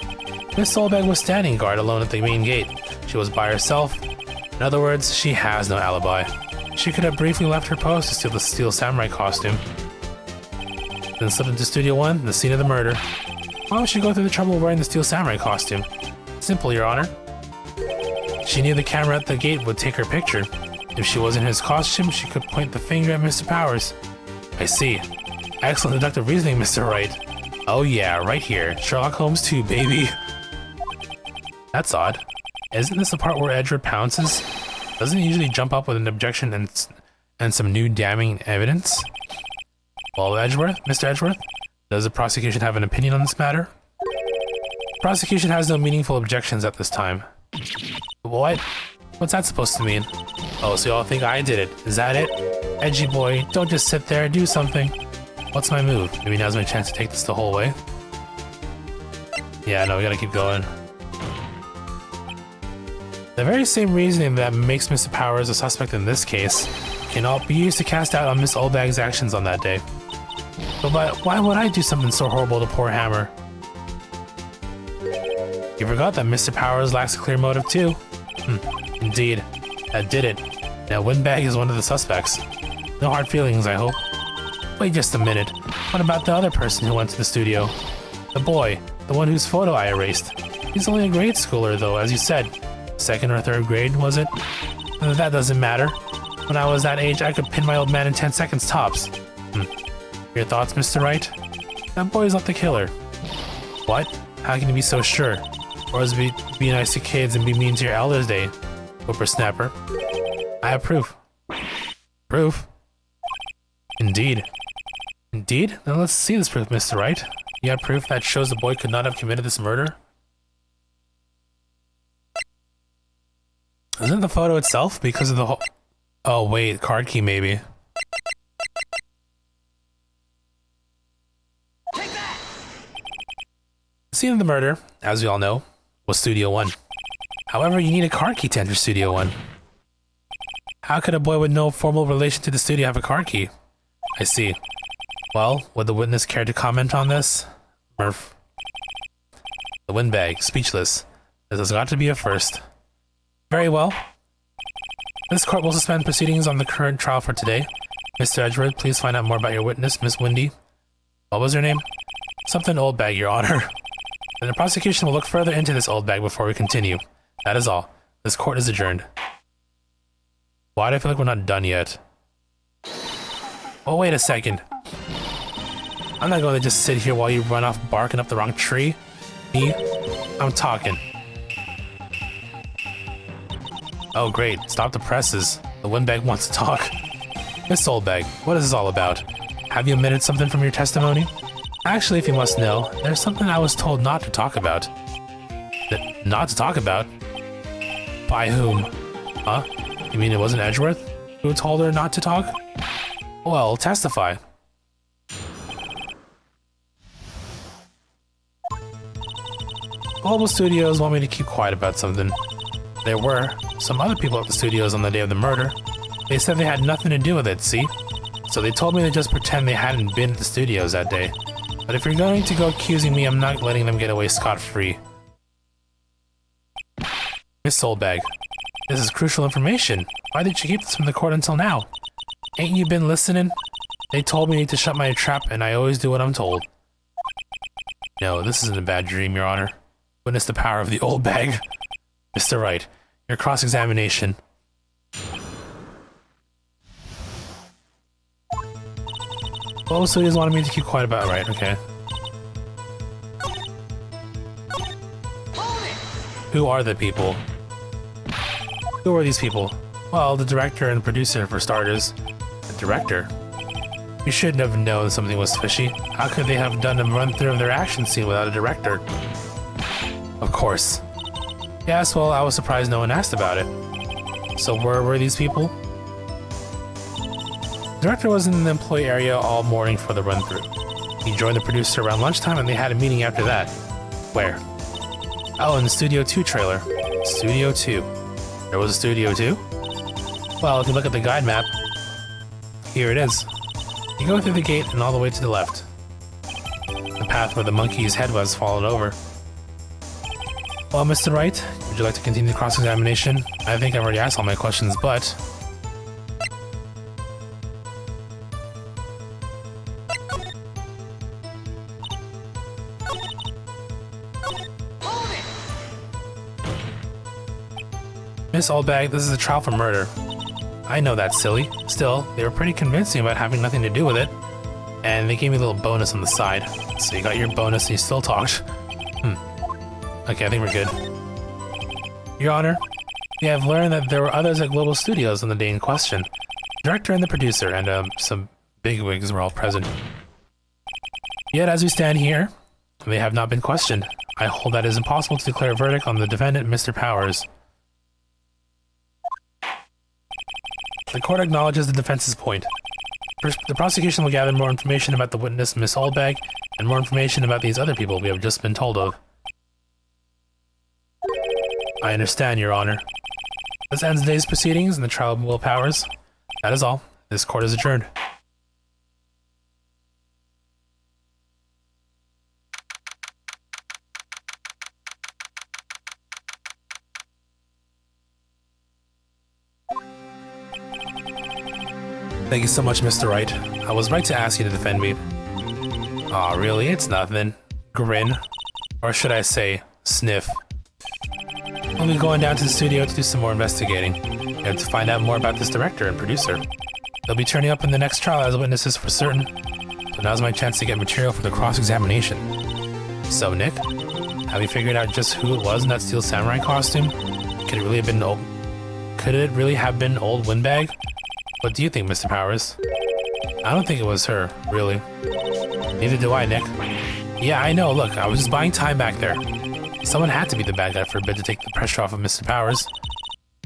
Miss Oldbag was standing guard alone at the main gate. She was by herself. In other words, she has no alibi. She could have briefly left her post to steal the Steel Samurai costume. Then slipped into Studio 1, the scene of the murder. Why would she go through the trouble of wearing the Steel Samurai costume? Simple, Your Honor. She knew the camera at the gate would take her picture. If she was in his costume, she could point the finger at Mr. Powers. I see. Excellent deductive reasoning, Mr. Wright. Oh yeah, right here. Sherlock Holmes 2, baby. That's odd. Isn't this the part where Edgeworth pounces? Doesn't he usually jump up with an objection and some new damning evidence? Well, Mr. Edgeworth, does the prosecution have an opinion on this matter? The prosecution has no meaningful objections at this time. What? What's that supposed to mean? Oh, so y'all think I did it. Is that it? Edgy boy, don't just sit there, do something. What's my move? Maybe now's my chance to take this the whole way? Yeah, no, we gotta keep going. The very same reasoning that makes Mr. Powers a suspect in this case can all be used to cast doubt on Miss Oldbag's actions on that day. But why would I do something so horrible to poor Hammer? You forgot that Mr. Powers lacks a clear motive too. Indeed. That did it. Now Windbag is one of the suspects. No hard feelings, I hope. Wait just a minute. What about the other person who went to the studio? The boy. The one whose photo I erased. He's only a grade schooler though, as you said. Second or third grade, was it? That doesn't matter. When I was that age, I could pin my old man in 10 seconds tops. Your thoughts, Mr. Wright? That boy's not the killer. What? How can you be so sure? Or is it be nice to kids and be mean to your elders day? Whippersnapper. I have proof. Proof? Indeed. Indeed? Then let's see this proof, Mr. Wright. You have proof that shows the boy could not have committed this murder? Isn't the photo itself because of the whole... Oh wait, card key maybe. Take that! The scene of the murder, as we all know, was Studio 1. However, you need a card key to enter Studio 1. How could a boy with no formal relation to the studio have a card key? I see. Well, would the witness care to comment on this? Murph. The windbag, speechless. This has got to be a first. Very well. This court will suspend proceedings on the current trial for today. Mr. Edgeworth, please find out more about your witness, Miss Windy. What was her name? Something Oldbag, Your Honor. Then the prosecution will look further into this Oldbag before we continue. That is all. This court is adjourned. Why do I feel like we're not done yet? Oh, wait a second. I'm not going to just sit here while you run off barking up the wrong tree. Me? I'm talking. Oh great, stop the presses. The windbag wants to talk. Miss Oldbag, what is this all about? Have you omitted something from your testimony? Actually, if you must know, there's something I was told not to talk about. Not to talk about? By whom? Huh? You mean it wasn't Edgeworth who told her not to talk? Well, testify. Global Studios want me to keep quiet about something. There were some other people at the studios on the day of the murder. They said they had nothing to do with it, see? So they told me to just pretend they hadn't been at the studios that day. But if you're going to go accusing me, I'm not letting them get away scot-free. Miss Oldbag, This is crucial information. Why did you keep this from the court until now? Ain't you been listening? They told me to shut my trap, and I always do what I'm told. No, this isn't a bad dream, Your Honor. Witness the power of the old bag. Mr. Wright, your cross-examination. Oh, so he just wanted me to keep quiet about it, right? Okay. Who are the people? Who are these people? Well, the director and producer, for starters. The director? You shouldn't have known something was fishy. How could they have done a run-through of their action scene without a director? Of course. Yes, well, I was surprised no one asked about it. So where were these people? The director was in the employee area all morning for the run-through. He joined the producer around lunchtime and they had a meeting after that. Where? Oh, in the Studio 2 trailer. Studio 2. There was a Studio 2? Well, if you look at the guide map, here it is. You go through the gate and all the way to the left. The path where the monkey's head was followed over. Well, Mr. Wright, would you like to continue the cross-examination? I think I've already asked all my questions, but... Miss Oldbag, this is a trial for murder. I know that's silly. Still, they were pretty convincing about having nothing to do with it. And they gave me a little bonus on the side. So you got your bonus and you still talked. Okay, I think we're good. Your Honor, we have learned that there were others at Global Studios on the day in question. The director and the producer and some bigwigs were all present. Yet as we stand here, they have not been questioned. I hold that it is impossible to declare a verdict on the defendant, Mr. Powers. The court acknowledges the defense's point. The prosecution will gather more information about the witness, Miss Oldbag, and more information about these other people we have just been told of. I understand, Your Honor. This ends today's proceedings and the trial of Will Powers. That is all. This court is adjourned. Thank you so much, Mr. Wright. I was right to ask you to defend me. Aw, really? It's nothing. Grin. Or should I say, sniff. I'll be going down to the studio to do some more investigating, and to find out more about this director and producer. They'll be turning up in the next trial as witnesses for certain, so now's my chance to get material for the cross-examination. So, Nick, have you figured out just who it was in that Steel Samurai costume? Could it really have been old Windbag? What do you think, Mr. Powers? I don't think it was her, really. Neither do I, Nick. Yeah, I know, look, I was just buying time back there. Someone had to be the bad guy for a bit to take the pressure off of Mr. Powers.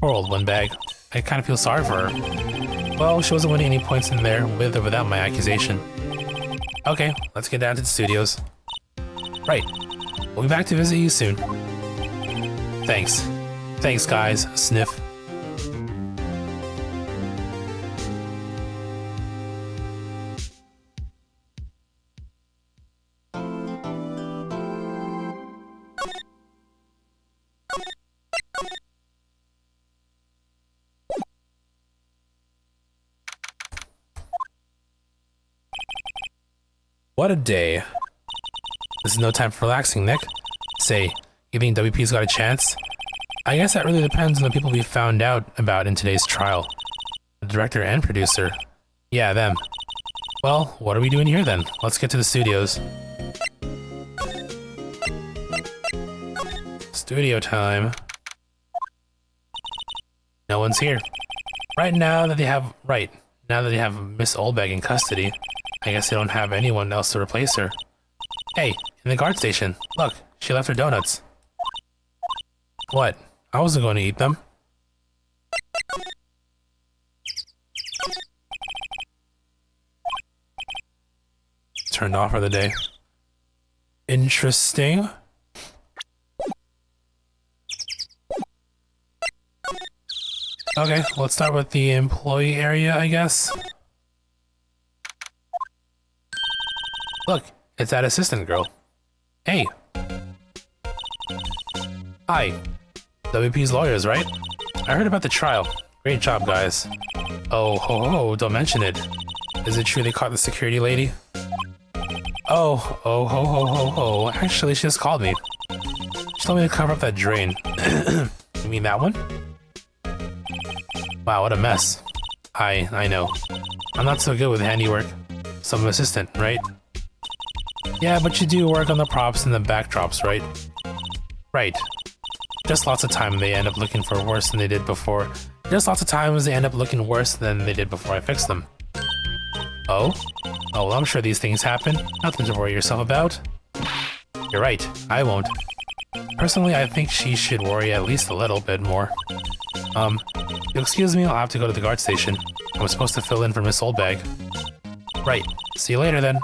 Poor old Windbag. I kind of feel sorry for her. Well, she wasn't winning any points in there, with or without my accusation. Okay, let's get down to the studios. Right. We'll be back to visit you soon. Thanks. Thanks, guys. Sniff. What a day. This is no time for relaxing, Nick. Say, you think WP's got a chance? I guess that really depends on the people we found out about in today's trial. The director and producer. Yeah, them. Well, what are we doing here then? Let's get to the studios. Studio time. No one's here. Now that they have Miss Oldbag in custody, I guess they don't have anyone else to replace her. Hey, in the guard station. Look, she left her donuts. What? I wasn't going to eat them. Turned off for the day. Interesting. Okay, let's start with the employee area, I guess. Look, it's that assistant girl. Hey. Hi. WP's lawyers, right? I heard about the trial. Great job, guys. Oh, ho, ho, don't mention it. Is it true they caught the security lady? Oh, ho, ho, ho, ho. Actually, she just called me. She told me to cover up that drain. You mean that one? Wow, what a mess. I know. I'm not so good with handiwork. So I'm an assistant, right? Yeah, but you do work on the props and the backdrops, right? Right. Just lots of time they end up looking for worse than they did before. Just lots of times they end up looking worse than they did before I fixed them. Oh? Oh, well, I'm sure these things happen. Nothing to worry yourself about. You're right, I won't. Personally, I think she should worry at least a little bit more. You'll excuse me, I'll have to go to the guard station. I was supposed to fill in for Miss Oldbag. Right. See you later, then.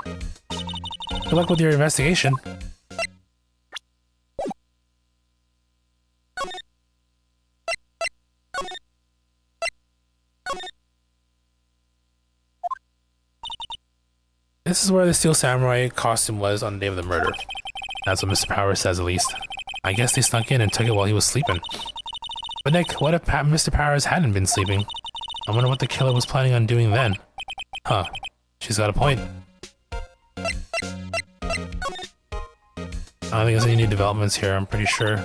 Good luck with your investigation. This is where the Steel Samurai costume was on the day of the murder. That's what Mr. Powers says, at least. I guess they snuck in and took it while he was sleeping. But Nick, what if Mr. Powers hadn't been sleeping? I wonder what the killer was planning on doing then. Huh. She's got a point. I don't think there's any new developments here, I'm pretty sure.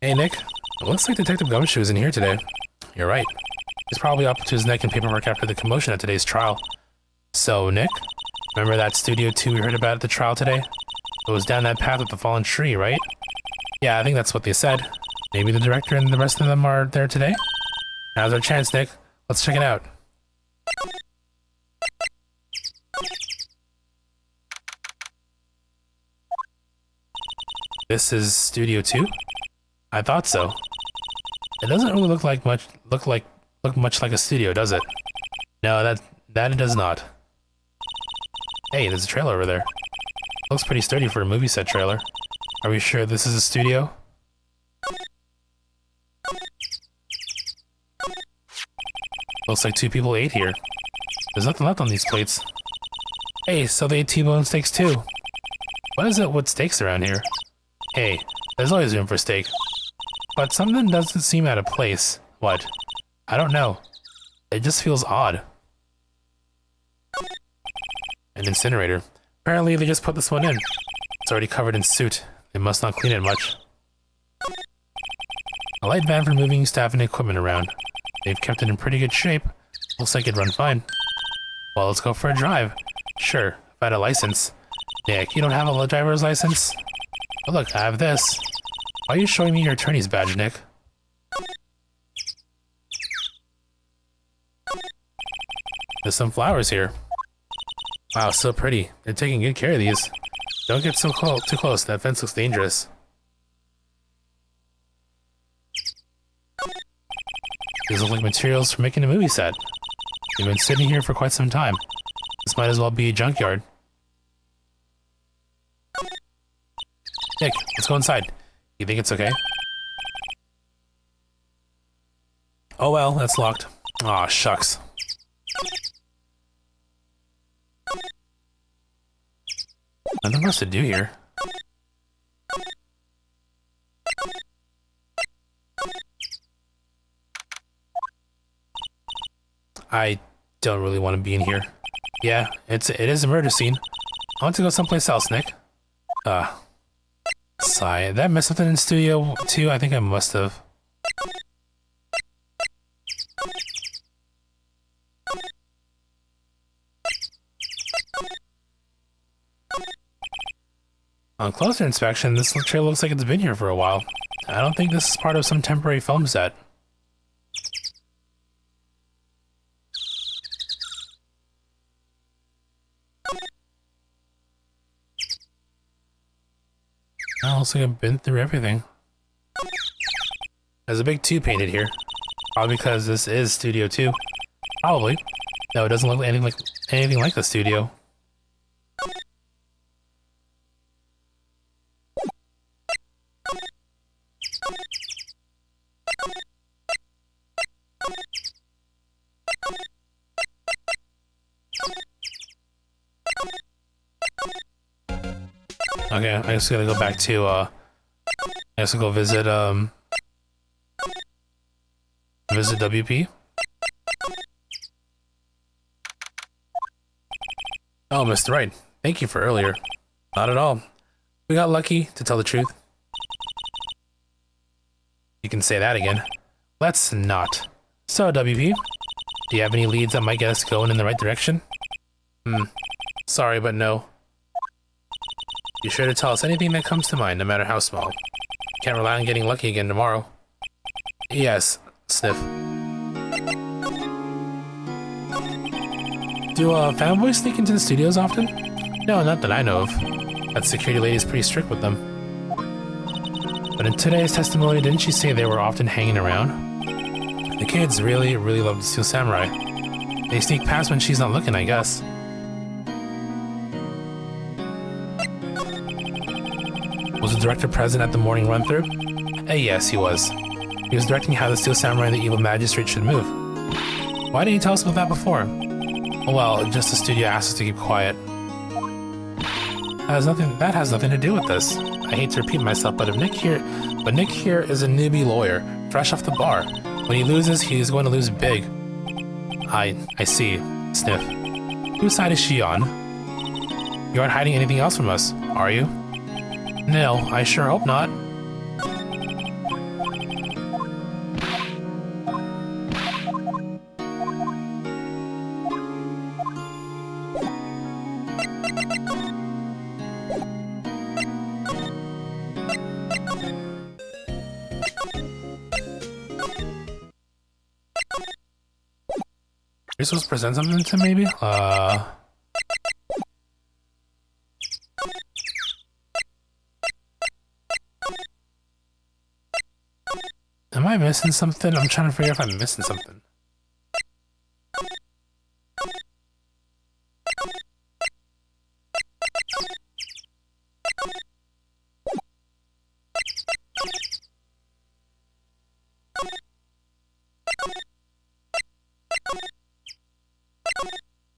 Hey Nick, it looks like Detective Gumshoe is in here today. You're right. He's probably up to his neck in paperwork after the commotion at today's trial. So, Nick, remember that Studio 2 we heard about at the trial today? It was down that path with the fallen tree, right? Yeah, I think that's what they said. Maybe the director and the rest of them are there today? Now's our chance, Nick. Let's check it out. This is Studio 2? I thought so. It doesn't really look much like a studio, does it? No, that it does not. Hey, there's a trailer over there. Looks pretty sturdy for a movie set trailer. Are we sure this is a studio? Looks like 2 people ate here. There's nothing left on these plates. Hey, so they ate T-bone steaks too. What is it with steaks around here? Hey, there's always room for steak. But something doesn't seem out of place. What? I don't know. It just feels odd. An incinerator. Apparently they just put this one in. It's already covered in soot. They must not clean it much. A light van for moving staff and equipment around. They've kept it in pretty good shape. Looks like it'd run fine. Well, let's go for a drive. Sure, if I had a license. Nick, you don't have a driver's license? Oh look, I have this. Why are you showing me your attorney's badge, Nick? There's some flowers here. Wow, so pretty. They're taking good care of these. Don't get too close. That fence looks dangerous. These look like materials for making a movie set. They've been sitting here for quite some time. This might as well be a junkyard. Nick, let's go inside. You think it's okay? Oh well, that's locked. Aw, shucks. Nothing for us to do here. I don't really want to be in here. Yeah, it is a murder scene. I want to go someplace else, Nick. Sigh. Did I miss something in Studio 2? I think I must have. On closer inspection, this trailer looks like it's been here for a while. I don't think this is part of some temporary film set. It looks like I've been through everything. There's a big 2 painted here. Probably because this is Studio 2. Probably. No, it doesn't look anything like the studio. Okay, I just gotta go back to, I guess I'll go visit, visit WP. Oh, Mr. Wright, thank you for earlier. Not at all. We got lucky, to tell the truth. You can say that again. Let's not. So, WP, do you have any leads that might get us going in the right direction? Sorry, but no. Be sure to tell us anything that comes to mind, no matter how small. Can't rely on getting lucky again tomorrow. Yes, sniff. Do fanboys sneak into the studios often? No, not that I know of. That security lady is pretty strict with them. But in today's testimony, didn't she say they were often hanging around? The kids really love to steal samurai. They sneak past when she's not looking, I guess. Was the director present at the morning run-through? Yes, he was. He was directing how the Steel Samurai and the Evil Magistrate should move. Why didn't you tell us about that before? Well, just the studio asked us to keep quiet. That has nothing to do with this. I hate to repeat myself, but Nick here is a newbie lawyer, fresh off the bar. When he loses, he's going to lose big. I see. Sniff. Whose side is she on? You aren't hiding anything else from us, are you? No, I sure hope not. You're supposed to present something to maybe? Am I missing something? I'm trying to figure if I'm missing something.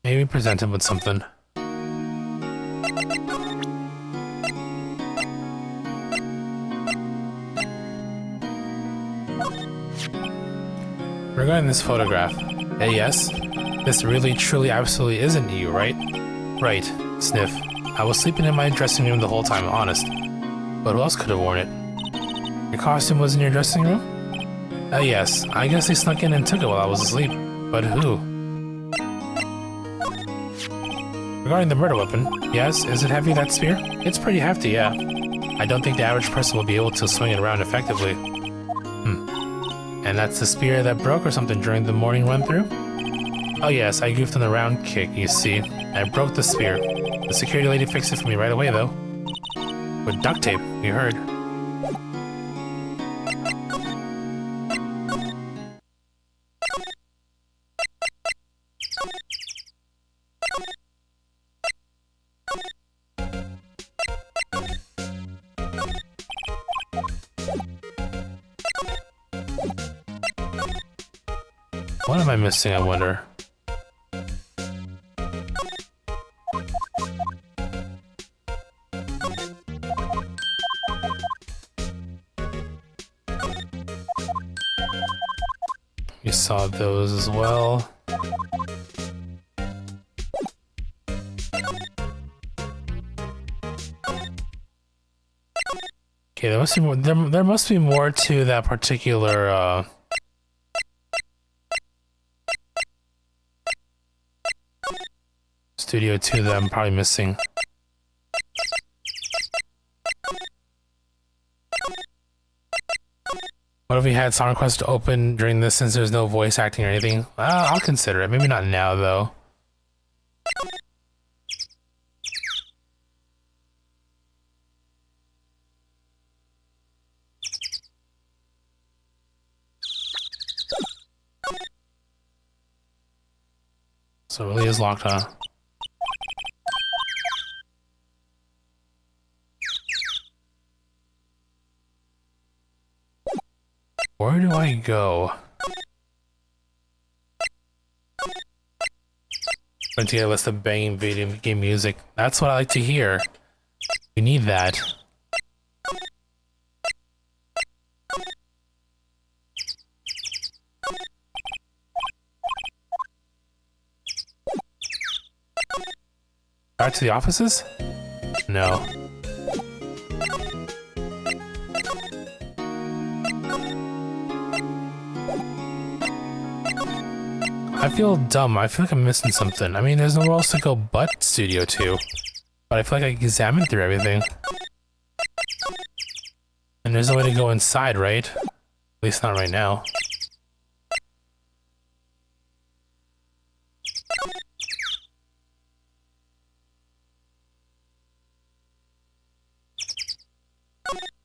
Maybe present him with something. Regarding this photograph, yes? This really, truly, absolutely isn't you, right? Right. Sniff. I was sleeping in my dressing room the whole time, honest. But who else could have worn it? Your costume was in your dressing room? Yes. I guess they snuck in and took it while I was asleep. But who? Regarding the murder weapon, yes, is it heavy, that spear? It's pretty hefty, yeah. I don't think the average person will be able to swing it around effectively. And that's the spear that broke or something during the morning run-through? Oh yes, I goofed on the round kick, you see. I broke the spear. The security lady fixed it for me right away, though. With duct tape, you heard. What am I missing, I wonder? You saw those as well. Okay, there must be more. There must be more to that particular Studio 2 that I'm probably missing. What if we had Song Request open during this since there's no voice acting or anything? I'll consider it. Maybe not now, though. So it really is locked, huh? Where do I go? Putting together a list of banging video game music. That's what I like to hear. We need that. Back to the offices? No. I feel dumb. I feel like I'm missing something. I mean, there's nowhere else to go but Studio 2. But I feel like I examined through everything. And there's no way to go inside, right? At least not right now.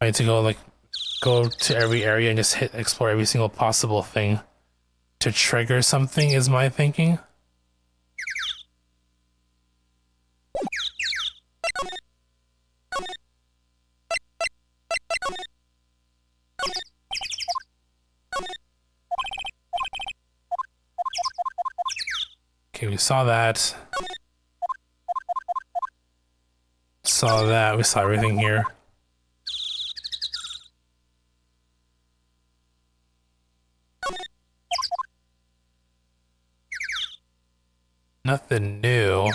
I need to go to every area and just explore every single possible thing to trigger something, is my thinking. Okay, we saw that. Saw that. We saw everything here. Nothing new.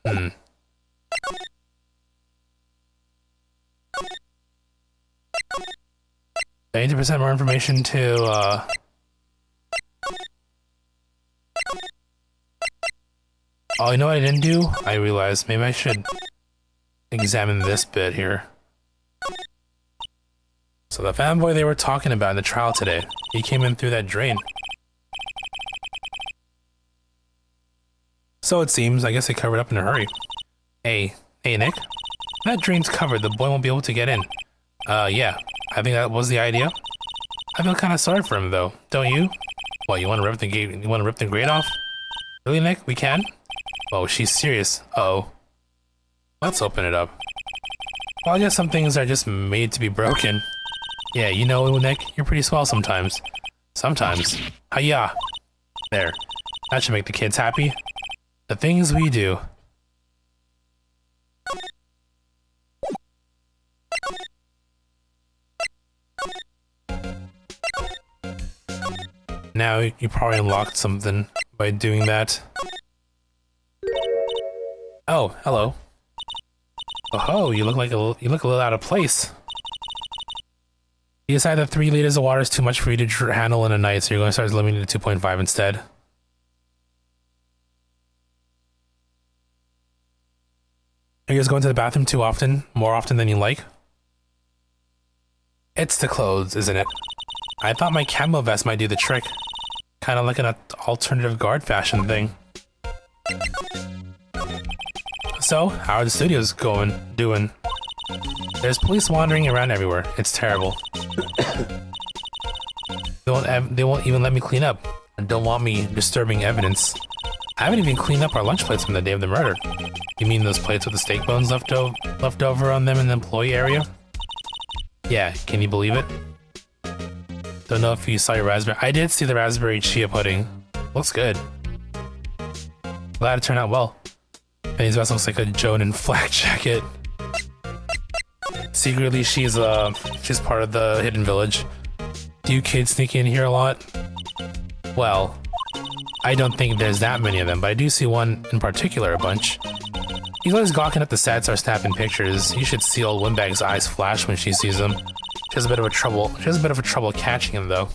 Hmm. 80% more information to, Oh, you know what I didn't do? I realized maybe I should examine this bit here. So the fanboy they were talking about in the trial today, he came in through that drain. So it seems, I guess they covered up in a hurry. Hey Nick, that drain's covered, the boy won't be able to get in. Yeah, I think that was the idea. I feel kind of sorry for him though, don't you? What, you want to rip the gate? You want to rip the grate off? Really, Nick? We can? Oh, she's serious. Uh-oh. Let's open it up. Well, I guess some things are just made to be broken. Yeah, you know, Nick, you're pretty swell sometimes. Sometimes. Hi-ya. There. That should make the kids happy. The things we do. Now you probably unlocked something by doing that. Oh, hello. Oh, you look a little out of place. You decided that 3 liters of water is too much for you to handle in a night, so you're going to start limiting it to 2.5 instead. Are you guys going to the bathroom too often? More often than you like? It's the clothes, isn't it? I thought my camo vest might do the trick. Kind of like an alternative guard fashion thing. So, how are the studios doing? There's police wandering around everywhere. It's terrible. They won't even let me clean up. And don't want me disturbing evidence. I haven't even cleaned up our lunch plates from the day of the murder. You mean those plates with the steak bones left over on them in the employee area? Yeah, can you believe it? Don't know if you saw your raspberry. I did see the raspberry chia pudding. Looks good. Glad it turned out well. Penny's vest looks like a Joan in flak jacket. Secretly, she's part of the hidden village. Do you kids sneak in here a lot? Well, I don't think there's that many of them, but I do see one in particular a bunch. He's always gawking at the sets or snapping pictures. You should see old Windbag's eyes flash when she sees him. She has a bit of trouble catching him though.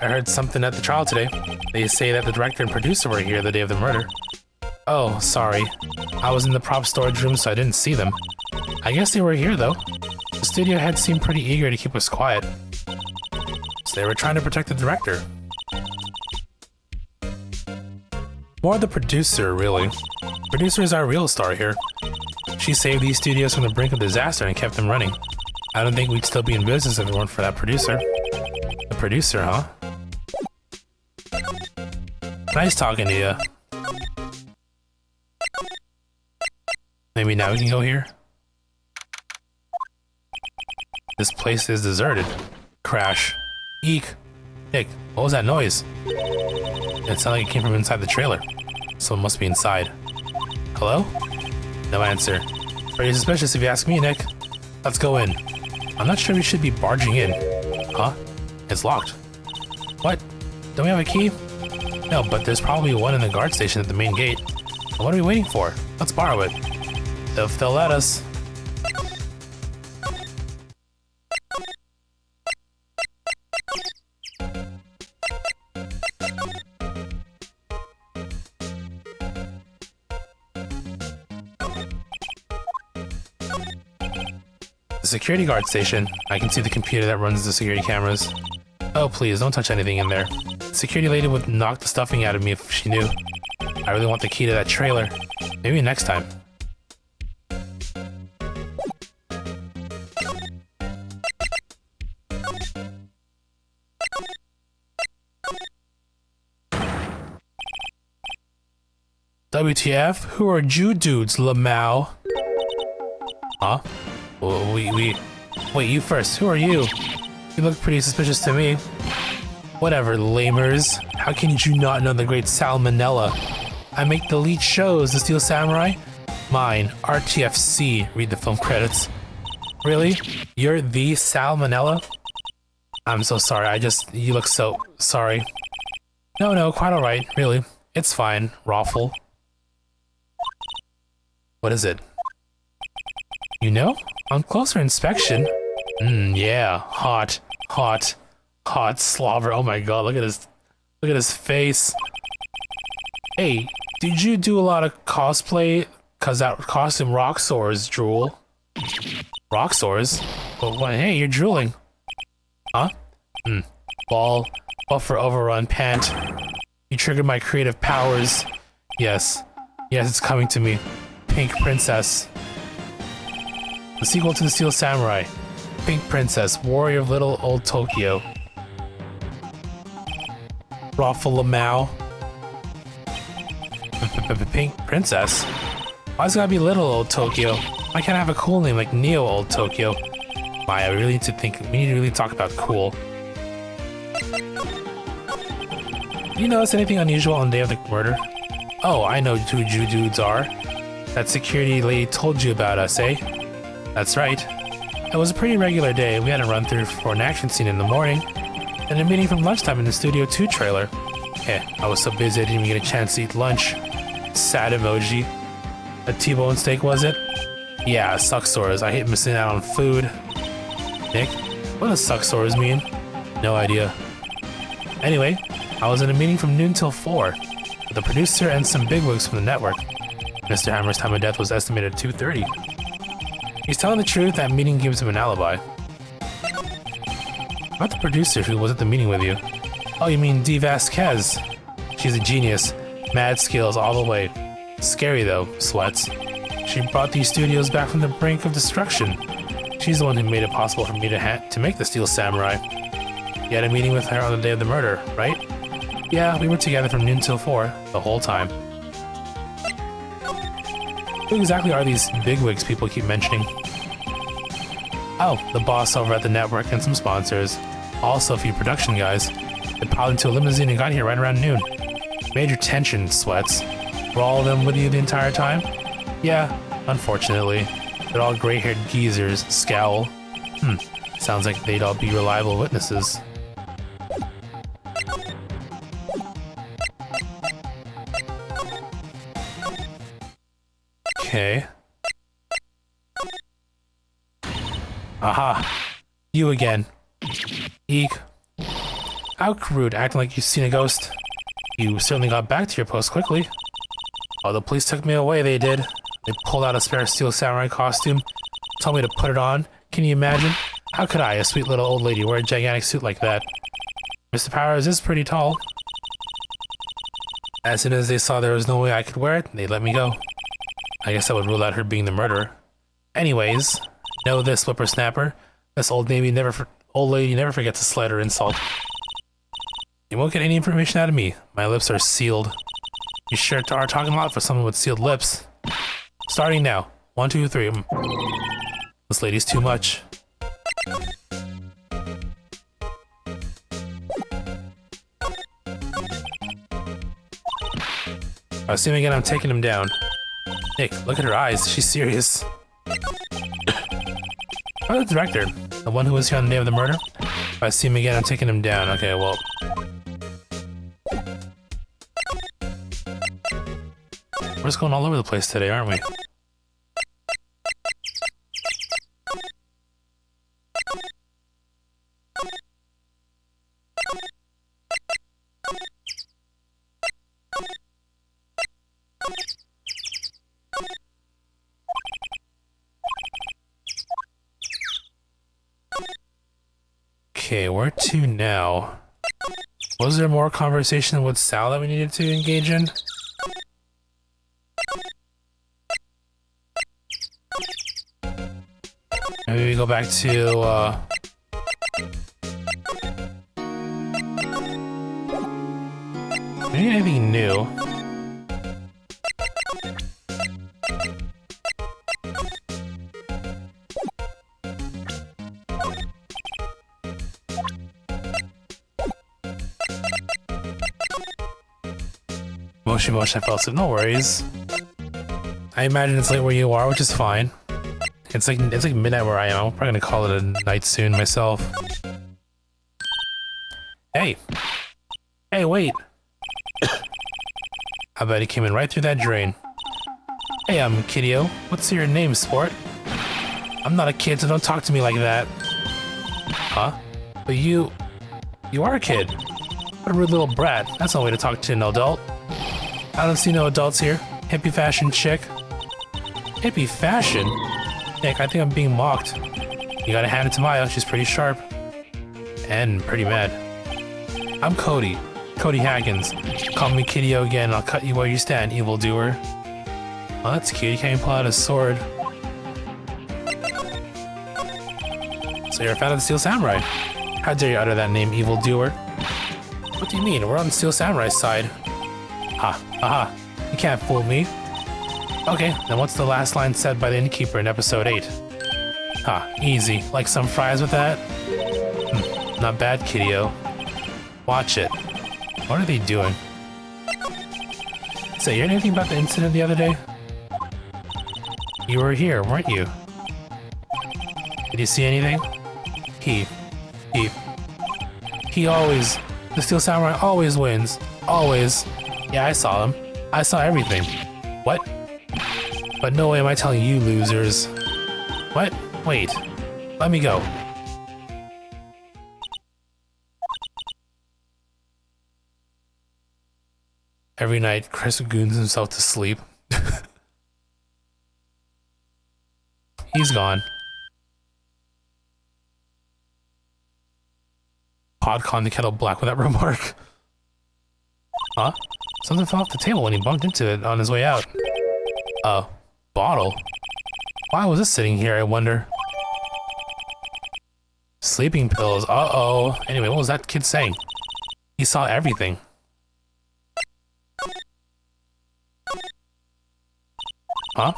I heard something at the trial today. They say that the director and producer were here the day of the murder. Oh, sorry. I was in the prop storage room, so I didn't see them. I guess they were here though. The studio head seemed pretty eager to keep us quiet. So they were trying to protect the director. More the producer, really. Producer is our real star here. She saved these studios from the brink of disaster and kept them running. I don't think we'd still be in business if it weren't for that producer. The producer, huh? Nice talking to you. Maybe now we can go here? This place is deserted. Crash. Eek. Nick, what was that noise? It sounded like it came from inside the trailer. Someone must be inside. Hello? No answer. Pretty suspicious if you ask me, Nick. Let's go in. I'm not sure we should be barging in. Huh? It's locked. What? Don't we have a key? No, but there's probably one in the guard station at the main gate. What are we waiting for? Let's borrow it. If they'll let us. The security guard station. I can see the computer that runs the security cameras. Oh, please, don't touch anything in there. The security lady would knock the stuffing out of me if she knew. I really want the key to that trailer. Maybe next time. WTF? Who are you dudes, Lamau? Huh? Wait, you first. Who are you? You look pretty suspicious to me. Whatever, lamers. How can you not know the great Salmonella? I make the lead shows, The Steel Samurai. Mine, RTFC. Read the film credits. Really? You're the Salmonella? I'm so sorry, you look so sorry. No, quite alright, really. It's fine, Raffle. What is it? You know? On closer inspection. Yeah, hot slobber. Oh my god, look at his face. Hey, did you do a lot of cosplay? Cause that costume rock sores, drool. Rock sores? But what, hey, you're drooling. Huh? Ball, buffer overrun, pant. You triggered my creative powers. Yes, it's coming to me. Pink Princess. The sequel to The Steel Samurai. Pink Princess, Warrior of Little Old Tokyo. Raffle Lamau. Pink Princess? Why's it gotta be Little Old Tokyo? Why can't I have a cool name like Neo Old Tokyo? Maya, we need to really talk about cool. Do you notice anything unusual on the day of the murder? Oh, I know who you dudes are. That security lady told you about us, eh? That's right. It was a pretty regular day. We had a run through for an action scene in the morning, and a meeting from lunchtime in the Studio 2 trailer. I was so busy I didn't even get a chance to eat lunch. Sad emoji. A T-bone steak, was it? Yeah, suck sores. I hate missing out on food. Nick, what does suck sores mean? No idea. Anyway, I was in a meeting from noon till 4, with the producer and some bigwigs from the network. Mr. Hammer's time of death was estimated at 2:30. He's telling the truth, that meeting gives him an alibi. About the producer who was at the meeting with you. Oh, you mean Dee Vasquez. She's a genius. Mad skills all the way. Scary though, sweats. She brought these studios back from the brink of destruction. She's the one who made it possible for me to make the Steel Samurai. You had a meeting with her on the day of the murder, right? Yeah, we were together from noon till 4, the whole time. Who exactly are these bigwigs people keep mentioning? Oh, the boss over at the network and some sponsors. Also a few production guys. They piled into a limousine and got here right around noon. Major tension, sweats. Were all of them with you the entire time? Yeah, unfortunately. They're all gray-haired geezers, scowl. Sounds like they'd all be reliable witnesses. Okay. Aha! You again. Eek. How rude, acting like you've seen a ghost. You certainly got back to your post quickly. Oh, the police took me away, they did. They pulled out a spare Steel Samurai costume, told me to put it on. Can you imagine? How could I, a sweet little old lady, wear a gigantic suit like that? Mr. Powers is pretty tall. As soon as they saw there was no way I could wear it, they let me go. I guess that would rule out her being the murderer. Anyways, know this, whippersnapper. This old lady never forgets a slight or insult. You won't get any information out of me. My lips are sealed. You sure are talking a lot for someone with sealed lips. Starting now. 1, 2, 3. This lady's too much. Assuming again, I'm taking him down. Nick, look at her eyes. She's serious. Oh, the director. The one who was here on the day of the murder? If I see him again, I'm taking him down. Okay, well. We're just going all over the place today, aren't we? Okay, where to now? Was there more conversation with Sal that we needed to engage in? Maybe we go back to, maybe anything new. Moshi, I fell asleep. No worries. I imagine it's late where you are, which is fine. It's like midnight where I am. I'm probably gonna call it a night soon myself. Hey! Hey, wait! I bet he came in right through that drain. Hey, I'm Kiddio. What's your name, sport? I'm not a kid, so don't talk to me like that. Huh? But you are a kid. What a rude little brat. That's no way to talk to an adult. I don't see no adults here. Hippie fashion chick. Hippie fashion? Nick, I think I'm being mocked. You gotta hand it to Maya, she's pretty sharp. And pretty mad. I'm Cody. Cody Haggins. Call me Kiddio again and I'll cut you where you stand, evildoer. Oh, that's cute, you can't even pull out a sword. So you're a fan of the Steel Samurai? How dare you utter that name, evildoer? What do you mean? We're on the Steel Samurai's side. Ha, aha, you can't fool me. Okay, then what's the last line said by the innkeeper in episode 8? Ha, easy. Like some fries with that? Not bad, Kiddio. Watch it. What are they doing? Say, you heard anything about the incident the other day? You were here, weren't you? Did you see anything? He always... The Steel Samurai always wins. Always. Yeah, I saw him. I saw everything. What? But no way am I telling you losers. What? Wait. Let me go. Every night, Chris goons himself to sleep. He's gone. Podcon the kettle black with that remark. Huh? Something fell off the table when he bumped into it on his way out. A bottle? Why was this sitting here, I wonder? Sleeping pills, uh-oh. Anyway, what was that kid saying? He saw everything. Huh?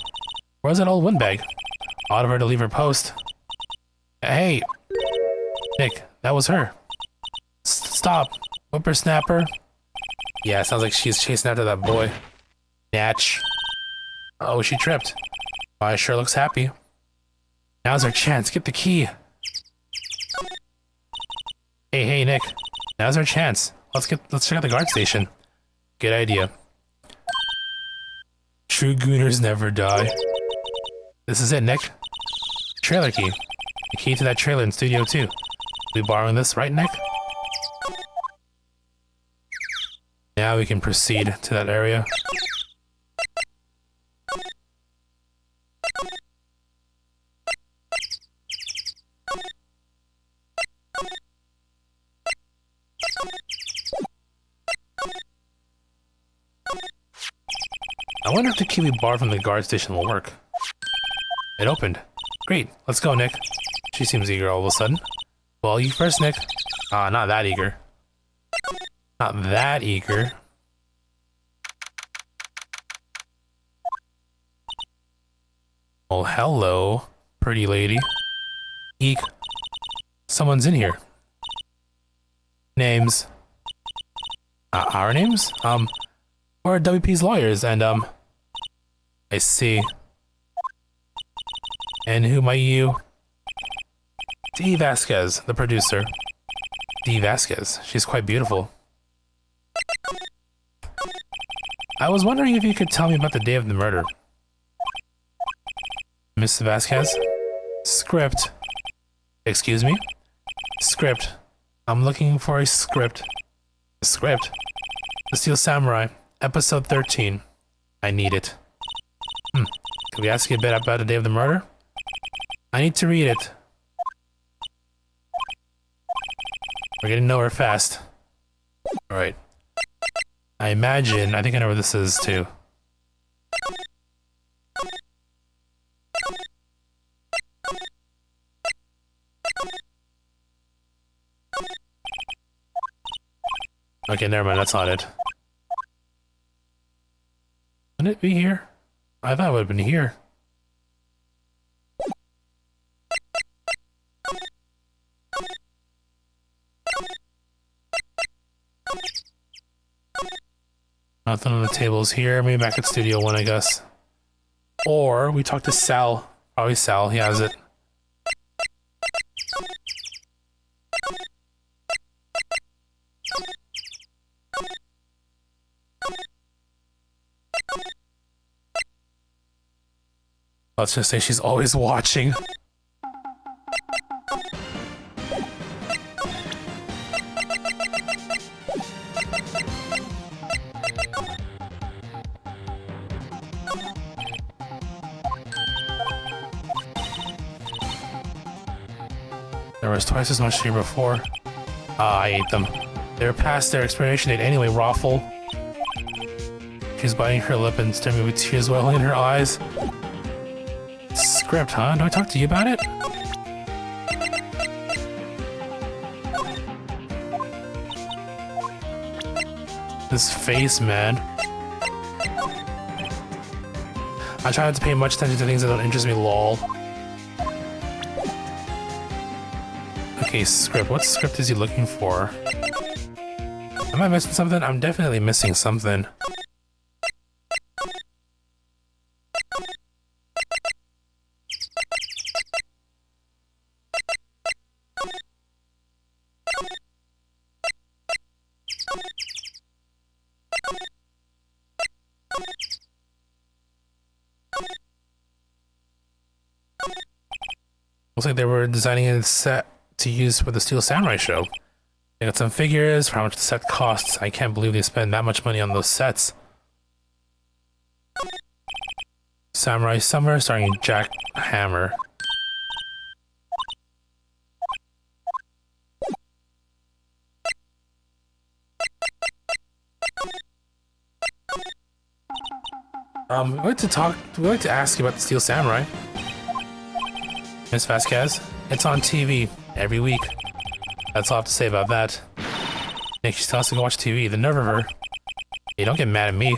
Where's that old windbag? Odd of her to leave her post. Hey! Nick, that was her. Stop! Whippersnapper. Yeah, sounds like she's chasing after that boy. Natch. Oh, she tripped. Why, sure looks happy. Now's our chance. Get the key. Hey, Nick. Now's our chance. Let's check out the guard station. Good idea. True gooners never die. This is it, Nick. Trailer key. The key to that trailer in Studio 2. We borrowing this, right, Nick? Now we can proceed to that area. I wonder if the key we borrowed from the guard station will work. It opened. Great, let's go, Nick. She seems eager all of a sudden. Well, you first, Nick. Not that eager. Not that eager. Oh, hello, pretty lady. Eek. Someone's in here. Names. Our names? We're WP's lawyers, and, I see. And who might you? Dee Vasquez, the producer. Dee Vasquez. She's quite beautiful. I was wondering if you could tell me about the day of the murder. Miss Vasquez? Script. Excuse me? Script. I'm looking for a script. A script? The Steel Samurai, episode 13. I need it. Can we ask you a bit about the day of the murder? I need to read it. We're getting nowhere fast. Alright. I think I know where this is too. Okay, never mind, that's not it. Wouldn't it be here? I thought it would have been here. Nothing on the tables here. Maybe back at Studio 1, I guess. Or we talk to Sal. Probably Sal, he has it. Let's just say she's always watching. There was twice as much here before. I ate them. They were past their expiration date anyway, Raffle. She's biting her lip and staring me with tears welling in her eyes. Script, huh? Do I talk to you about it? This face, man. I try not to pay much attention to things that don't interest me, lol. Okay, script. What script is he looking for? Am I missing something? I'm definitely missing something. Looks like they were designing a set to use for the Steel Samurai show. They got some figures for how much the set costs. I can't believe they spend that much money on those sets. Samurai Summer starring Jack Hammer. We'd like to ask you about the Steel Samurai. Miss Vasquez, it's on TV every week. That's all I have to say about that. Nick, she's telling us to go watch TV. The nerve of her. Hey, don't get mad at me.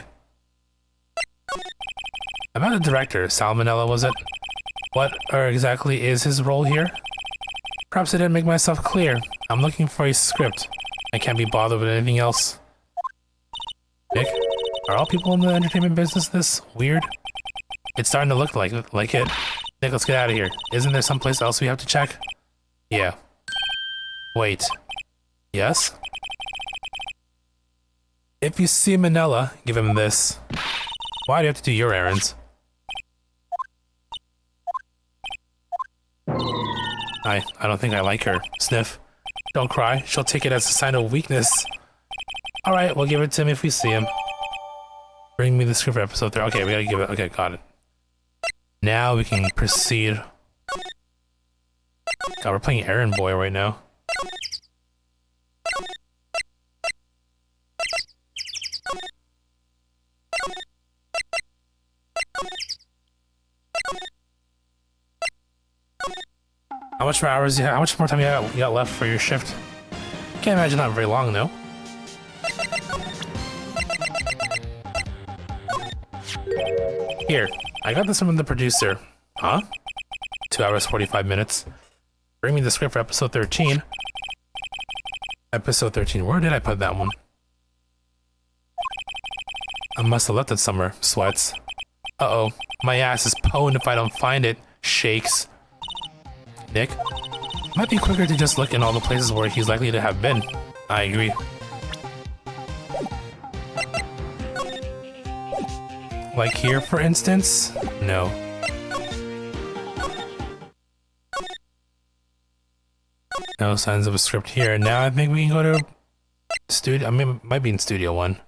About the director, Salmonella, was it? What exactly is his role here? Perhaps I didn't make myself clear. I'm looking for a script. I can't be bothered with anything else. Nick, are all people in the entertainment business this weird? It's starting to look like it. Nick, let's get out of here. Isn't there someplace else we have to check? Yeah. Wait. Yes? If you see Manila, give him this. Why do you have to do your errands? I don't think I like her. Sniff. Don't cry. She'll take it as a sign of weakness. Alright, we'll give it to him if we see him. Bring me the script for episode 3. Okay, we gotta give it. Okay, got it. Now we can proceed. God, we're playing Errand Boy right now. How much more hours? How much more time you got left for your shift? Can't imagine not very long, though. Here, I got this from the producer. Huh? 2 hours 45 minutes. Bring me the script for episode 13. Episode 13. Where did I put that one? I must have left it somewhere. Sweats. Uh-oh. My ass is pwned if I don't find it. Shakes. Nick? Might be quicker to just look in all the places where he's likely to have been. I agree. Like here, for instance? No. No signs of a script here. Now I think we can go to studio. I mean, it might be in Studio 1.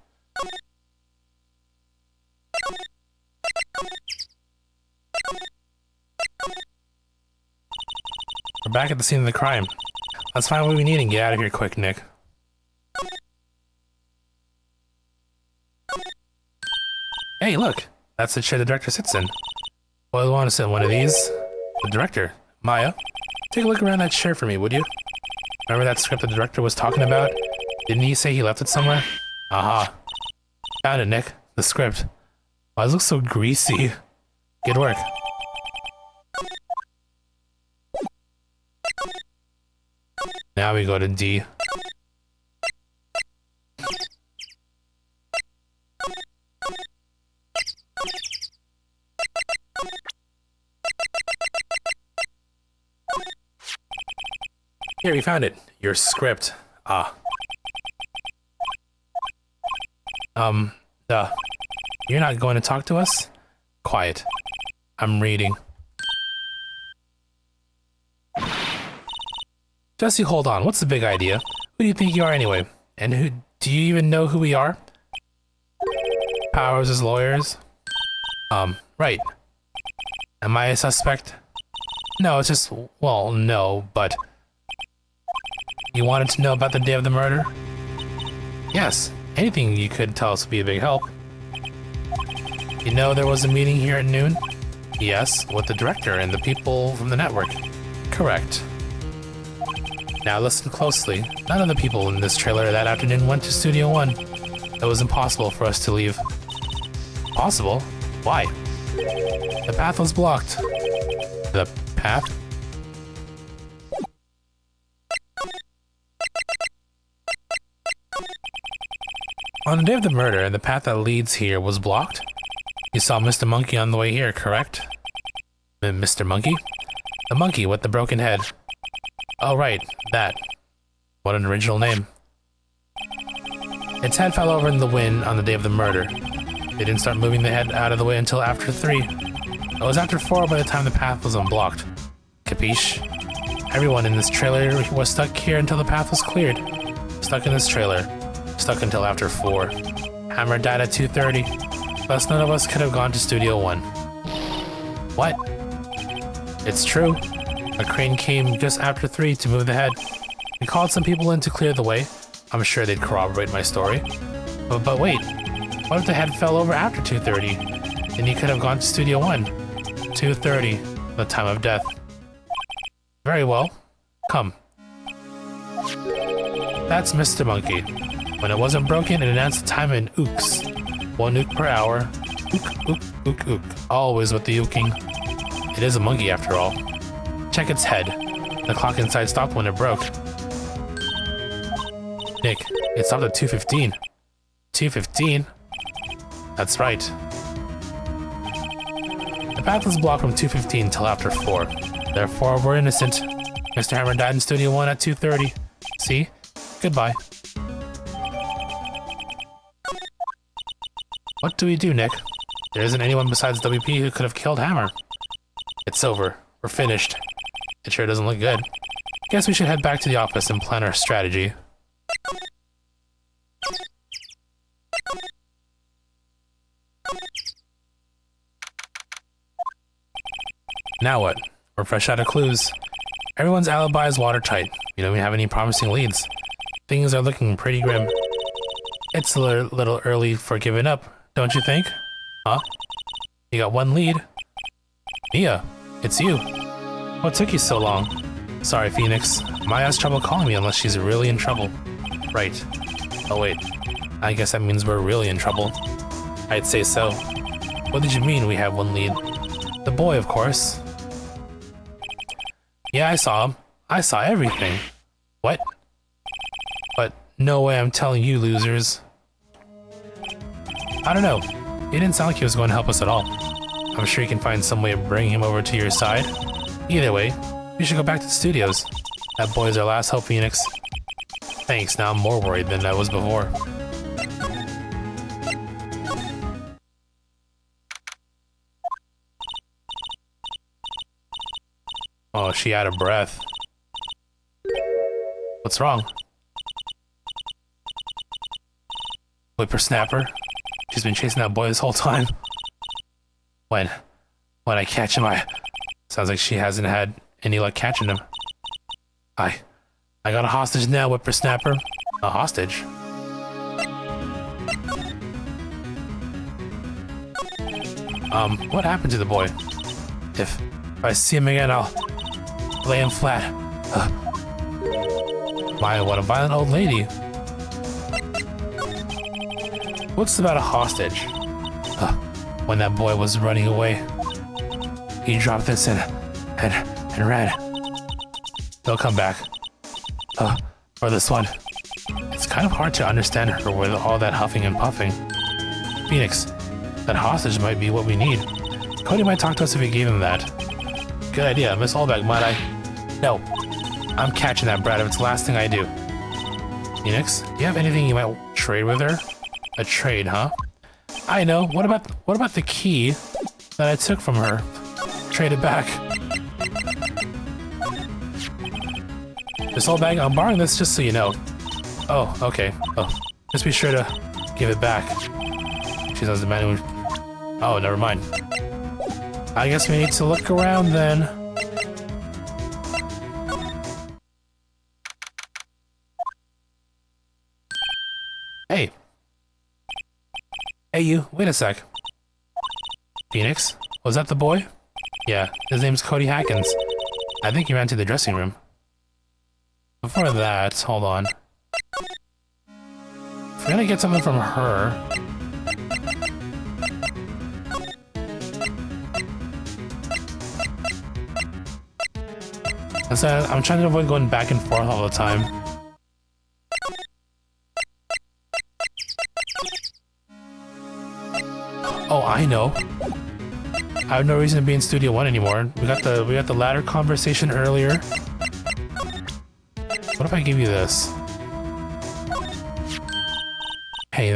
We're back at the scene of the crime. Let's find what we need and get out of here quick, Nick. Hey, look! That's the chair the director sits in. Well, I want to sit in one of these. The director, Maya, take a look around that chair for me, would you? Remember that script the director was talking about? Didn't he say he left it somewhere? Aha. Found it, Nick. The script. Why does it look so greasy? Good work. Now we go to D. Here, we found it. Your script. Ah. You're not going to talk to us? Quiet. I'm reading. Jesse, hold on. What's the big idea? Who do you think you are anyway? And who do you even know who we are? Powers as lawyers? Right. Am I a suspect? No, it's just, well, no, but... You wanted to know about the day of the murder? Yes. Anything you could tell us would be a big help. You know there was a meeting here at noon? Yes, with the director and the people from the network. Correct. Now listen closely. None of the people in this trailer that afternoon went to Studio 1. It was impossible for us to leave. Possible? Why? The path was blocked. The path? On the day of the murder, the path that leads here was blocked? You saw Mr. Monkey on the way here, correct? Mr. Monkey? The monkey with the broken head. Oh right, that. What an original name. Its head fell over in the wind on the day of the murder. They didn't start moving the head out of the way until after 3. It was after 4 by the time the path was unblocked. Capiche? Everyone in this trailer was stuck here until the path was cleared. Stuck in this trailer. Stuck until after 4. Hammer died at 2:30. Thus none of us could have gone to Studio 1. What? It's true. A crane came just after 3 to move the head. We called some people in to clear the way. I'm sure they'd corroborate my story. But wait, what if the head fell over after 2:30? Then you could have gone to Studio 1. 2:30, the time of death. Very well. Come. That's Mr. Monkey. When it wasn't broken, it announced the time in ooks. 1 ook per hour. Ook, ook, ook, ook. Always with the ooking. It is a monkey after all. Check its head. The clock inside stopped when it broke. Nick, it stopped at 2:15. 2:15? That's right. The path was blocked from 2:15 till after 4. Therefore, we're innocent. Mr. Hammer died in Studio 1 at 2:30. See? Goodbye. What do we do, Nick? There isn't anyone besides WP who could have killed Hammer. It's over. We're finished. It sure doesn't look good. Guess we should head back to the office and plan our strategy. Now what? We're fresh out of clues. Everyone's alibi is watertight. We don't even have any promising leads. Things are looking pretty grim. It's a little early for giving up, don't you think? Huh? You got one lead. Mia, it's you. What took you so long? Sorry, Phoenix. Maya has trouble calling me unless she's really in trouble. Right. Oh wait. I guess that means we're really in trouble. I'd say so. What did you mean we have one lead? The boy, of course. Yeah, I saw him. I saw everything. What? But no way I'm telling you, losers. I don't know. He didn't sound like he was going to help us at all. I'm sure you can find some way of bringing him over to your side. Either way, we should go back to the studios. That boy's our last hope, Phoenix. Thanks, now I'm more worried than I was before. Oh, she out of breath. What's wrong? Whippersnapper? She's been chasing that boy this whole time. When I catch him, sounds like she hasn't had any luck catching him. I got a hostage now, Whippersnapper. A hostage? What happened to the boy? If I see him again, I'll lay him flat. My, what a violent old lady. What's about a hostage? When that boy was running away, he dropped this and ran. He'll come back. Or this one. It's kind of hard to understand her with all that huffing and puffing. Phoenix, that hostage might be what we need. Cody might talk to us if we gave him that. Good idea. Miss Allback, might I? No. I'm catching that brat if it's the last thing I do. Phoenix, do you have anything you might trade with her? A trade, huh? I know. What about the key that I took from her? Trade it back. Miss Allback, I'm borrowing this just so you know. Oh, okay. Oh, just be sure to give it back. She says the man who... Oh, never mind. I guess we need to look around then. Hey. Hey you, wait a sec. Phoenix? Was that the boy? Yeah, his name's Cody Hackins. I think he ran to the dressing room. Before that, hold on. If we're gonna get something from her... I'm trying to avoid going back and forth all the time. Oh, I know. I have no reason to be in Studio 1 anymore. We got the ladder conversation earlier. What if I give you this? Hey,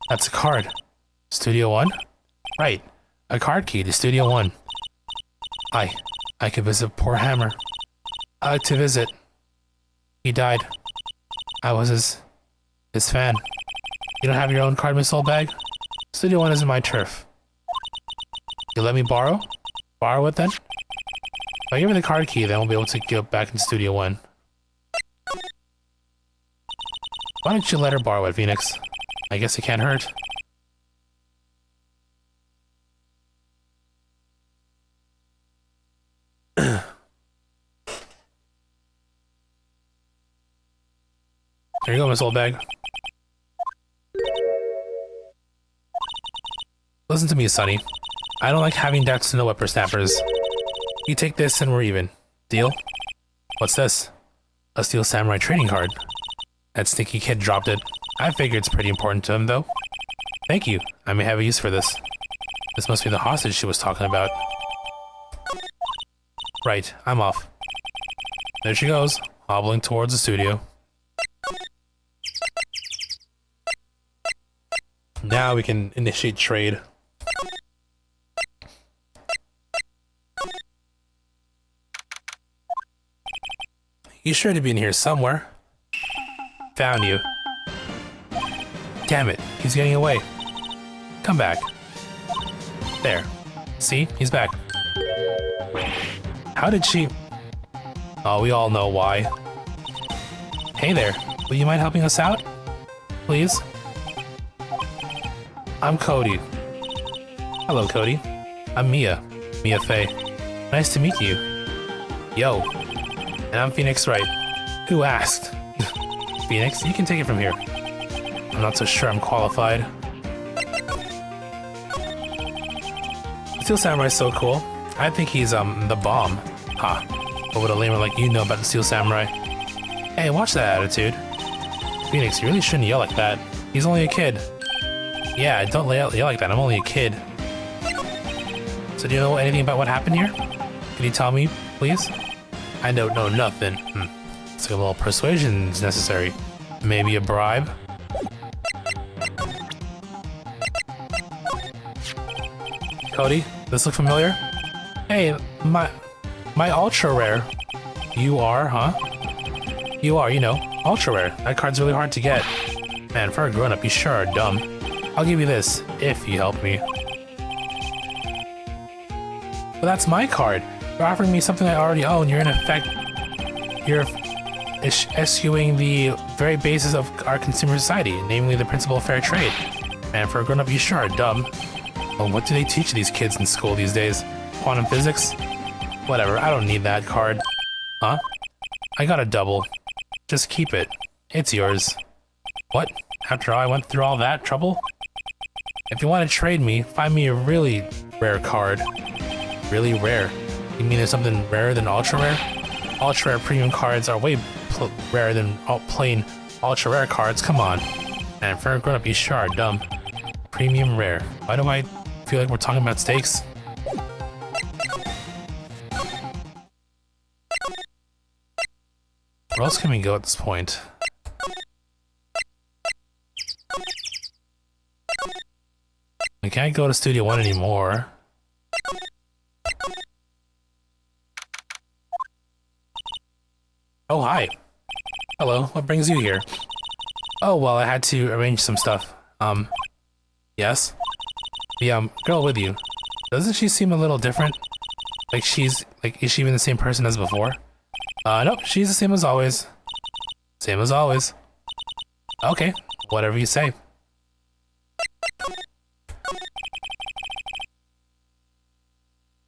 that's a card. Studio 1? Right. A card key to Studio 1. I could visit poor Hammer. I like to visit. He died. I was his fan. You don't have your own card, Miss Allbag? Studio 1 isn't my turf. You let me borrow? Borrow it then? If I give her the card key, then we'll be able to get back in Studio 1. Why don't you let her borrow it, Phoenix? I guess it can't hurt. Here you go, Miss Allbag. Listen to me, Sonny. I don't like having debts to no whippersnappers. You take this and we're even. Deal? What's this? A Steel Samurai trading card. That sneaky kid dropped it. I figure it's pretty important to him, though. Thank you. I may have a use for this. This must be the hostage she was talking about. Right, I'm off. There she goes, hobbling towards the studio. Now we can initiate trade. He's sure to be in here somewhere. Found you. Damn it, he's getting away. Come back. There. See? He's back. How did she... Oh, we all know why. Hey there, will you mind helping us out? Please? I'm Cody. Hello, Cody. I'm Mia. Mia Fey. Nice to meet you. Yo, and I'm Phoenix Wright. Who asked? Phoenix, you can take it from here. I'm not so sure I'm qualified. The Steel Samurai's so cool. I think he's, the bomb. Ha. What would a layman like you know about the Steel Samurai? Hey, watch that attitude. Phoenix, you really shouldn't yell like that. He's only a kid. Yeah, don't yell like that. I'm only a kid. So do you know anything about what happened here? Can you tell me, please? I don't know nothing. Looks like a little persuasion is necessary. Maybe a bribe? Cody, this look familiar? Hey, my ultra rare. You are, huh? You are, you know, ultra rare. That card's really hard to get. Man, for a grown-up, you sure are dumb. I'll give you this, if you help me. But that's my card. You're offering me something I already own. You're in effect... You're eschewing the very basis of our consumer society, namely the principle of fair trade. Man, for a grown-up, you sure are dumb. Well, what do they teach these kids in school these days? Quantum physics? Whatever, I don't need that card. Huh? I got a double. Just keep it. It's yours. What? After all I went through all that trouble? If you want to trade me, find me a really rare card. Really rare? You mean there's something rarer than ultra rare? Ultra rare premium cards are way rarer than plain ultra rare cards. Come on. And for a grown up, you sure are dumb. Premium rare. Why do I feel like we're talking about steaks? Where else can we go at this point? We can't go to Studio 1 anymore. Oh, hi. Hello, what brings you here? Oh, well, I had to arrange some stuff. Yes? The, girl with you. Doesn't she seem a little different? Like is she even the same person as before? Nope, she's the same as always. Same as always. Okay, whatever you say.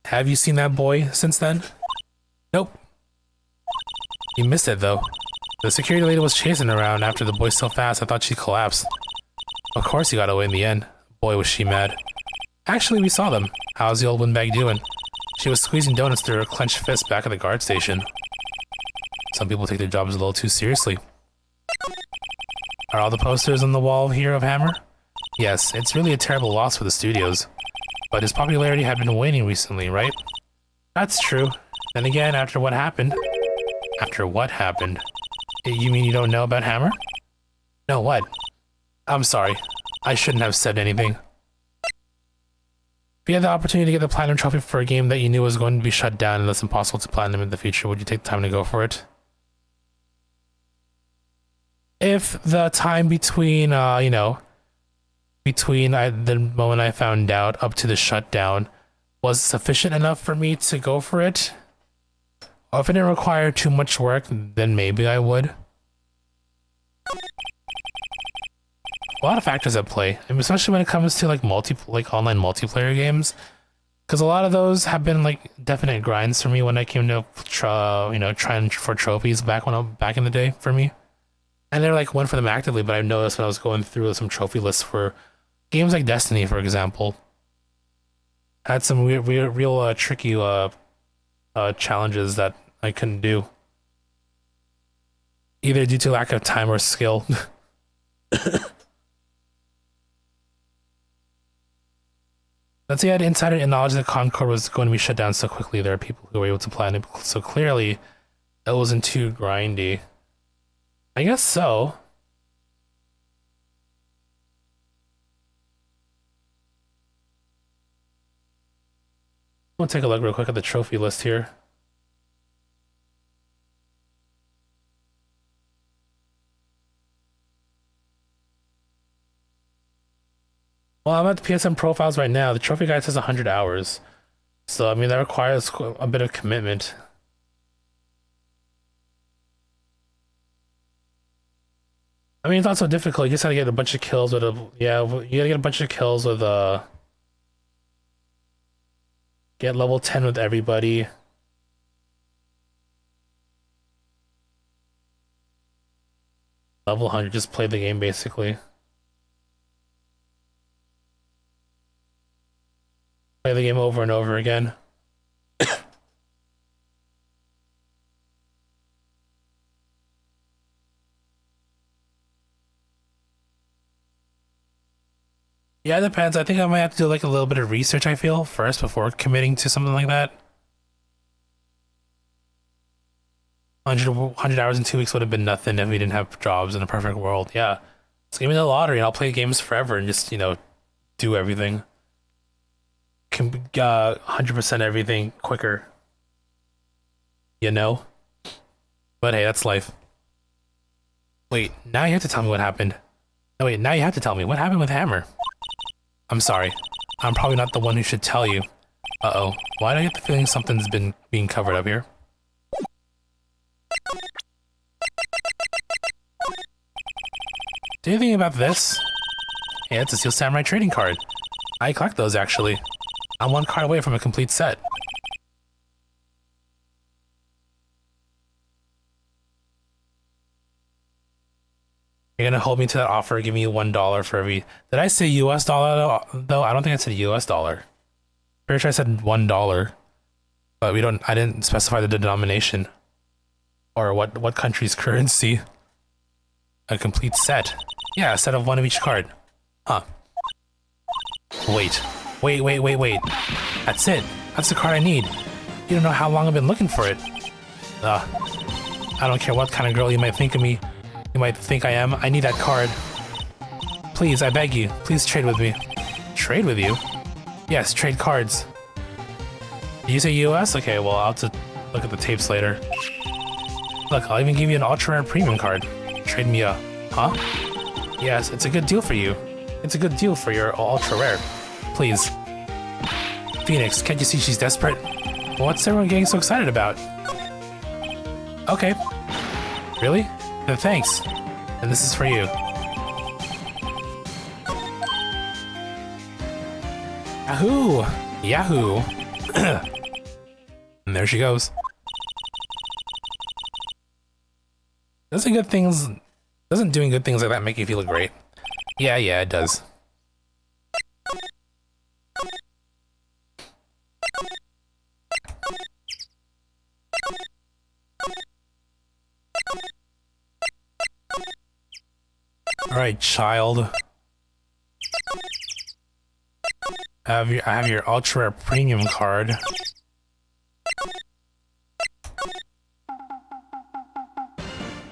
Have you seen that boy since then? Nope. You missed it, though. The security lady was chasing around after the boy so fast I thought she'd collapse. Of course he got away in the end. Boy, was she mad. Actually, we saw them. How's the old windbag doing? She was squeezing donuts through her clenched fist back at the guard station. Some people take their jobs a little too seriously. Are all the posters on the wall here of Hammer? Yes, it's really a terrible loss for the studios. But his popularity had been waning recently, right? That's true. Then again, after what happened... After what happened? You mean you don't know about Hammer? No, what? I'm sorry. I shouldn't have said anything. If you had the opportunity to get the Platinum Trophy for a game that you knew was going to be shut down and thus impossible to platinum in the future, would you take the time to go for it? If the time between, between the moment I found out up to the shutdown was sufficient enough for me to go for it, or if it didn't require too much work, then maybe I would. A lot of factors at play, and especially when it comes to like online multiplayer games, because a lot of those have been like definite grinds for me when I came to trying for trophies back in the day for me. And they're like went for them actively, but I noticed when I was going through some trophy lists for games like Destiny, for example, had some real tricky challenges that I couldn't do, either due to lack of time or skill. Let's say I had insider knowledge that Concord was going to be shut down so quickly. There are people who were able to plan it so clearly. It wasn't too grindy. I guess so. We'll take a look real quick at the trophy list here. Well, I'm at the PSN profiles right now. The trophy guide says 100 hours. So, I mean, that requires a bit of commitment. I mean, it's not so difficult. You just gotta get a bunch of kills with you gotta get a bunch of kills with, get level 10 with everybody. Level 100, just play the game basically. Play the game over and over again. Yeah, it depends. I think I might have to do like a little bit of research, I feel, first before committing to something like that. 100 hours in 2 weeks would have been nothing if we didn't have jobs in a perfect world. Yeah. Just give me the lottery and I'll play games forever and just, you know, do everything. 100% everything quicker. You know? But hey, that's life. Wait, now you have to tell me what happened. No, wait, now you have to tell me. What happened with Hammer? I'm sorry. I'm probably not the one who should tell you. Uh-oh. Why do I get the feeling something's been being covered up here? Do you think about this? Hey, it's a Steel Samurai trading card. I collect those, actually. I'm one card away from a complete set. You're gonna hold me to that offer, give me $1 for every... Did I say US dollar, though? I don't think I said US dollar. Pretty sure I said $1. But I didn't specify the denomination. Or what country's currency. A complete set. Yeah, a set of one of each card. Huh. Wait. That's it. That's the card I need. You don't know how long I've been looking for it. I don't care what kind of girl you might think of me. You might think I am. I need that card. Please, I beg you. Please trade with me. Trade with you? Yes, trade cards. Did you say US? Okay, well, I'll have to look at the tapes later. Look, I'll even give you an ultra rare premium card. Trade me a... Huh? Yes, it's a good deal for you. It's a good deal for your ultra rare. Please. Phoenix, can't you see she's desperate? Well, what's everyone getting so excited about? Okay. Really? Then thanks. And this is for you. Yahoo! Yahoo! And there she goes. Doesn't doing good things like that make you feel great? Yeah, it does. Alright, child. I have your ultra rare premium card. You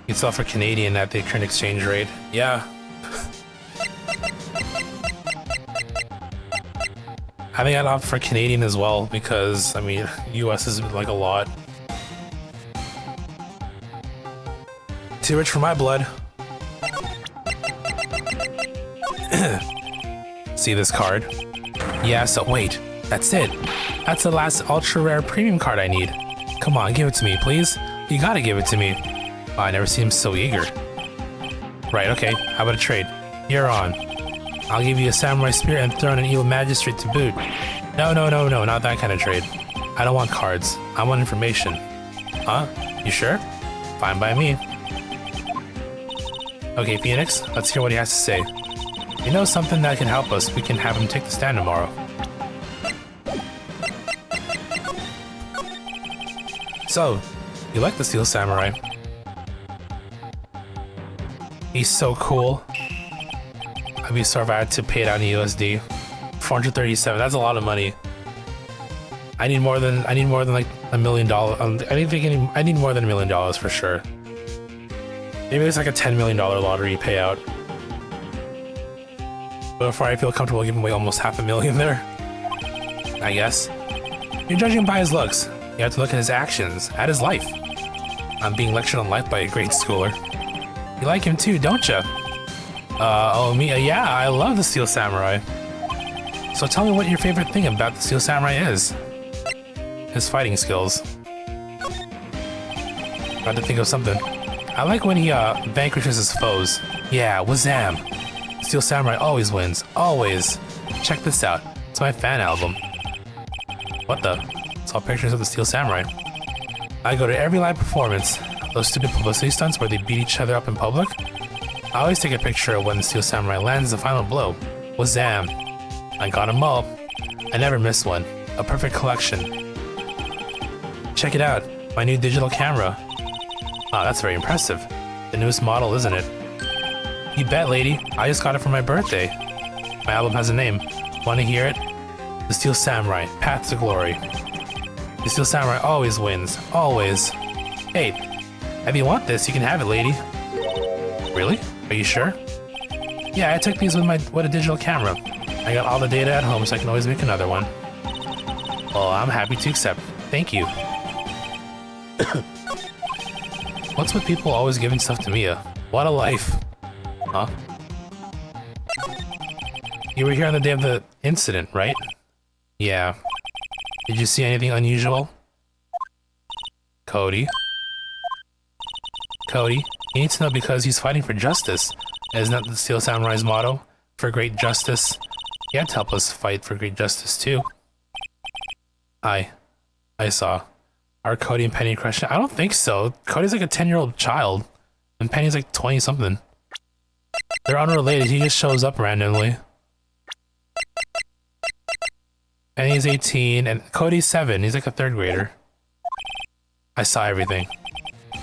can sell for Canadian at the current exchange rate. Yeah. I think I'd opt for Canadian as well because, I mean, US is like a lot. Too rich for my blood. See this card? Yeah, so wait. That's it. That's the last ultra rare premium card I need. Come on, give it to me, please. You gotta give it to me. Oh, I never see him so eager. Right, okay. How about a trade? You're on. I'll give you a samurai spear and throw in an evil magistrate to boot. No, not that kind of trade. I don't want cards. I want information. Huh? You sure? Fine by me. Okay, Phoenix, let's hear what he has to say. You know something that can help us, we can have him take the stand tomorrow. So, you like the Steel Samurai? He's so cool. I'd be sorry if I had to pay it out in USD. 437, that's a lot of money. I need more than like $1 million. I need more than $1 million for sure. Maybe it's like a $10 million lottery payout. But before I feel comfortable giving away almost $500,000 there, I guess. You're judging by his looks. You have to look at his actions, at his life. I'm being lectured on life by a grade schooler. You like him too, don't you? Oh me, yeah, I love the Steel Samurai. So tell me what your favorite thing about the Steel Samurai is. His fighting skills. Got to think of something. I like when he vanquishes his foes. Yeah, wazam! Steel Samurai always wins, always. Check this out. It's my fan album. What the? It's all pictures of the Steel Samurai. I go to every live performance. Those stupid publicity stunts where they beat each other up in public. I always take a picture of when the Steel Samurai lands the final blow. Wazam! I got 'em all. I never miss one. A perfect collection. Check it out, my new digital camera. Wow, that's very impressive. The newest model, isn't it? You bet, lady. I just got it for my birthday. My album has a name. Want to hear it? The Steel Samurai, Path to Glory. The Steel Samurai always wins. Always. Hey, if you want this, you can have it, lady. Really? Are you sure? Yeah, I took these with a digital camera. I got all the data at home, so I can always make another one. Well, I'm happy to accept. Thank you. What's with people always giving stuff to Mia? What a life. Huh? You were here on the day of the incident, right? Yeah. Did you see anything unusual? Cody? Cody, you need to know because he's fighting for justice. Isn't that the Steel Samurai's motto? For great justice. You had to help us fight for great justice too. I saw. Are Cody and Penny crushing? I don't think so. Cody's like a 10-year-old child, and Penny's like 20-something. They're unrelated. He just shows up randomly. Penny's 18, and Cody's 7. He's like a 3rd grader. I saw everything.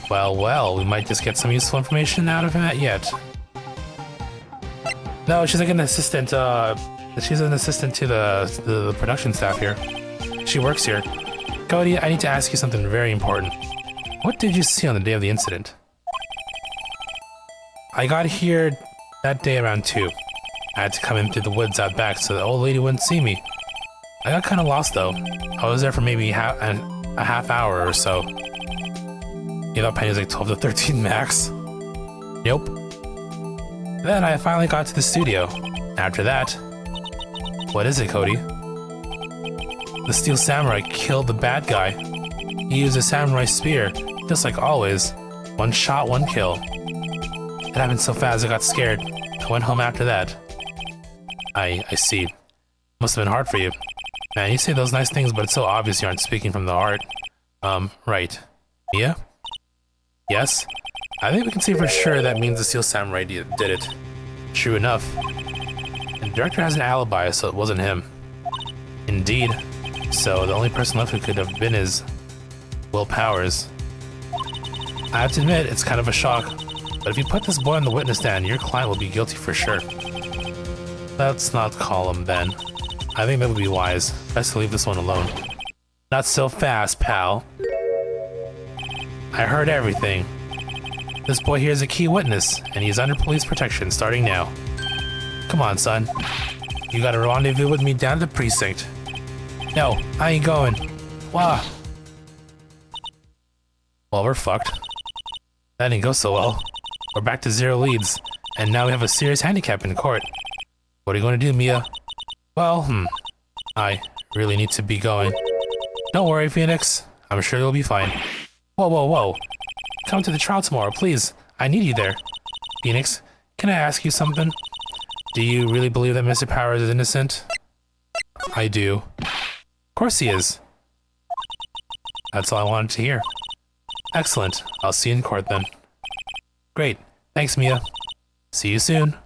Well, we might just get some useful information out of that yet. No, she's like an assistant. She's an assistant to the production staff here. She works here. Cody, I need to ask you something very important. What did you see on the day of the incident? I got here that day around 2. I had to come in through the woods out back so the old lady wouldn't see me. I got kind of lost though. I was there for maybe a half hour or so. You know, Penny was like 12 to 13 max. Nope. Then I finally got to the studio. After that... What is it, Cody? The Steel Samurai killed the bad guy. He used a samurai spear, just like always. 1 shot, 1 kill. It happened so fast I got scared. I went home after that. I see. Must have been hard for you. Man, you say those nice things, but it's so obvious you aren't speaking from the heart. Right. Mia? Yes? I think we can say for sure that means the Steel Samurai did it. True enough. The director has an alibi, so it wasn't him. Indeed. So the only person left who could have been is Will Powers. I have to admit, it's kind of a shock, but if you put this boy on the witness stand, your client will be guilty for sure. Let's not call him then. I think that would be wise. Best to leave this one alone. Not so fast, pal. I heard everything. This boy here is a key witness, and he's under police protection starting now. Come on, son. You got a rendezvous with me down at the precinct. No, I ain't going. Wah. Well, we're fucked. That didn't go so well. We're back to 0 leads, and now we have a serious handicap in court. What are you going to do, Mia? Well, I really need to be going. Don't worry, Phoenix. I'm sure you'll be fine. Whoa. Come to the trial tomorrow, please. I need you there. Phoenix, can I ask you something? Do you really believe that Mr. Powers is innocent? I do. Of course he is. That's all I wanted to hear. Excellent. I'll see you in court then. Great. Thanks, Mia. See you soon.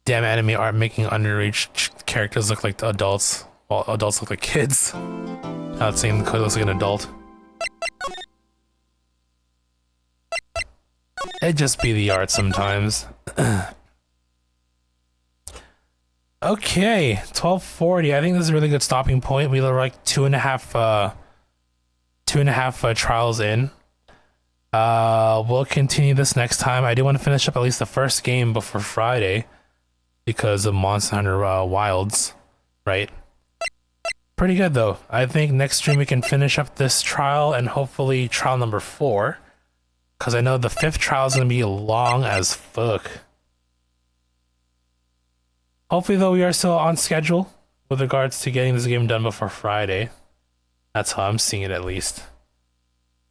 Damn anime art making underage characters look like adults, while adults look like kids. Not saying the code looks like an adult. It'd just be the art sometimes. Okay, 12:40. I think this is a really good stopping point. We were like two and a half trials in. We'll continue this next time. I do want to finish up at least the first game before Friday because of Monster Hunter Wilds, right? Pretty good though. I think next stream we can finish up this trial and hopefully trial number 4. Because I know the 5th trial is going to be long as fuck. Hopefully though we are still on schedule with regards to getting this game done before Friday. That's how I'm seeing it at least.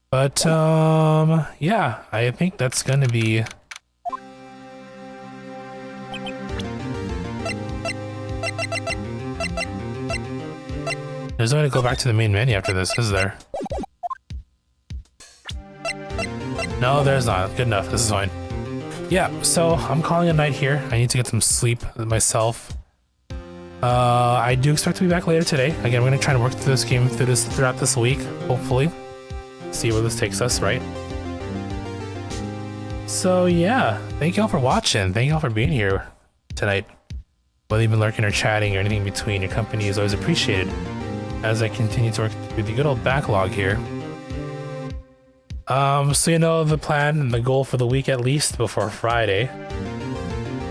But yeah, I think that's going to be... There's no way to go back to the main menu after this, is there? No, there's not. Good enough. This is fine. Yeah, so I'm calling it a night here. I need to get some sleep myself. I do expect to be back later today. Again, we're gonna try to work through this game throughout this week, hopefully. See where this takes us, right? So yeah, thank y'all for watching. Thank y'all for being here tonight. Whether you've been lurking or chatting or anything in between, your company is always appreciated as I continue to work through the good old backlog here. So you know the plan and the goal for the week at least before Friday.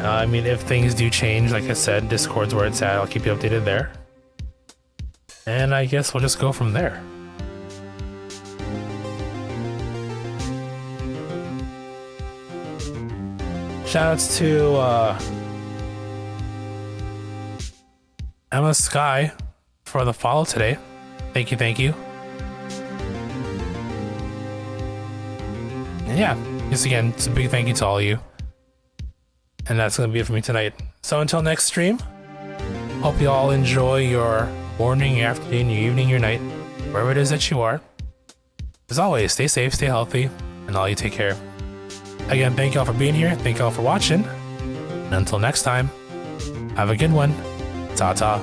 I mean, if things do change, like I said, Discord's where it's at. I'll keep you updated there. And I guess we'll just go from there. Shoutouts to Emma Sky for the follow today. Thank you, thank you. And yeah, just again, it's a big thank you to all of you. And that's going to be it for me tonight. So until next stream, hope you all enjoy your morning, your afternoon, your evening, your night, wherever it is that you are. As always, stay safe, stay healthy, and all you take care. Again, thank you all for being here. Thank you all for watching. And until next time, have a good one. Ta-ta.